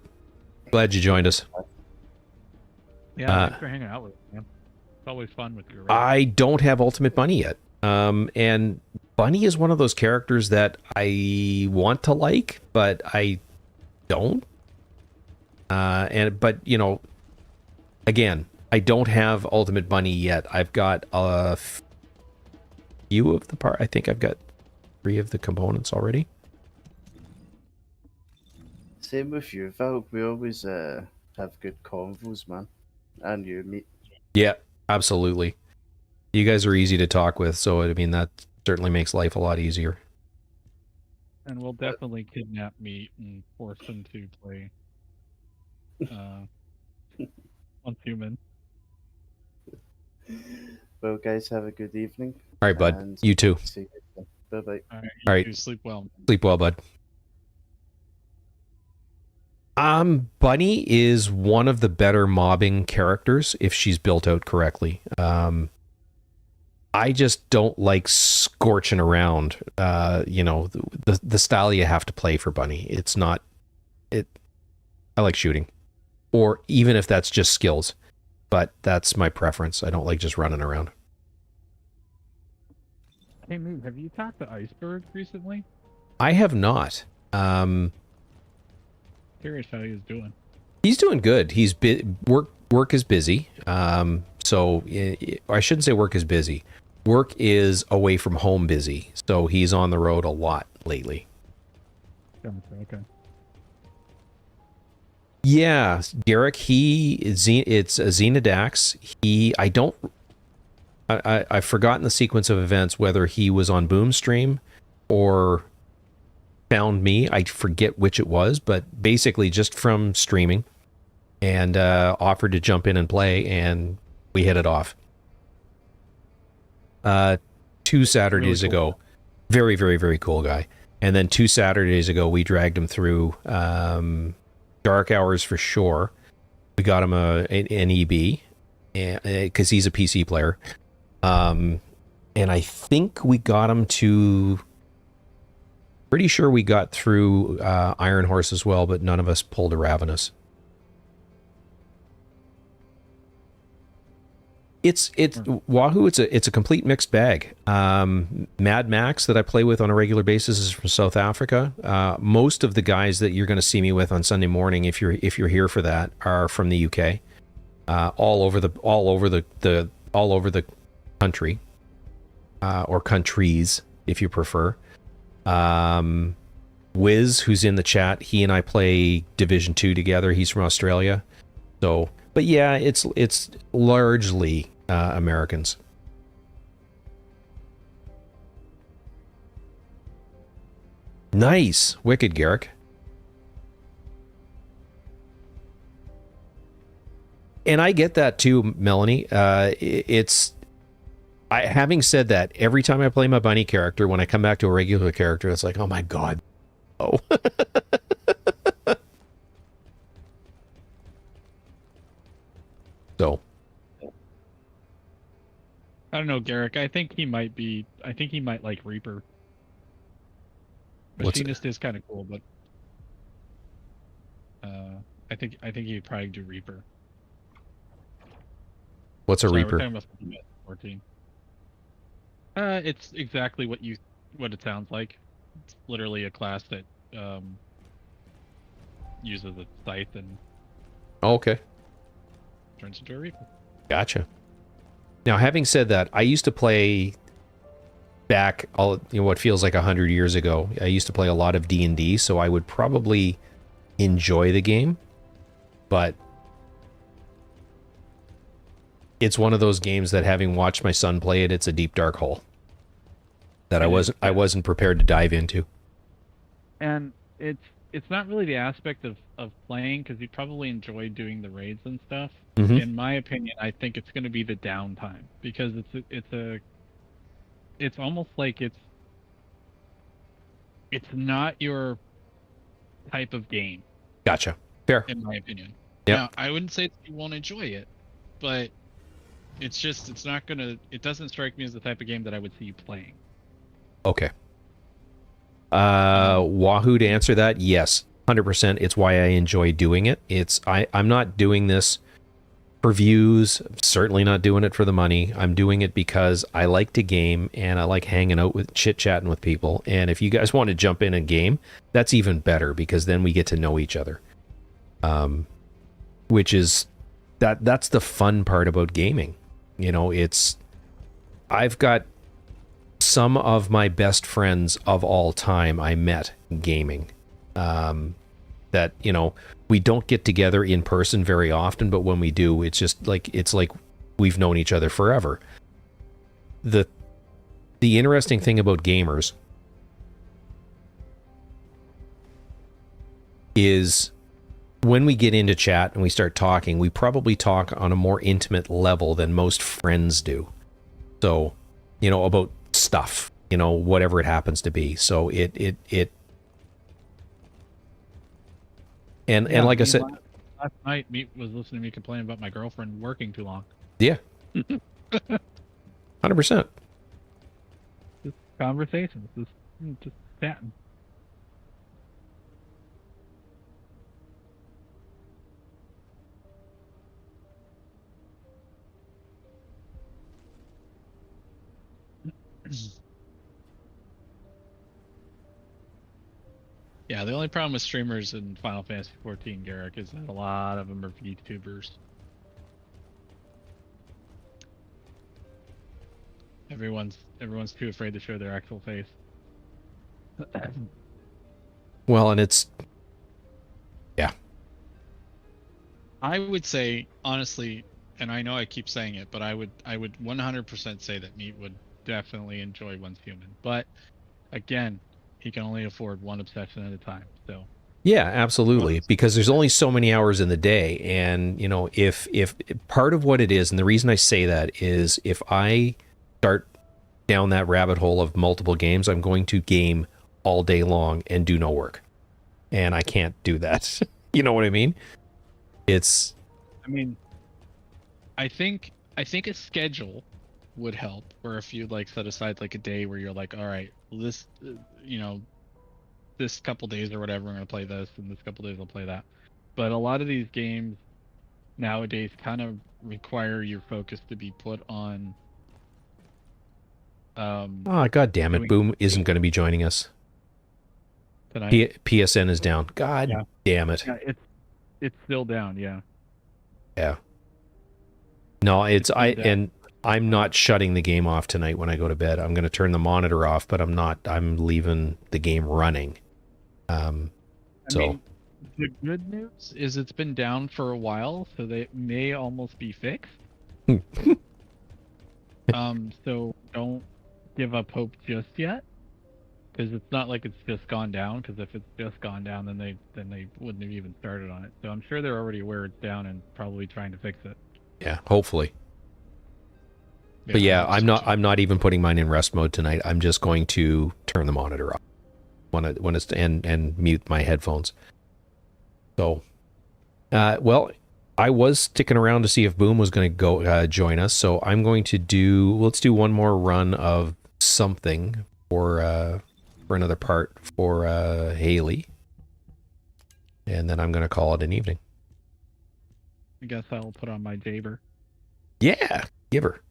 Glad you joined us. Yeah, thanks for hanging out with us, man. It's always fun with you. I don't have Ultimate Bunny yet. And Bunny is one of those characters that I want to like, but I don't. But you know, again, I don't have Ultimate Bunny yet. I've got a few of the part. I think I've got 3 of the components already. Same with you, Val. We always have good convos, man. And you, me. Yeah, absolutely. You guys are easy to talk with, so I mean that certainly makes life a lot easier. And we'll definitely kidnap Meat and force him to play on human. Well, guys, have a good evening. All right, bud. And You too. see you again. Bye-bye. All All right. You sleep well. Sleep well, bud. Bunny is one of the better mobbing characters if she's built out correctly. I just don't like scorching around. You know, the style you have to play for Bunny. It's not it. I like shooting, or even if that's just skills, but that's my preference. I don't like just running around. Hey, Moon, have you talked to Iceberg recently? I have not. Curious how he was doing. He's doing good. He's work is busy. So I shouldn't say work is busy. Work is away from home busy. So he's on the road a lot lately. Okay. Yeah, Garrick. It's a Xenodax. I've forgotten the sequence of events, whether he was on Boomstream or found me. I forget which it was, but basically just from streaming, and offered to jump in and play, and we hit it off. 2 Saturdays Really cool. ago. Very, very, very cool guy. And then 2 Saturdays ago, we dragged him through Dark Hours for Sure. We got him an EB, because he's a PC player. And I think we got him to... Pretty sure we got through Iron Horse as well, but none of us pulled a Ravenous. It's Wahoo. It's a complete mixed bag. Mad Max that I play with on a regular basis is from South Africa. Most of the guys that you're going to see me with on Sunday morning, if you're here for that, are from the UK. All over the country, or countries, if you prefer. Wiz, who's in the chat, he and I play Division 2 together. He's from Australia. So, but yeah, it's largely Americans. Nice. Wicked, Garrick. And I get that too, Melanie. Having said that, every time I play my bunny character, when I come back to a regular character, it's like, oh my god. Oh. So. I don't know, Garrick. I think he might like Reaper. Machinist is kind of cool, but I think he'd probably do Reaper. What's a Reaper? We're talking about 14. It's exactly what it sounds like. It's literally a class that uses a scythe and okay, turns into a Reaper. Gotcha. Now, having said that, I used to play back what feels like 100 years ago. I used to play a lot of D&D, so I would probably enjoy the game, but it's one of those games that, having watched my son play it, it's a deep dark hole that I wasn't prepared to dive into. And it's not really the aspect of playing, because you probably enjoy doing the raids and stuff. Mm-hmm. In my opinion, I think it's going to be the downtime, because it's almost like it's not your type of game. Gotcha. Fair. In my opinion. Yep. Now, I wouldn't say that you won't enjoy it, but it's not gonna. It doesn't strike me as the type of game that I would see you playing. Okay. Wahoo, to answer that, yes, 100%. It's why I enjoy doing it. I'm not doing this for views. I'm certainly not doing it for the money. I'm doing it because I like to game and I like hanging out with chit-chatting with people. And if you guys want to jump in a game, that's even better because then we get to know each other. Which is that's the fun part about gaming. You know, I've got some of my best friends of all time I met gaming. That, you know, we don't get together in person very often, but when we do, it's like we've known each other forever. The interesting thing about gamers is when we get into chat and we start talking, we probably talk on a more intimate level than most friends do. So, you know, about stuff, you know, whatever it happens to be. So and like I said, last night, Meat was listening to me complain about my girlfriend working too long. Yeah. 100%. Just conversations, just chatting. Yeah, the only problem with streamers in Final Fantasy 14, Garrick, is that a lot of them are VTubers. Everyone's too afraid to show their actual face. Well, and it's yeah. I would say honestly, and I know I keep saying it, but I would 100% say that Meat would definitely enjoy Once Human. But again, he can only afford one obsession at a time. So yeah, absolutely, because there's only so many hours in the day, and you know, if part of what it is, and the reason I say that is if I start down that rabbit hole of multiple games, I'm going to game all day long and do no work, and I can't do that. You know what I mean? I think a schedule would help, where if you like set aside like a day where you're like, all right, this this couple days or whatever, I'm gonna play this, and this couple days I'll play that. But a lot of these games nowadays kind of require your focus to be put on. Oh, God damn it! Boom isn't going to be joining us tonight. PSN is down. God damn it! Yeah, it's still down. Yeah. Yeah. No, I'm not shutting the game off tonight when I go to bed. I'm going to turn the monitor off, but I'm leaving the game running. I mean, the good news is it's been down for a while, so they may almost be fixed. So don't give up hope just yet, because it's not like it's just gone down. Because if it's just gone down, then they wouldn't have even started on it. So I'm sure they're already aware it's down and probably trying to fix it. Yeah, hopefully. But yeah, I'm not even putting mine in rest mode tonight. I'm just going to turn the monitor off when it's and mute my headphones. So, well, I was sticking around to see if Boom was going to go join us. So I'm going to let's do one more run of something for another part for Hailey, and then I'm going to call it an evening. I guess I'll put on my Jaber. Yeah, give her.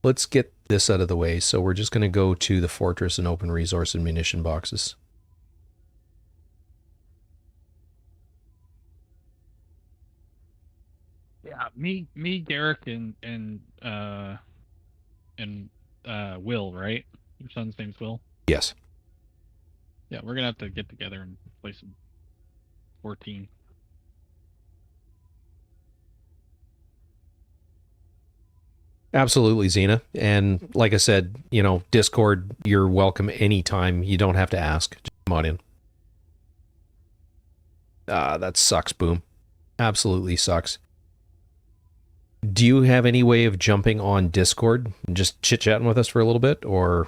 Let's get this out of the way. So we're just going to go to the fortress and open resource and munition boxes. Yeah, me, Garrick, and Will, right? Your son's name's Will. Yes. Yeah, we're gonna have to get together and play some 14. Absolutely, Xena. And like I said, you know, Discord, you're welcome anytime. You don't have to ask. Just come on in. That sucks, Boom. Absolutely sucks. Do you have any way of jumping on Discord and just chit-chatting with us for a little bit, or...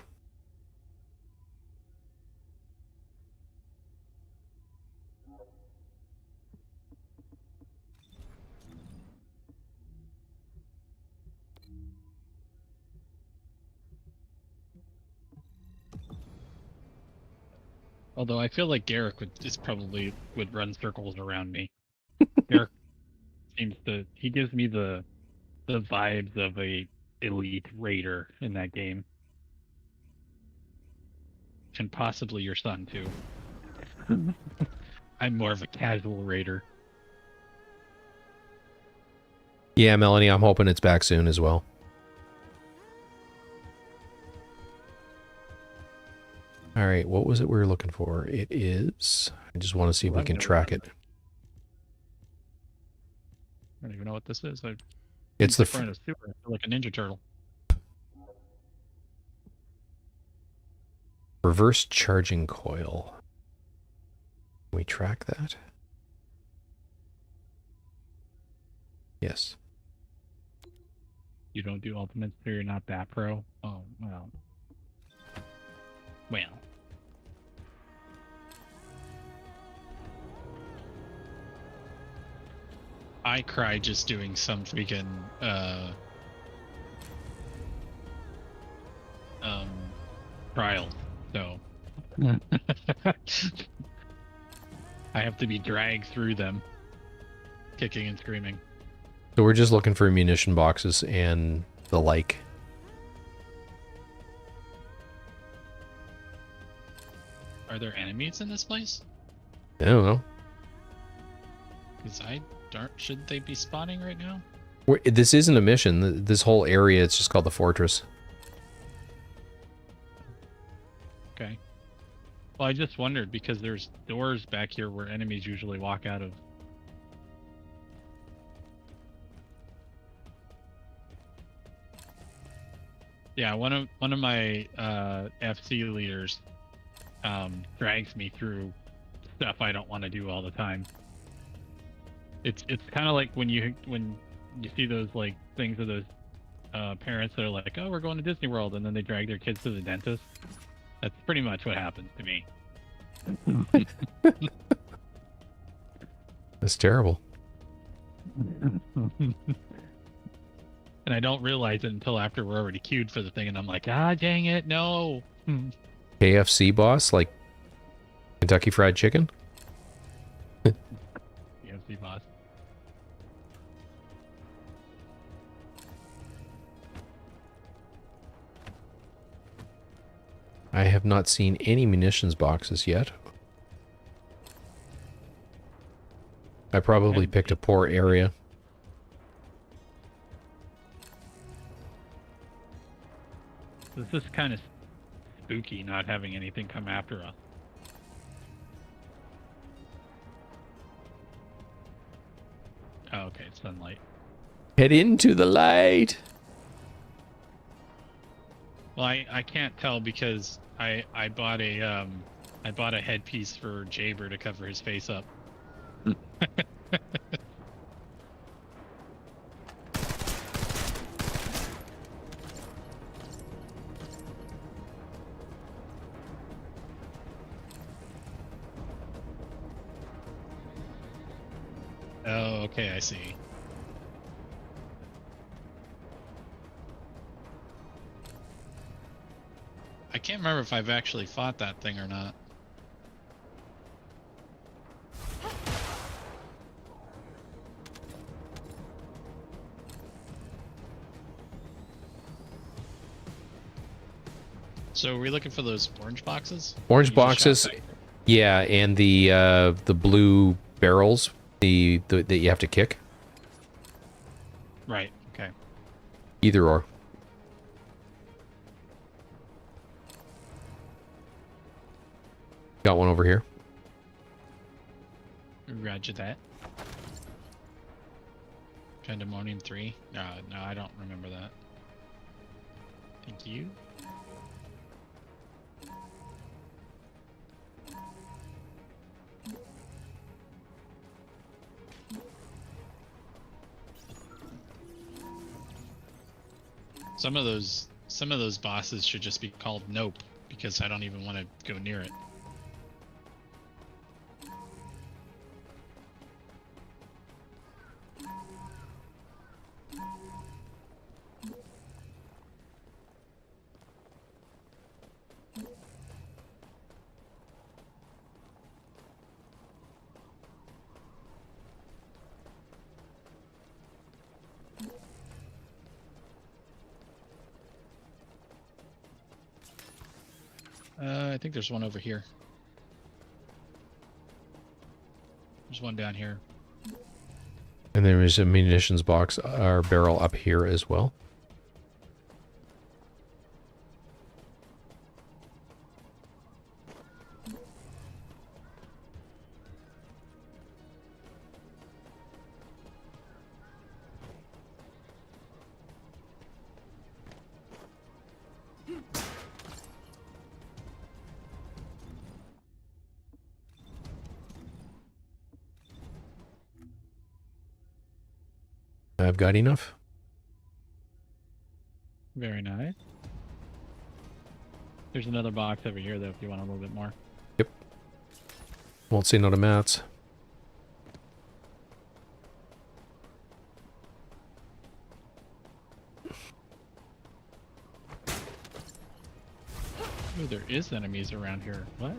Although I feel like Garrick would run circles around me. Garrick he gives me the vibes of a elite raider in that game. And possibly your son too. I'm more of a casual raider. Yeah, Melanie, I'm hoping it's back soon as well. All right, what was it we were looking for? It is... I just want to see if we can track it. I don't even know what this is. It's the... front of sewer, I feel like a Ninja Turtle. Reverse charging coil. Can we track that? Yes. You don't do ultimates, so you're not that pro? Oh, well. Well. I cry just doing some freaking, trial, so. I have to be dragged through them, kicking and screaming. So we're just looking for munition boxes and the like. Are there enemies in this place? I don't know. Because should they be spawning right now? This isn't a mission. This whole area, it's just called the fortress. Okay. Well, I just wondered because there's doors back here where enemies usually walk out of. Yeah, one of my FC leaders drags me through stuff I don't want to do all the time. It's kind of like when you see those like things of those parents that are like, oh, we're going to Disney World, and then they drag their kids to the dentist. That's pretty much what happens to me. That's terrible. And I don't realize it until after we're already queued for the thing, and I'm like, ah, dang it, no. KFC boss, like Kentucky Fried Chicken? KFC boss. I have not seen any munitions boxes yet. I probably picked a poor area. This is kind of spooky, not having anything come after us. Oh, okay, it's sunlight. Head into the light! Well, I can't tell because I bought a headpiece for Jaber to cover his face up. Oh, okay, I see. I can't remember if I've actually fought that thing or not. So are we looking for those orange boxes? Orange boxes, yeah, and the blue barrels, that you have to kick. Right. Okay. Either or. Got one over here. Roger that. Pandemonium 3? No, I don't remember that. Thank you. Some of those bosses should just be called Nope, because I don't even want to go near it. I think there's one over here. There's one down here. And there is a munitions box or barrel up here as well. I've got enough. Very nice. There's another box over here, though, if you want a little bit more. Yep. Won't say no to mats. Oh, there is enemies around here. What?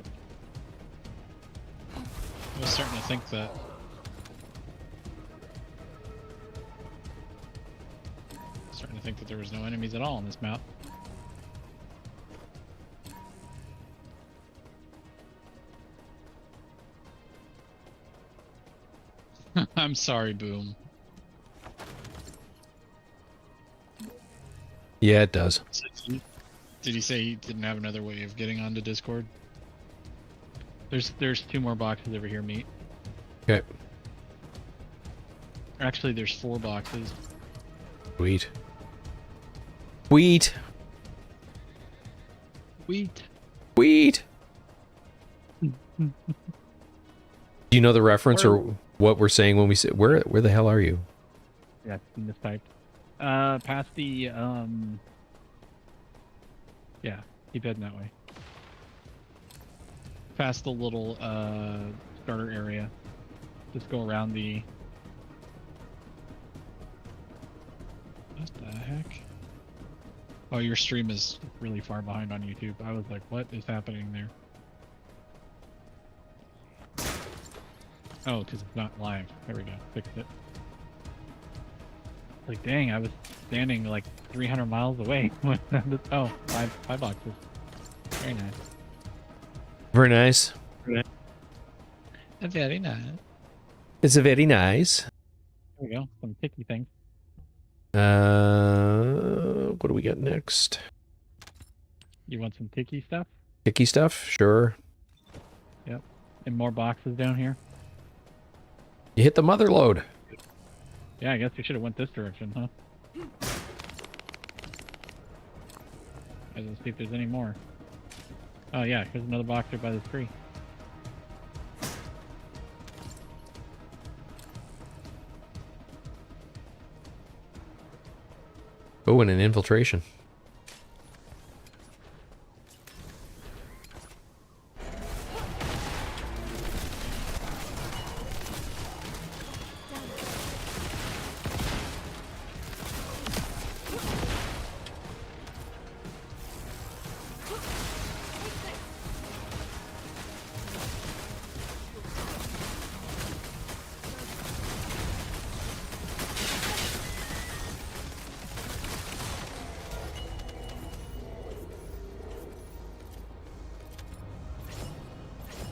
I was starting to think that... Starting to think that there was no enemies at all on this map. I'm sorry, Boom. Yeah, it does. Did he say he didn't have another way of getting onto Discord? There's 2 more boxes over here, meat. Okay. Actually, there's 4 boxes. Sweet. Wheat. Wheat. Wheat. Do you know the reference or what we're saying when we say where the hell are you? Yeah, in this type. Past the yeah, keep heading that way. Past the little starter area. Just go around the... What the heck? Oh, your stream is really far behind on YouTube. I was like, what is happening there? Oh, because it's not live. There we go. Fixed it. Like, dang, I was standing like 300 miles away. Oh, five boxes. Very nice. Very nice. Very nice. It's a very nice. There we go. Some picky things. What do we got next? You want some picky stuff? Picky stuff? Sure. Yep. And more boxes down here? You hit the mother load. Yeah, I guess we should have went this direction, huh? Let's see if there's any more. Oh yeah, here's another box here by the tree. Oh, and an infiltration.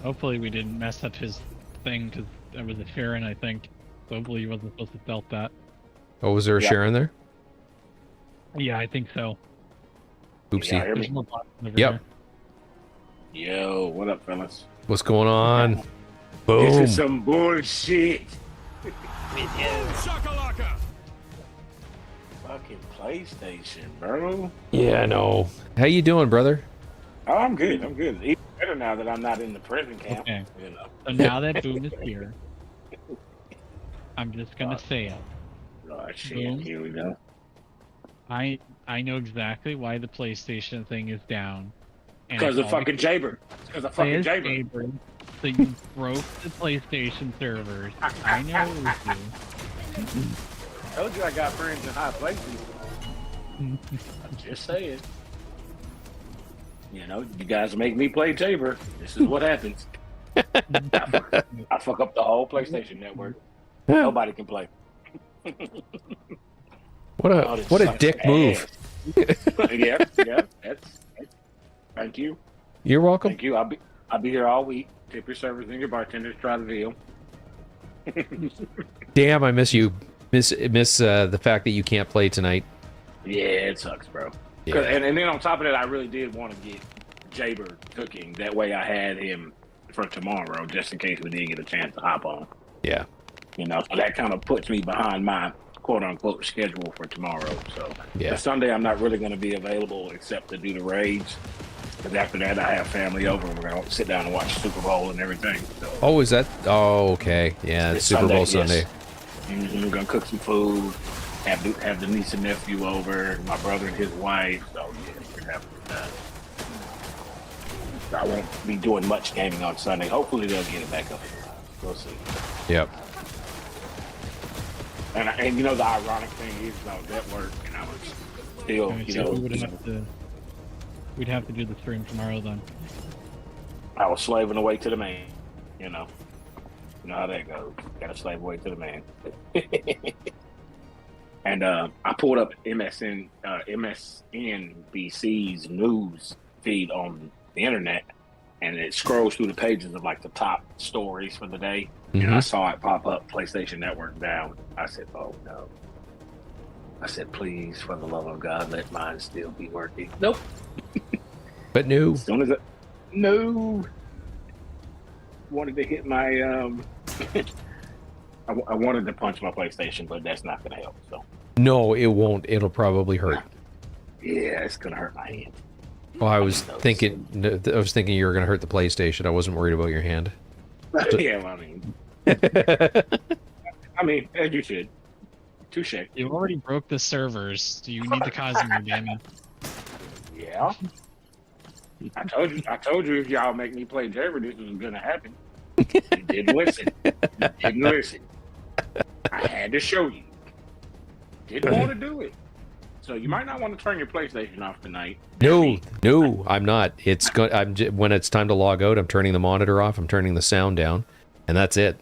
Hopefully we didn't mess up his thing, because that was a Sharon, I think. So hopefully he wasn't supposed to stealth that. Oh, was there a Sharon there? Yeah, I think so. Oopsie. Yeah, There's more boxes over Yep. there. Yo, what up, fellas? What's going on? Boom. This is some bullshit. Shakalaka! Fucking PlayStation, bro. Yeah, I know. How you doing, brother? Oh, I'm good. I'm good. Even better now that I'm not in the prison camp. Okay. You know. So now that Boom is here, I'm just gonna say it. Oh, shit. Boom. Here we go. I know exactly why the PlayStation thing is down. Because of fucking Jaber. Because of fucking Jaber. So you broke the PlayStation servers. I know it was you. Told you I got friends in high places. I'm just saying. You know, you guys make me play Jaber. This is what happens. I fuck up the whole PlayStation network. Nobody can play. What a dick move. yeah. That's thank you. You're welcome. Thank you. I'll be here all week. Tip your servers and your bartenders. Try the deal. Damn, I miss you. Miss the fact that you can't play tonight. Yeah, it sucks, bro. Yeah. And then on top of that, I really did want to get Jaber cooking. That way I had him for tomorrow, just in case we did get a chance to hop on. Yeah. You know, so that kind of puts me behind my quote-unquote schedule for tomorrow. So Yeah. the Sunday, I'm not really going to be available except to do the raids. Because after that, I have family over, and we're going to sit down and watch Super Bowl and everything. So, Oh, is that? Oh, okay. Yeah, it's Super Bowl Sunday. Yes. We're going to cook some food, have the niece and nephew over, my brother and his wife. So, yeah, we're going to have a good time. I won't be doing much gaming on Sunday. Hopefully, they'll get it back up. We'll see. Yep. And you know, the ironic thing is, I was at work, and I was still, Okay, you so know... we'd have to do the stream tomorrow then. I was slaving away to the man, you know. You know how that goes. Gotta slave away to the man. And I pulled up MSNBC's news feed on the internet, and it scrolls through the pages of like the top stories for the day. Mm-hmm. And I saw it pop up, PlayStation Network down. I said, oh no. I said, please, for the love of God, let mine still be working. Nope. But no. As soon as no. Wanted to hit my I wanted to punch my PlayStation, but that's not gonna help. So No, it won't. It'll probably hurt. yeah, it's gonna hurt my hand. Well, I was thinking you were gonna hurt the PlayStation. I wasn't worried about your hand. Yeah, well, I mean, as you should. Touche. You already broke the servers. Do you need to cause more damage? Yeah. I told you if y'all make me play Jaber, this was gonna happen. You didn't listen. You didn't listen. I had to show you. Didn't want to do it. So you might not want to turn your PlayStation off tonight. No, I'm not. When it's time to log out, I'm turning the monitor off, I'm turning the sound down, and that's it.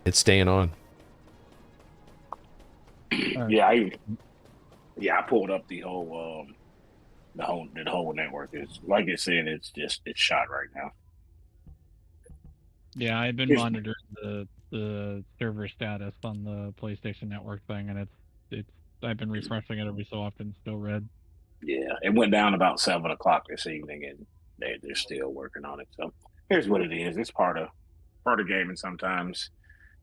It's staying on. Yeah, I pulled up the whole network. Is like I said, it's shot right now. Yeah, I've been monitoring the server status on the PlayStation Network thing, and it's I've been refreshing it every so often. Still red. Yeah, it went down about 7 o'clock this evening, and they're still working on it. So here's what it is. It's part of gaming. Sometimes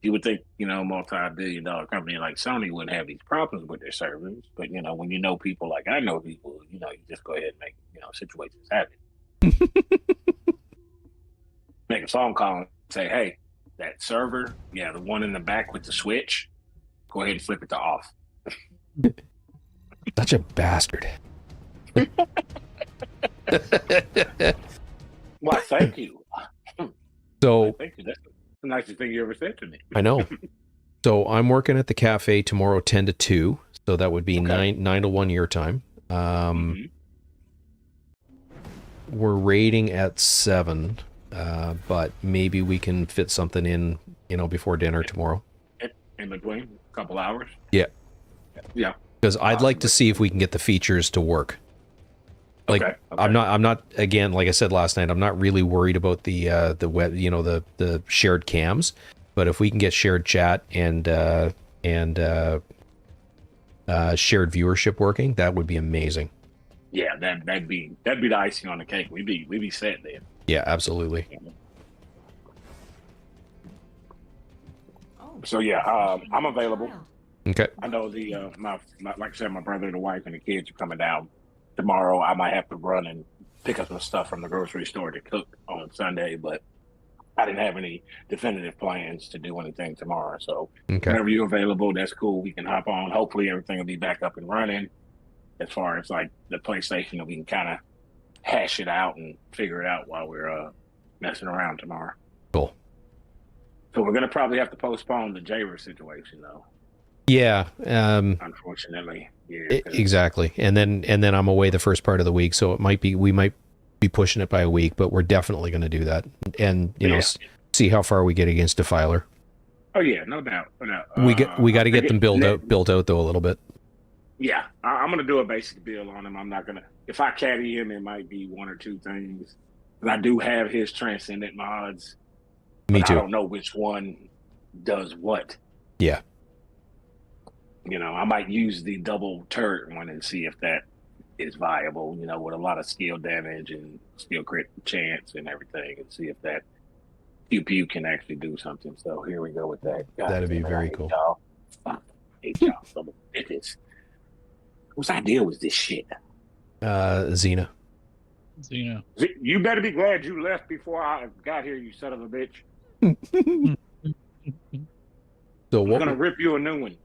you would think, you know, multi-billion-dollar company like Sony wouldn't have these problems with their servers, but you know, when you know people like I know people, you know, you just go ahead and make, you know, situations happen. Make a phone call and say, hey, that server, yeah, the one in the back with the switch, go ahead and flip it to off. Such a bastard. Why, thank you. So Thank you. That's the nicest thing you ever said to me. I know. So I'm working at the cafe tomorrow 10 to 2, so that would be 9 to 1 your time. We're raiding at 7, but maybe we can fit something in, you know, before dinner tomorrow. In between, a couple hours? Yeah. Yeah. Because I'd like to see if we can get the features to work. Like, Okay. I'm not again, like I said last night, I'm not really worried about the web, you know, the shared cams, but if we can get shared chat and shared viewership working, that would be amazing. Yeah, that'd be the icing on the cake. We'd be set then. Yeah, absolutely. So yeah, I'm available. Okay. I know my like I said, my brother, the wife, and the kids are coming down tomorrow. I might have to run and pick up some stuff from the grocery store to cook on Sunday, but I didn't have any definitive plans to do anything tomorrow. So whenever you're available, that's cool. We can hop on. Hopefully everything will be back up and running. As far as like the PlayStation, we can kind of hash it out and figure it out while we're messing around tomorrow. Cool. So we're gonna probably have to postpone the Jaber situation, though. Yeah. Unfortunately, yeah. Exactly. And then I'm away the first part of the week, so we might be pushing it by a week, but we're definitely going to do that, and you know, see how far we get against Defiler. Oh yeah, no doubt. No doubt. We got to get them built out though a little bit. Yeah, I'm gonna do a basic build on him. I'm not gonna. If I caddy him, it might be one or two things. I do have his Transcendent mods. Me but too. I don't know which one does what. Yeah. You know, I might use the double turret one and see if that is viable, you know, with a lot of skill damage and skill crit chance and everything, and see if that pew pew can actually do something. So here we go with that. God That'd be damn it, very I hate cool. Y'all. Fuck, I hate y'all. So bitches. Whose idea was this shit? Xena. Xena. You better be glad you left before I got here, you son of a bitch. So I'm what? gonna rip you a new one.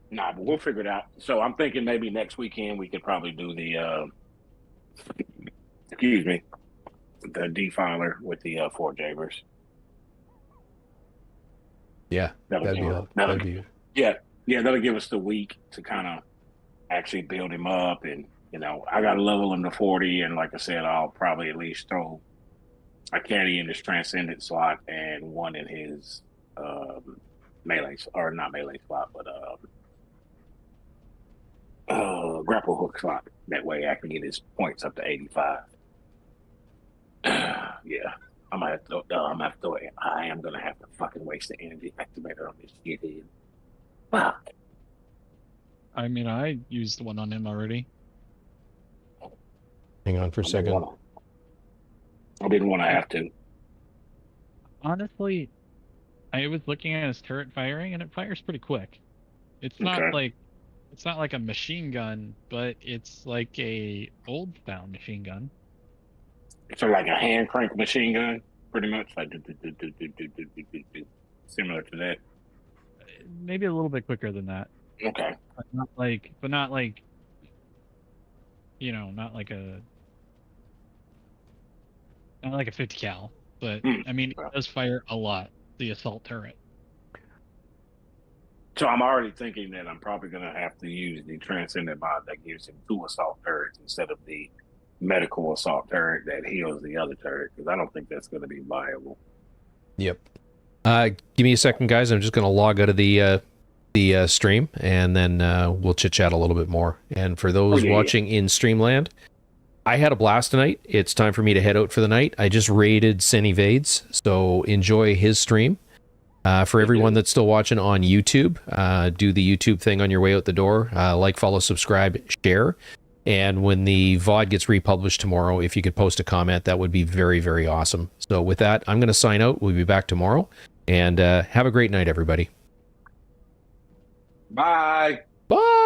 Nah, but we'll figure it out. So I'm thinking maybe next weekend we could probably do the excuse me, the defiler with the 4 Javers. Yeah, that'd be. Yeah, that'll give us the week to kind of actually build him up, and you know, I got to level him to 40, and like I said, I'll probably at least throw a caddy in his Transcendent slot and one in his melee, or not melee slot, but grapple hook slot. That way I can get his points up to 85. Yeah. I am gonna have to fucking waste the energy activator on this shit. Fuck. I mean, I used one on him already. Hang on for a second. I didn't want to have to. Honestly, I was looking at his turret firing, and it fires pretty quick. It's not like a machine gun, but it's like a old style machine gun. So like a hand crank machine gun, pretty much, like similar to that. Maybe a little bit quicker than that. Okay. But not like, you know, not like a 50 cal. But I mean, it does fire a lot. The assault turret. So I'm already thinking that I'm probably gonna have to use the Transcendent mod that gives him 2 assault turrets instead of the medical assault turret that heals the other turret, because I don't think that's going to be viable. Yep. Give me a second, guys. I'm just going to log out of the stream, and then we'll chit chat a little bit more. And for those watching in Streamland, I had a blast tonight. It's time for me to head out for the night. I just raided Sen Evades, so enjoy his stream. For everyone that's still watching on YouTube, do the YouTube thing on your way out the door. Like, follow, subscribe, share. And when the VOD gets republished tomorrow, if you could post a comment, that would be very, very awesome. So with that, I'm going to sign out. We'll be back tomorrow. And have a great night, everybody. Bye. Bye.